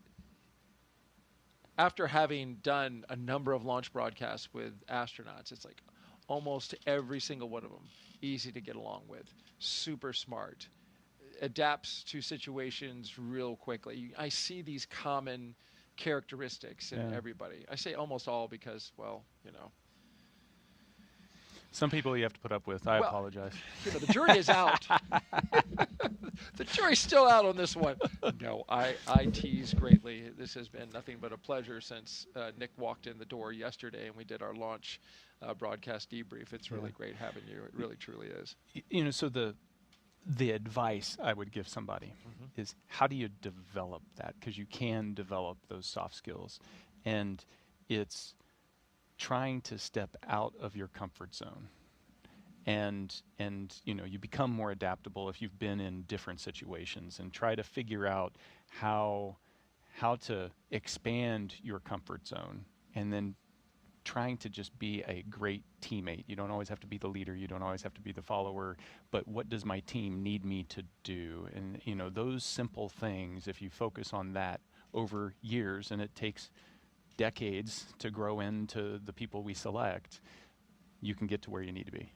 after having done a number of launch broadcasts with astronauts, it's like almost every single one of them easy to get along with, super smart, adapts to situations real quickly. I see these common characteristics in everybody. I say almost all because, well, some people you have to put up with. I apologize. The jury is out. The jury's still out on this one. No, I tease greatly. This has been nothing but a pleasure since Nick walked in the door yesterday and we did our launch broadcast debrief. It's really great having you. It really, truly is. So the advice I would give somebody is, how do you develop that? Because you can develop those soft skills. And it's trying to step out of your comfort zone. And you become more adaptable if you've been in different situations, and try to figure out how to expand your comfort zone, and then trying to just be a great teammate. You don't always have to be the leader, you don't always have to be the follower, but what does my team need me to do? And those simple things, if you focus on that over years, and it takes decades to grow into the people we select, you can get to where you need to be.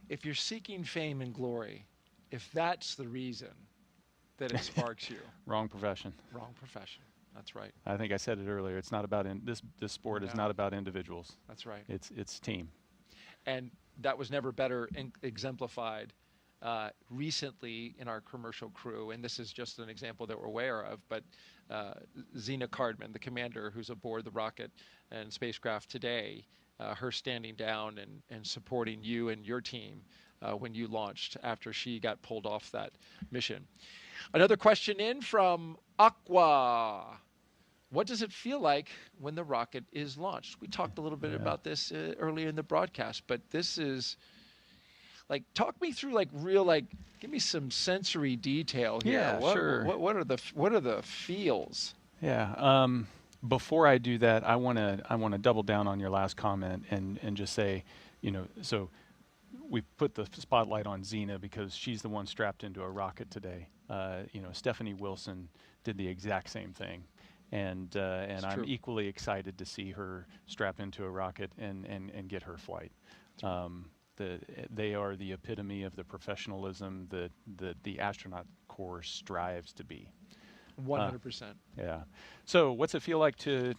If you're seeking fame and glory, if that's the reason that it sparks you. Wrong profession. Wrong profession. That's right. I think I said it earlier. It's not about this sport is not about individuals. That's right. It's team. And that was never better exemplified recently in our commercial crew, and this is just an example that we're aware of, but Zena Cardman, the commander who's aboard the rocket and spacecraft today, her standing down and supporting you and your team when you launched after she got pulled off that mission. Another question in from Aqua. What does it feel like when the rocket is launched? We talked a little bit about this earlier in the broadcast, but this is like, talk me through give me some sensory detail here. Yeah, sure. What are the feels? Yeah. Before I do that, I want to double down on your last comment and just say, so we put the spotlight on Xena because she's the one strapped into a rocket today. Stephanie Wilson did the exact same thing. And I'm true. equally excited to see her strap into a rocket and get her flight. They are the epitome of the professionalism that the astronaut corps strives to be. 100%. Yeah. So what's it feel like to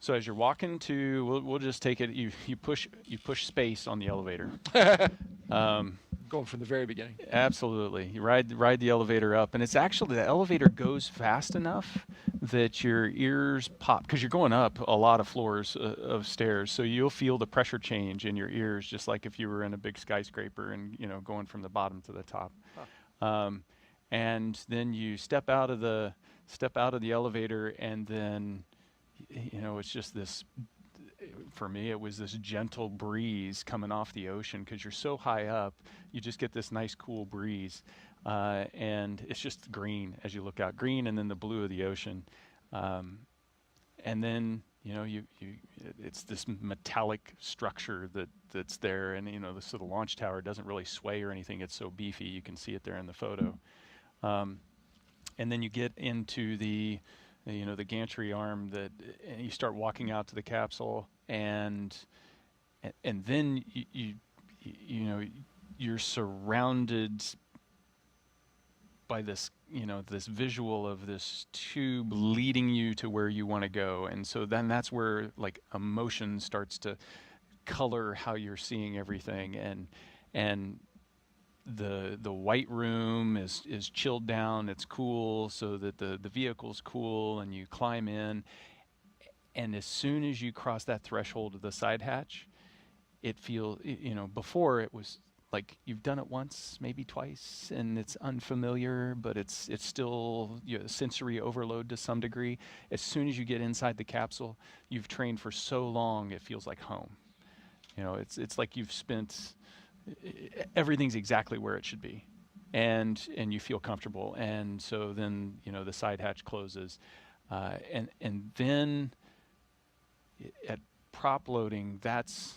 so as you're walking we'll just take it, you push space on the elevator. Going from the very beginning. Absolutely. You ride the elevator up, and it's actually, the elevator goes fast enough that your ears pop, because you're going up a lot of floors of stairs, so you'll feel the pressure change in your ears, just like if you were in a big skyscraper and going from the bottom to the top. Huh. And then you step out of the elevator, and then it's just this. For me, it was this gentle breeze coming off the ocean, because you're so high up, you just get this nice cool breeze, and it's just green as you look out, green, and then the blue of the ocean, and then it's this metallic structure that's there, and so the launch tower doesn't really sway or anything. It's so beefy, you can see it there in the photo, and then you get into the gantry arm and you start walking out to the capsule, and then you're surrounded by this this visual of this tube leading you to where you want to go, and so then that's where emotion starts to color how you're seeing everything, and the white room is chilled down, it's cool, so that the vehicle's cool, and you climb in, and as soon as you cross that threshold of the side hatch, it feels, before it was like you've done it once, maybe twice, and it's unfamiliar, but it's still sensory overload to some degree. As soon as you get inside the capsule, you've trained for so long, it feels like home. It's like you've spent, everything's exactly where it should be, and you feel comfortable, and so then the side hatch closes, and then at prop loading, that's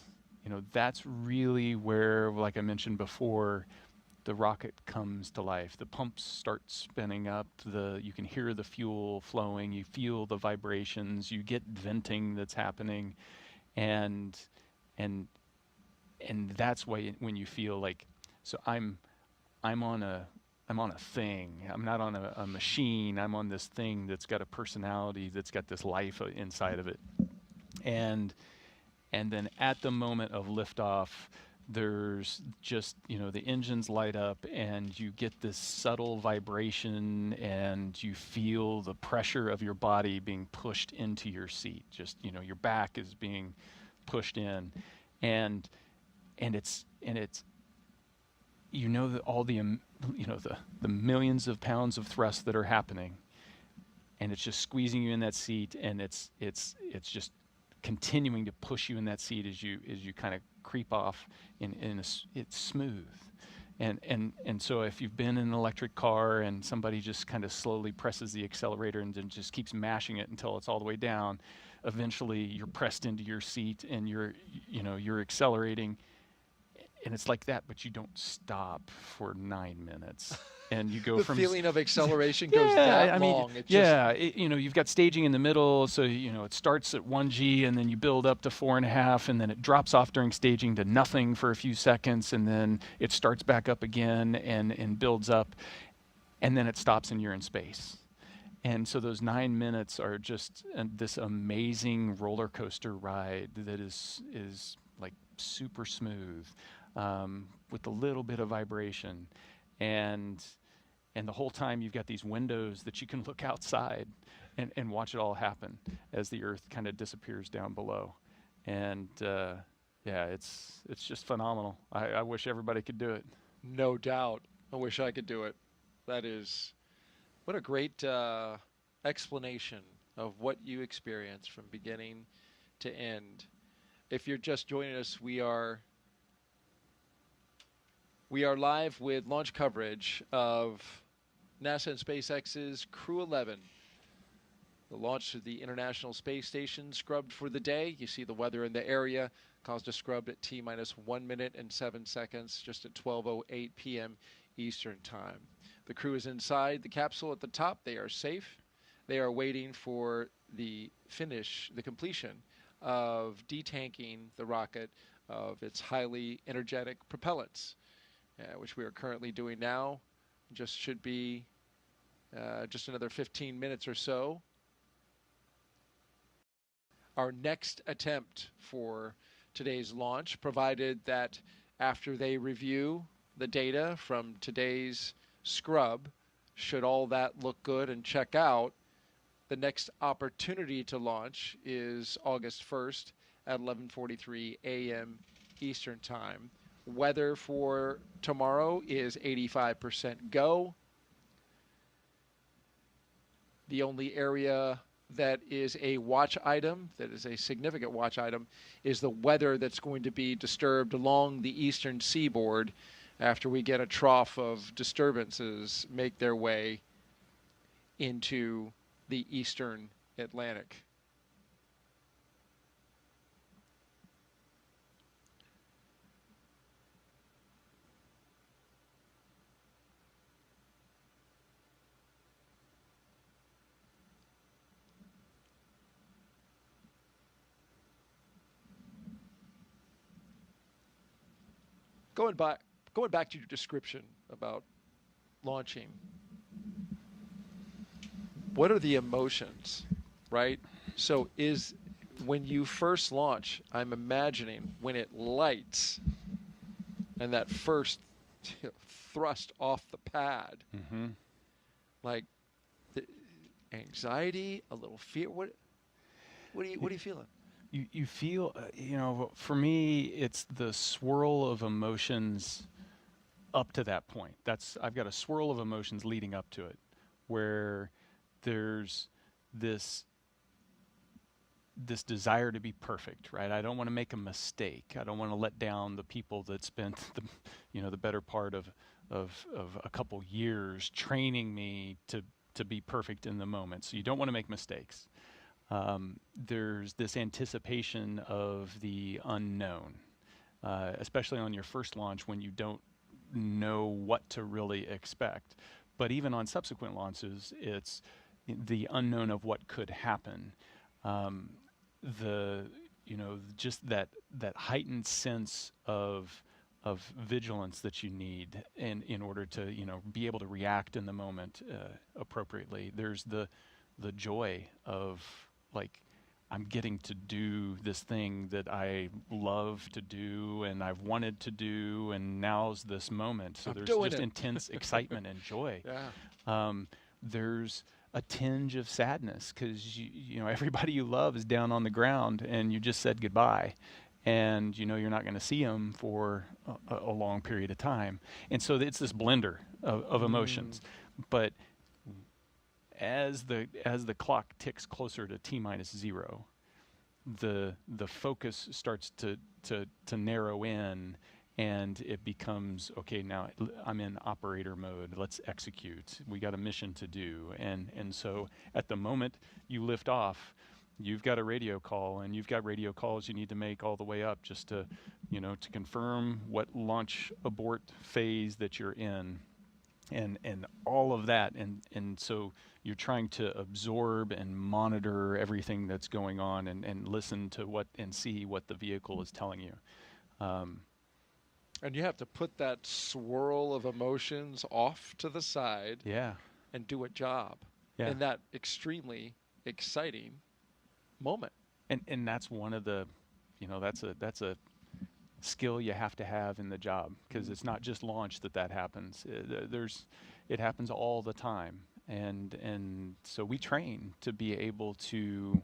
really where, like I mentioned before, the rocket comes to life. The pumps start spinning up, you can hear the fuel flowing, you feel the vibrations, you get venting that's happening, and that's why when you feel like, so I'm on a thing. I'm not on a machine. I'm on this thing that's got a personality, that's got this life inside of it. And then at the moment of liftoff, there's just, the engines light up, and you get this subtle vibration, and you feel the pressure of your body being pushed into your seat. Just, your back is being pushed in, and it's that all the the millions of pounds of thrust that are happening, and it's just squeezing you in that seat, and it's just continuing to push you in that seat as you kind of creep off, it's smooth, and so if you've been in an electric car and somebody just kind of slowly presses the accelerator and then just keeps mashing it until it's all the way down, eventually you're pressed into your seat, and you're accelerating, and it's like that, but you don't stop for 9 minutes. And you go the from feeling of acceleration goes that long. You've got staging in the middle, so it starts at 1G, and then you build up to 4.5, and then it drops off during staging to nothing for a few seconds, and then it starts back up again and builds up, and then it stops, and you're in space. And so those 9 minutes are just this amazing roller coaster ride that is like super smooth, with a little bit of vibration. And the whole time you've got these windows that you can look outside and watch it all happen as the Earth kind of disappears down below. And it's just phenomenal. I wish everybody could do it. No doubt. I wish I could do it. That is, what a great explanation of what you experienced from beginning to end. If you're just joining us, we are live with launch coverage of NASA and SpaceX's Crew 11. The launch of the International Space Station scrubbed for the day. You see the weather in the area caused a scrub at T-minus 1 minute and 7 seconds, just at 12:08 p.m. Eastern Time. The crew is inside the capsule at the top. They are safe. They are waiting for the completion of detanking the rocket of its highly energetic propellants, which we are currently doing now. Just should be just another 15 minutes or so. Our next attempt for today's launch, provided that after they review the data from today's scrub, should all that look good and check out, the next opportunity to launch is August 1st at 11:43 a.m. Eastern Time. Weather for tomorrow is 85% go. The only area that is a watch item, that is a significant watch item, is the weather that's going to be disturbed along the eastern seaboard after we get a trough of disturbances make their way into the eastern Atlantic. Going back to your description about launching, what are the emotions, right? So when you first launch, I'm imagining when it lights and that first thrust off the pad, like the anxiety, a little fear. What are you feeling? You feel, for me, it's the swirl of emotions up to that point. I've got a swirl of emotions leading up to it, where there's this desire to be perfect, right? I don't want to make a mistake. I don't want to let down the people that spent the better part of a couple years training me to be perfect in the moment. So you don't want to make mistakes. There's this anticipation of the unknown, especially on your first launch when you don't know what to really expect. But even on subsequent launches, it's the unknown of what could happen. Just that heightened sense of vigilance that you need in order to be able to react in the moment appropriately. There's the joy of, like, I'm getting to do this thing that I love to do and I've wanted to do, and now's this moment. So there's just intense excitement and joy. Yeah. There's a tinge of sadness because everybody you love is down on the ground and you just said goodbye, and you're not going to see them for a long period of time, and so it's this blender of emotions. But as the clock ticks closer to T-0, the focus starts to narrow in, and it becomes, okay, now I'm in operator mode. Let's execute. We got a mission to do. And so at the moment you lift off, you've got a radio call, and you've got radio calls you need to make all the way up just to confirm what launch abort phase that you're in. And all of that, and so you're trying to absorb and monitor everything that's going on, and listen to and see what the vehicle is telling you. And you have to put that swirl of emotions off to the side, and do a job in that extremely exciting moment. And that's one of the, that's a skill you have to have in the job, because it's not just launch that happens. It happens all the time, and so we train to be able to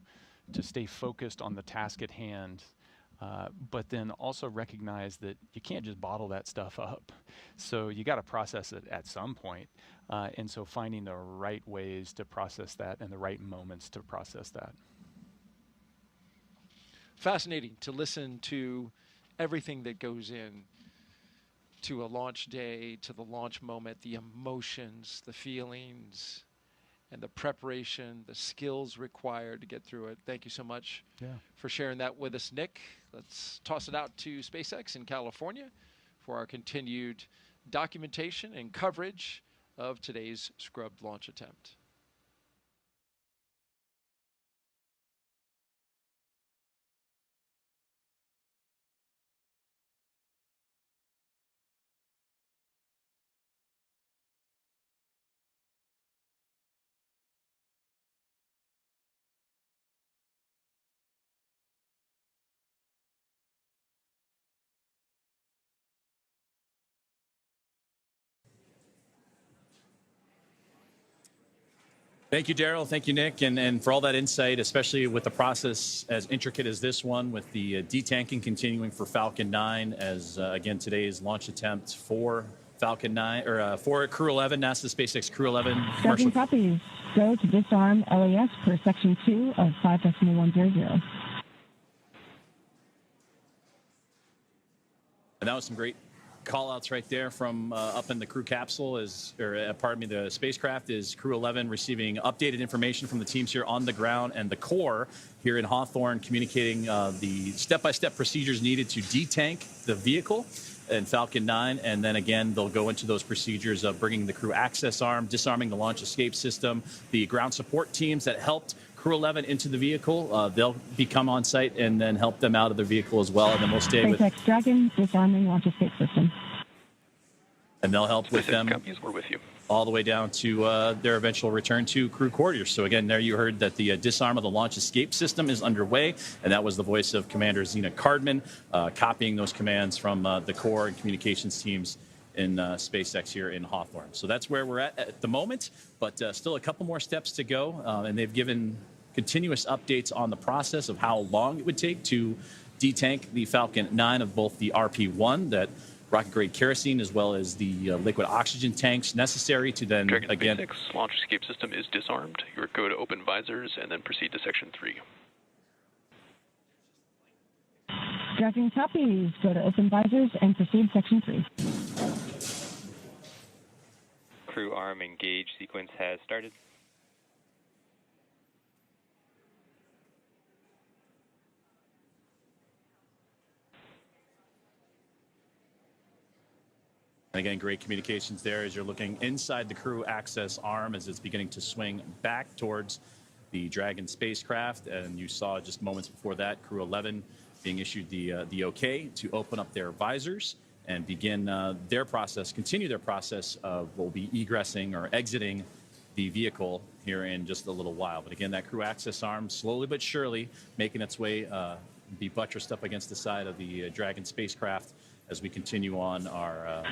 stay focused on the task at hand, but then also recognize that you can't just bottle that stuff up. So you got to process it at some point. And so finding the right ways to process that and the right moments to process that. Fascinating to listen to everything that goes in to a launch day, to the launch moment, the emotions, the feelings, and the preparation, the skills required to get through it. Thank you so much for sharing that with us, Nick. Let's toss it out to SpaceX in California for our continued documentation and coverage of today's scrubbed launch attempt. Thank you, Daryl. Thank you, Nick, and for all that insight, especially with the process as intricate as this one, with the detanking continuing for Falcon 9, as again today's launch attempt for Falcon 9 or for Crew 11, NASA SpaceX Crew 11. Tracking copies. Go to disarm LAS per section 2 of 5.100. And that was some great call-outs right there from up in the crew capsule, the spacecraft, is Crew 11 receiving updated information from the teams here on the ground, and the core here in Hawthorne communicating the step-by-step procedures needed to detank the vehicle in Falcon 9, and then again they'll go into those procedures of bringing the crew access arm, disarming the launch escape system, the ground support teams that helped Crew 11 into the vehicle. They'll become on site and then help them out of their vehicle as well, and then we'll stay with SpaceX Dragon disarming launch escape system. And they'll help with them we're with you. all the way down to their eventual return to crew quarters. So again, there you heard that the disarm of the launch escape system is underway, and that was the voice of Commander Zena Cardman copying those commands from the core and communications teams in SpaceX here in Hawthorne. So that's where we're at the moment, but still a couple more steps to go, and they've given continuous updates on the process of how long it would take to detank the Falcon 9 of both the RP-1, that rocket-grade kerosene, as well as the liquid oxygen tanks necessary to then, Dragon again... SpaceX launch escape system is disarmed. You go to open visors and then proceed to section 3. Tracking copies. Go to open visors and proceed section 3. Crew arm engage sequence has started. And again, great communications there as you're looking inside the crew access arm as it's beginning to swing back towards the Dragon spacecraft. And you saw just moments before that, Crew 11 being issued the okay to open up their visors and begin their process, continue their process of what will be egressing or exiting the vehicle here in just a little while. But again, that crew access arm slowly but surely making its way, be buttressed up against the side of the Dragon spacecraft as we continue on our...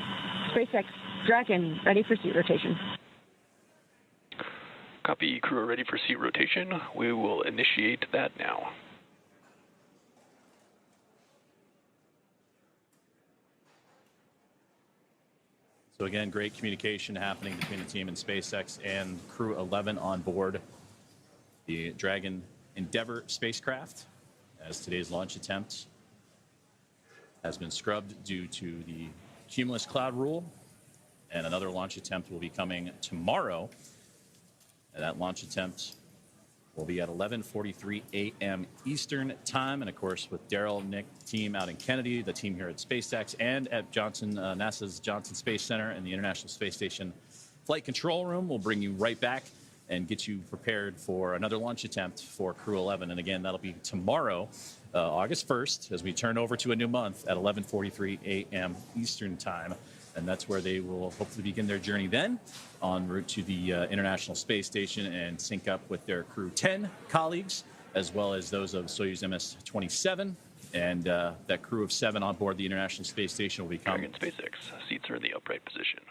SpaceX Dragon, ready for seat rotation. Copy, crew are ready for seat rotation. We will initiate that now. So again, great communication happening between the team in SpaceX and Crew 11 on board the Dragon Endeavour spacecraft as today's launch attempt has been scrubbed due to the cumulus cloud rule, and another launch attempt will be coming tomorrow, and that launch attempt will be at 11:43 a.m. Eastern time. And of course, with Daryl, Nick, team out in Kennedy, the team here at SpaceX and at NASA's Johnson Space Center and the International Space Station Flight Control Room, we'll bring you right back and get you prepared for another launch attempt for Crew 11. And again, that'll be tomorrow, August 1st, as we turn over to a new month at 11:43 a.m. Eastern time. And that's where they will hopefully begin their journey then, en route to the International Space Station and sync up with their Crew 10 colleagues, as well as those of Soyuz MS-27. And that crew of 7 on board the International Space Station will become... Dragon SpaceX, seats are in the upright position.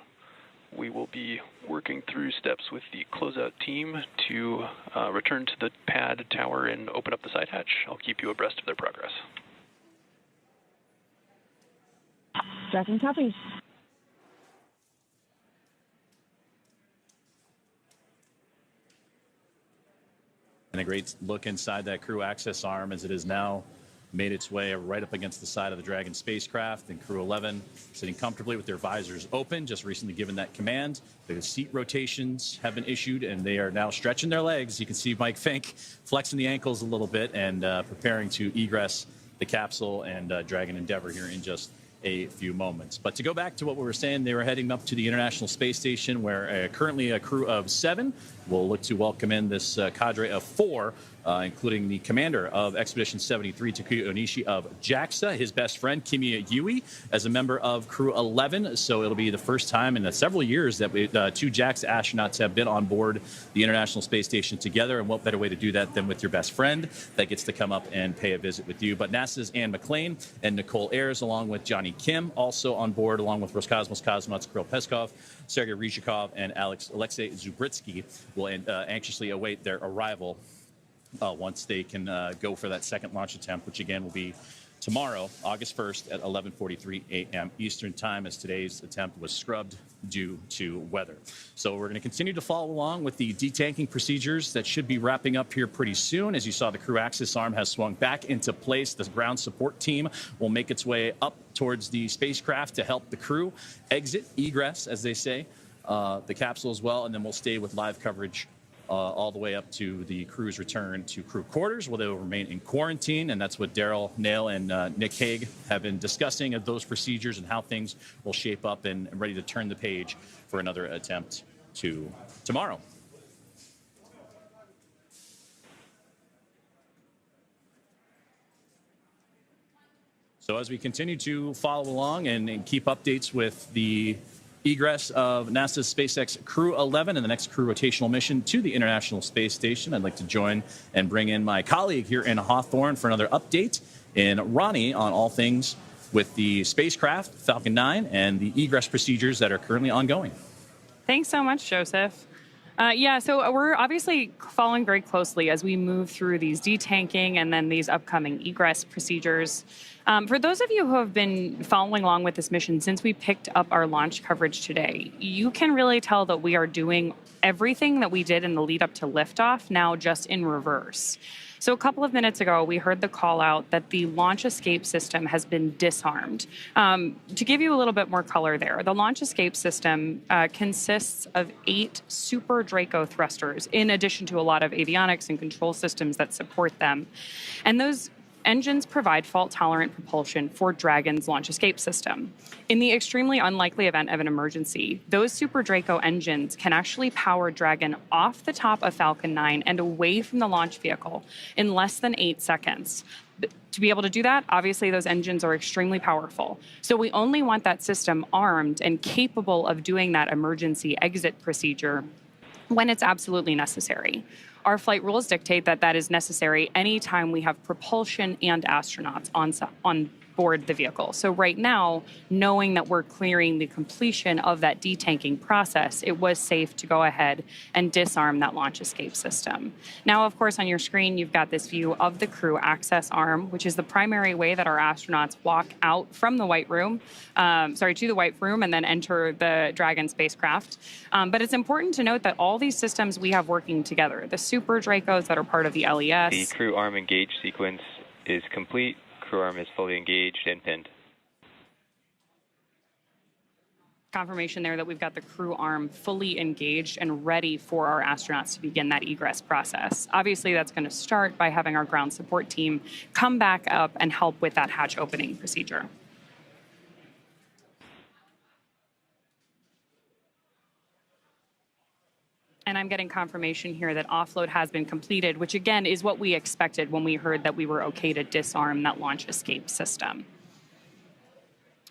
We will be working through steps with the closeout team to return to the pad tower and open up the side hatch. I'll keep you abreast of their progress. Dragon copies. And a great look inside that crew access arm as it has now made its way right up against the side of the Dragon spacecraft. And Crew 11 sitting comfortably with their visors open, just recently given that command. The seat rotations have been issued, and they are now stretching their legs. You can see Mike Fink flexing the ankles a little bit and preparing to egress the capsule and Dragon Endeavour here in just a few moments. But to go back to what we were saying, they were heading up to the International Space Station, where currently a crew of 7 will look to welcome in this cadre of 4, including the commander of Expedition 73, Takuya Onishi of JAXA, his best friend, Kimiya Yui, as a member of Crew 11. So it'll be the first time in several years that 2 JAXA astronauts have been on board the International Space Station together. And what better way to do that than with your best friend that gets to come up and pay a visit with you. But NASA's Anne McClain and Nicole Ayers, along with Johnny Kim, also on board, along with Roscosmos cosmonauts Kirill Peskov, Sergei Ryzhikov, and Alexei Zubritsky, will anxiously await their arrival once they can go for that second launch attempt, which again will be tomorrow, August 1st at 11:43 a.m. Eastern Time, as today's attempt was scrubbed due to weather. So we're going to continue to follow along with the detanking procedures that should be wrapping up here pretty soon. As you saw, the crew access arm has swung back into place. The ground support team will make its way up towards the spacecraft to help the crew egress, as they say, the capsule as well, and then we'll stay with live coverage all the way up to the crew's return to crew quarters, where they will remain in quarantine. And that's what Daryl Nail and Nick Hague have been discussing of those procedures and how things will shape up and ready to turn the page for another attempt tomorrow. So as we continue to follow along and keep updates with the egress of NASA's SpaceX Crew 11 and the next crew rotational mission to the International Space Station, I'd like to join and bring in my colleague here in Hawthorne for another update, and Ronnie on all things with the spacecraft, Falcon 9, and the egress procedures that are currently ongoing. Thanks so much, Joseph. So we're obviously following very closely as we move through these detanking and then these upcoming egress procedures. For those of you who have been following along with this mission since we picked up our launch coverage today, you can really tell that we are doing everything that we did in the lead up to liftoff now just in reverse. So a couple of minutes ago, we heard the call out that the launch escape system has been disarmed. To give you a little bit more color there, the launch escape system consists of 8 Super Draco thrusters, in addition to a lot of avionics and control systems that support them. And those engines provide fault-tolerant propulsion for Dragon's launch escape system. In the extremely unlikely event of an emergency, those Super Draco engines can actually power Dragon off the top of Falcon 9 and away from the launch vehicle in less than 8 seconds. To be able to do that, obviously those engines are extremely powerful. So we only want that system armed and capable of doing that emergency exit procedure when it's absolutely necessary. Our flight rules dictate that that is necessary anytime we have propulsion and astronauts on board the vehicle. So right now, knowing that we're clearing the completion of that detanking process, it was safe to go ahead and disarm that launch escape system. Now, of course, on your screen, you've got this view of the crew access arm, which is the primary way that our astronauts walk out from the white room, to the white room and then enter the Dragon spacecraft. But it's important to note that all these systems we have working together, the Super Dracos that are part of the LES. The crew arm engage sequence is complete. Crew arm is fully engaged and pinned. Confirmation there that we've got the crew arm fully engaged and ready for our astronauts to begin that egress process. Obviously, that's going to start by having our ground support team come back up and help with that hatch opening procedure. And I'm getting confirmation here that offload has been completed, which again is what we expected when we heard that we were okay to disarm that launch escape system.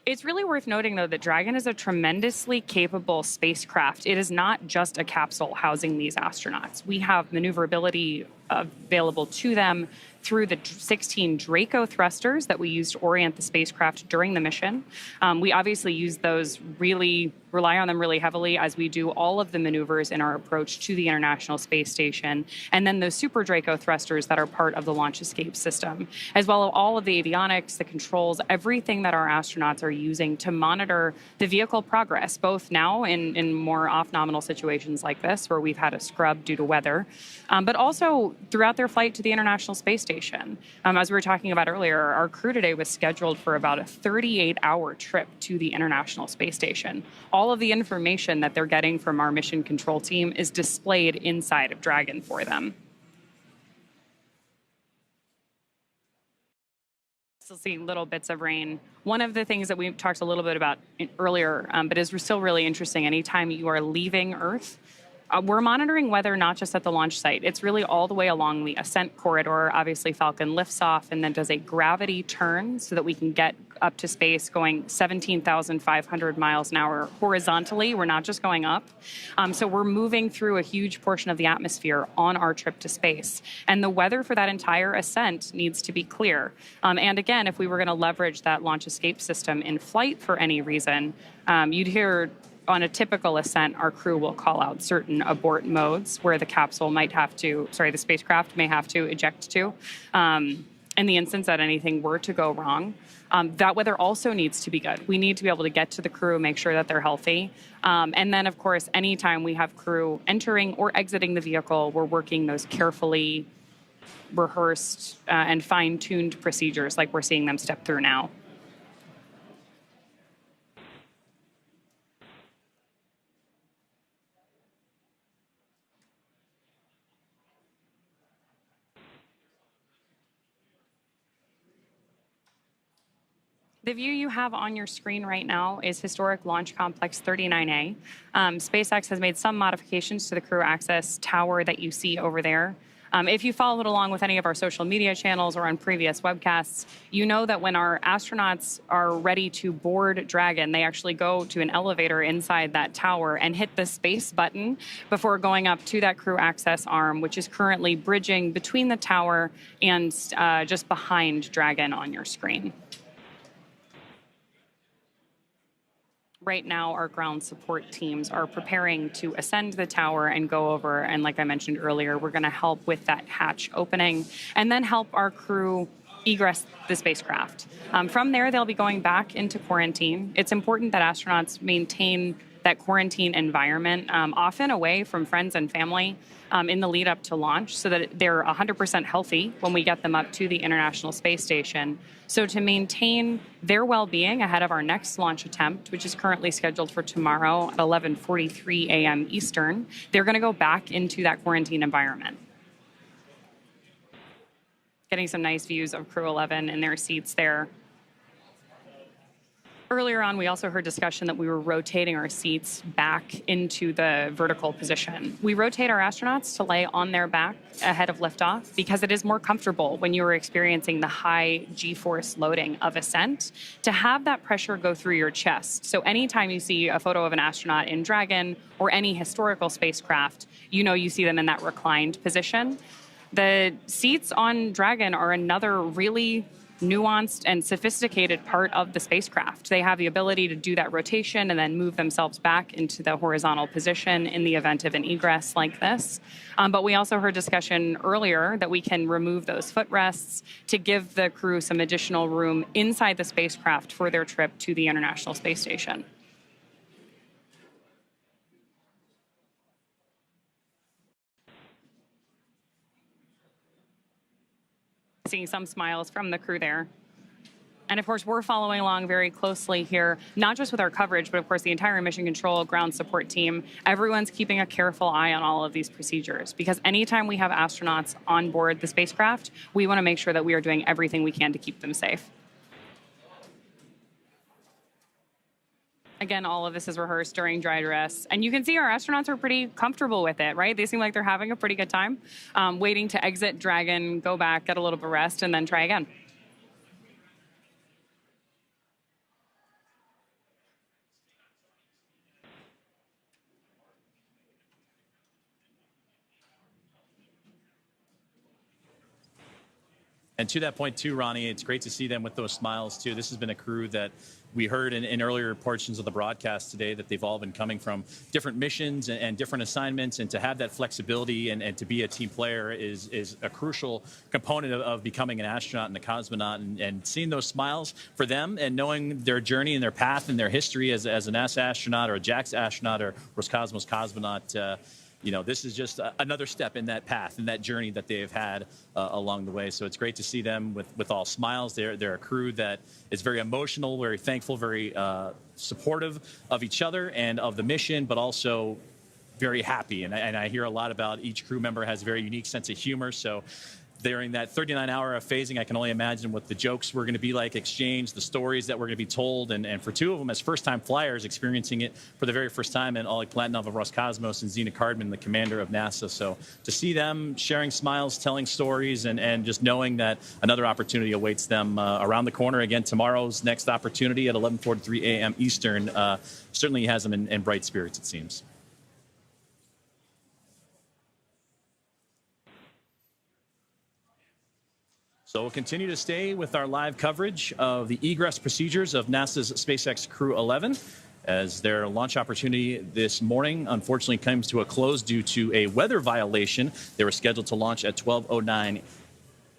It's really worth noting, though, that Dragon is a tremendously capable spacecraft. It is not just a capsule housing these astronauts. We have maneuverability available to them through the 16 Draco thrusters that we used to orient the spacecraft during the mission. We obviously use those, rely on them really heavily as we do all of the maneuvers in our approach to the International Space Station. And then those Super Draco thrusters that are part of the launch escape system, as well as all of the avionics, the controls, everything that our astronauts are using to monitor the vehicle progress, both now in more off-nominal situations like this, where we've had a scrub due to weather, but also throughout their flight to the International Space Station. As we were talking about earlier, our crew today was scheduled for about a 38-hour trip to the International Space Station. All of the information that they're getting from our mission control team is displayed inside of Dragon for them. Still seeing little bits of rain. One of the things that we talked a little bit about earlier, but is still really interesting, anytime you are leaving Earth, we're monitoring weather not just at the launch site. It's really all the way along the ascent corridor. Obviously, Falcon lifts off and then does a gravity turn so that we can get up to space going 17,500 miles an hour horizontally. We're not just going up. So we're moving through a huge portion of the atmosphere on our trip to space. And the weather for that entire ascent needs to be clear. And again, if we were going to leverage that launch escape system in flight for any reason, you'd hear on a typical ascent, our crew will call out certain abort modes where the the spacecraft may have to eject to. In the instance that anything were to go wrong, that weather also needs to be good. We need to be able to get to the crew, make sure that they're healthy. And then, of course, anytime we have crew entering or exiting the vehicle, we're working those carefully rehearsed and fine-tuned procedures like we're seeing them step through now. The view you have on your screen right now is Historic Launch Complex 39A. SpaceX has made some modifications to the crew access tower that you see over there. If you followed along with any of our social media channels or on previous webcasts, you know that when our astronauts are ready to board Dragon, they actually go to an elevator inside that tower and hit the space button before going up to that crew access arm, which is currently bridging between the tower and just behind Dragon on your screen. Right now, our ground support teams are preparing to ascend the tower and go over. And like I mentioned earlier, we're going to help with that hatch opening and then help our crew egress the spacecraft. From there, they'll be going back into quarantine. It's important that astronauts maintain that quarantine environment, often away from friends and family in the lead up to launch, so that they're 100% healthy when we get them up to the International Space Station. So to maintain their well-being ahead of our next launch attempt, which is currently scheduled for tomorrow at 11:43 a.m. Eastern, they're going to go back into that quarantine environment. Getting some nice views of Crew 11 in their seats there. Earlier on, we also heard discussion that we were rotating our seats back into the vertical position. We rotate our astronauts to lay on their back ahead of liftoff because it is more comfortable when you are experiencing the high G-force loading of ascent to have that pressure go through your chest. So anytime you see a photo of an astronaut in Dragon or any historical spacecraft, you know you see them in that reclined position. The seats on Dragon are another really nuanced and sophisticated part of the spacecraft. They have the ability to do that rotation and then move themselves back into the horizontal position in the event of an egress like this. But we also heard discussion earlier that we can remove those footrests to give the crew some additional room inside the spacecraft for their trip to the International Space Station. Seeing some smiles from the crew there. And of course, we're following along very closely here, not just with our coverage, but of course the entire mission control ground support team. Everyone's keeping a careful eye on all of these procedures because anytime we have astronauts on board the spacecraft, we want to make sure that we are doing everything we can to keep them safe. Again, all of this is rehearsed during dry dress. And you can see our astronauts are pretty comfortable with it, right? They seem like they're having a pretty good time, waiting to exit Dragon, go back, get a little bit of rest, and then try again. And to that point, too, Ronnie, it's great to see them with those smiles, too. This has been a crew that we heard in earlier portions of the broadcast today that they've all been coming from different missions and different assignments, and to have that flexibility and to be a team player is a crucial component of becoming an astronaut and a cosmonaut, and seeing those smiles for them and knowing their journey and their path and their history as a NASA astronaut or a JAXA astronaut or Roscosmos cosmonaut. This is just another step in that path and that journey that they have had along the way. So it's great to see them with all smiles. They're a crew that is very emotional, very thankful, very supportive of each other and of the mission, but also very happy. And I hear a lot about each crew member has a very unique sense of humor. So during that 39-hour of phasing, I can only imagine what the jokes were going to be like exchanged, the stories that were going to be told, and for two of them as first-time flyers experiencing it for the very first time, and Oleg Platonov of Roscosmos and Zena Cardman, the commander of NASA. So to see them sharing smiles, telling stories, and just knowing that another opportunity awaits them around the corner. Again, tomorrow's next opportunity at 11:43 a.m. Eastern certainly has them in bright spirits, it seems. So we'll continue to stay with our live coverage of the egress procedures of NASA's SpaceX Crew 11 as their launch opportunity this morning unfortunately comes to a close due to a weather violation. They were scheduled to launch at 12:09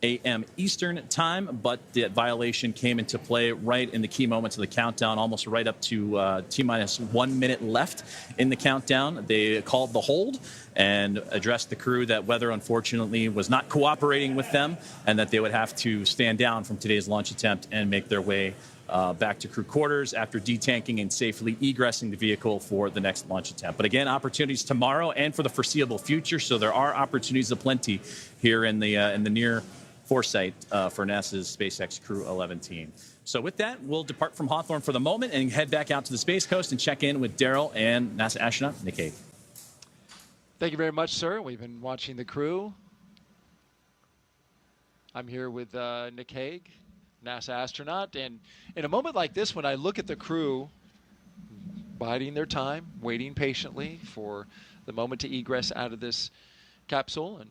a.m. Eastern time, but the violation came into play right in the key moments of the countdown, almost right up to T-minus 1 minute left in the countdown. They called the hold and addressed the crew that weather, unfortunately, was not cooperating with them and that they would have to stand down from today's launch attempt and make their way back to crew quarters after detanking and safely egressing the vehicle for the next launch attempt. But again, opportunities tomorrow and for the foreseeable future, so there are opportunities aplenty here in the near foresight for NASA's SpaceX Crew 11 team. So with that, we'll depart from Hawthorne for the moment and head back out to the Space Coast and check in with Daryl and NASA astronaut Nick Hague. Thank you very much, sir. We've been watching the crew. I'm here with Nick Hague, NASA astronaut. And in a moment like this, when I look at the crew biding their time, waiting patiently for the moment to egress out of this capsule and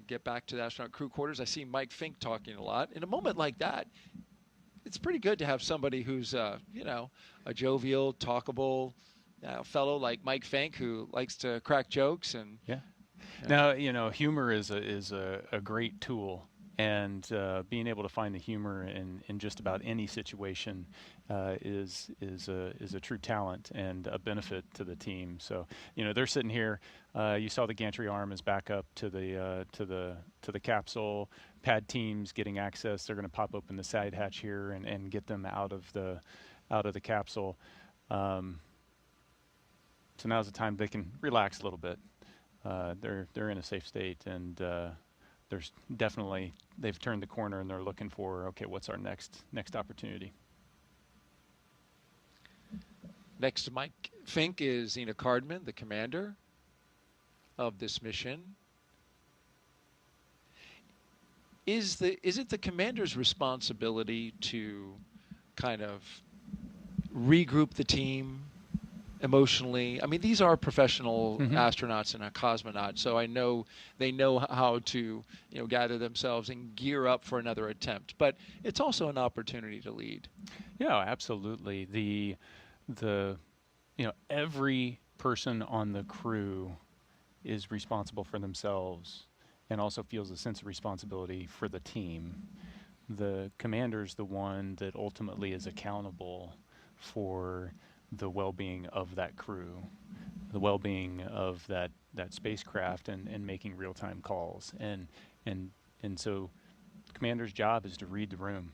get back to the astronaut crew quarters, I see Mike Fink talking a lot. In a moment like that, it's pretty good to have somebody who's, a jovial, talkable fellow like Mike Fink who likes to crack jokes. And Now, humor is a great tool, and being able to find the humor in just about any situation is a true talent and a benefit to the team. So, they're sitting here. You saw the gantry arm is back up to the capsule. Pad teams getting access. They're going to pop open the side hatch here and get them out of the capsule. So now's the time they can relax a little bit. They're in a safe state, and there's definitely, they've turned the corner and they're looking for, okay, what's our next opportunity? Next to Mike Fink is Zena Cardman, the commander of this mission. Is it the commander's responsibility to kind of regroup the team emotionally? I mean, these are professional astronauts and a cosmonaut, so I know they know how to, gather themselves and gear up for another attempt. But it's also an opportunity to lead. Yeah, absolutely. Every person on the crew is responsible for themselves and also feels a sense of responsibility for the team. The commander's the one that ultimately is accountable for the well-being of that crew, the well-being of that spacecraft, and making real-time calls. And so the commander's job is to read the room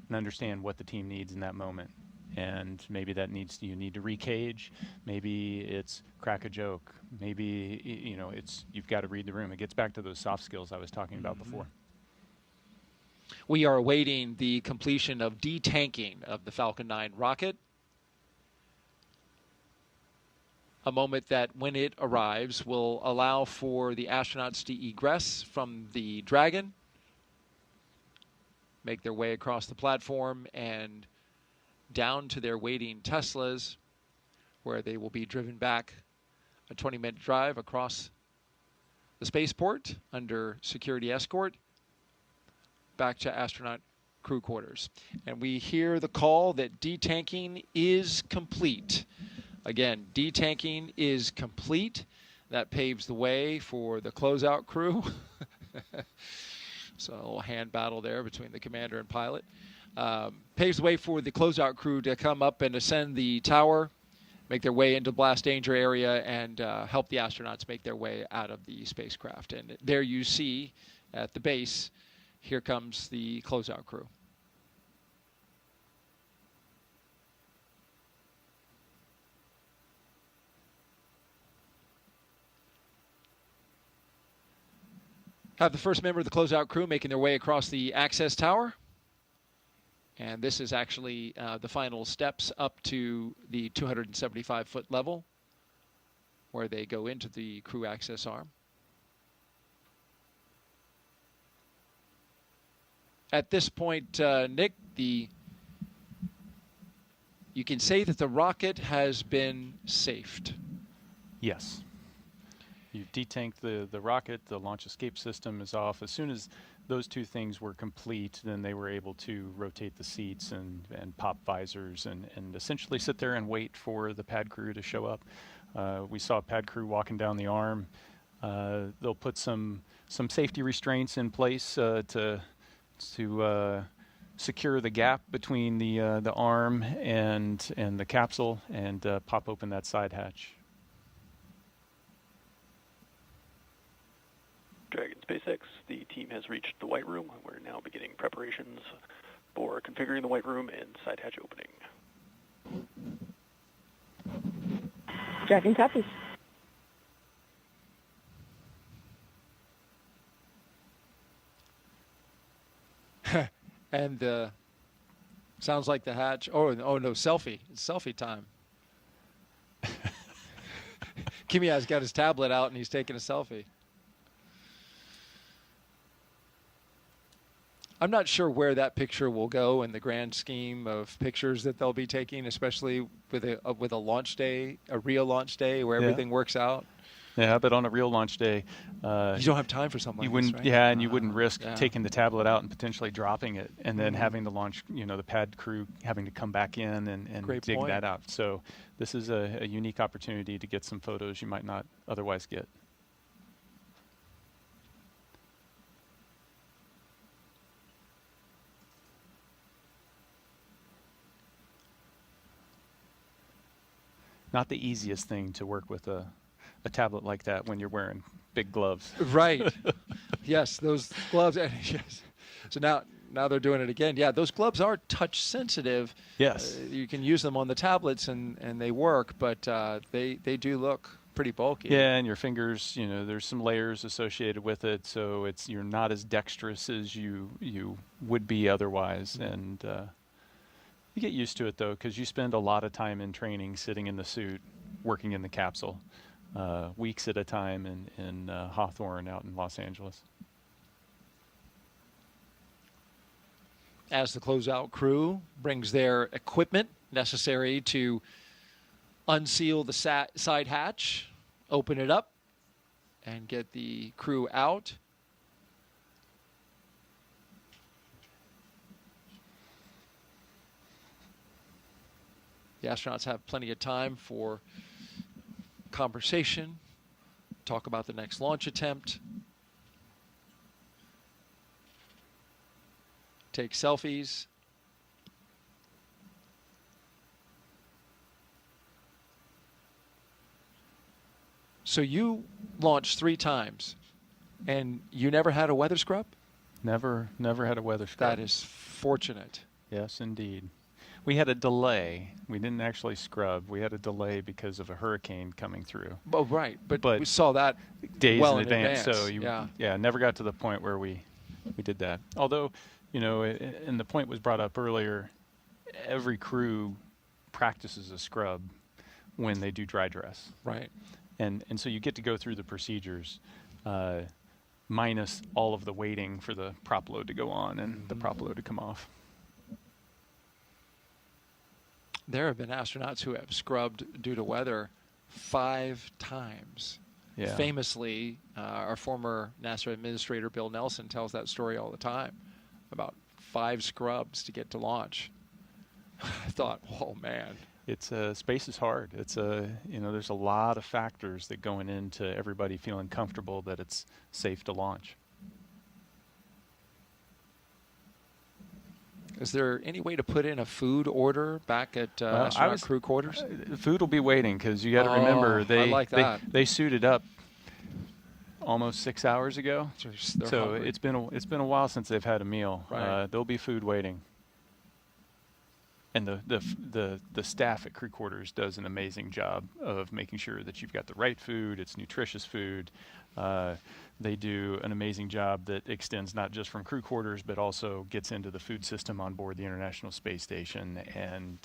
and understand what the team needs in that moment. And maybe you need to recage, maybe it's crack a joke, maybe you've got to read the room. It gets back to those soft skills I was talking about before. We are awaiting the completion of detanking of the Falcon 9 rocket. A moment that, when it arrives, will allow for the astronauts to egress from the Dragon, make their way across the platform and down to their waiting Teslas, where they will be driven back a 20-minute drive across the spaceport under security escort back to astronaut crew quarters. And we hear the call that detanking is complete. Again, detanking is complete. That paves the way for the closeout crew. So a little hand battle there between the commander and pilot. Paves the way for the closeout crew to come up and ascend the tower, make their way into the blast danger area, and help the astronauts make their way out of the spacecraft. And there you see at the base, here comes the closeout crew. Have the first member of the closeout crew making their way across the access tower. And this is actually the final steps up to the 275-foot level, where they go into the crew access arm. At this point, Nick, you can say that the rocket has been safed. Yes. You've detanked the rocket, the launch escape system is off. As soon as those two things were complete, then they were able to rotate the seats and pop visors and essentially sit there and wait for the pad crew to show up. We saw pad crew walking down the arm. They'll put some safety restraints in place to secure the gap between the arm and the capsule and pop open that side hatch. Dragon SpaceX, the team has reached the White Room. We're now beginning preparations for configuring the White Room and side hatch opening. Dragon copies. And sounds like the hatch. Oh no, selfie. It's selfie time. Kimmy has got his tablet out and he's taking a selfie. I'm not sure where that picture will go in the grand scheme of pictures that they'll be taking, especially with a launch day, a real launch day where everything works out. Yeah, but on a real launch day, you don't have time for something like this, right? Yeah, and you wouldn't risk taking the tablet out and potentially dropping it, and then having the launch, the pad crew having to come back in and dig that out. So this is a unique opportunity to get some photos you might not otherwise get. Not the easiest thing to work with a tablet like that when you're wearing big gloves. Right. Yes, those gloves. Yes. So now they're doing it again. Yeah, those gloves are touch sensitive. Yes. You can use them on the tablets and they work, but they do look pretty bulky. Yeah, and your fingers, there's some layers associated with it, so you're not as dexterous as you would be otherwise. And you get used to it, though, because you spend a lot of time in training sitting in the suit, working in the capsule, weeks at a time in Hawthorne out in Los Angeles. As the closeout crew brings their equipment necessary to unseal the side hatch, open it up, and get the crew out. The astronauts have plenty of time for conversation, talk about the next launch attempt, take selfies. So you launched 3 times, and you never had a weather scrub? Never had a weather scrub. That is fortunate. Yes, indeed. We had a delay. We didn't actually scrub. We had a delay because of a hurricane coming through. Oh, right. But we saw that days well in advance. So yeah, never got to the point where we did that. Although, and the point was brought up earlier, every crew practices a scrub when they do dry dress. Right. And so you get to go through the procedures minus all of the waiting for the prop load to go on and the prop load to come off. There have been astronauts who have scrubbed due to weather 5 times. Yeah. Famously, our former NASA administrator Bill Nelson tells that story all the time. about 5 scrubs to get to launch. I thought, oh man. It's space is hard. It's there's a lot of factors that going into everybody feeling comfortable that it's safe to launch. Is there any way to put in a food order back at astronaut crew quarters? Food will be waiting because you got to remember they suited up almost 6 hours ago. So hungry. it's been a while since they've had a meal. Right. There'll be food waiting. And the staff at crew quarters does an amazing job of making sure that you've got the right food. It's nutritious food. They do an amazing job that extends not just from crew quarters, but also gets into the food system on board the International Space Station. And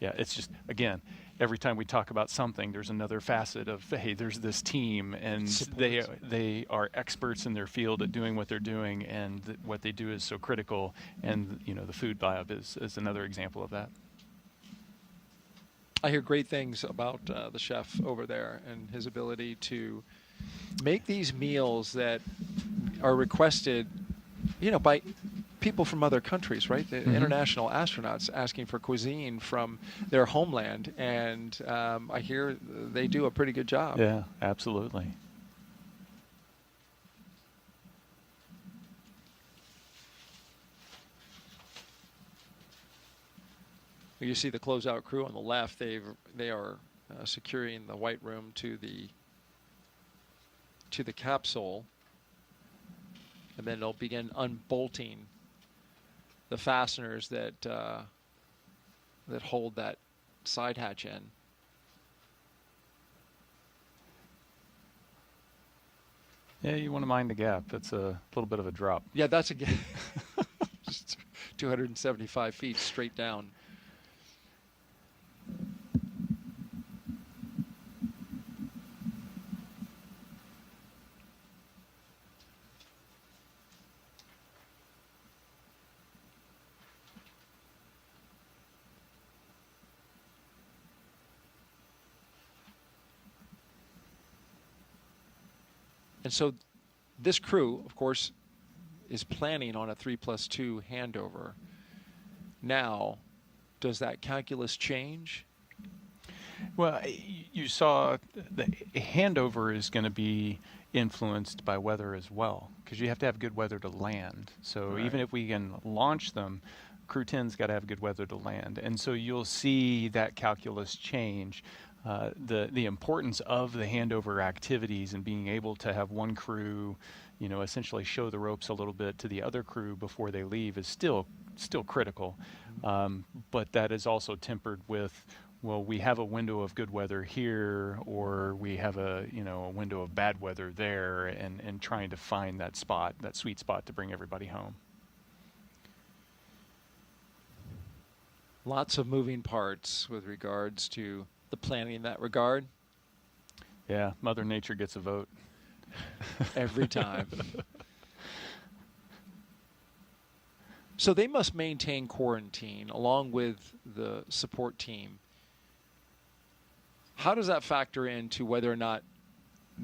it's just, again, every time we talk about something, there's another facet of, hey, there's this team, and they are experts in their field at doing what they're doing, and what they do is so critical. And the food lab is another example of that. I hear great things about the chef over there and his ability to make these meals that are requested, by people from other countries, right? The international astronauts asking for cuisine from their homeland, and I hear they do a pretty good job. Yeah, absolutely. You see the closeout crew on the left. They are securing the white room to the capsule, and then they'll begin unbolting the fasteners that hold that side hatch in. Yeah, you want to mind the gap. It's a little bit of a drop. Yeah, that's just 275 feet straight down. And so this crew, of course, is planning on a 3+2 handover. Now, does that calculus change? Well, you saw the handover is going to be influenced by weather as well, because you have to have good weather to land. So even if we can launch them, Crew 10's got to have good weather to land. And so you'll see that calculus change. The importance of the handover activities and being able to have one crew, essentially show the ropes a little bit to the other crew before they leave is still critical. But that is also tempered with, well, we have a window of good weather here, or we have a window of bad weather there, and trying to find that spot, that sweet spot to bring everybody home. Lots of moving parts with regards to the planning in that regard. Yeah, Mother Nature gets a vote. Every time. So they must maintain quarantine along with the support team. How does that factor into whether or not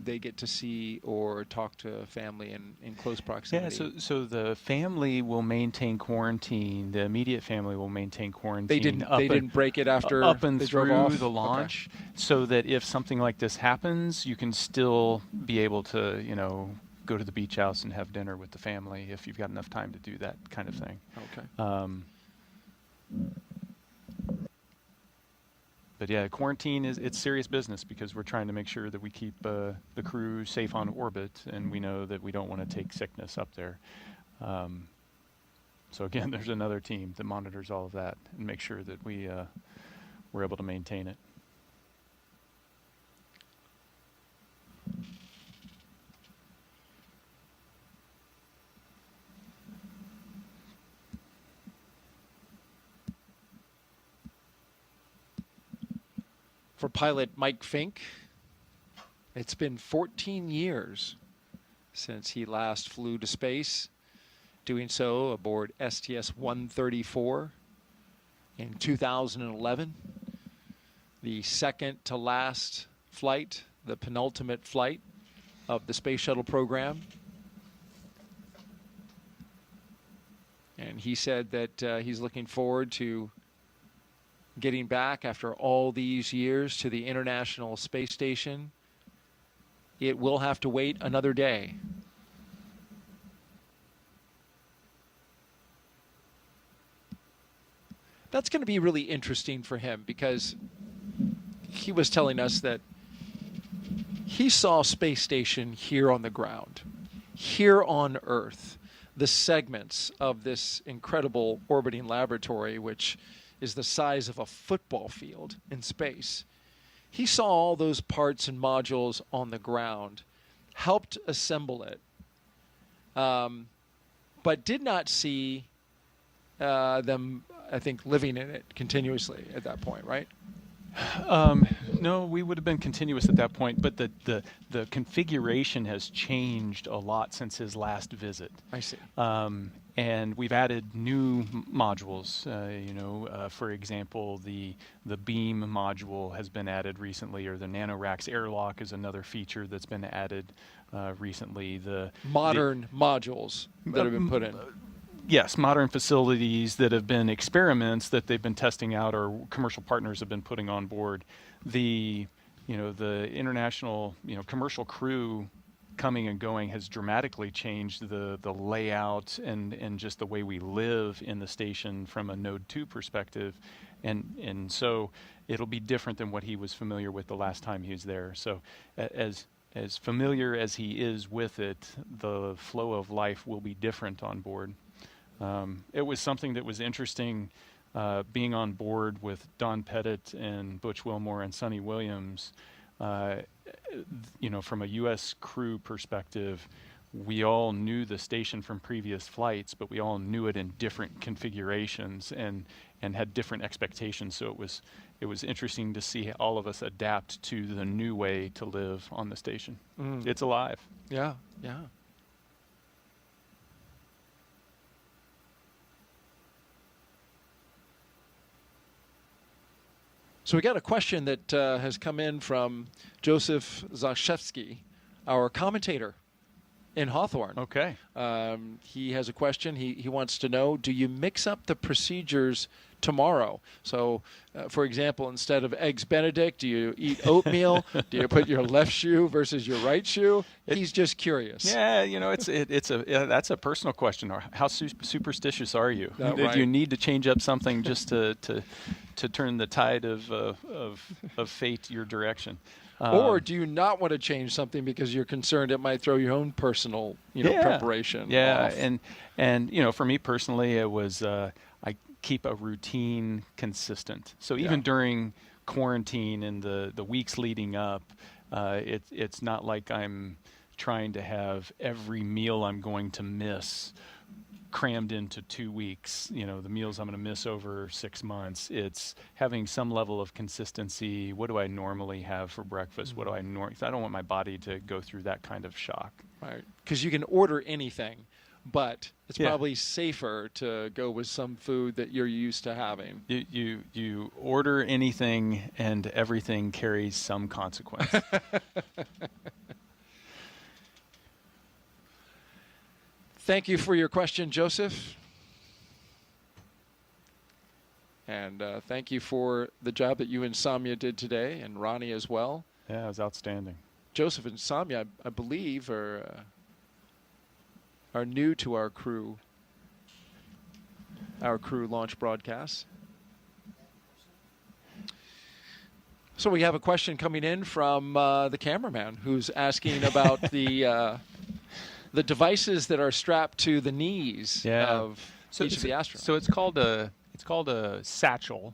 they get to see or talk to family in close proximity? Yeah, so the family will maintain quarantine. The immediate family will maintain quarantine. They didn't break it after up and they through drove off? the launch, so that if something like this happens, you can still be able to, go to the beach house and have dinner with the family if you've got enough time to do that kind of thing. Okay. But yeah, quarantine it's serious business, because we're trying to make sure that we keep the crew safe on orbit, and we know that we don't want to take sickness up there. So again, there's another team that monitors all of that and make sure that we're able to maintain it. For pilot Mike Fink, it's been 14 years since he last flew to space, doing so aboard STS-134 in 2011. The second to last flight, the penultimate flight of the Space Shuttle program. And he said that he's looking forward to getting back after all these years to the International Space Station. It will have to wait another day. That's going to be really interesting for him because he was telling us that he saw Space Station here on the ground, here on Earth, the segments of this incredible orbiting laboratory, which is the size of a football field in space. He saw all those parts and modules on the ground, helped assemble it, but did not see them, I think, living in it continuously at that point, right? No, we would have been continuous at that point, but the configuration has changed a lot since his last visit. I see. And we've added new modules. For example, the beam module has been added recently, or the NanoRacks airlock is another feature that's been added recently. The modern modules that have been put in. Yes, modern facilities that have been experiments that they've been testing out, or commercial partners have been putting on board. The international commercial crew coming and going has dramatically changed the layout and just the way we live in the station from a Node 2 perspective, and so it'll be different than what he was familiar with the last time he was there. So as familiar as he is with it, the flow of life will be different on board. It was something that was interesting being on board with Don Pettit and Butch Wilmore and Sonny Williams. From a U.S. crew perspective, we all knew the station from previous flights, but we all knew it in different configurations and had different expectations. So it was interesting to see all of us adapt to the new way to live on the station. It's alive. Yeah. So we got a question that has come in from Joseph Zashevsky, our commentator in Hawthorne. Okay. He has a question. He wants to know, do you mix up the procedures tomorrow? So, for example, instead of Eggs Benedict, do you eat oatmeal? Do you put your left shoe versus your right shoe? He's just curious. Yeah, that's a personal question. How superstitious are you? Right. Do you need to change up something just to turn the tide of fate your direction? Or do you not want to change something because you're concerned it might throw your own personal, preparation off? and for me personally, it was I keep a routine consistent. So even during quarantine and the weeks leading up, it's not like I'm trying to have every meal I'm going to miss crammed into 2 weeks, the meals I'm going to miss over 6 months. It's having some level of consistency. What do I normally have for breakfast? What do I I don't want my body to go through that kind of shock. Right. Because you can order anything, but it's probably safer to go with some food that you're used to having. You order anything and everything carries some consequence. Thank you for your question, Joseph. And thank you for the job that you and Samya did today, and Ronnie as well. Yeah, it was outstanding. Joseph and Samya, I believe, are new to our crew launch broadcasts. So we have a question coming in from the cameraman who's asking about the devices that are strapped to the knees of each of the astronauts. So it's called a satchel.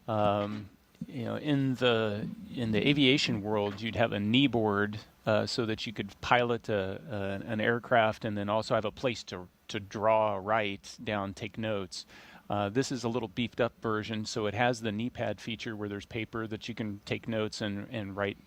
In the aviation world, you'd have a knee board so that you could pilot an aircraft, and then also have a place to draw, write down, take notes. This is a little beefed up version, so it has the knee pad feature where there's paper that you can take notes and write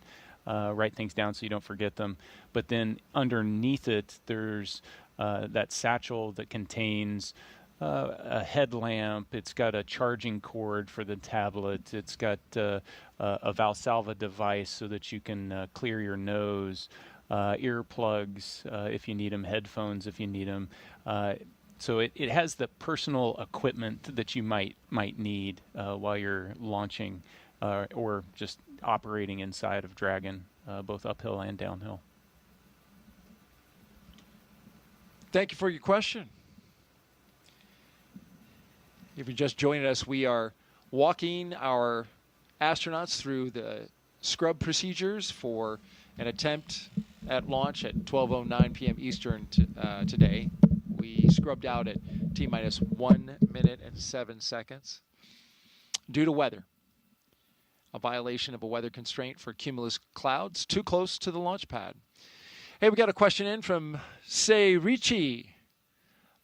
things down so you don't forget them. But then underneath it, there's that satchel that contains a headlamp. It's got a charging cord for the tablet. It's got a Valsalva device so that you can clear your nose, earplugs if you need them, headphones if you need them. So it has the personal equipment that you might need while you're launching or just operating inside of Dragon, both uphill and downhill. Thank you for your question. If you're just joining us, we are walking our astronauts through the scrub procedures for an attempt at launch at 12:09 p.m. Eastern today. We scrubbed out at T-minus 1 minute and 7 seconds due to weather. A violation of a weather constraint for cumulus clouds too close to the launch pad. Hey, we got a question in from Say Richie.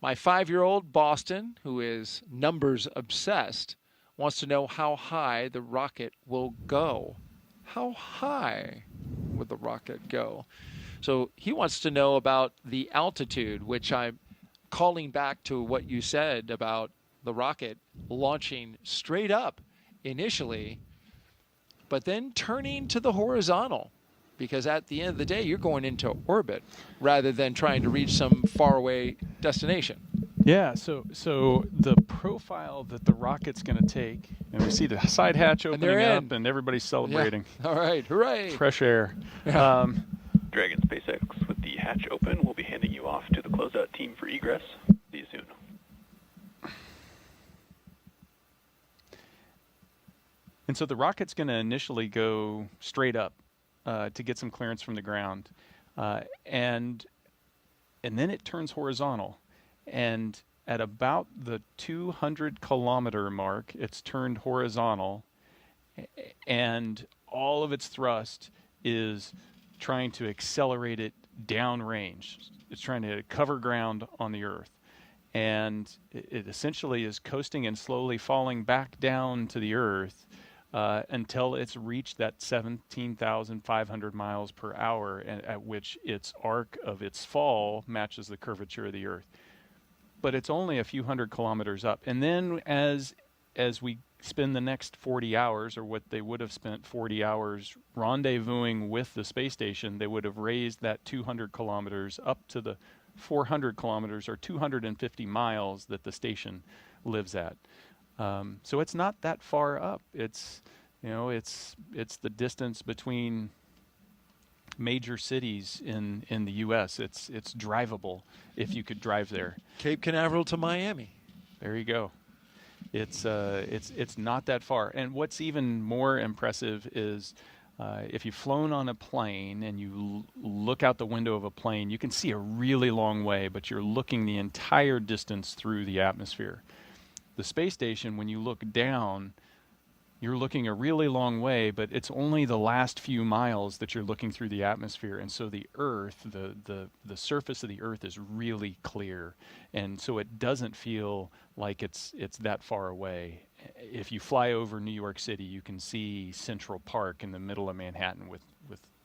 My 5-year-old Boston, who is numbers obsessed, wants to know how high the rocket will go. How high would the rocket go? So he wants to know about the altitude, which I'm calling back to what you said about the rocket launching straight up initially, but then turning to the horizontal, because at the end of the day, you're going into orbit rather than trying to reach some faraway destination. Yeah, so the profile that the rocket's going to take, and we see the side hatch opening up, and everybody's celebrating. Yeah. All right, hooray! Fresh air. Yeah. Dragon SpaceX with the hatch open. We'll be handing you off to the closeout team for egress. See you soon. And so the rocket's going to initially go straight up to get some clearance from the ground, and then it turns horizontal. And at about the 200-kilometer mark, it's turned horizontal, and all of its thrust is trying to accelerate it downrange. It's trying to cover ground on the Earth. And it essentially is coasting and slowly falling back down to the Earth until it's reached that 17,500 miles per hour, at which its arc of its fall matches the curvature of the Earth. But it's only a few hundred kilometers up. And then as we spend the next 40 hours, or what they would have spent 40 hours rendezvousing with the space station, they would have raised that 200 kilometers up to the 400 kilometers or 250 miles that the station lives at. So it's not that far up. It's the distance between major cities in the U.S. It's drivable if you could drive there. Cape Canaveral to Miami. There you go. It's not that far. And what's even more impressive is if you've flown on a plane and you look out the window of a plane, you can see a really long way, but you're looking the entire distance through the atmosphere. The space station, when you look down, you're looking a really long way, but it's only the last few miles that you're looking through the atmosphere. And so the Earth, the surface of the Earth is really clear. And so it doesn't feel like it's that far away. If you fly over New York City, you can see Central Park in the middle of Manhattan with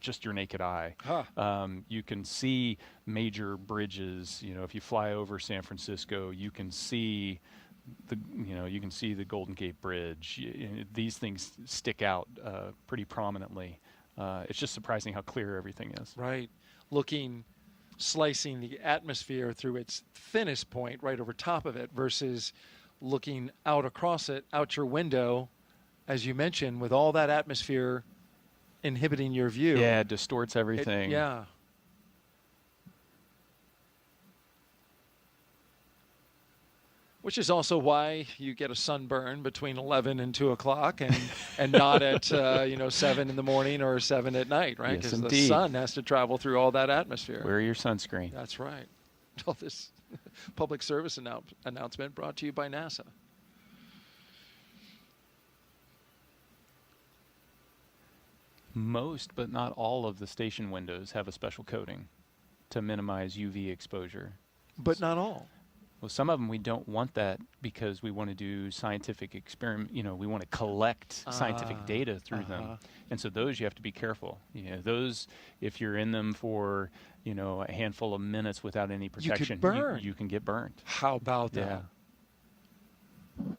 just your naked eye. Huh. You can see major bridges. If you fly over San Francisco, you can see the Golden Gate Bridge. These things stick out pretty prominently. It's just surprising how clear everything is. Right. Slicing the atmosphere through its thinnest point right over top of it versus looking out across it, out your window, as you mentioned, with all that atmosphere inhibiting your view. Yeah, it distorts everything. Yeah. Which is also why you get a sunburn between 11 and 2 o'clock and not at 7 in the morning or 7 at night, right? Yes, Because the indeed. sun has to travel through all that atmosphere. Wear your sunscreen. That's right. All this public service announcement brought to you by NASA. Most, but not all, of the station windows have a special coating to minimize UV exposure. But not all. Well, some of them we don't want that because we want to do scientific experiment. We want to collect scientific data through them, and so those you have to be careful. Those, if you're in them for a handful of minutes without any protection, you can get burned. How about that? Yeah.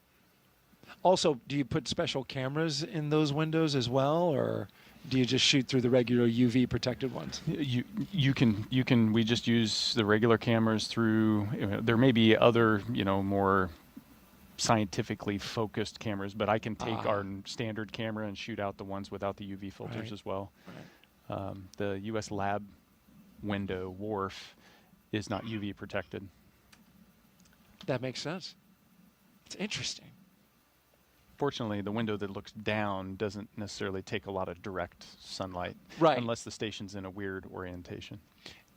Also, do you put special cameras in those windows as well, or Do you just shoot through the regular UV protected ones? You can. We just use the regular cameras through. There may be other more scientifically focused cameras, but I can take our standard camera and shoot out the ones without the UV filters as well. Right. The U.S. lab window wharf is not UV protected. That makes sense. It's interesting. Fortunately, the window that looks down doesn't necessarily take a lot of direct sunlight, right? Unless the station's in a weird orientation.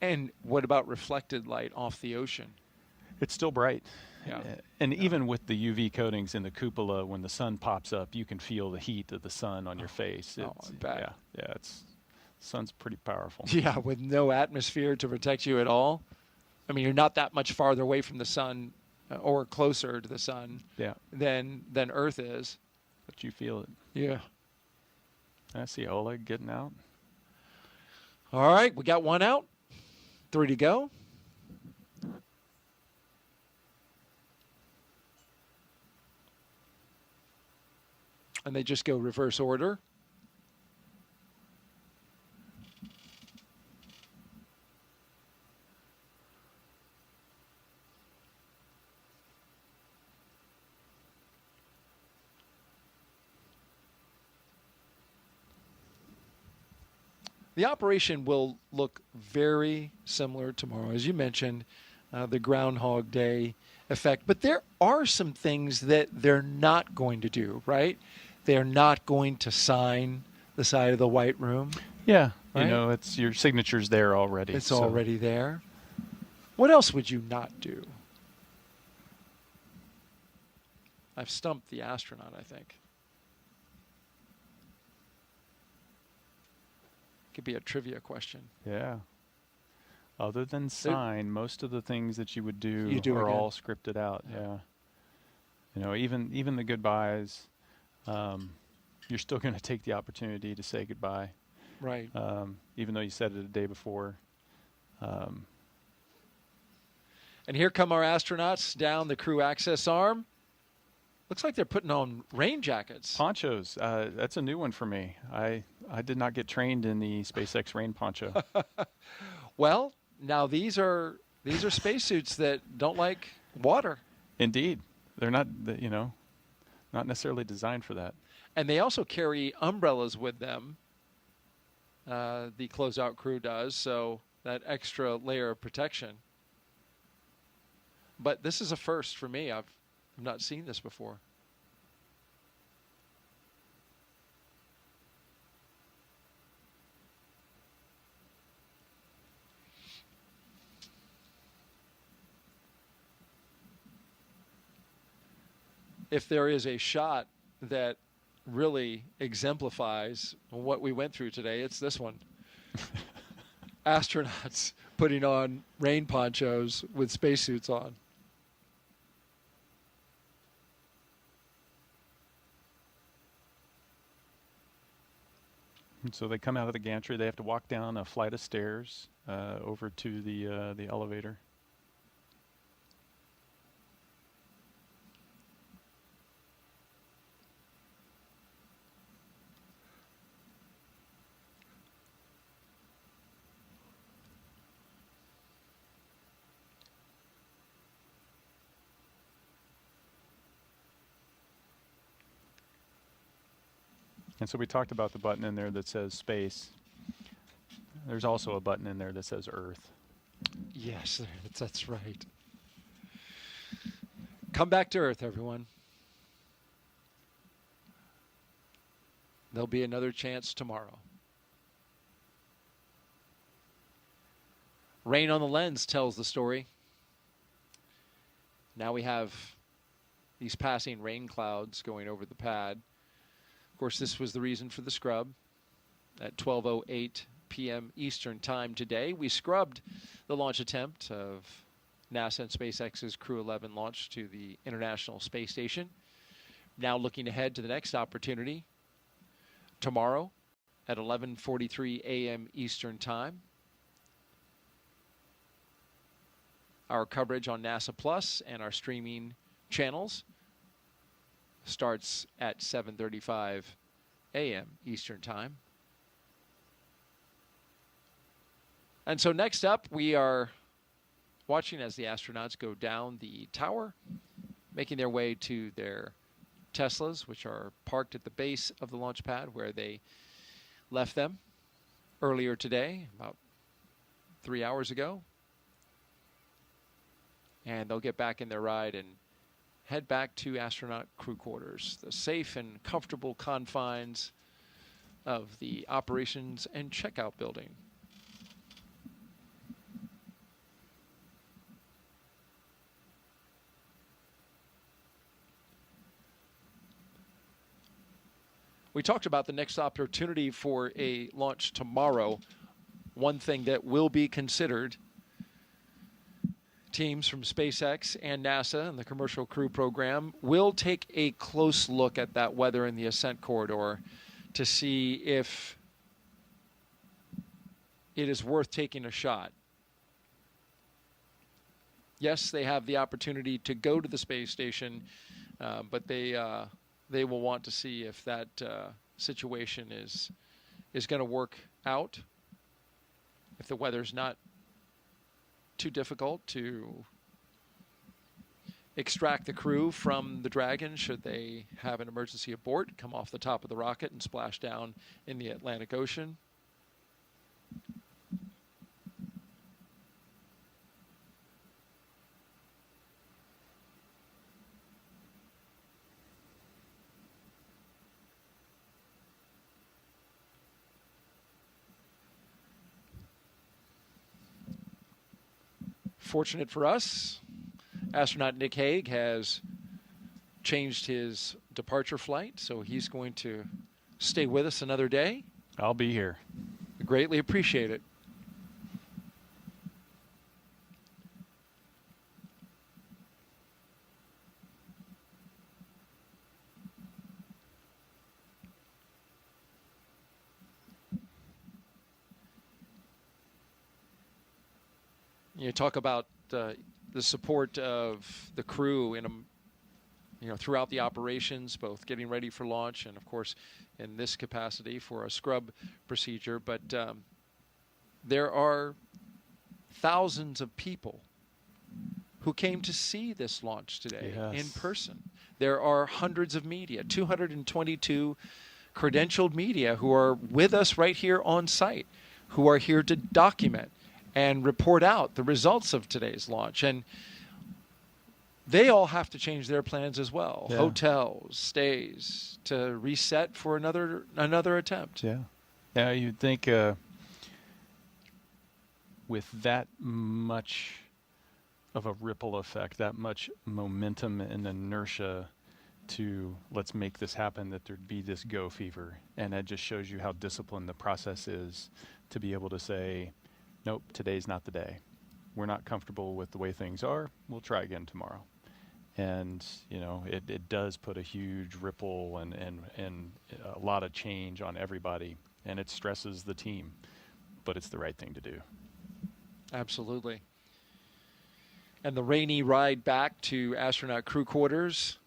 And what about reflected light off the ocean? It's still bright. Yeah. And even with the UV coatings in the cupola, when the sun pops up, you can feel the heat of the sun on your face. I bet. Yeah, sun's pretty powerful. Yeah, with no atmosphere to protect you at all. I mean, you're not that much farther away from the sun or closer to the sun than Earth is. But you feel it. Yeah. I see Oleg getting out. All right, we got one out. 3 to go. And they just go reverse order. The operation will look very similar tomorrow, as you mentioned, the Groundhog Day effect. But there are some things that they're not going to do, right? They're not going to sign the side of the White Room. Yeah, right? It's your signature's there already. It's already there. What else would you not do? I've stumped the astronaut, I think. Could be a trivia question. Yeah. Other than sign, most of the things that you would do, are all scripted out. Yeah. Even the goodbyes, you're still going to take the opportunity to say goodbye. Right. Even though you said it a day before. And here come our astronauts down the crew access arm. Looks like they're putting on rain jackets. Ponchos. That's a new one for me. I did not get trained in the SpaceX rain poncho. Well, now these are spacesuits that don't like water. Indeed. They're not not necessarily designed for that. And they also carry umbrellas with them. The closeout crew does, so that extra layer of protection. But this is a first for me. I've not seen this before. If there is a shot that really exemplifies what we went through today, it's this one. Astronauts putting on rain ponchos with spacesuits on. So they come out of the gantry. They have to walk down a flight of stairs over to the elevator. And so we talked about the button in there that says space. There's also a button in there that says Earth. Yes, that's right. Come back to Earth, everyone. There'll be another chance tomorrow. Rain on the lens tells the story. Now we have these passing rain clouds going over the pad. Of course, this was the reason for the scrub. At 12:08 p.m. Eastern Time today, we scrubbed the launch attempt of NASA and SpaceX's Crew 11 launch to the International Space Station. Now looking ahead to the next opportunity, tomorrow at 11:43 a.m. Eastern Time. Our coverage on NASA Plus and our streaming channels starts at 7:35 a.m. Eastern Time. And so next up, we are watching as the astronauts go down the tower, making their way to their Teslas, which are parked at the base of the launch pad where they left them earlier today, about 3 hours ago. And they'll get back in their ride and head back to astronaut crew quarters, the safe and comfortable confines of the operations and checkout building. We talked about the next opportunity for a launch tomorrow. One thing that will be considered, teams from SpaceX and NASA and the Commercial Crew Program will take a close look at that weather in the ascent corridor to see if it is worth taking a shot. Yes, they have the opportunity to go to the space station, but they will want to see if that situation is going to work out, if the weather's not too difficult to extract the crew from the Dragon should they have an emergency abort, come off the top of the rocket and splash down in the Atlantic Ocean. Fortunate for us, astronaut Nick Hague has changed his departure flight, so he's going to stay with us another day. I'll be here. Greatly appreciate it. You talk about the support of the crew in throughout the operations, both getting ready for launch and, of course, in this capacity for a scrub procedure. But there are thousands of people who came to see this launch today in person. There are hundreds of media, 222 credentialed media who are with us right here on site, who are here to document and report out the results of today's launch. And they all have to change their plans as well. Yeah. Hotels, stays, to reset for another attempt. Yeah, you'd think with that much of a ripple effect, that much momentum and inertia to let's make this happen, that there'd be this go fever. And that just shows you how disciplined the process is to be able to say, nope, today's not the day. We're not comfortable with the way things are. We'll try again tomorrow. And, it does put a huge ripple and a lot of change on everybody. And it stresses the team. But it's the right thing to do. Absolutely. And the rainy ride back to astronaut crew quarters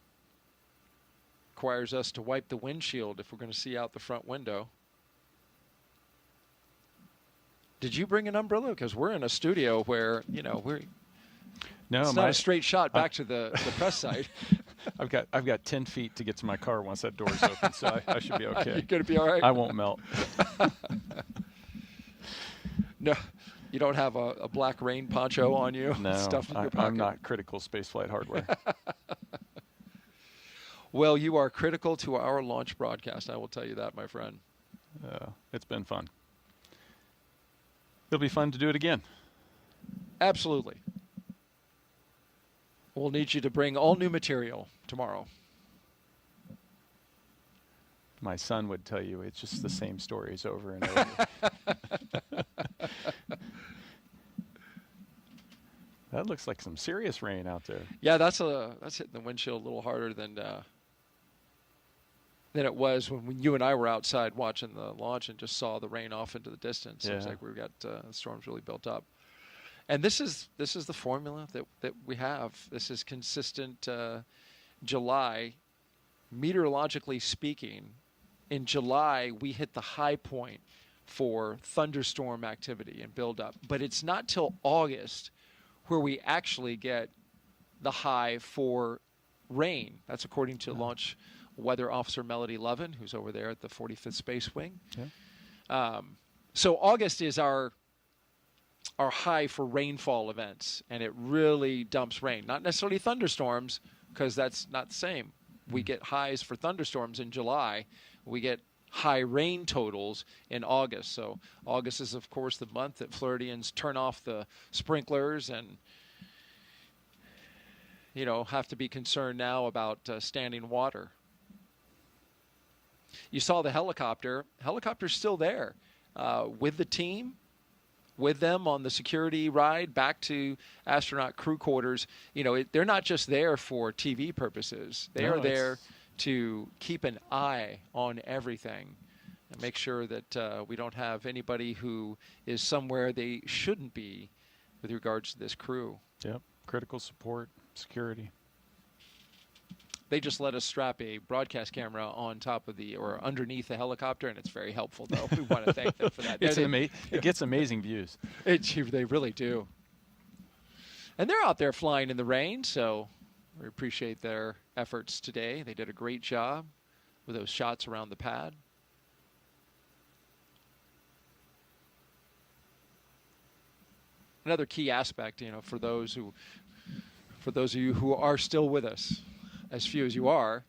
requires us to wipe the windshield if we're going to see out the front window. Did you bring an umbrella? Because we're in a studio where, it's not a straight shot back to the press site. I've got 10 feet to get to my car once that door's open, so I should be okay. You're going to be all right? I won't melt. No, you don't have a black rain poncho on you? No, stuffed in your pocket. I'm not critical spaceflight hardware. Well, you are critical to our launch broadcast, I will tell you that, my friend. It's been fun. It'll be fun to do it again. Absolutely. We'll need you to bring all new material tomorrow. My son would tell you it's just the same stories over and over. That looks like some serious rain out there. Yeah, that's hitting the windshield a little harder than it was when you and I were outside watching the launch and just saw the rain off into the distance. Yeah. Seems like we've got storms really built up. And this is the formula that we have. This is consistent July. Meteorologically speaking, in July we hit the high point for thunderstorm activity and buildup. But it's not till August where we actually get the high for rain. That's according to Launch Weather Officer Melody Levin, who's over there at the 45th Space Wing. Yeah. So August is our high for rainfall events, and it really dumps rain. Not necessarily thunderstorms, because that's not the same. We get highs for thunderstorms in July. We get high rain totals in August. So August is, of course, the month that Floridians turn off the sprinklers and, you know, have to be concerned now about standing water. You saw the helicopter. Helicopter's still there with the team, with them on the security ride back to astronaut crew quarters. You know, they're not just there for TV purposes. They are there to keep an eye on everything and make sure that we don't have anybody who is somewhere they shouldn't be with regards to this crew. Yep. Critical support, security. They just let us strap a broadcast camera on top of or underneath the helicopter, and it's very helpful, though. We want to thank them for that. It gets amazing views. They really do. And they're out there flying in the rain, so we appreciate their efforts today. They did a great job with those shots around the pad. Another key aspect, you know, for those of you who are still with us, as few as you are,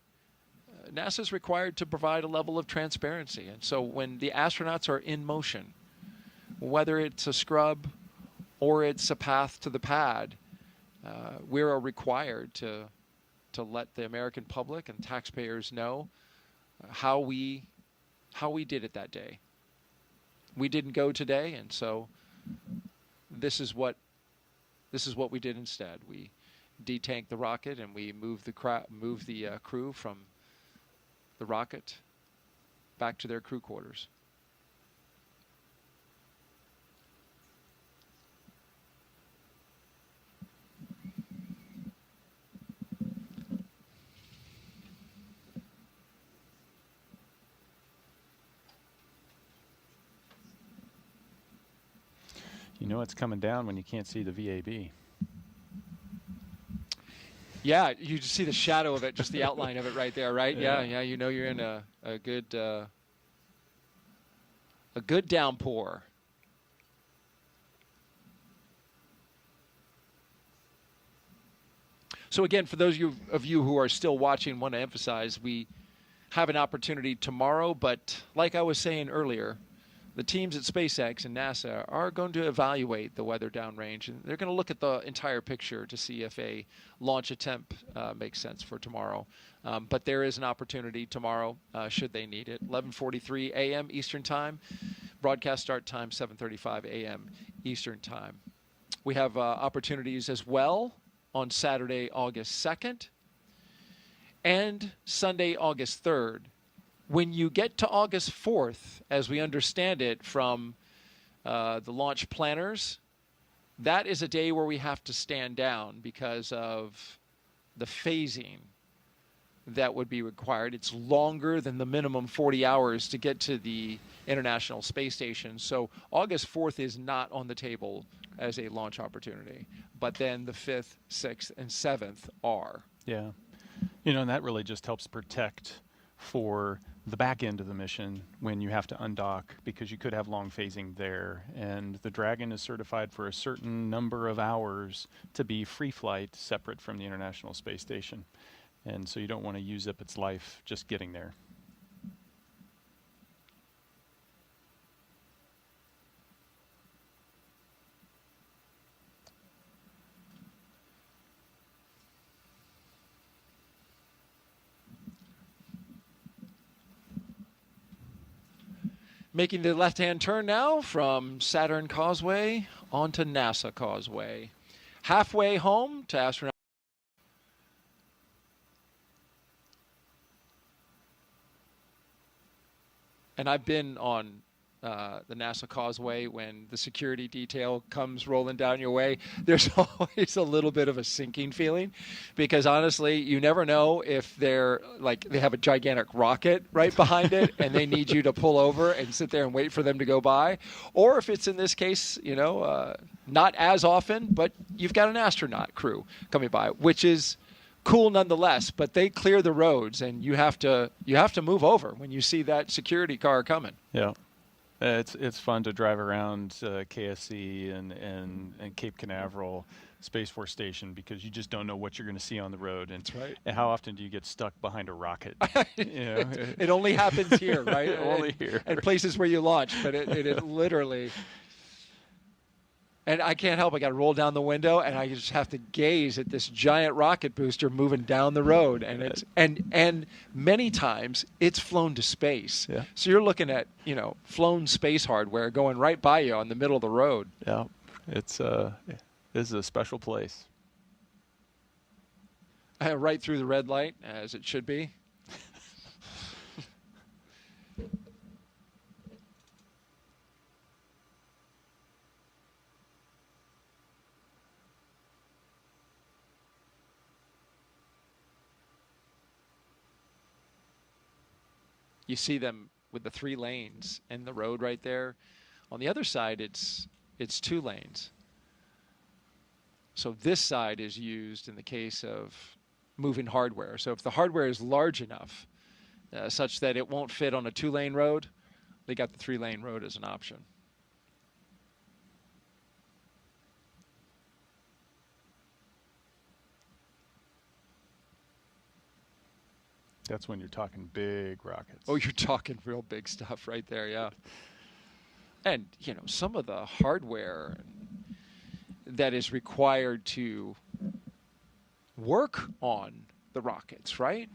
NASA is required to provide a level of transparency. And so when the astronauts are in motion, whether it's a scrub or it's a path to the pad, we are required to let the American public and taxpayers know how we did it that day. We didn't go today, and so this is what we did instead. We detanked the rocket, and we moved the crew from the rocket back to their crew quarters. You know it's coming down when you can't see the VAB. Yeah, you just see the shadow of it, just the outline of it right there, right? Yeah. You know you're in a good downpour. So again, for those of you who are still watching, want to emphasize we have an opportunity tomorrow, but like I was saying earlier, the teams at SpaceX and NASA are going to evaluate the weather downrange, and they're going to look at the entire picture to see if a launch attempt makes sense for tomorrow. But there is an opportunity tomorrow, should they need it. 11:43 a.m. Eastern Time. Broadcast start time, 7:35 a.m. Eastern Time. We have opportunities as well on Saturday, August 2nd, and Sunday, August 3rd. When you get to August 4th, as we understand it from the launch planners, that is a day where we have to stand down because of the phasing that would be required. It's longer than the minimum 40 hours to get to the International Space Station. So August 4th is not on the table as a launch opportunity. But then the 5th, 6th, and 7th are. Yeah. You know, and that really just helps protect for the back end of the mission when you have to undock, because you could have long phasing there, and the Dragon is certified for a certain number of hours to be free flight separate from the International Space Station, and so you don't want to use up its life just getting there. Making the left-hand turn now from Saturn Causeway onto NASA Causeway. Halfway home to astronaut. And I've been on the NASA Causeway, when the security detail comes rolling down your way, there's always a little bit of a sinking feeling, because honestly, you never know if they're like they have a gigantic rocket right behind it and they need you to pull over and sit there and wait for them to go by, or if it's in this case, not as often, but you've got an astronaut crew coming by, which is cool nonetheless. But they clear the roads, and you have to move over when you see that security car coming. Yeah. It's fun to drive around KSC and Cape Canaveral Space Force Station, because you just don't know what you're going to see on the road. And, that's right. And how often do you get stuck behind a rocket? It only happens here, right? Only here. And places where you launch, but it literally. And I can't help. I got to roll down the window, and I just have to gaze at this giant rocket booster moving down the road. And it's and many times it's flown to space. Yeah. So you're looking at flown space hardware going right by you on the middle of the road. Yeah, this is a special place. Right through the red light, as it should be. You see them with the 3 lanes and the road right there. On the other side, it's 2 lanes. So this side is used in the case of moving hardware. So if the hardware is large enough such that it won't fit on a 2-lane road, they got the 3-lane road as an option. That's when you're talking big rockets. Oh, you're talking real big stuff right there, yeah. And, some of the hardware that is required to work on the rockets, right?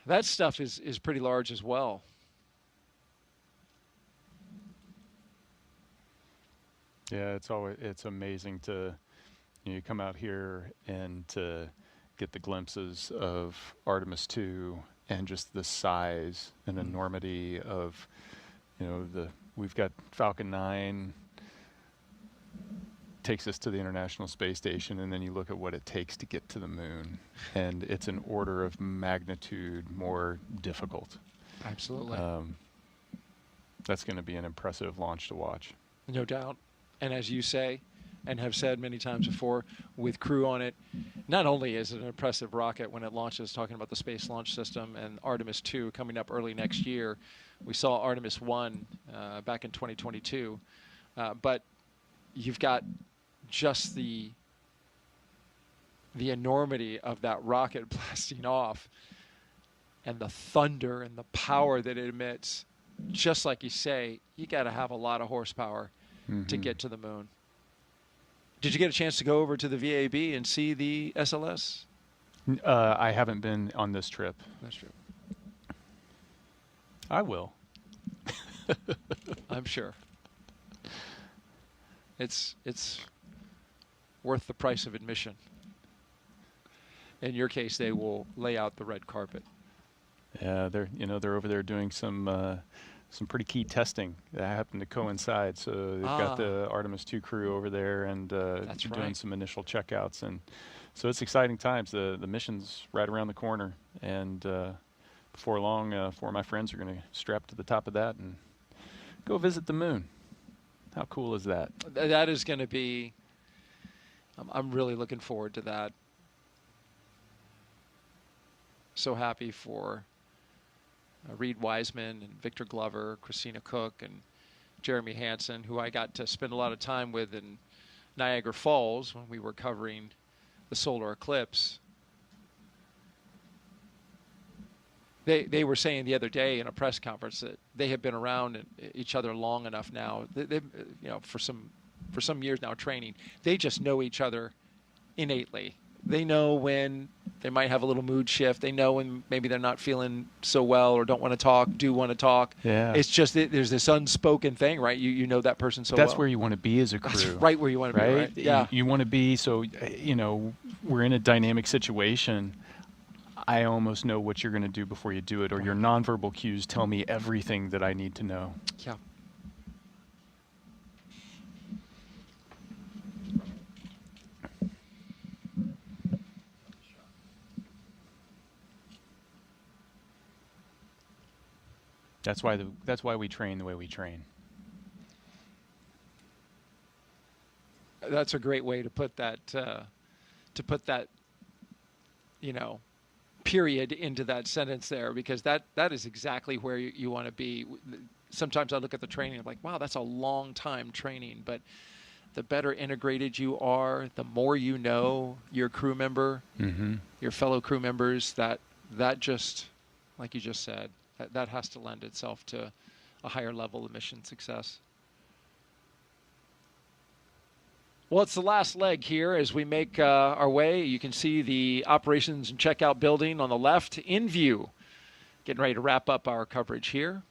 That stuff is pretty large as well. Yeah, it's amazing to you come out here and to get the glimpses of Artemis II and just the size and enormity of, we've got Falcon 9 takes us to the International Space Station, and then you look at what it takes to get to the moon, and it's an order of magnitude more difficult. Absolutely. That's going to be an impressive launch to watch. No doubt. And as you say, and have said many times before, with crew on it, not only is it an impressive rocket when it launches, talking about the Space Launch System, and Artemis II coming up early next year. We saw Artemis I back in 2022. But you've got just the enormity of that rocket blasting off, and the thunder and the power that it emits. Just like you say, you got to have a lot of horsepower to get to the moon. Did you get a chance to go over to the VAB and see the SLS? I haven't been on this trip. That's true. I will. I'm sure. It's worth the price of admission. In your case, they will lay out the red carpet. Yeah, they're over there doing some pretty key testing that happened to coincide. So they've got the Artemis II crew over there and doing some initial checkouts, and so it's exciting times. The mission's right around the corner, and before long, 4 of my friends are going to strap to the top of that and go visit the moon. How cool is that? That is going to be. I'm really looking forward to that. So happy for Reed Wiseman and Victor Glover, Christina Cook, and Jeremy Hansen, who I got to spend a lot of time with in Niagara Falls when we were covering the solar eclipse. They were saying the other day in a press conference that they have been around each other long enough now. They've for some years now training. They just know each other innately. They know when they might have a little mood shift. They know when maybe they're not feeling so well or don't want to talk, do want to talk. Yeah. It's just there's this unspoken thing, right? You know that person so well. That's where you want to be as a crew. That's right where you want to be, right? Yeah. You want to be, so, we're in a dynamic situation. I almost know what you're going to do before you do it, or your nonverbal cues tell me everything that I need to know. Yeah. That's why we train the way we train. That's a great way to put that. Period into that sentence there, because that is exactly where you want to be. Sometimes I look at the training, I'm like, wow, that's a long time training. But the better integrated you are, the more you know your crew member, your fellow crew members. That just, like you just said, that has to lend itself to a higher level of mission success. Well, it's the last leg here as we make our way. You can see the operations and checkout building on the left in view. Getting ready to wrap up our coverage here.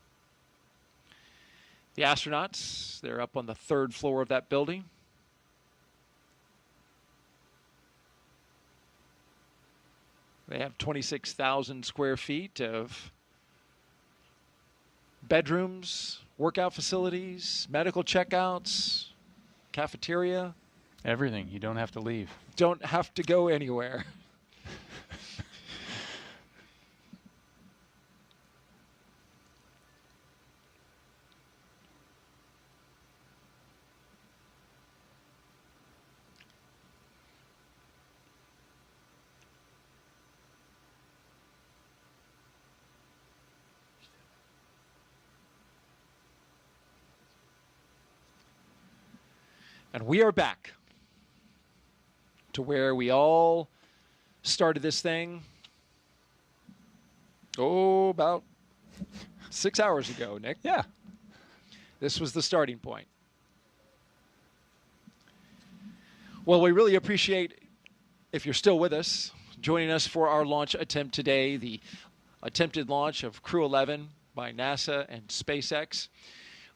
The astronauts, they're up on the 3rd floor of that building. They have 26,000 square feet of bedrooms, workout facilities, medical checkouts, cafeteria. Everything. You don't have to leave. Don't have to go anywhere. And we are back to where we all started this thing, about 6 hours ago, Nick. Yeah. This was the starting point. Well, we really appreciate, if you're still with us, joining us for our launch attempt today, the attempted launch of Crew 11 by NASA and SpaceX.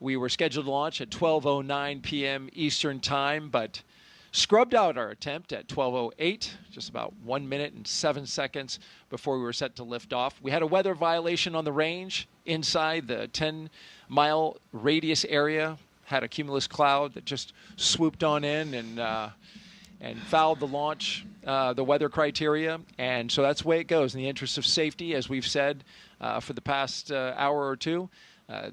We were scheduled to launch at 12:09 p.m. Eastern Time, but scrubbed out our attempt at 12:08, just about 1 minute and 7 seconds before we were set to lift off. We had a weather violation on the range inside the 10-mile radius area, had a cumulus cloud that just swooped on in and fouled the launch, the weather criteria. And so that's the way it goes. In the interest of safety, as we've said for the past hour or two,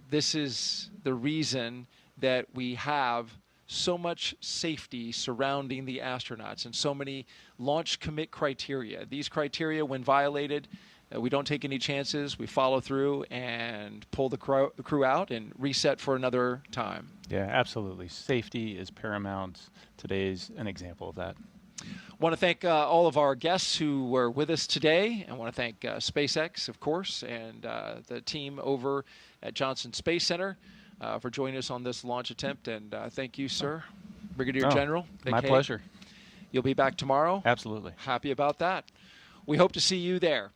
this is the reason that we have so much safety surrounding the astronauts and so many launch commit criteria. These criteria, when violated, we don't take any chances. We follow through and pull the crew out and reset for another time. Yeah, absolutely. Safety is paramount. Today's an example of that. I want to thank all of our guests who were with us today. I want to thank SpaceX, of course, and the team over at Johnson Space Center for joining us on this launch attempt. And thank you, sir, Brigadier General. My pleasure. You'll be back tomorrow? Absolutely. Happy about that. We hope to see you there.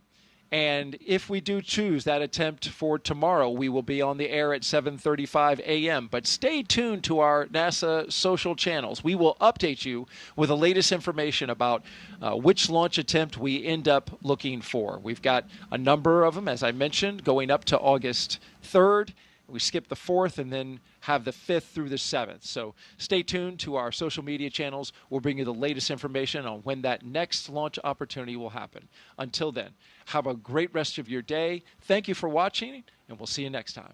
And if we do choose that attempt for tomorrow, we will be on the air at 7:35 a.m. But stay tuned to our NASA social channels. We will update you with the latest information about which launch attempt we end up looking for. We've got a number of them, as I mentioned, going up to August 3rd. We skip the 4th and then have the 5th through the 7th. So stay tuned to our social media channels. We'll bring you the latest information on when that next launch opportunity will happen. Until then, have a great rest of your day. Thank you for watching, and we'll see you next time.